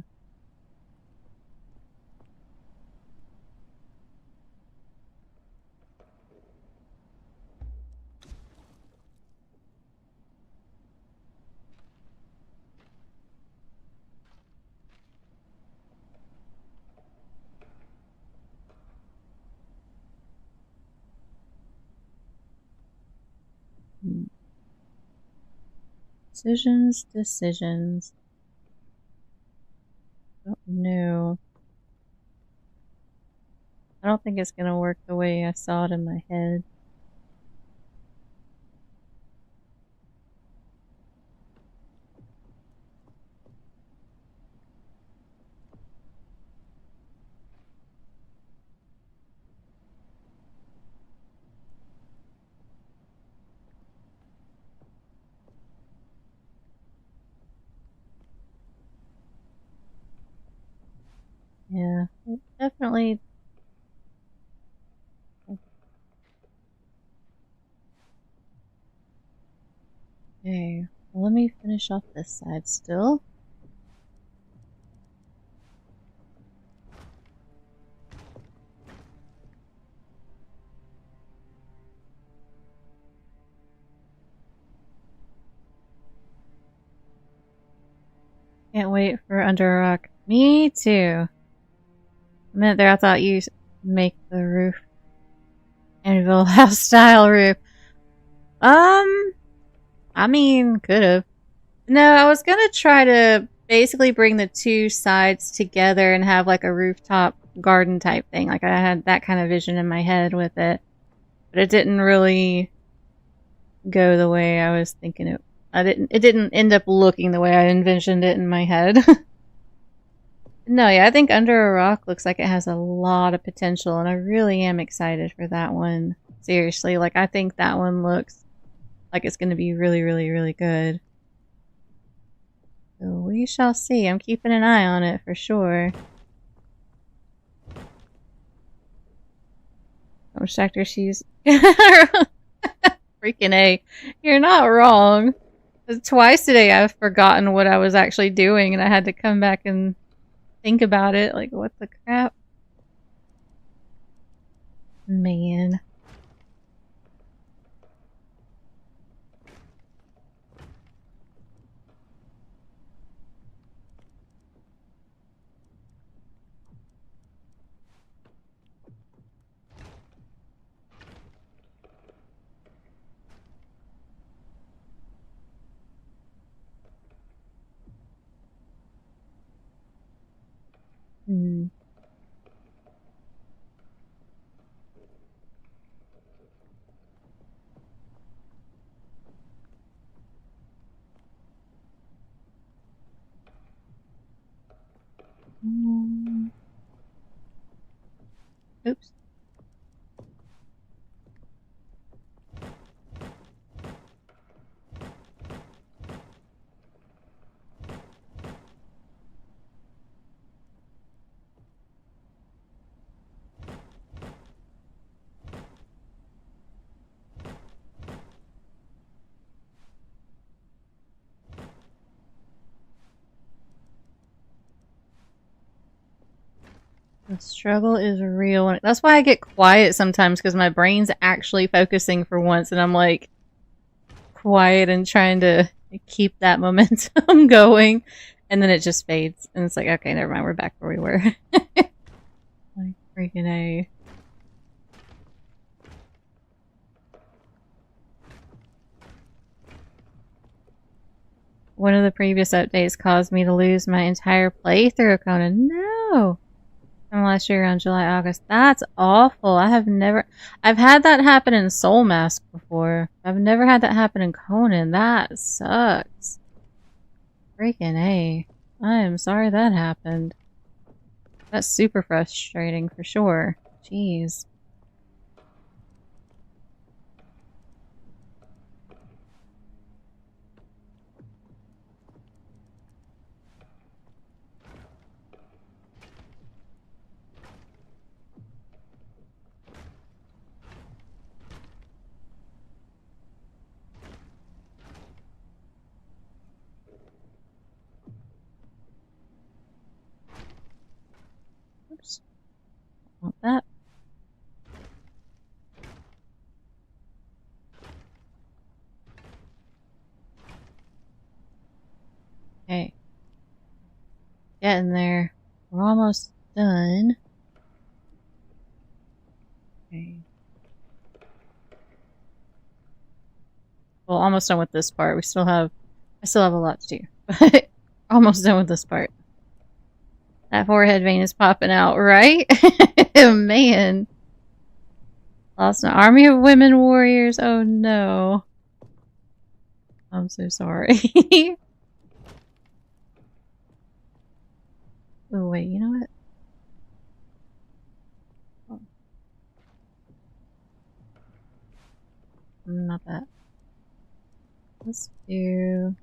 Decisions, decisions. Don't know. I don't think it's gonna work the way I saw it in my head. Yeah, definitely. Okay, well, let me finish off this side still. Can't wait for Under a Rock. Me too. A minute there, I thought you make the roof. Anvil house style roof. I mean, could have. No, I was gonna try to basically bring the two sides together and have like a rooftop garden type thing. Like I had that kind of vision in my head with it. But it didn't really go the way I was thinking it. It didn't end up looking the way I envisioned it in my head. No, yeah, I think Under a Rock looks like it has a lot of potential, and I really am excited for that one. Seriously, like I think that one looks like it's going to be really, really, really good. So we shall see. I'm keeping an eye on it for sure. Which actor she's freaking A. You're not wrong. Twice today I've forgotten what I was actually doing, and I had to come back and think about it. Like, what the crap? Man. Hmm. Oops. The struggle is real. That's why I get quiet sometimes, because my brain's actually focusing for once, and I'm like quiet and trying to keep that momentum going, and then it just fades, and it's like, okay, never mind, we're back where we were. Like freaking A. One of the previous updates caused me to lose my entire playthrough of Conan. No! From last year around July, August. That's awful. I've had that happen in Soul Mask before. I've never had that happen in Conan. That sucks. Freaking A. I am sorry that happened. That's super frustrating for sure. Jeez. Oops. Want that. Okay. Getting there. We're almost done. Okay. Well, almost done with this part. We still have I still have a lot to do, but almost done with this part. That forehead vein is popping out, right? Man. Lost an army of women warriors. Oh no. I'm so sorry. Oh wait, you know what? Oh. Not that. Let's do...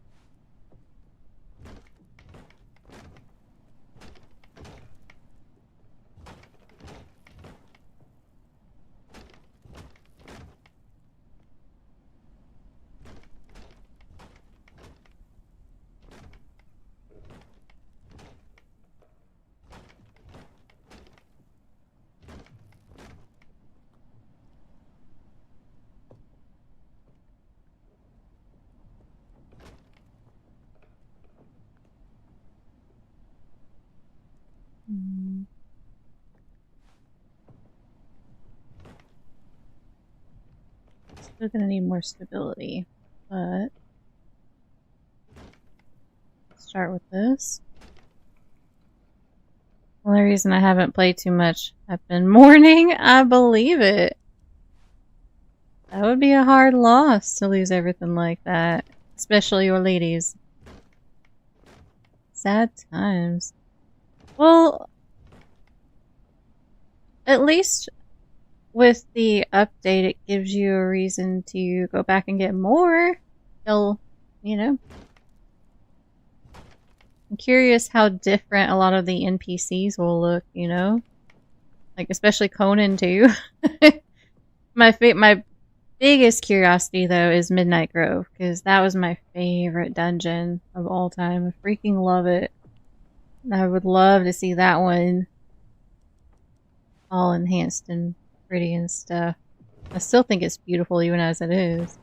Still gonna need more stability, but let's start with this. The only reason I haven't played too much, I've been mourning. I believe it. That would be a hard loss to lose everything like that, especially your ladies. Sad times. Well, at least with the update, it gives you a reason to go back and get more. They'll, you know. I'm curious how different a lot of the NPCs will look, you know? Like, especially Conan, too. My biggest curiosity, though, is Midnight Grove, because that was my favorite dungeon of all time. I freaking love it. I would love to see that one all enhanced and pretty and stuff. I still think it's beautiful even as it is.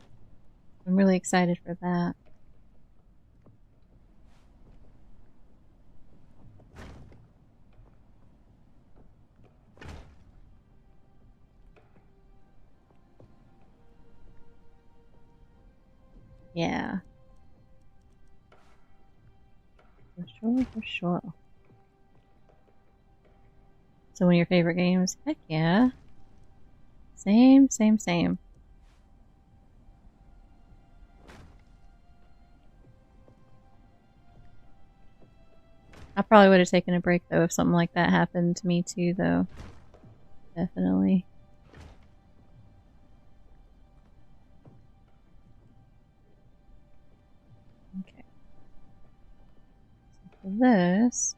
I'm really excited for that. Yeah. For sure, for sure. So one of your favorite games? Heck yeah. Same, same, same. I probably would have taken a break though if something like that happened to me too though. Definitely. Okay. So for this...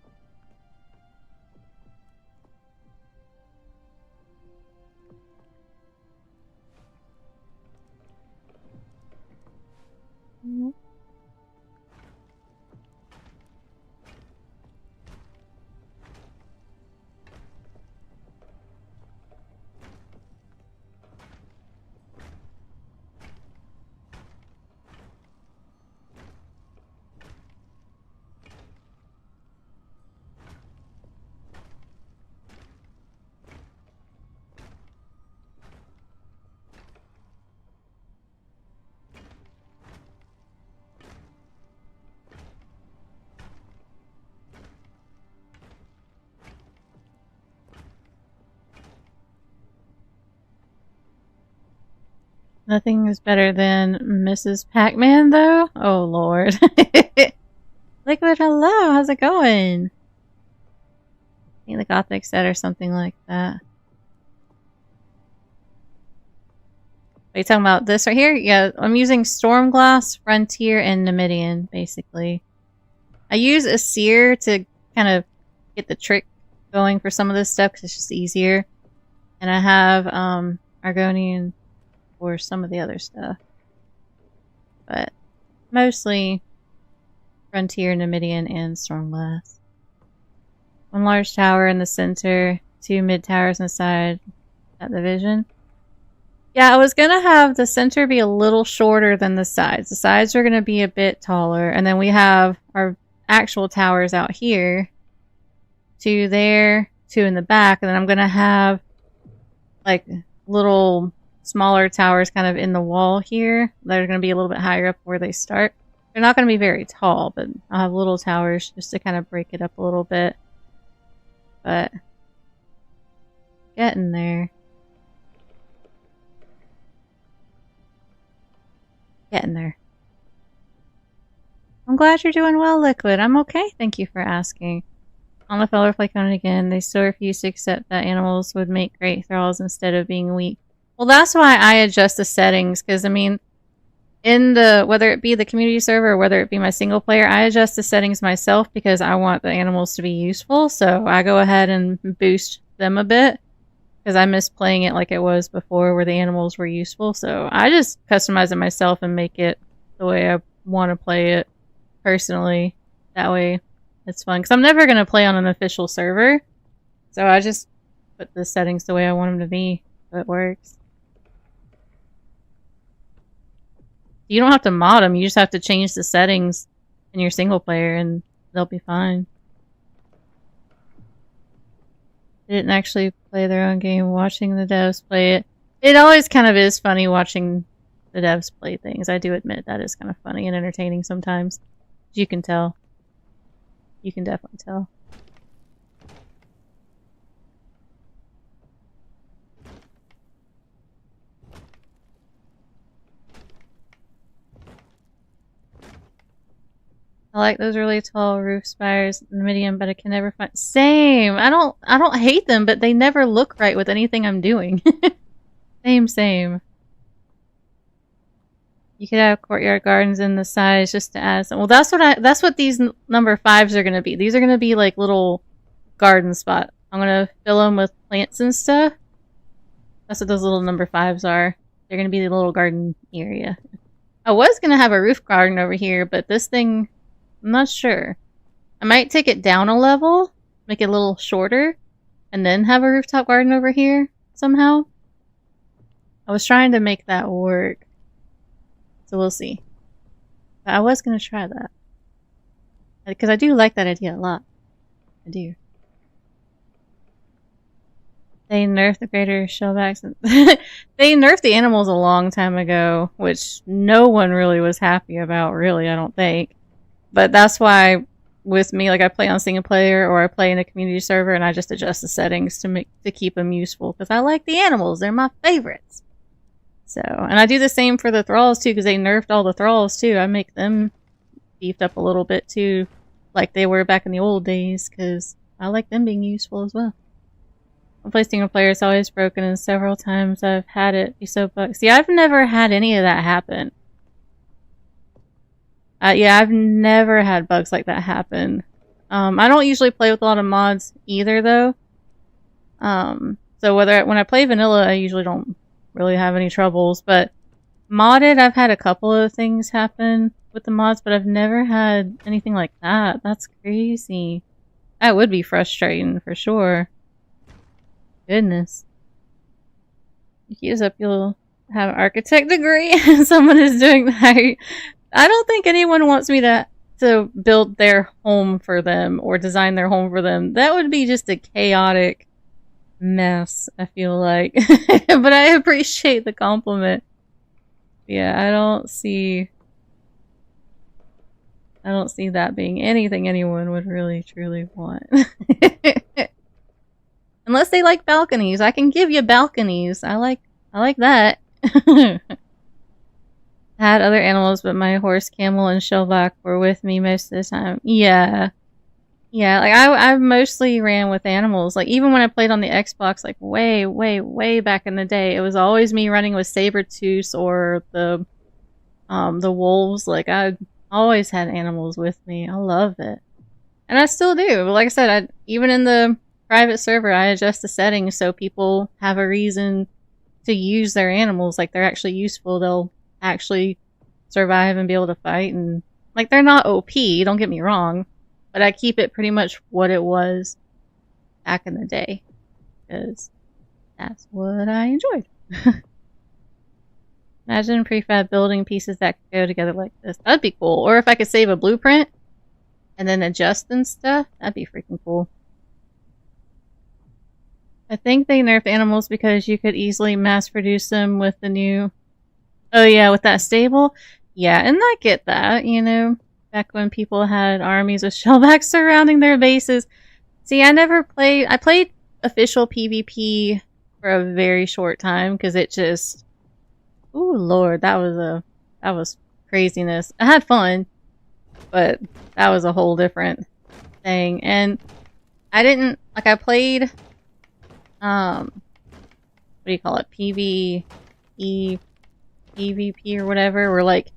Nothing is better than Mrs. Pac-Man, though? Oh, Lord. Liquid, hello! How's it going? I think the Gothic set or something like that. Are you talking about this right here? Yeah, I'm using Stormglass, Frontier, and Numidian, basically. I use a Seer to kind of get the trick going for some of this stuff, because it's just easier. And I have Argonian for some of the other stuff. But mostly Frontier, Numidian, and Stormglass. One large tower in the center, 2 mid towers on the side at the vision. Yeah, I was gonna have the center be a little shorter than the sides. The sides are gonna be a bit taller, and then we have our actual towers out here. 2 there, 2 in the back, and then I'm gonna have like little smaller towers kind of in the wall here that are going to be a little bit higher up where they start. They're not going to be very tall, but I'll have little towers just to kind of break it up a little bit. But getting there. Getting there. I'm glad you're doing well, Liquid. I'm okay, thank you for asking. On the fellow play Conan again, they still refuse to accept that animals would make great thralls instead of being weak. Well, that's why I adjust the settings, because, I mean, in the, whether it be the community server or whether it be my single player, I adjust the settings myself because I want the animals to be useful, so I go ahead and boost them a bit, because I miss playing it like it was before where the animals were useful, so I just customize it myself and make it the way I want to play it personally. That way it's fun, because I'm never going to play on an official server, so I just put the settings the way I want them to be, so it works. You don't have to mod them, you just have to change the settings in your single player and they'll be fine. They didn't actually play their own game, watching the devs play it. It always kind of is funny watching the devs play things. I do admit that is kind of funny and entertaining sometimes. You can tell. You can definitely tell. I like those really tall roof spires in the medium, but I can never find. Same. I don't hate them, but they never look right with anything I'm doing. Same. You could have courtyard gardens in the size just to add some. Well, that's what these number 5s are going to be. These are going to be like little garden spot. I'm going to fill them with plants and stuff. That's what those little number 5s are. They're going to be the little garden area. I was going to have a roof garden over here, but this thing, I'm not sure. I might take it down a level, make it a little shorter, and then have a rooftop garden over here somehow. I was trying to make that work. So we'll see. But I was going to try that. Because I do like that idea a lot. I do. They nerfed the greater shellbacks. They nerfed the animals a long time ago, which no one really was happy about, really, I don't think. But that's why, with me, like I play on single player or I play in a community server and I just adjust the settings to keep them useful. Because I like the animals. They're my favorites. So, and I do the same for the thralls too, because they nerfed all the thralls too. I make them beefed up a little bit too, like they were back in the old days, because I like them being useful as well. I play single player, it's always broken, and several times I've had it be so bugged. See, I've never had any of that happen. Yeah, I've never had bugs like that happen. I don't usually play with a lot of mods either, though. So when I play vanilla, I usually don't really have any troubles, but modded, I've had a couple of things happen with the mods, but I've never had anything like that. That's crazy. That would be frustrating for sure. Goodness. You keep this up, you'll have an architect degree and someone is doing that. I don't think anyone wants me to build their home for them or design their home for them. That would be just a chaotic mess, I feel like. But I appreciate the compliment. Yeah, I don't see that being anything anyone would really truly want. Unless they like balconies. I can give you balconies. I like that. I had other animals, but my horse, camel, and shellback were with me most of the time. Yeah. Yeah, like I mostly ran with animals. Like even when I played on the Xbox, like way back in the day, it was always me running with Sabertooths or the wolves. Like I always had animals with me. I love it, and I still do. But like I said, even in the private server, I adjust the settings so people have a reason to use their animals. Like they're actually useful. They'll actually survive and be able to fight, and like they're not OP. Don't get me wrong. But I keep it pretty much what it was back in the day. Because that's what I enjoyed. Imagine prefab building pieces that could go together like this. That'd be cool. Or if I could save a blueprint and then adjust and stuff, that'd be freaking cool. I think they nerfed animals because you could easily mass produce them with the new... Oh yeah, with that stable? Yeah, and I get that, you know, back when people had armies of shellbacks surrounding their bases. See, I played official PvP for a very short time because it just, ooh lord, that was craziness. I had fun, but that was a whole different thing. And I didn't, like, I played, what do you call it, PvP or whatever, where, like,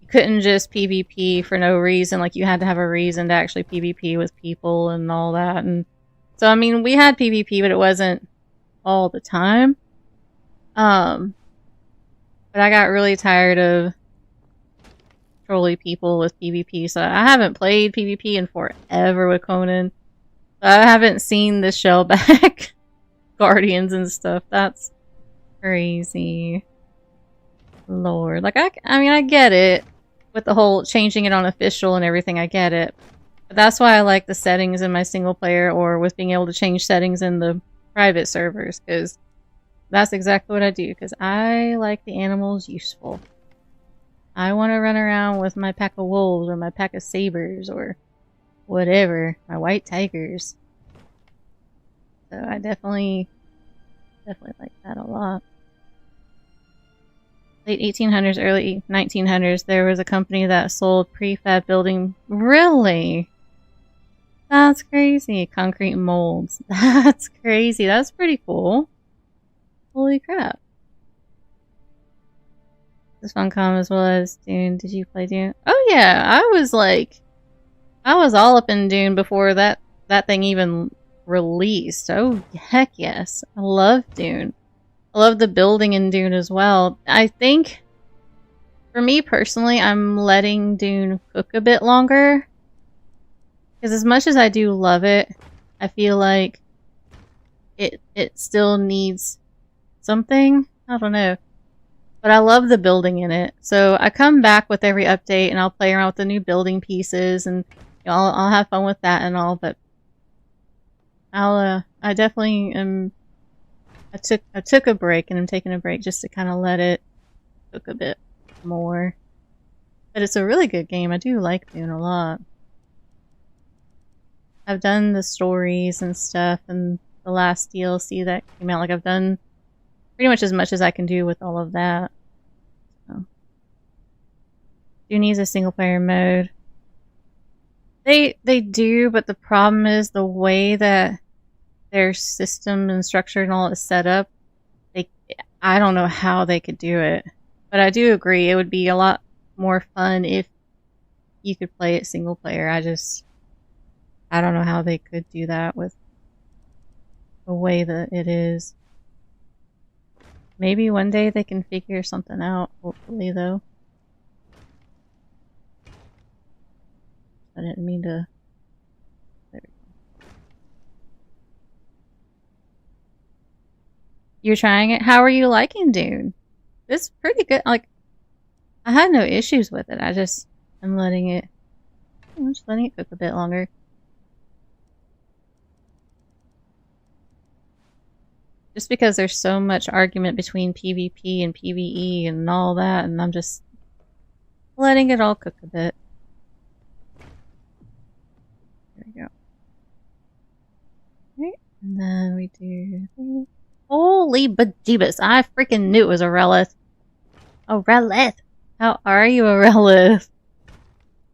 you couldn't just PvP for no reason, like, you had to have a reason to actually PvP with people and all that, and so, I mean, we had PvP, but it wasn't all the time, but I got really tired of trolling people with PvP, so I haven't played PvP in forever with Conan. I haven't seen the shellback guardians and stuff. That's crazy. Lord. Like, I mean, I get it. With the whole changing it on official and everything, I get it. But that's why I like the settings in my single player, or with being able to change settings in the private servers, because that's exactly what I do, because I like the animals useful. I want to run around with my pack of wolves, or my pack of sabers, or whatever. My white tigers. So I definitely like that a lot. Late 1800s, early 1900s, there was a company that sold prefab building. Really? That's crazy. Concrete molds. That's crazy. That's pretty cool. Holy crap. This Funcom as well as Dune. Did you play Dune? Oh yeah, I was all up in Dune before that thing even released. Oh heck yes. I love Dune. I love the building in Dune as well. I think, for me personally, I'm letting Dune cook a bit longer. Because as much as I do love it, I feel like it still needs something. I don't know. But I love the building in it. So I come back with every update and I'll play around with the new building pieces and you know, I'll have fun with that and all, but I definitely am. I took a break, and I'm taking a break just to kind of let it cook a bit more. But it's a really good game. I do like Dune a lot. I've done the stories and stuff, and the last DLC that came out. Like, I've done pretty much as much as I can do with all of that. So. Dune needs a single player mode. They do, but the problem is the way that their system and structure and all is set up, I don't know how they could do it. But I do agree, it would be a lot more fun if you could play it single player. I don't know how they could do that with the way that it is. Maybe one day they can figure something out, hopefully, though. I didn't mean to... There we go. You're trying it? How are you liking Dune? It's pretty good. Like, I had no issues with it. I'm just letting it cook a bit longer. Just because there's so much argument between PvP and PvE and all that, and I'm just letting it all cook a bit. There we go. Okay, and then we do... Holy bejeebus, I freaking knew it was a Relith. A Relith! How are you, a Relith?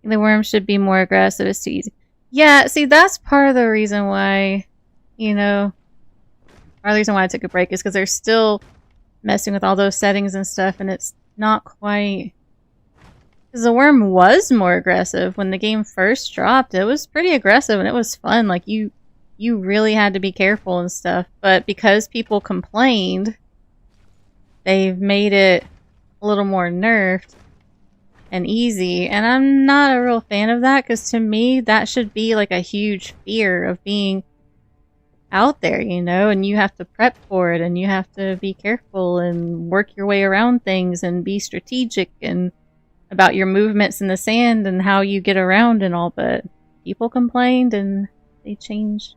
The worm should be more aggressive, it's too easy. Yeah, see, that's part of the reason why, you know... Part of the reason why I took a break is because they're still messing with all those settings and stuff, and it's not quite... Because the worm was more aggressive when the game first dropped. It was pretty aggressive, and it was fun. Like, you really had to be careful and stuff. But because people complained, they've made it a little more nerfed and easy. And I'm not a real fan of that, because to me, that should be like a huge fear of being out there, you know? And you have to prep for it, and you have to be careful and work your way around things and be strategic and about your movements in the sand and how you get around and all. But people complained and they changed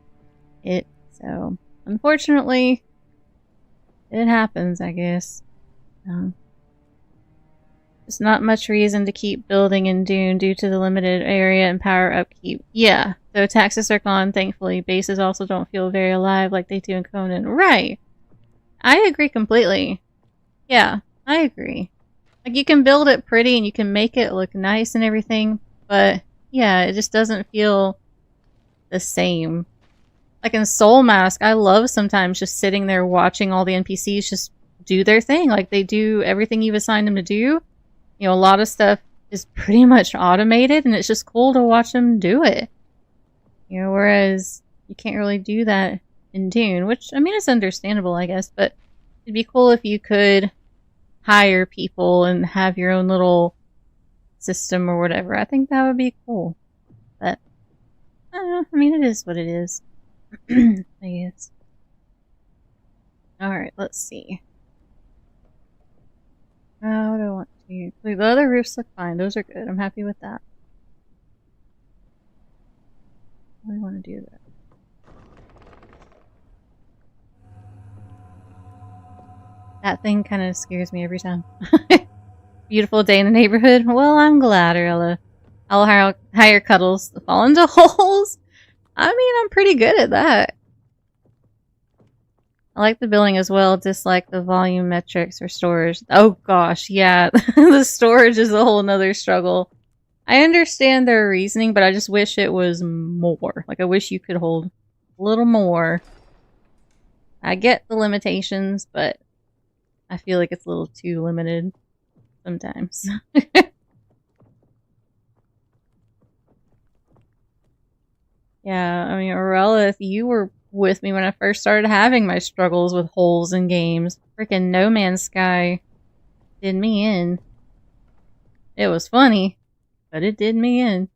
it. So, unfortunately, it happens, I guess. There's not much reason to keep building in Dune due to the limited area and power upkeep. Yeah, though taxes are gone, thankfully, bases also don't feel very alive like they do in Conan. Right! I agree completely. Yeah, I agree. Like, you can build it pretty and you can make it look nice and everything, but yeah, it just doesn't feel the same. Like in Soul Mask, I love sometimes just sitting there watching all the NPCs just do their thing. Like, they do everything you've assigned them to do. You know, a lot of stuff is pretty much automated, and it's just cool to watch them do it. You know, whereas you can't really do that in Dune, which, I mean, it's understandable, I guess, but it'd be cool if you could hire people and have your own little system or whatever. I think that would be cool. But, I don't know. I mean, it is what it is. I guess. Alright, let's see. What do I want to... The other roofs look fine. Those are good. I'm happy with that. What do I want to do there? That thing kind of scares me every time. Beautiful day in the neighborhood. Well, I'm glad, Arella. I'll hire Cuddles to fall into holes. I mean, I'm pretty good at that. I like the building as well, dislike the volume metrics for storage. Oh gosh, yeah. The storage is a whole nother struggle. I understand their reasoning, but I just wish it was more. Like, I wish you could hold a little more. I get the limitations, but I feel like it's a little too limited sometimes. Yeah, I mean, Aurella, if you were with me when I first started having my struggles with holes in games, freaking No Man's Sky did me in. It was funny, but it did me in.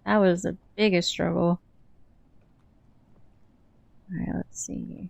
That was the biggest struggle. Alright, let's see.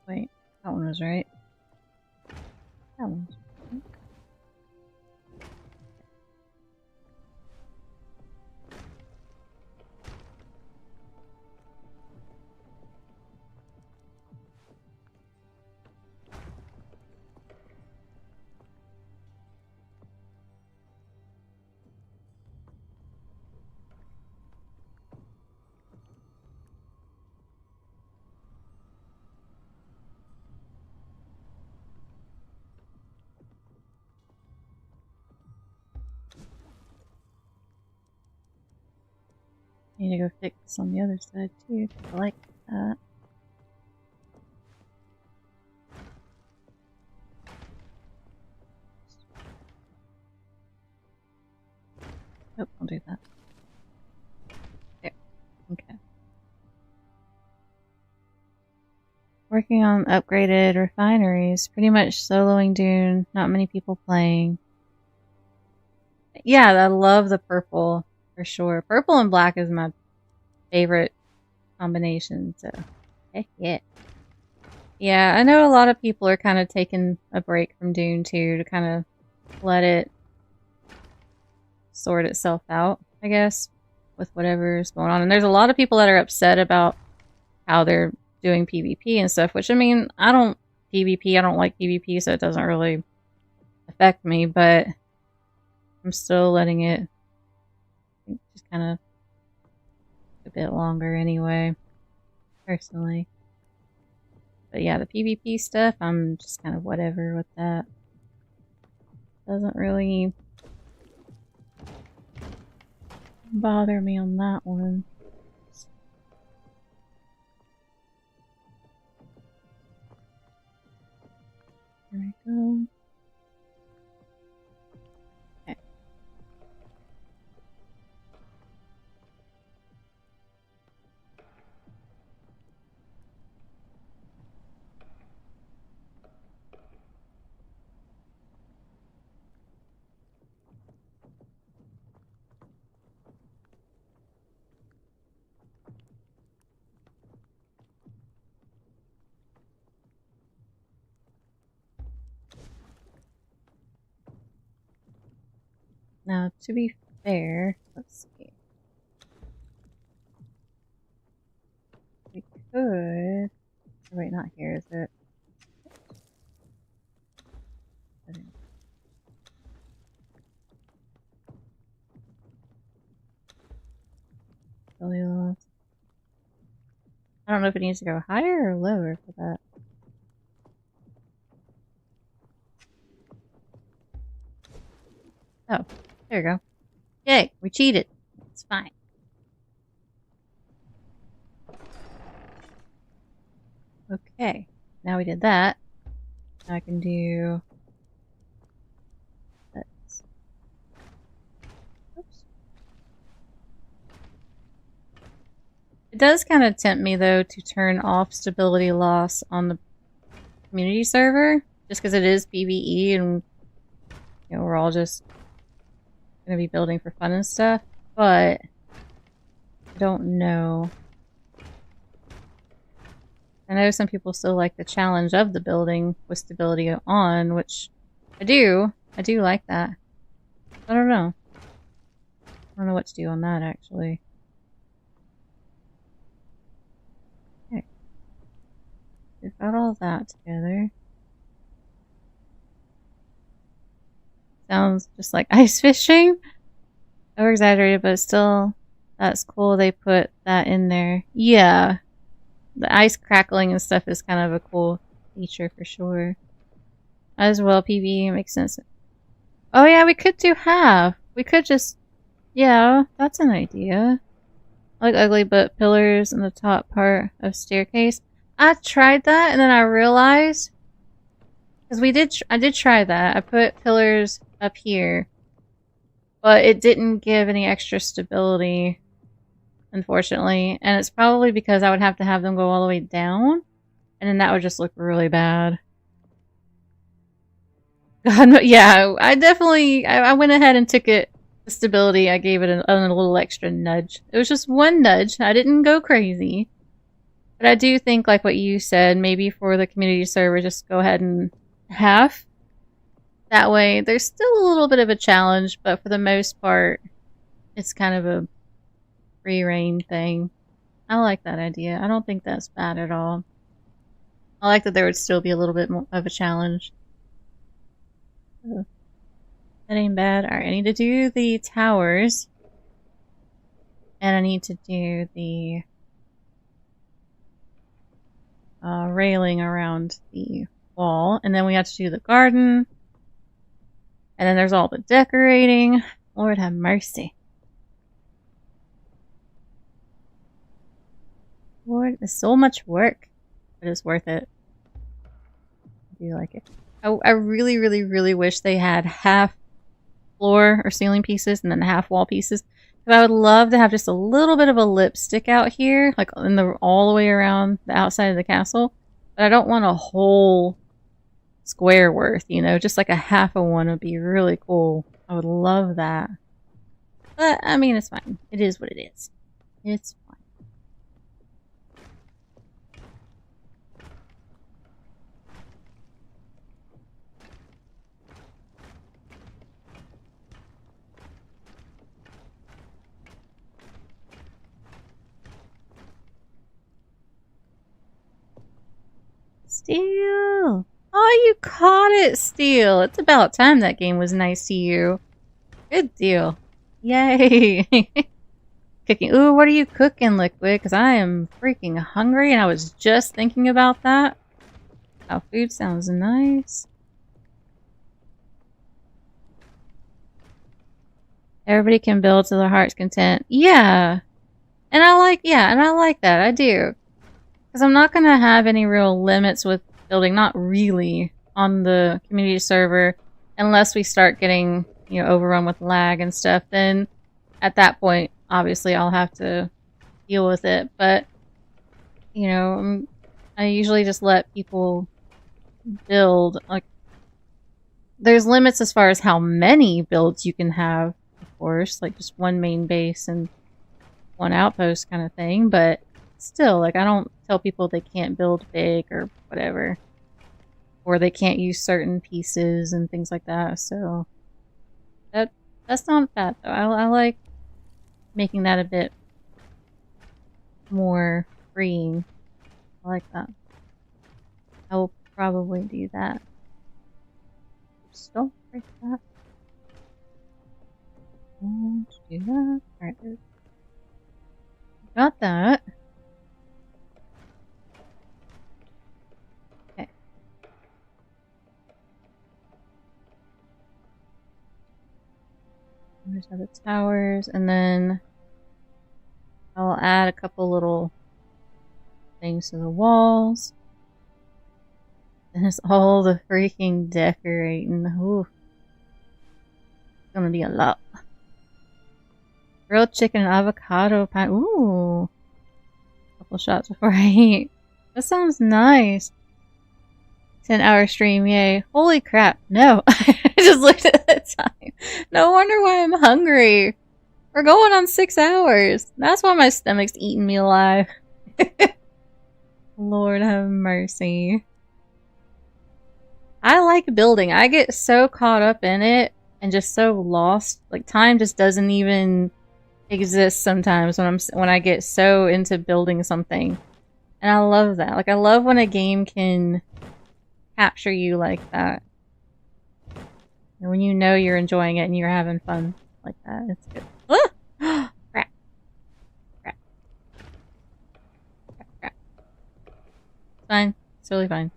Wait, that one was right. That one was right. Need to go fix on the other side too. I like that. Nope, I'll do that. There. Okay. Working on upgraded refineries. Pretty much soloing Dune. Not many people playing. Yeah, I love the purple. For sure. Purple and black is my favorite combination, so heck yeah. Yeah, I know a lot of people are kind of taking a break from Dune 2 to kind of let it sort itself out, I guess, with whatever's going on. And there's a lot of people that are upset about how they're doing PvP and stuff, which, I mean, I don't like PvP, so it doesn't really affect me, but I'm still letting it just kind of a bit longer anyway, personally. But yeah, the PvP stuff, I'm just kind of whatever with that. doesn't really bother me on that one. There we go. Okay. Now, to be fair, let's see. We could... Oh, wait, not here, is it? Cellulose. I don't know if it needs to go higher or lower for that. Oh, there we go. Yay, we cheated. It's fine. Okay, now we did that. Now I can do... Let's... Oops. It does kind of tempt me, though, to turn off stability loss on the community server, just because it is PvE and, you know, we're all just gonna be building for fun and stuff, but I don't know. I know some people still like the challenge of the building with stability on, which I do. I do like that. I don't know. I don't know what to do on that, actually. Okay. We've got all that together. Sounds just like ice fishing. Over exaggerated, but still, that's cool they put that in there. Yeah. The ice crackling and stuff is kind of a cool feature for sure. As well, PvE makes sense. Oh yeah, we could do half. We could just... Yeah, that's an idea. I like ugly but pillars in the top part of staircase. I tried that and then I realized... Because I did try that. I put pillars up here. But it didn't give any extra stability, unfortunately. And it's probably because I would have to have them go all the way down. And then that would just look really bad. God, no, yeah, I definitely... I went ahead and took it... The stability, I gave it a little extra nudge. It was just one nudge. I didn't go crazy. But I do think, like what you said, maybe for the community server, just go ahead and half. That way, there's still a little bit of a challenge, but for the most part, it's kind of a free reign thing. I like that idea. I don't think that's bad at all. I like that there would still be a little bit more of a challenge. So, that ain't bad. Alright, I need to do the towers. And I need to do the railing around the wall. And then we have to do the garden. And then there's all the decorating. Lord have mercy. Lord, it's so much work. But it's worth it. I do like it. I really, really, really wish they had half floor or ceiling pieces and then half wall pieces. But I would love to have just a little bit of a lip stick out here. Like all the way around the outside of the castle. But I don't want a whole square worth, you know, just like a half of one would be really cool. I would love that. But, I mean, it's fine. It is what it is. It's fine. Steel! Oh, you caught it, Steel! It's about time that game was nice to you. Good deal. Yay! Cooking. Ooh, what are you cooking, Liquid? Because I am freaking hungry and I was just thinking about that. Oh, food sounds nice. Everybody can build to their heart's content. Yeah. And I like that. I do. Because I'm not going to have any real limits with building, not really, on the community server, unless we start getting, you know, overrun with lag and stuff. Then, at that point, obviously, I'll have to deal with it. But, you know, I usually just let people build. Like, there's limits as far as how many builds you can have, of course, like just one main base and one outpost kind of thing, but still, like, I don't tell people they can't build big or whatever. Or they can't use certain pieces and things like that, so that's not bad, though. I like making that a bit more freeing. I like that. I will probably do that. Just don't break that. Don't do that. Alright, got that. Okay. There's the towers, and then I'll add a couple little things to the walls. And it's all the freaking decorating. Ooh. It's gonna be a lot. Grilled chicken and avocado pie. Ooh. Couple shots before I eat. That sounds nice. 10-hour stream, yay. Holy crap, no. I just looked at the time. No wonder why I'm hungry. We're going on 6 hours. That's why my stomach's eating me alive. Lord have mercy. I like building. I get so caught up in it and just so lost. Like, time just doesn't even exist sometimes when I get so into building something. And I love that. Like, I love when a game can capture you like that. And when you know you're enjoying it and you're having fun like that. It's good. Ah! Crap. Crap. Crap, crap. It's fine. It's really fine.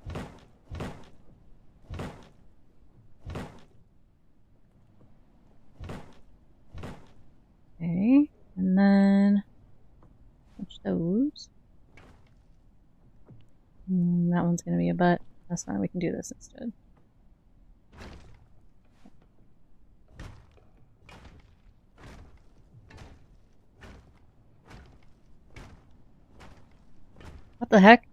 Okay, and then switch those. That one's gonna be a butt. That's fine, we can do this instead. What the heck?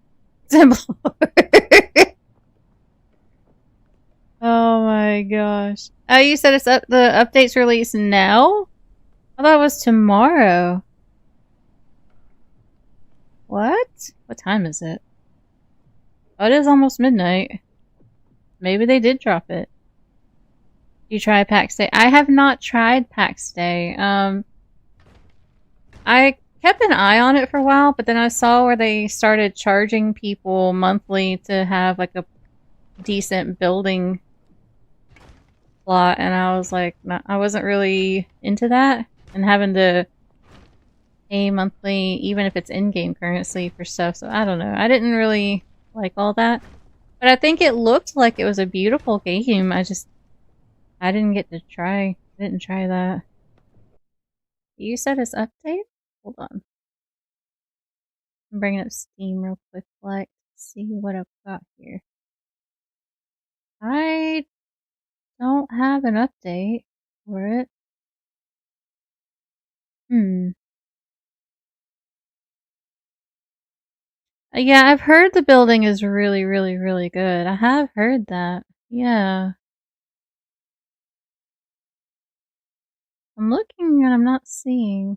Oh my gosh. Oh, you said it's up, the update's released now? I thought it was tomorrow. What? What time is it? Oh, it is almost midnight. Maybe they did drop it. You try PAX Day? I have not tried PAX Day. I kept an eye on it for a while, but then I saw where they started charging people monthly to have like a decent building plot, and I was like, no, I wasn't really into that, and having to pay monthly, even if it's in-game currency for stuff, so I don't know. I didn't really like all that, but I think it looked like it was a beautiful game. I didn't get to try. I didn't try that. You said it's update? Hold on. I'm bringing up Steam real quick, like, see what I've got here. I don't have an update for it. Yeah, I've heard the building is really, really, really good. I have heard that. Yeah. I'm looking and I'm not seeing.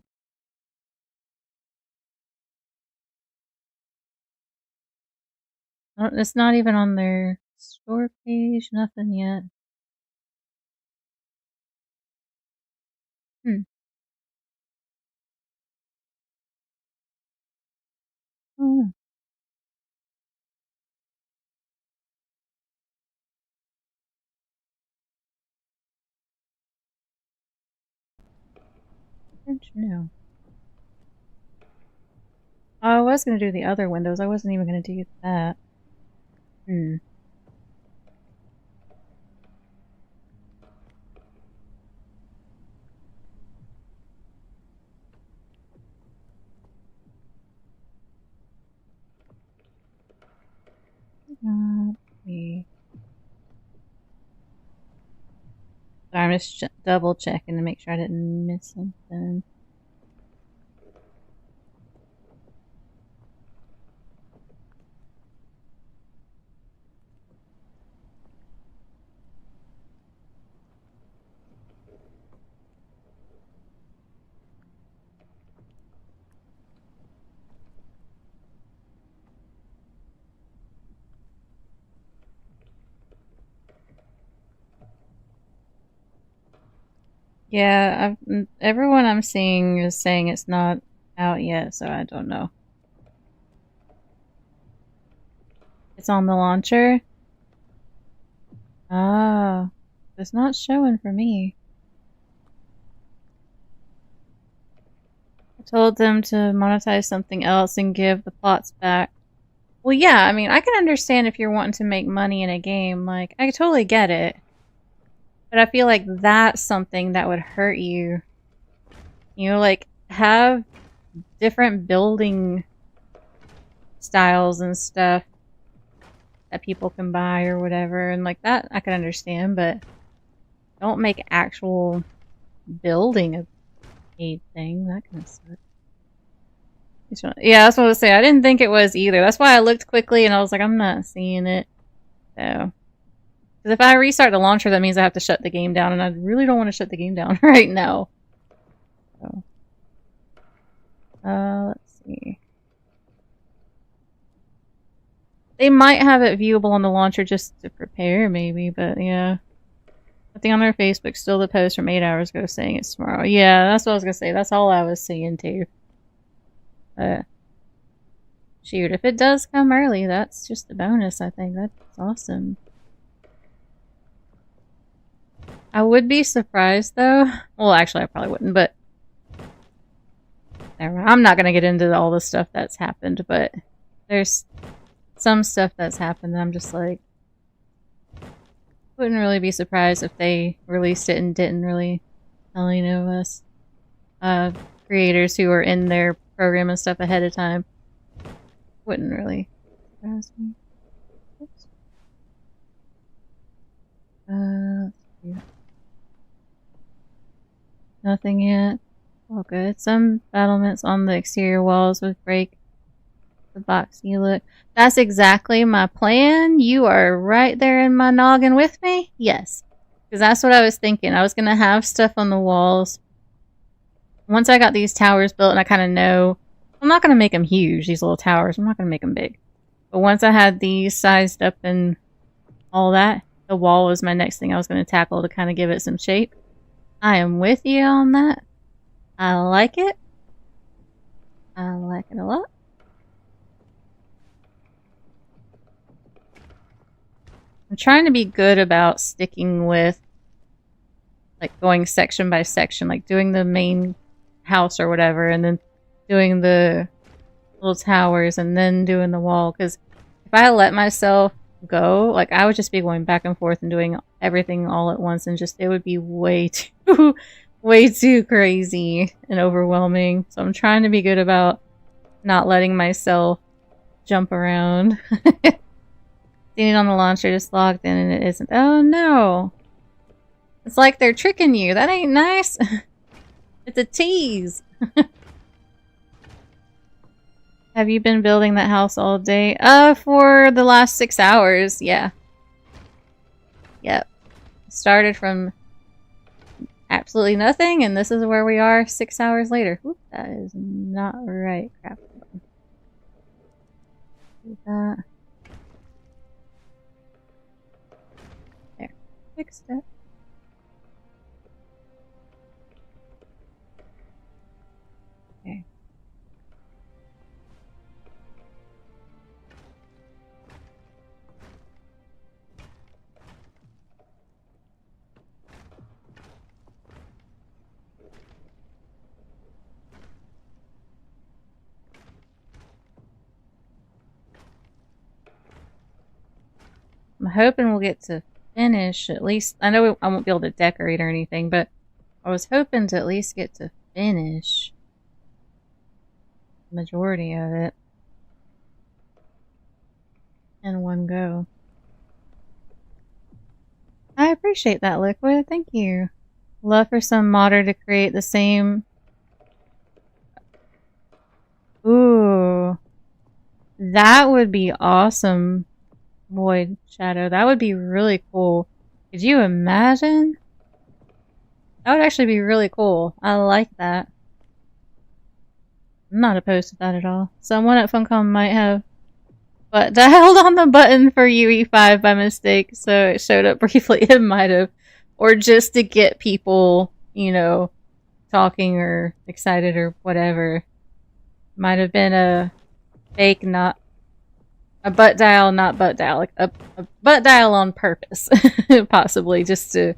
It's not even on their store page, nothing yet. Oh, good to know. Oh, I was gonna do the other windows. I wasn't even gonna do that. I'm just double checking to make sure I didn't miss something. Yeah, everyone I'm seeing is saying it's not out yet, so I don't know. It's on the launcher? Ah, it's not showing for me. I told them to monetize something else and give the plots back. Well, yeah, I mean, I can understand if you're wanting to make money in a game. Like, I totally get it. But I feel like that's something that would hurt you. You know, like, have different building styles and stuff that people can buy or whatever. And like that, I can understand, but don't make actual building a paid thing. That kind of sucks. Yeah, that's what I was saying. I didn't think it was either. That's why I looked quickly and I was like, I'm not seeing it. So, because if I restart the launcher, that means I have to shut the game down, and I really don't want to shut the game down right now. So, let's see. They might have it viewable on the launcher just to prepare, maybe, but yeah. Nothing on their Facebook, still the post from 8 hours ago saying it's tomorrow. Yeah, that's what I was gonna say. That's all I was seeing too. Shoot, if it does come early, that's just a bonus, I think. That's awesome. I would be surprised, though. Well, actually, I probably wouldn't, but... Never mind. I'm not gonna get into all the stuff that's happened, but... There's some stuff that's happened that I'm just like... Wouldn't really be surprised if they released it and didn't really tell any of us. Creators who are in their program and stuff ahead of time. Wouldn't really surprise me. Oops. Let's see. Nothing yet. All good. Some battlements on the exterior walls would break the boxy look. That's exactly my plan. You are right there in my noggin with me. Yes. Because that's what I was thinking. I was going to have stuff on the walls. Once I got these towers built and I kind of know... I'm not going to make them huge, these little towers. I'm not going to make them big. But once I had these sized up and all that, the wall was my next thing I was going to tackle to kind of give it some shape. I am with you on that. I like it. I like it a lot. I'm trying to be good about sticking with, like, going section by section, like doing the main house or whatever, and then doing the little towers, and then doing the wall, because if I let myself go, like, I would just be going back and forth and doing everything all at once, and just, it would be way too crazy and overwhelming. So I'm trying to be good about not letting myself jump around. Seen it on the launcher, just logged in and it isn't. Oh no! It's like they're tricking you. That ain't nice. It's a tease. Have you been building that house all day? For the last 6 hours, yeah. Yep. Started from absolutely nothing, and this is where we are 6 hours later. Whoop, that is not right. Crap. Do that. There. Fixed it. Okay. I'm hoping we'll get to finish at least. I know I won't be able to decorate or anything, but I was hoping to at least get to finish the majority of it in one go. I appreciate that, Liquid. Thank you. Love for some modder to create the same... Ooh. That would be awesome, Void Shadow. That would be really cool. Could you imagine? That would actually be really cool. I like that. I'm not opposed to that at all. Someone at Funcom might have but I held on the button for UE5 by mistake, so it showed up briefly. It might have. Or just to get people, you know, talking or excited or whatever. Might have been a fake, not a butt dial, not butt dial. Like a butt dial on purpose. Possibly, just to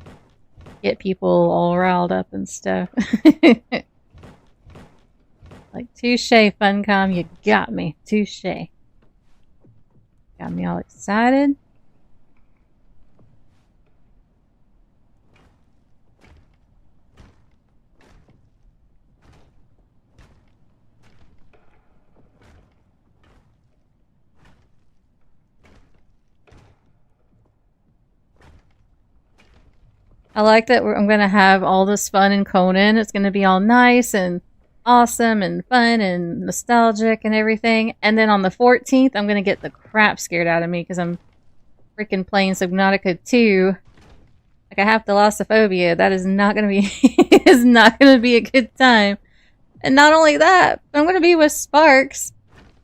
get people all riled up and stuff. Like, touche, Funcom, you got me. Touche. Got me all excited. I like that I'm going to have all this fun in Conan. It's going to be all nice and awesome and fun and nostalgic and everything. And then on the 14th, I'm going to get the crap scared out of me because I'm freaking playing Subnautica 2. Like, I have thalassophobia. That is not going to be is not going to be a good time. And not only that, but I'm going to be with Sparks,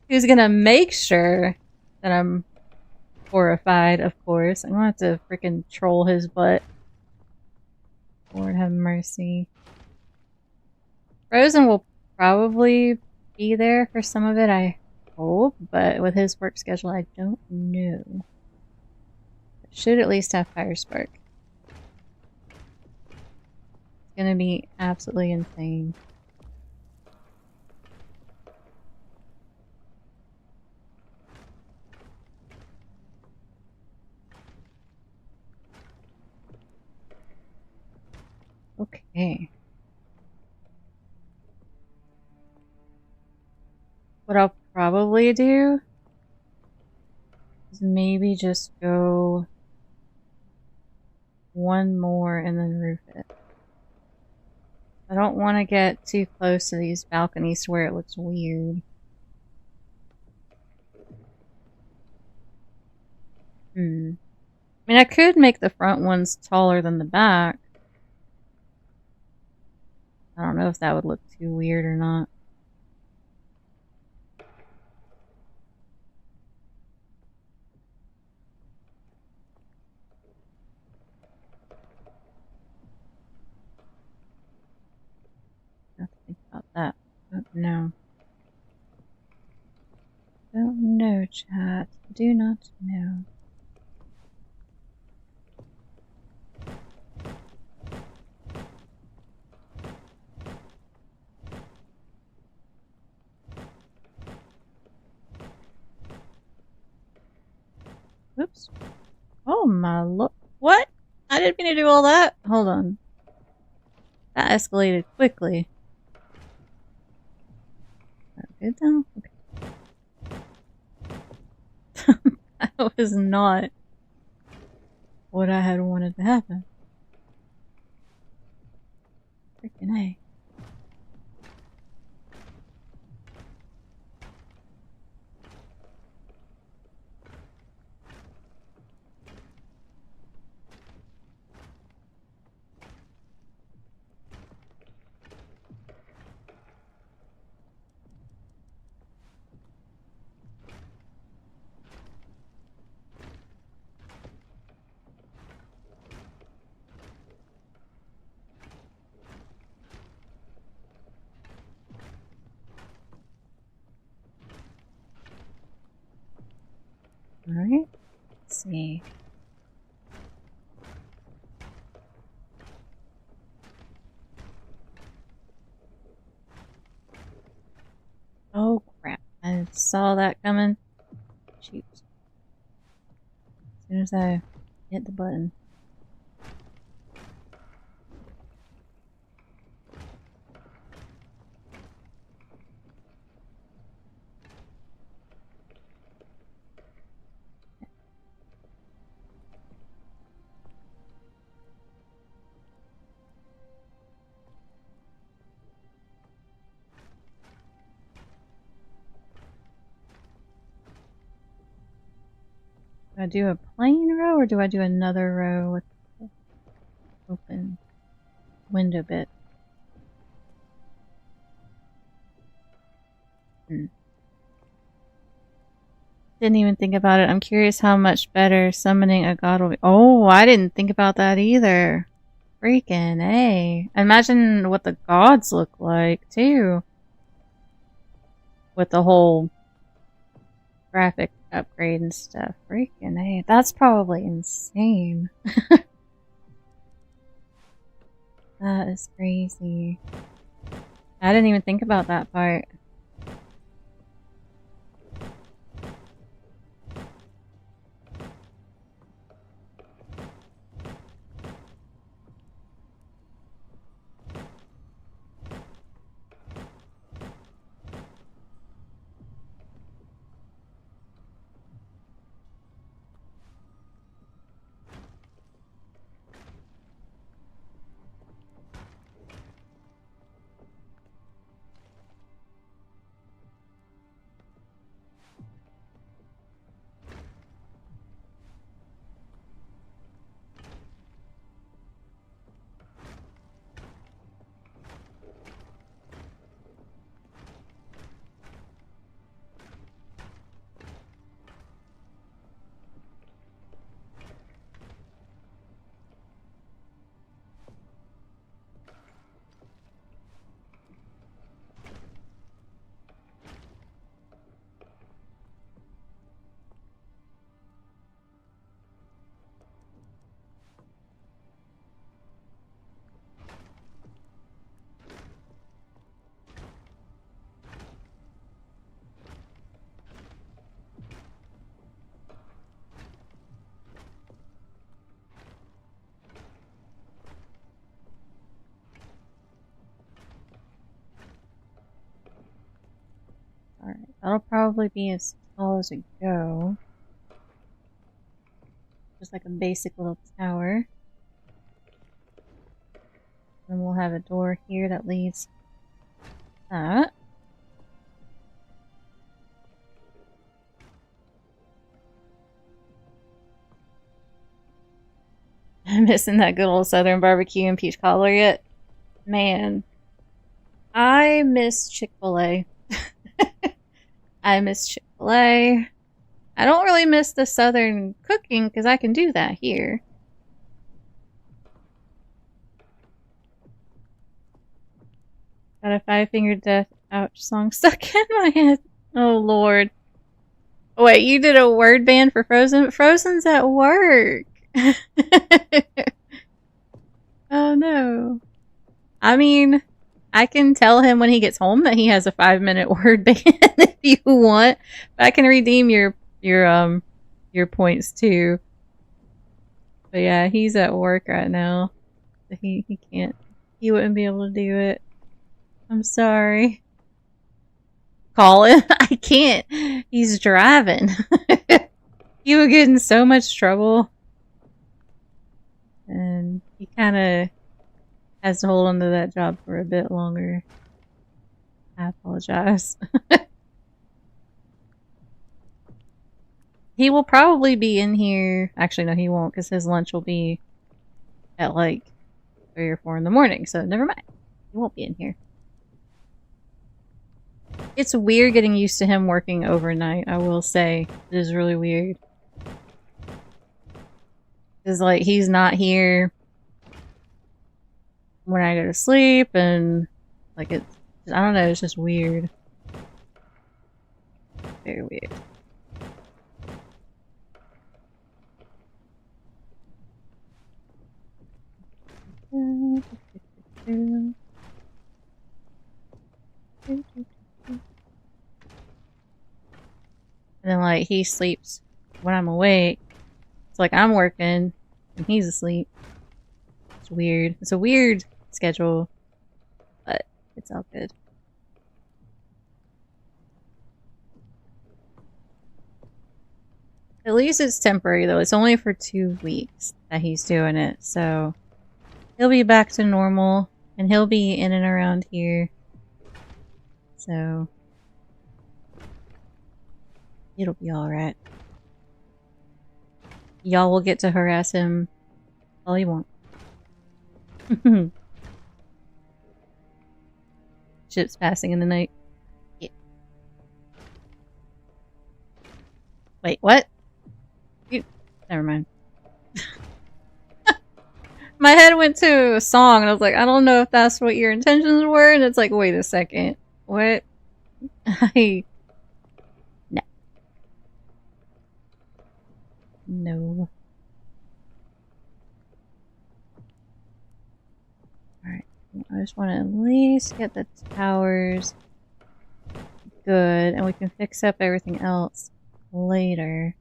who's going to make sure that I'm horrified, of course. I'm going to have to freaking troll his butt. Lord have mercy. Frozen will probably be there for some of it, I hope, but with his work schedule, I don't know. It should at least have Firespark. It's gonna be absolutely insane. Okay. What I'll probably do is maybe just go one more and then roof it. I don't want to get too close to these balconies to where it looks weird. I mean, I could make the front ones taller than the back. I don't know if that would look too weird or not. I have to think about that. Don't know. Don't know, chat. Do not know. Oops. Oh my lord. What? I didn't mean to do all that. Hold on. That escalated quickly. Is that good now? Okay. That was not what I had wanted to happen. Freaking A. Alright, let's see. Oh crap, I saw that coming. Shoot. As soon as I hit the button. Do I do a plain row or do I do another row with the open window bit? Didn't even think about it. I'm curious how much better summoning a god will be. Oh, I didn't think about that either. Freaking A. Imagine what the gods look like, too. With the whole graphic upgrade and stuff. Freaking A. That's probably insane. That is crazy. I didn't even think about that part. Alright, that'll probably be as tall as it go. Just like a basic little tower. And we'll have a door here that leads that. I'm missing that good old southern barbecue and peach cobbler yet. Man, I miss Chick-fil-A. I miss Chick-fil-A. I don't really miss the southern cooking because I can do that here. Got a five-fingered death ouch song stuck in my head. Oh lord. Oh, wait, you did a word ban for Frozen? Frozen's at work. Oh no. I mean, I can tell him when he gets home that he has a 5-minute word ban if you want. But I can redeem your points too. But yeah, he's at work right now. So he can't. He wouldn't be able to do it. I'm sorry. Call him? I can't. He's driving. You would get in so much trouble. And he kind of has to hold on to that job for a bit longer. I apologize. He will probably be in here. Actually, no, he won't, because his lunch will be at like 3 or 4 in the morning. So never mind. He won't be in here. It's weird getting used to him working overnight, I will say. It is really weird. Because, like, he's not here when I go to sleep, and, like, it's, I don't know, it's just weird. Very weird. And then, like, he sleeps when I'm awake. It's like I'm working and he's asleep. It's weird. It's a weird schedule, but it's all good. At least it's temporary, though. It's only for 2 weeks that he's doing it, so he'll be back to normal, and he'll be in and around here. So it'll be alright. y'all will get to harass him all you want. Ships passing in the night. Yeah. Wait, what? Never mind. My head went to a song and I was like, I don't know if that's what your intentions were, and it's like, wait a second. What? No. No. Alright. I just want to at least get the towers good, and we can fix up everything else later.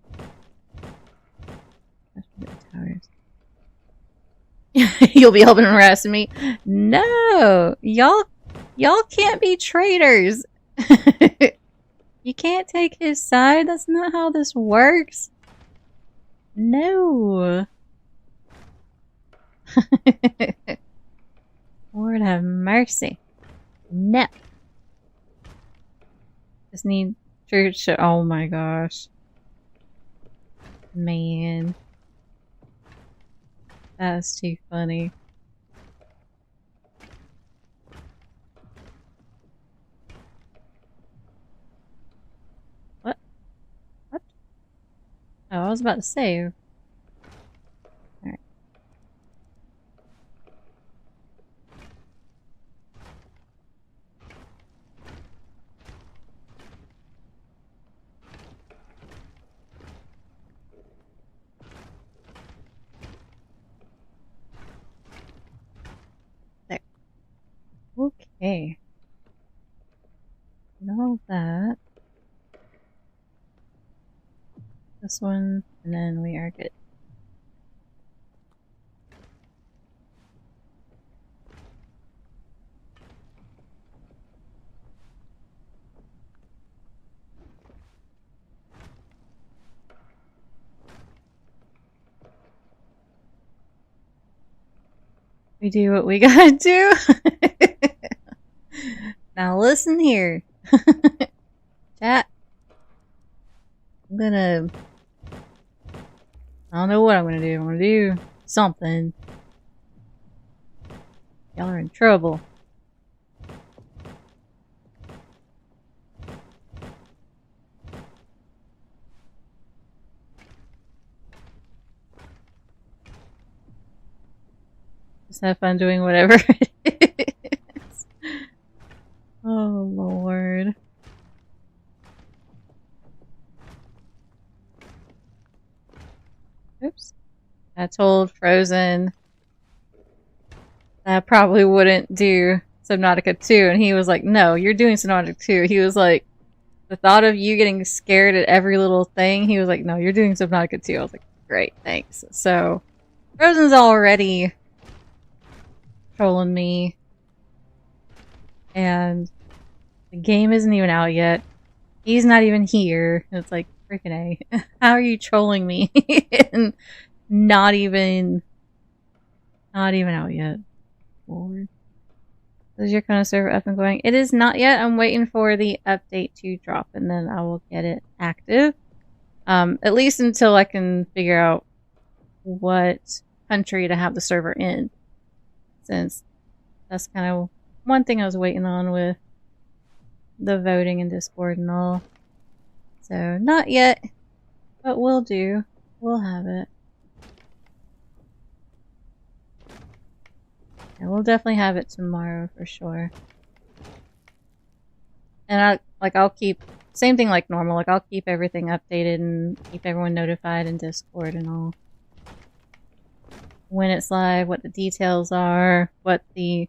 The towers. You'll be helping harassing me. No! Y'all can't be traitors! You can't take his side. That's not how this works. No. Lord have mercy. No. Just need church. Oh my gosh. Man. That's too funny. What? What? Oh, I was about to say. Alright. Okay. And all that. This one, and then we are good. We do what we gotta do. Now listen here. Chat. I don't know what I'm gonna do. I'm gonna do something. Y'all are in trouble. Just have fun doing whatever it is. Oh, Lord. Oops. I told Frozen that I probably wouldn't do Subnautica 2, and he was like, no, you're doing Subnautica 2. He was like, the thought of you getting scared at every little thing, he was like, no, you're doing Subnautica 2. I was like, great, thanks. So, Frozen's already trolling me, and the game isn't even out yet. He's not even here. It's like, freaking A. How are you trolling me? And not even out yet. Lord. Is your Conan server up and going? It is not yet. I'm waiting for the update to drop, and then I will get it active. At least until I can figure out what country to have the server in. Since that's kind of one thing I was waiting on with the voting in Discord and all. So, not yet, but we'll do. We'll have it. Yeah, we'll definitely have it tomorrow for sure. And I'll keep, same thing like normal, like I'll keep everything updated and keep everyone notified in Discord and all. When it's live, what the details are, what the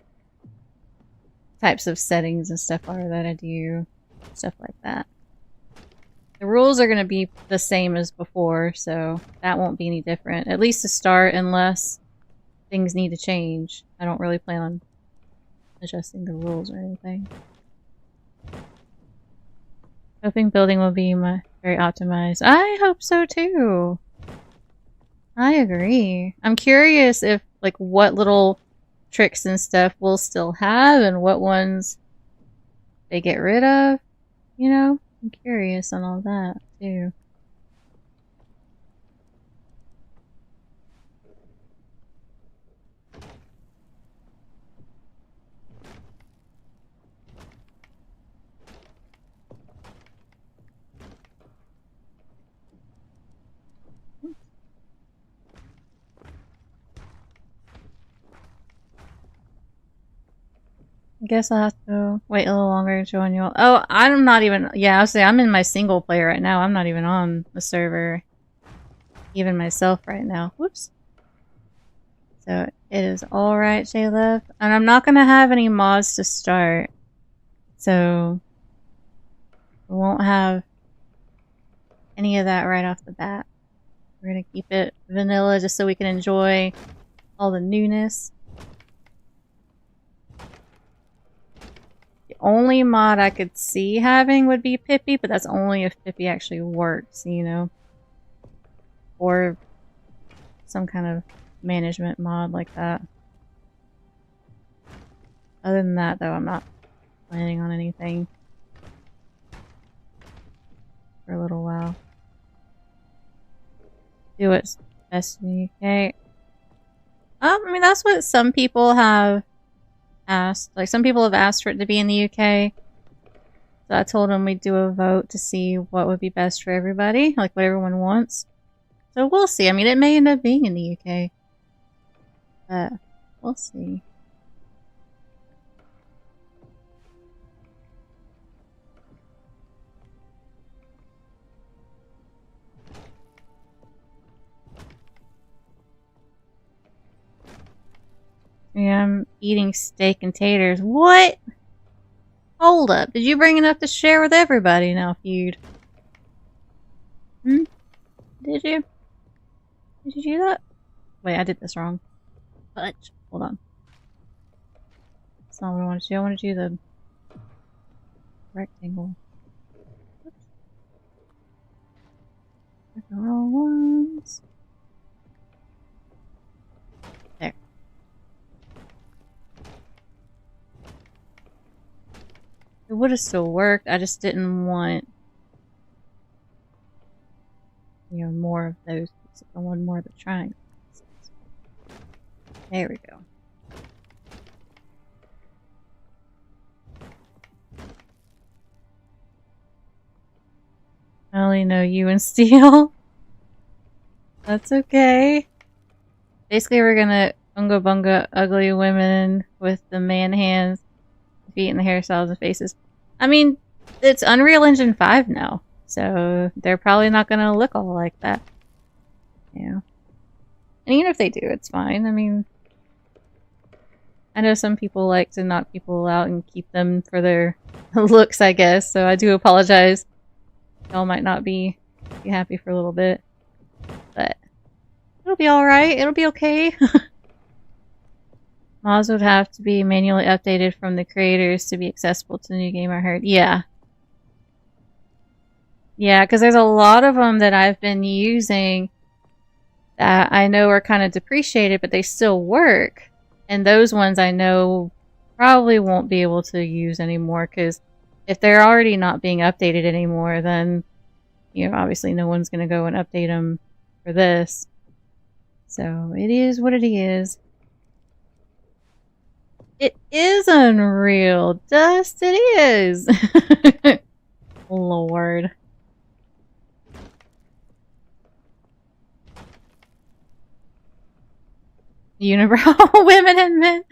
types of settings and stuff are that I do, stuff like that. The rules are going to be the same as before, so that won't be any different. At least to start, unless things need to change. I don't really plan on adjusting the rules or anything. Hoping building will be very optimized. I hope so too. I agree. I'm curious if, like, what little tricks and stuff we'll still have and what ones they get rid of, you know? I'm curious on all that, too. guess I'll have to wait a little longer to join y'all. Oh, I'm not even... Yeah, I'll say I'm in my single player right now. I'm not even on the server. Even myself right now. Whoops. So, it is alright, J-Love. And I'm not gonna have any mods to start. So... we won't have any of that right off the bat. We're gonna keep it vanilla just so we can enjoy all the newness. The only mod I could see having would be Pippi, but that's only if Pippi actually works, you know? Or some kind of management mod like that. Other than that, though, I'm not planning on anything for a little while. Do what's best in the UK. I mean, that's what some people have asked. Like, some people have asked for it to be in the UK. So I told them we'd do a vote to see what would be best for everybody. Like, what everyone wants. So we'll see. I mean, it may end up being in the UK. But we'll see. Yeah, I'm eating steak and taters. What? Hold up. Did you bring enough to share with everybody now, Feud? Hmm? Did you? Did you do that? Wait, I did this wrong. Fudge. Hold on. That's not what I wanted to do. I wanted to do the rectangle. Oops. That's the wrong ones. There. It would have still worked. I just didn't want, you know, more of those pieces. I wanted more of the triangle pieces. There we go. I only know you and Steel. That's okay. Basically, we're gonna unga bunga ugly women with the man hands, feet, and the hairstyles and faces. I mean, it's Unreal Engine 5 now, so they're probably not gonna look all like that. Yeah. And even if they do, it's fine. I mean, I know some people like to knock people out and keep them for their looks, I guess, so I do apologize. Y'all might not be happy for a little bit, but it'll be alright. It'll be okay. Mods would have to be manually updated from the creators to be accessible to the new game, I heard. Yeah. Yeah, because there's a lot of them that I've been using that I know are kind of depreciated, but they still work. And those ones I know probably won't be able to use anymore, because if they're already not being updated anymore, then, you know, obviously no one's going to go and update them for this. So, it is what it is. It is Unreal. Dust, it is. Lord. Unibrow women and men.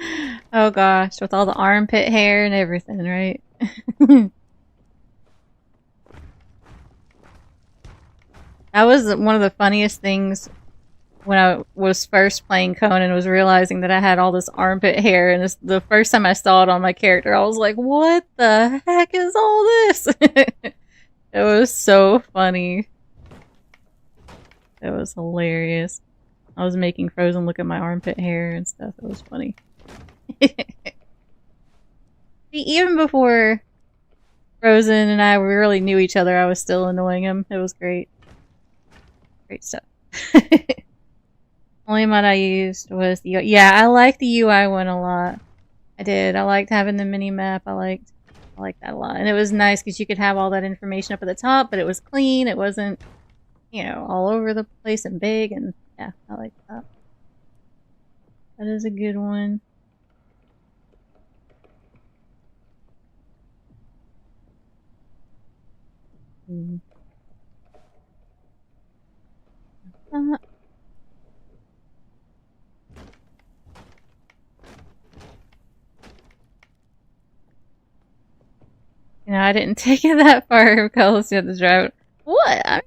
Oh gosh, with all the armpit hair and everything, right? That was one of the funniest things when I was first playing Conan, was realizing that I had all this armpit hair, and the first time I saw it on my character, I was like, what the heck is all this? It was so funny. It was hilarious. I was making Frozen look at my armpit hair and stuff. It was funny. Even before Frozen and I really knew each other, I was still annoying him. It was great. Great stuff. Only mod I used was the... Yeah, I liked the UI one a lot. I did. I liked having the mini-map. I liked that a lot. And it was nice because you could have all that information up at the top, but it was clean. It wasn't, you know, all over the place and big. And yeah, I like that. That is a good one. You know, I didn't take it that far because you had to drive. What?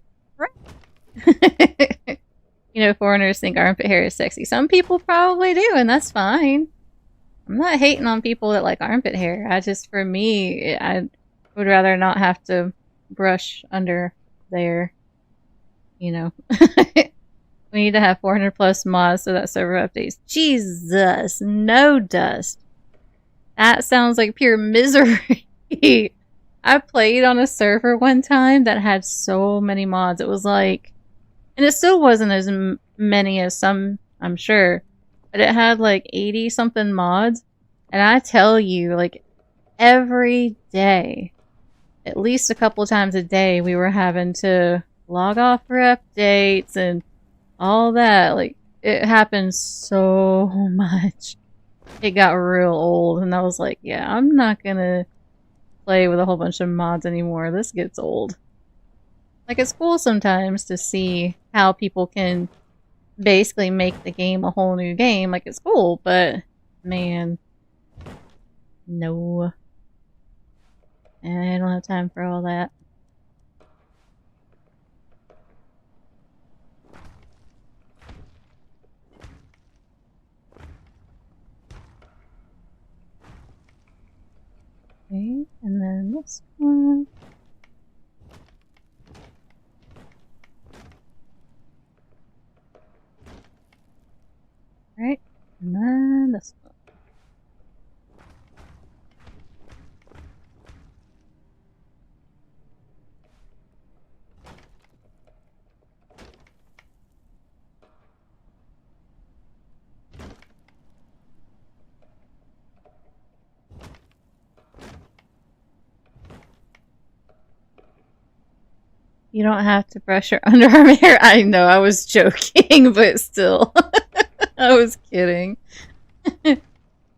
You know, foreigners think armpit hair is sexy. Some people probably do, and that's fine. I'm not hating on people that like armpit hair. For me, I would rather not have to brush under there. You know. We need to have 400 plus mods so that server updates. Jesus, no dust. That sounds like pure misery. I played on a server one time that had so many mods. It was like, and it still wasn't as many as some, I'm sure, but it had like 80 something mods. And I tell you, like every day, at least a couple times a day, we were having to log off for updates and all that. Like, it happened so much. It got real old, and I was like, yeah, I'm not gonna play with a whole bunch of mods anymore. This gets old. Like, it's cool sometimes to see how people can basically make the game a whole new game. Like, it's cool, but man, no. And I don't have time for all that. Okay, and then this one. Right, and then this one. You don't have to brush your underarm hair. I know, I was joking, but still. I was kidding. I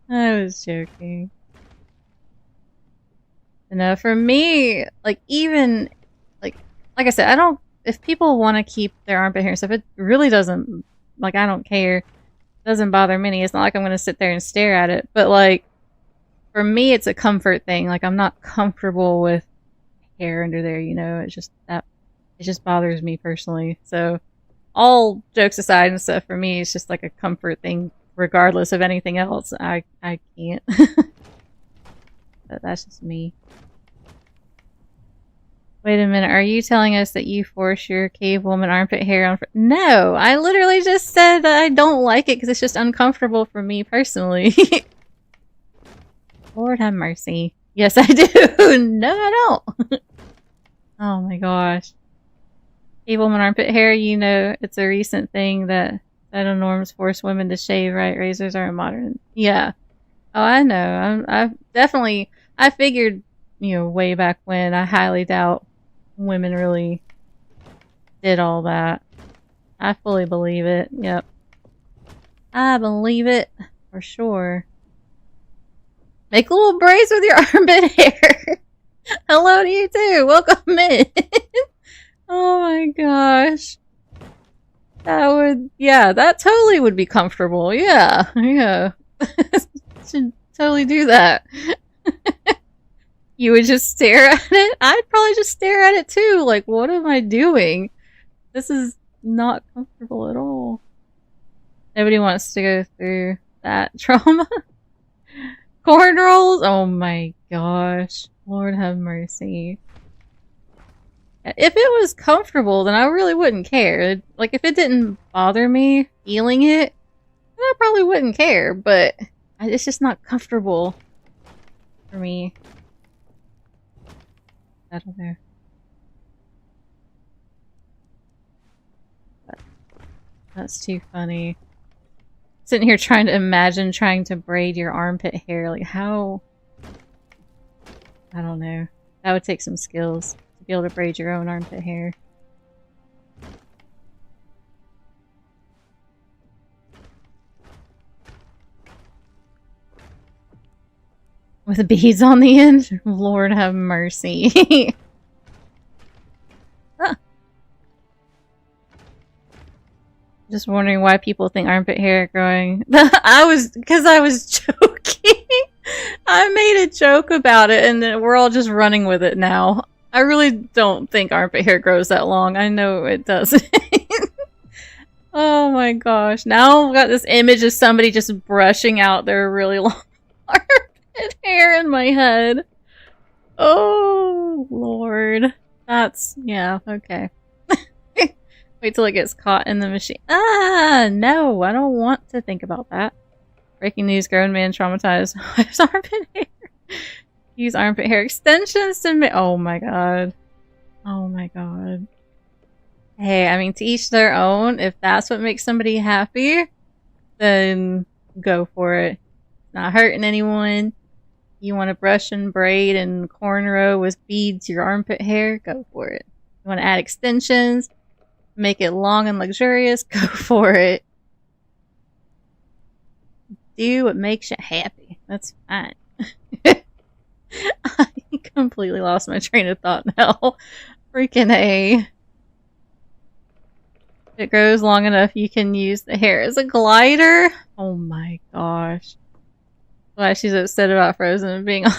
was joking. And for me, like, even, like I said, I don't, if people want to keep their armpit hair and stuff, it really doesn't, like, I don't care. It doesn't bother me. It's not like I'm going to sit there and stare at it. But, like, for me, it's a comfort thing. Like, I'm not comfortable with hair under there, you know? It's just that. It just bothers me personally. So, all jokes aside and stuff, for me, it's just like a comfort thing, regardless of anything else. I can't. But that's just me. Wait a minute, are you telling us that you force your cave woman armpit hair on? No, I literally just said that I don't like it because it's just uncomfortable for me personally. Lord have mercy. Yes, I do. No, I don't. Oh my gosh. Cave woman armpit hair, you know, it's a recent thing that societal norms force women to shave, right? Razors aren't modern. Yeah. Oh, I know. I figured, you know, way back when, I highly doubt women really did all that. I fully believe it. Yep. I believe it for sure. Make little braids with your armpit hair. Hello to you too. Welcome in. Oh my gosh. That would, yeah, that totally would be comfortable. Yeah, yeah. Should totally do that. You would just stare at it? I'd probably just stare at it too. Like, what am I doing? This is not comfortable at all. Nobody wants to go through that trauma. Corn rolls? Oh my gosh. Lord have mercy. If it was comfortable, then I really wouldn't care. Like, if it didn't bother me feeling it, then I probably wouldn't care, but it's just not comfortable for me. I don't know. That's too funny. Sitting here trying to imagine trying to braid your armpit hair. Like, how... I don't know. That would take some skills to be able to braid your own armpit hair. With the beads on the end? Lord have mercy. Huh. Just wondering why people think armpit hair growing. Because I was joking. I made a joke about it, and then we're all just running with it now. I really don't think armpit hair grows that long. I know it doesn't. Oh my gosh. Now I've got this image of somebody just brushing out their really long armpit hair in my head. Oh, Lord. That's, yeah, okay. Wait till it gets caught in the machine. Ah, no, I don't want to think about that. Breaking news, grown man traumatized. Wife's armpit hair. Use armpit hair extensions to make. Oh my god. Oh my god. Hey, I mean, to each their own. If that's what makes somebody happy, then go for it. It's not hurting anyone. You want to brush and braid and cornrow with beads your armpit hair? Go for it. You want to add extensions? Make it long and luxurious? Go for it. Do what makes you happy. That's fine. I completely lost my train of thought now. Freaking A. If it grows long enough, you can use the hair as a glider? Oh my gosh. Why she's upset about Frozen being on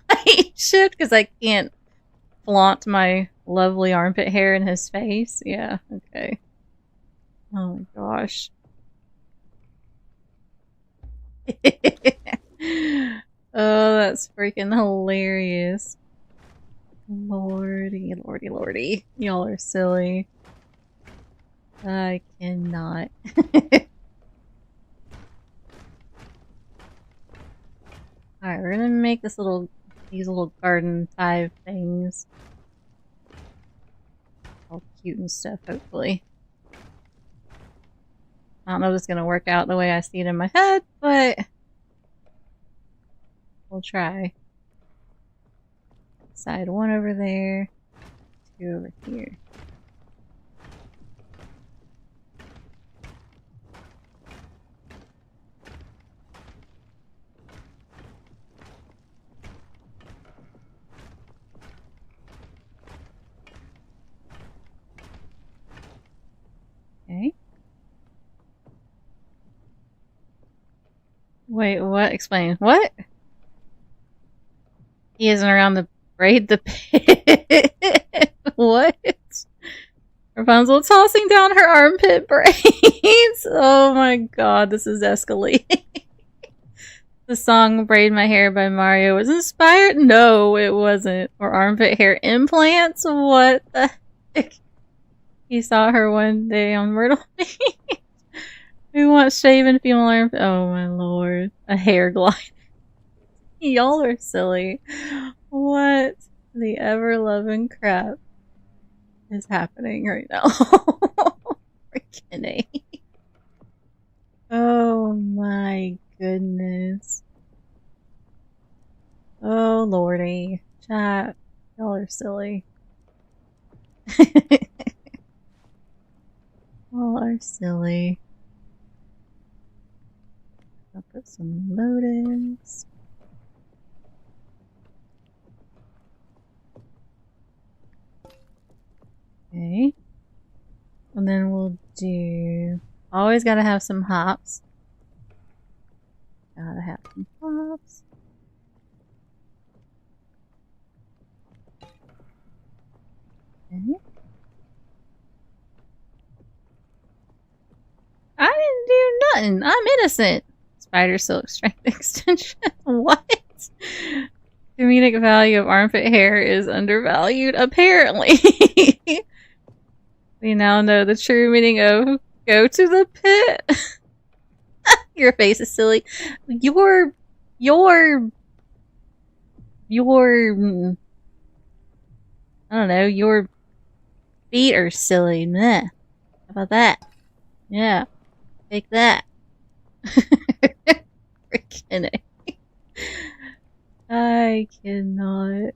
night shift because I can't flaunt my lovely armpit hair in his face? Yeah, okay. Oh my gosh. Oh, that's freaking hilarious. Lordy, lordy, lordy. Y'all are silly. I cannot. Alright, we're gonna make these little garden 5 things. All cute and stuff, hopefully. I don't know if it's gonna work out the way I see it in my head, but we'll try. Side 1 over there, 2 over here. Okay. Wait, what? Explain. What? He isn't around to braid the pit. What? Rapunzel tossing down her armpit braids. Oh my god, this is escalating. The song Braid My Hair by Mario was inspired? No, it wasn't. Or armpit hair implants? What the heck? He saw her one day on Myrtle Beach. Who wants shaven female armpit? Oh my lord. A hair glider. Y'all are silly. What the ever-loving crap is happening right now? Freaking A. Oh my goodness. Oh lordy. Chat. Y'all are silly. Y'all are silly. I'll put some motives. Okay. And then we'll do... Always gotta have some hops. Gotta have some hops. Okay. I didn't do nothing. I'm innocent. Spider silk strength extension. What? Comedic value of armpit hair is undervalued, apparently. We now know the true meaning of go to the pit. Your face is silly. Your I don't know, your feet are silly. Meh. How about that? Yeah. Take that. Freaking A. I cannot.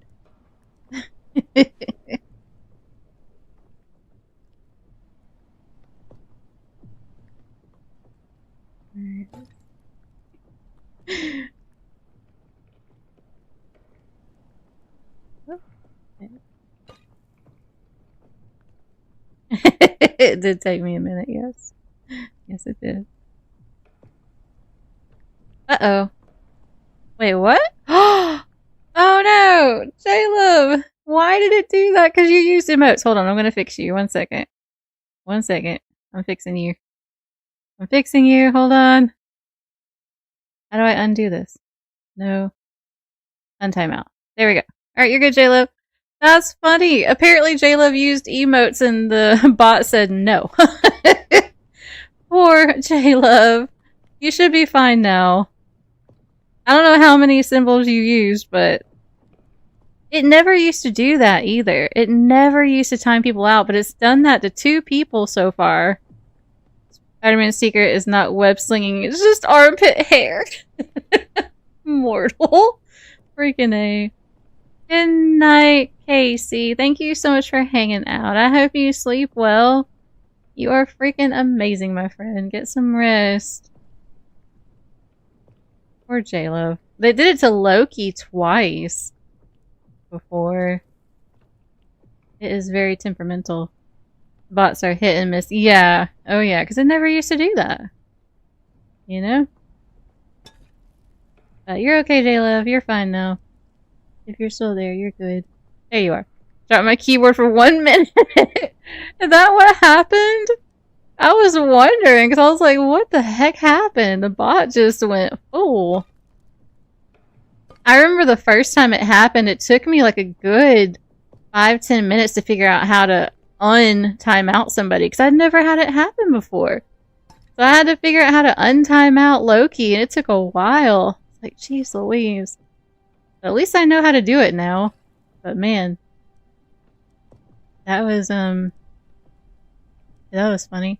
It did take me a minute, yes. Yes, it did. Uh-oh. Wait, what? Oh no! J-Love! Why did it do that? Because you used emotes. Hold on, I'm gonna fix you. 1 second. 1 second. I'm fixing you. I'm fixing you. Hold on. How do I undo this? No. Untime out. There we go. Alright, you're good, J-Love. That's funny. Apparently J-Love used emotes and the bot said no. Poor J-Love. You should be fine now. I don't know how many symbols you used, but it never used to do that either. It never used to time people out, but it's done that to 2 people so far. Spider-Man's secret is not web slinging, it's just armpit hair. Mortal. Freaking A. Good night, Casey. Thank you so much for hanging out. I hope you sleep well. You are freaking amazing, my friend. Get some rest. Poor J-Lo. They did it to Loki twice before. It is very temperamental. Bots are hit and miss. Yeah. Oh yeah, because it never used to do that. You know? You're okay, J-Love. You're fine now. If you're still there, you're good. There you are. Dropped my keyboard for 1 minute. Is that what happened? I was wondering, because I was like, what the heck happened? The bot just went full. I remember the first time it happened, it took me like a good 5-10 minutes to figure out how to un-time out somebody, because I'd never had it happen before. So I had to figure out how to un-time out Loki, and it took a while. It's like, jeez Louise. But at least I know how to do it now. But man, that was funny.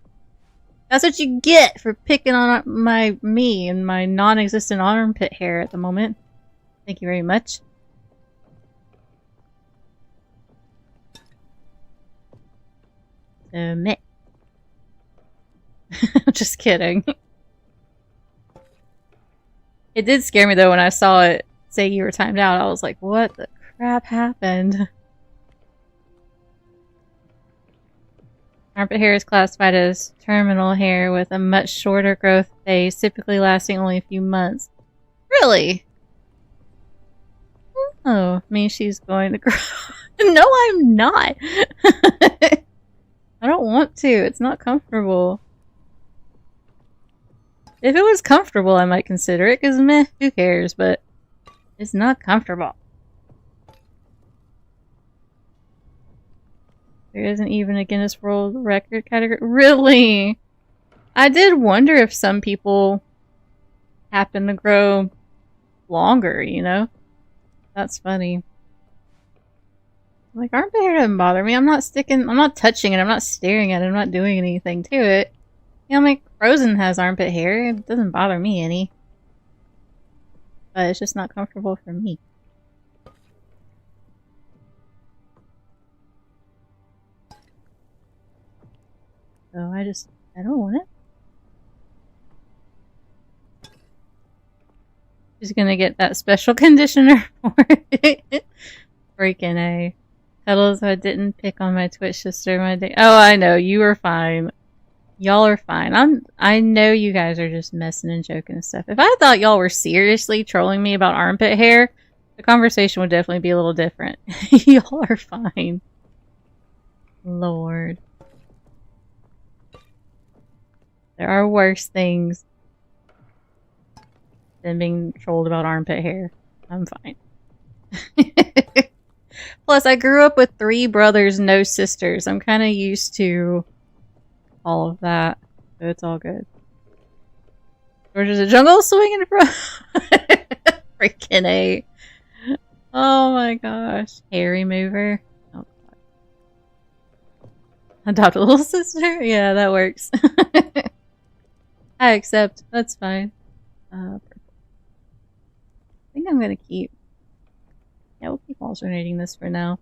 That's what you get for picking on me and my non-existent armpit hair at the moment. Thank you very much. Meh. Just kidding. It did scare me though when I saw it say you were timed out. I was like, what the crap happened? Armpit hair is classified as terminal hair with a much shorter growth phase, typically lasting only a few months. Really? Oh, means she's going to grow. No, I'm not. I don't want to. It's not comfortable. If it was comfortable, I might consider it, because meh, who cares, but it's not comfortable. There isn't even a Guinness World Record category. Really? I did wonder if some people happen to grow longer, you know? That's funny. Like, armpit hair doesn't bother me. I'm not touching it, I'm not staring at it, I'm not doing anything to it. You know, like, Frozen has armpit hair. It doesn't bother me any. But it's just not comfortable for me. So I don't want it. She's gonna get that special conditioner for it. Freaking A. Cuddles, I didn't pick on my Twitch sister my day. Oh, I know, you were fine. Y'all are fine. I know you guys are just messing and joking and stuff. If I thought y'all were seriously trolling me about armpit hair, the conversation would definitely be a little different. Y'all are fine. Lord. There are worse things than being trolled about armpit hair. I'm fine. Plus, I grew up with 3 brothers, no sisters. I'm kind of used to all of that, so it's all good. George's a jungle swinging from freaking A. Oh my gosh. Hair remover. Oh god. Adopt a little sister? Yeah, that works. I accept. That's fine. I think I'm gonna keep... Yeah, we'll keep alternating this for now.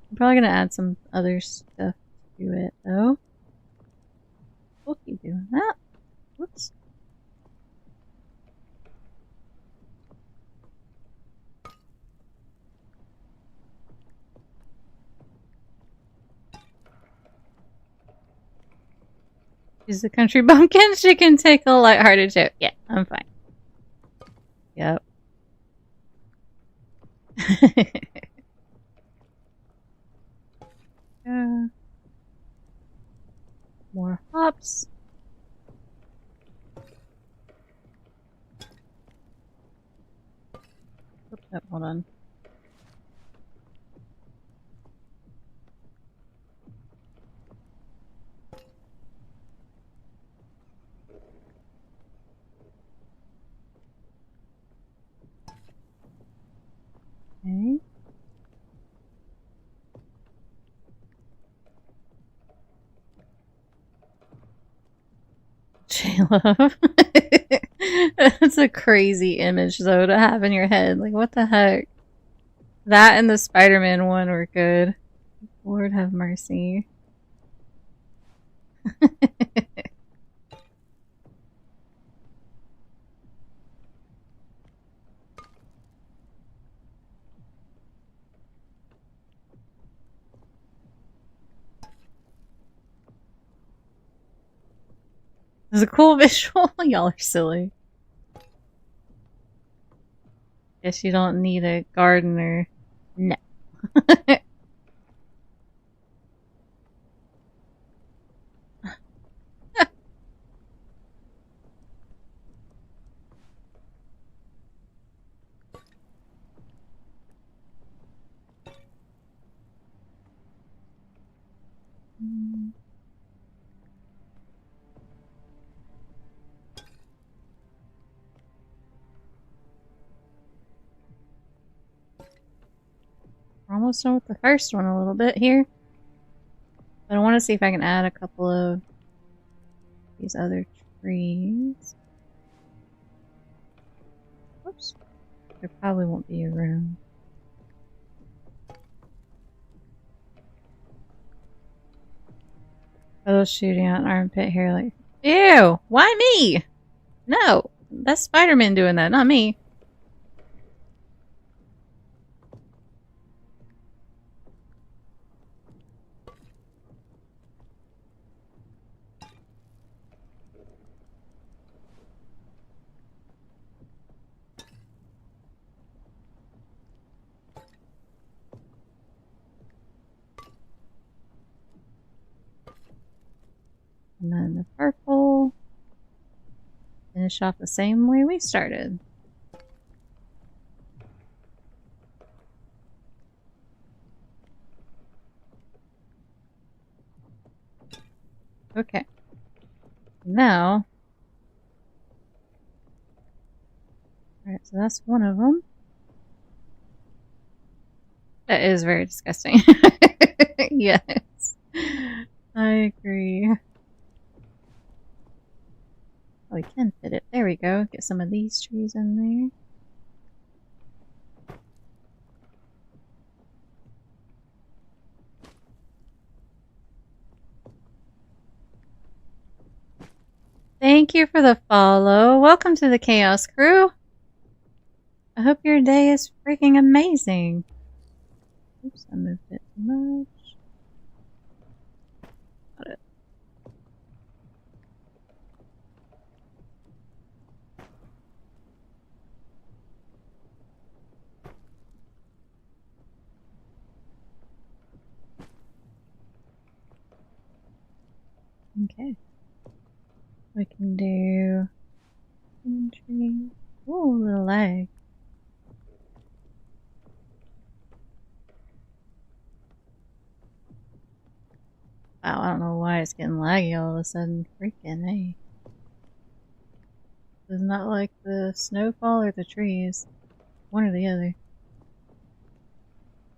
I'm probably gonna add some other stuff to it, though. We'll keep doing that. Whoops. She's the country bumpkin. She can take a lighthearted joke. Yeah, I'm fine. Yep. More hops. Oops, oh, hold on. Okay. J-Love. That's a crazy image, though, to have in your head. Like, what the heck? That and the Spider-Man one were good. Lord have mercy. It's a cool visual. Y'all are silly. Guess you don't need a gardener. No. We're almost done with the first one a little bit here. But I want to see if I can add a couple of these other trees. Oops. There probably won't be a room. Oh, shooting out an armpit here like, ew! Why me? No! That's Spider-Man doing that, not me. And then the purple. Finish off the same way we started. Okay. Now. Alright, so that's one of them. That is very disgusting. Yes. I agree. Oh, we can fit it. There we go. Get some of these trees in there. Thank you for the follow. Welcome to the Chaos Crew. I hope your day is freaking amazing. Oops, I moved it too much. Got it. Okay. We can do tree. Ooh, a little lag. Wow, I don't know why it's getting laggy all of a sudden. Freaking hey. It's not like the snowfall or the trees. One or the other.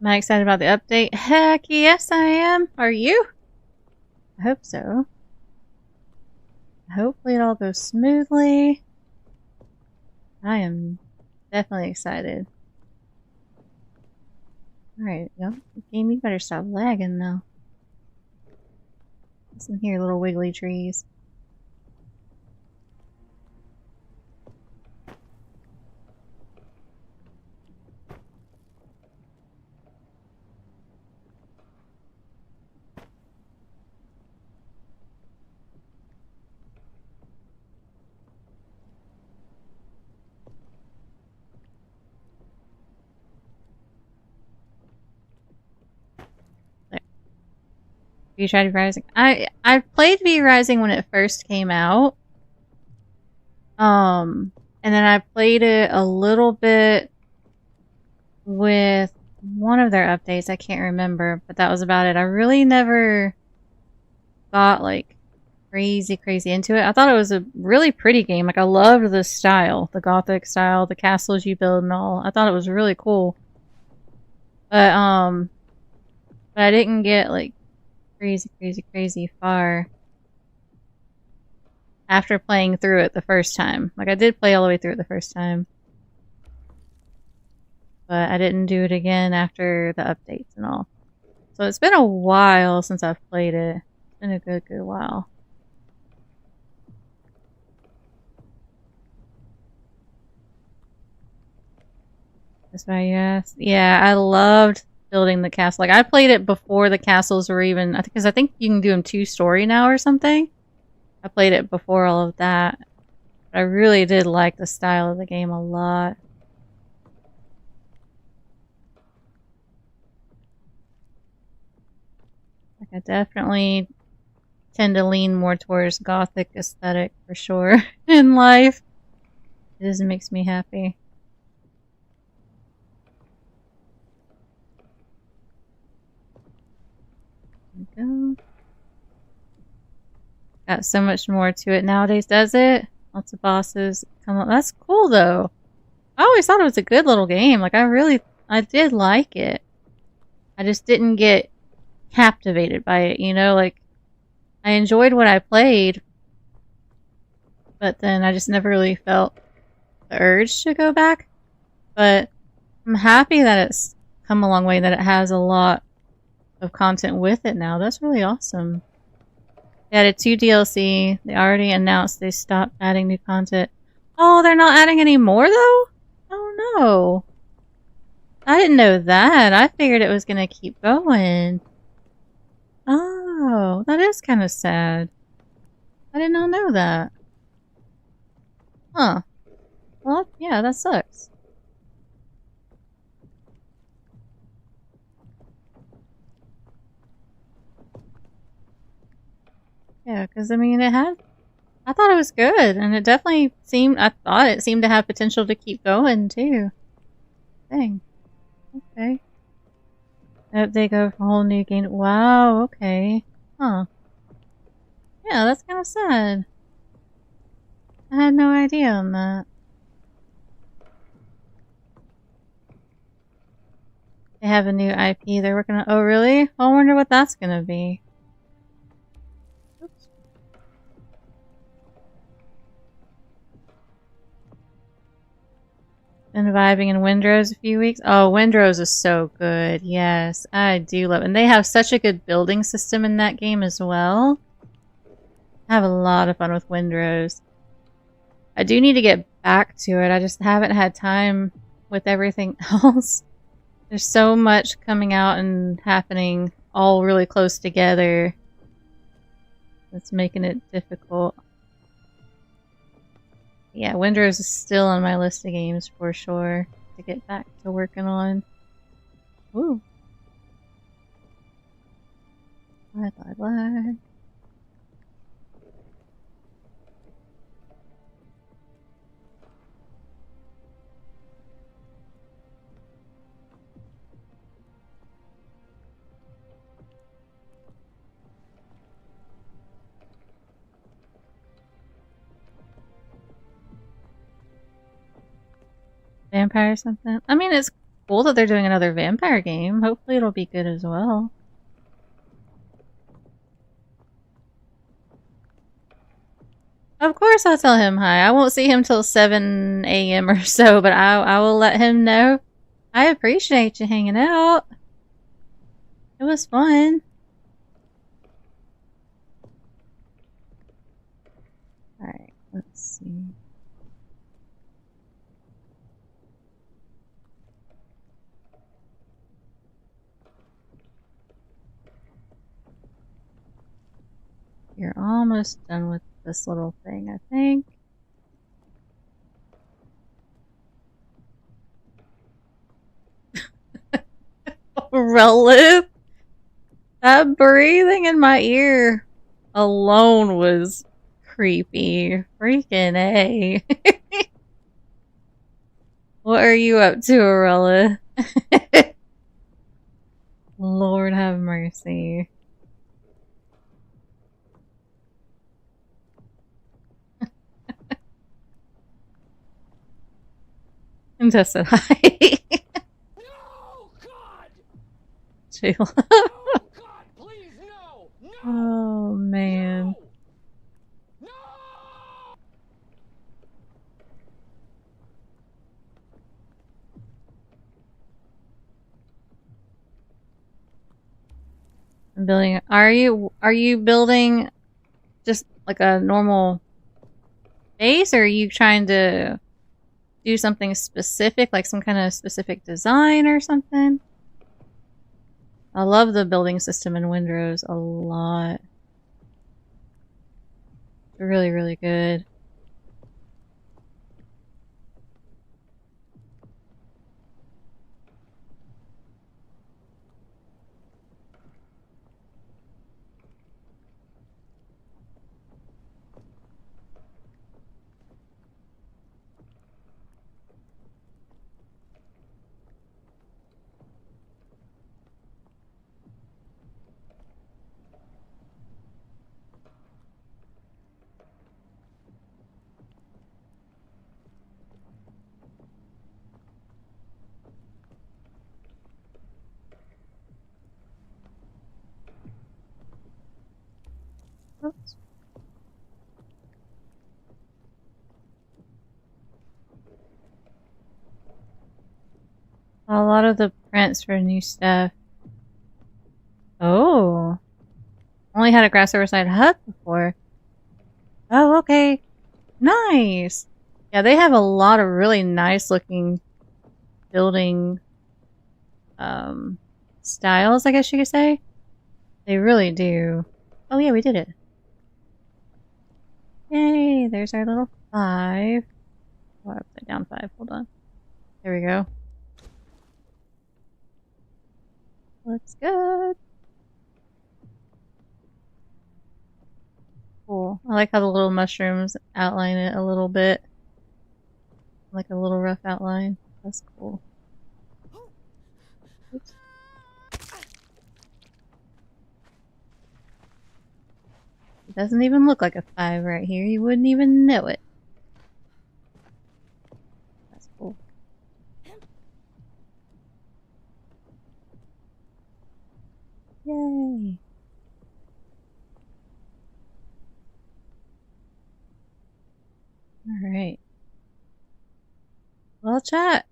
Am I excited about the update? Heck yes I am! Are you? I hope so. Hopefully it all goes smoothly. I am definitely excited. Alright, well, game, you better stop lagging now. Listen here, little wiggly trees. You tried V-Rising? I played V-Rising when it first came out. And then I played it a little bit with one of their updates. I can't remember, but that was about it. I really never got like crazy into it. I thought it was a really pretty game. Like I loved the style, the Gothic style, the castles you build and all. I thought it was really cool. But I didn't get like crazy far after playing through it the first time. Like I did play all the way through it the first time. But I didn't do it again after the updates and all. So it's been a while since I've played it. It's been a good while. That's why you asked. Yeah, I loved building the castle. Like I played it before the castles were even, because I think you can do them 2-story now or something. I played it before all of that. But I really did like the style of the game a lot. Like I definitely tend to lean more towards Gothic aesthetic for sure in life. It just makes me happy. There we go. Got so much more to it nowadays, does it? Lots of bosses come up. That's cool though. I always thought it was a good little game. Like I did like it. I just didn't get captivated by it, you know? Like I enjoyed what I played, but then I just never really felt the urge to go back. But I'm happy that it's come a long way, that it has a lot of content with it now. That's really awesome. They added 2 DLC. They already announced they stopped adding new content. Oh, they're not adding any more though? Oh no. I didn't know that. I figured it was gonna keep going. Oh, that is kind of sad. I did not know that. Huh. Well, yeah, that sucks. Yeah, because I mean, I thought it was good, and it definitely seemed, I thought it seemed to have potential to keep going, too. Dang. Okay. They go for a whole new game. Wow, okay. Huh. Yeah, that's kind of sad. I had no idea on that. They have a new IP they're working on. Oh, really? I wonder what that's gonna be. Oops. Been vibing in Windrose a few weeks. Oh, Windrose is so good. Yes, I do love it. And they have such a good building system in that game as well. I have a lot of fun with Windrose. I do need to get back to it. I just haven't had time with everything else. There's so much coming out and happening all really close together. That's making it difficult. Yeah, Windrose is still on my list of games for sure to get back to working on. Ooh. Bye. Vampire or something? I mean, it's cool that they're doing another vampire game. Hopefully it'll be good as well. Of course I'll tell him hi. I won't see him till 7 a.m. or so, but I will let him know. I appreciate you hanging out. It was fun. Alright, let's see. You're almost done with this little thing, I think. Relic? That breathing in my ear alone was creepy. Freaking A. What are you up to, Arella? Lord have mercy. And just said hi. No, God! Chill. Oh, God, please, no! No! Oh, man. No! I'm building. Are you building just like a normal base, or are you trying to do something specific, like some kind of specific design or something? I love the building system in Windrose a lot. It's really, really good. Oops. A lot of the prints for new stuff. Oh. Only had a grass oversized hut before. Oh, okay. Nice. Yeah, they have a lot of really nice looking building styles, I guess you could say. They really do. Oh yeah, we did it. Yay, there's our little 5. Oh, upside down 5, hold on. There we go. Looks good. Cool. I like how the little mushrooms outline it a little bit. Like a little rough outline. That's cool. Oops. It doesn't even look like a 5 right here. You wouldn't even know it. That's cool. Yay! Alright. Well, chat.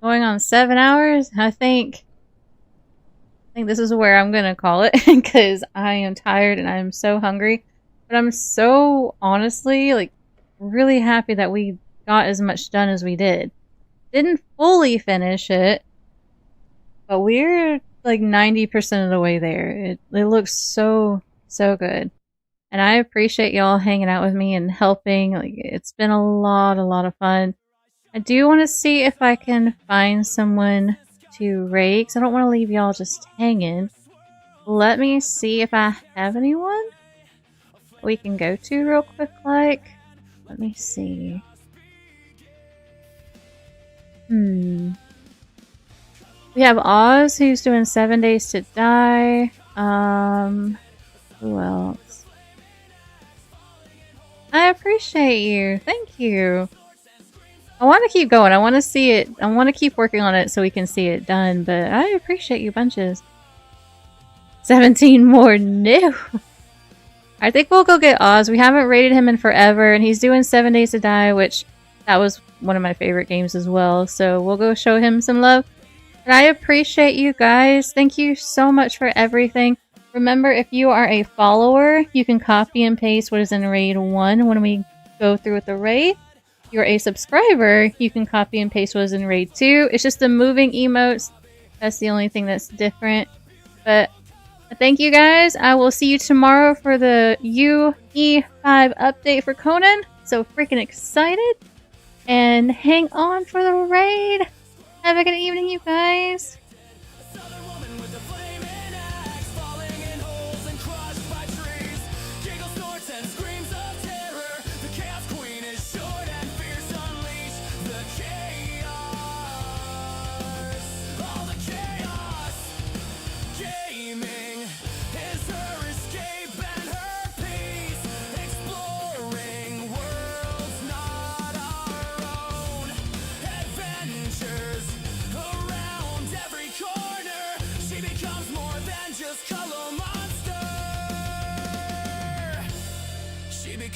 Going on 7 hours? I think this is where I'm gonna call it, because I am tired and I'm so hungry. But I'm so, honestly, like, really happy that we got as much done as we did. Didn't fully finish it, but we're like 90% of the way there. It looks so, so good. And I appreciate y'all hanging out with me and helping. Like, it's been a lot of fun. I do want to see if I can find someone to raid, because I don't want to leave y'all just hanging. Let me see if I have anyone we can go to real quick, like. Let me see. We have Oz, who's doing 7 Days to Die. Who else? I appreciate you. Thank you. I want to keep going. I want to see it. I want to keep working on it so we can see it done, but I appreciate you bunches. 17 more. No. I think we'll go get Oz. We haven't rated him in forever, and he's doing 7 Days to Die, which that was one of my favorite games as well. So we'll go show him some love. But I appreciate you guys. Thank you so much for everything. Remember, if you are a follower, you can copy and paste what is in Raid 1 when we go through with the raid. If you're a subscriber, you can copy and paste what is in Raid 2. It's just the moving emotes. That's the only thing that's different. But thank you guys. I will see you tomorrow for the UE5 update for Conan. So freaking excited. And hang on for the raid. Have a good evening, you guys. Southern woman with the flame in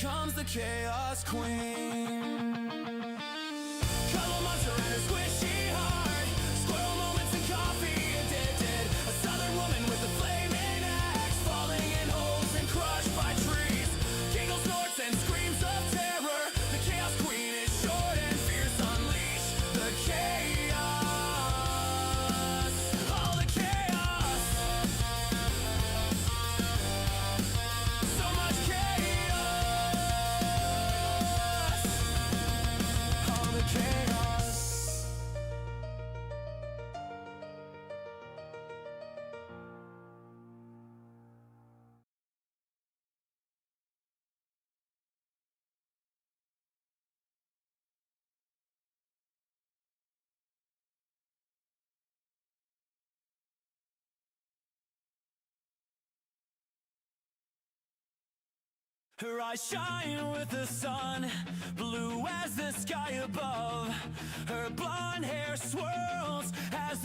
comes the Chaos Queen. Cuddle monster and her squishy heart. Squirrel moments and coffee addicted. A southern woman with a flaming axe. Falling in holes and crushed by trees. Giggles, snorts, and screams of terror. The Chaos Queen is short and fierce. Unleash the chaos. All the chaos. So much chaos. All the chaos. Her eyes shine with the sun, blue as the sky above. Her blonde hair swirls as the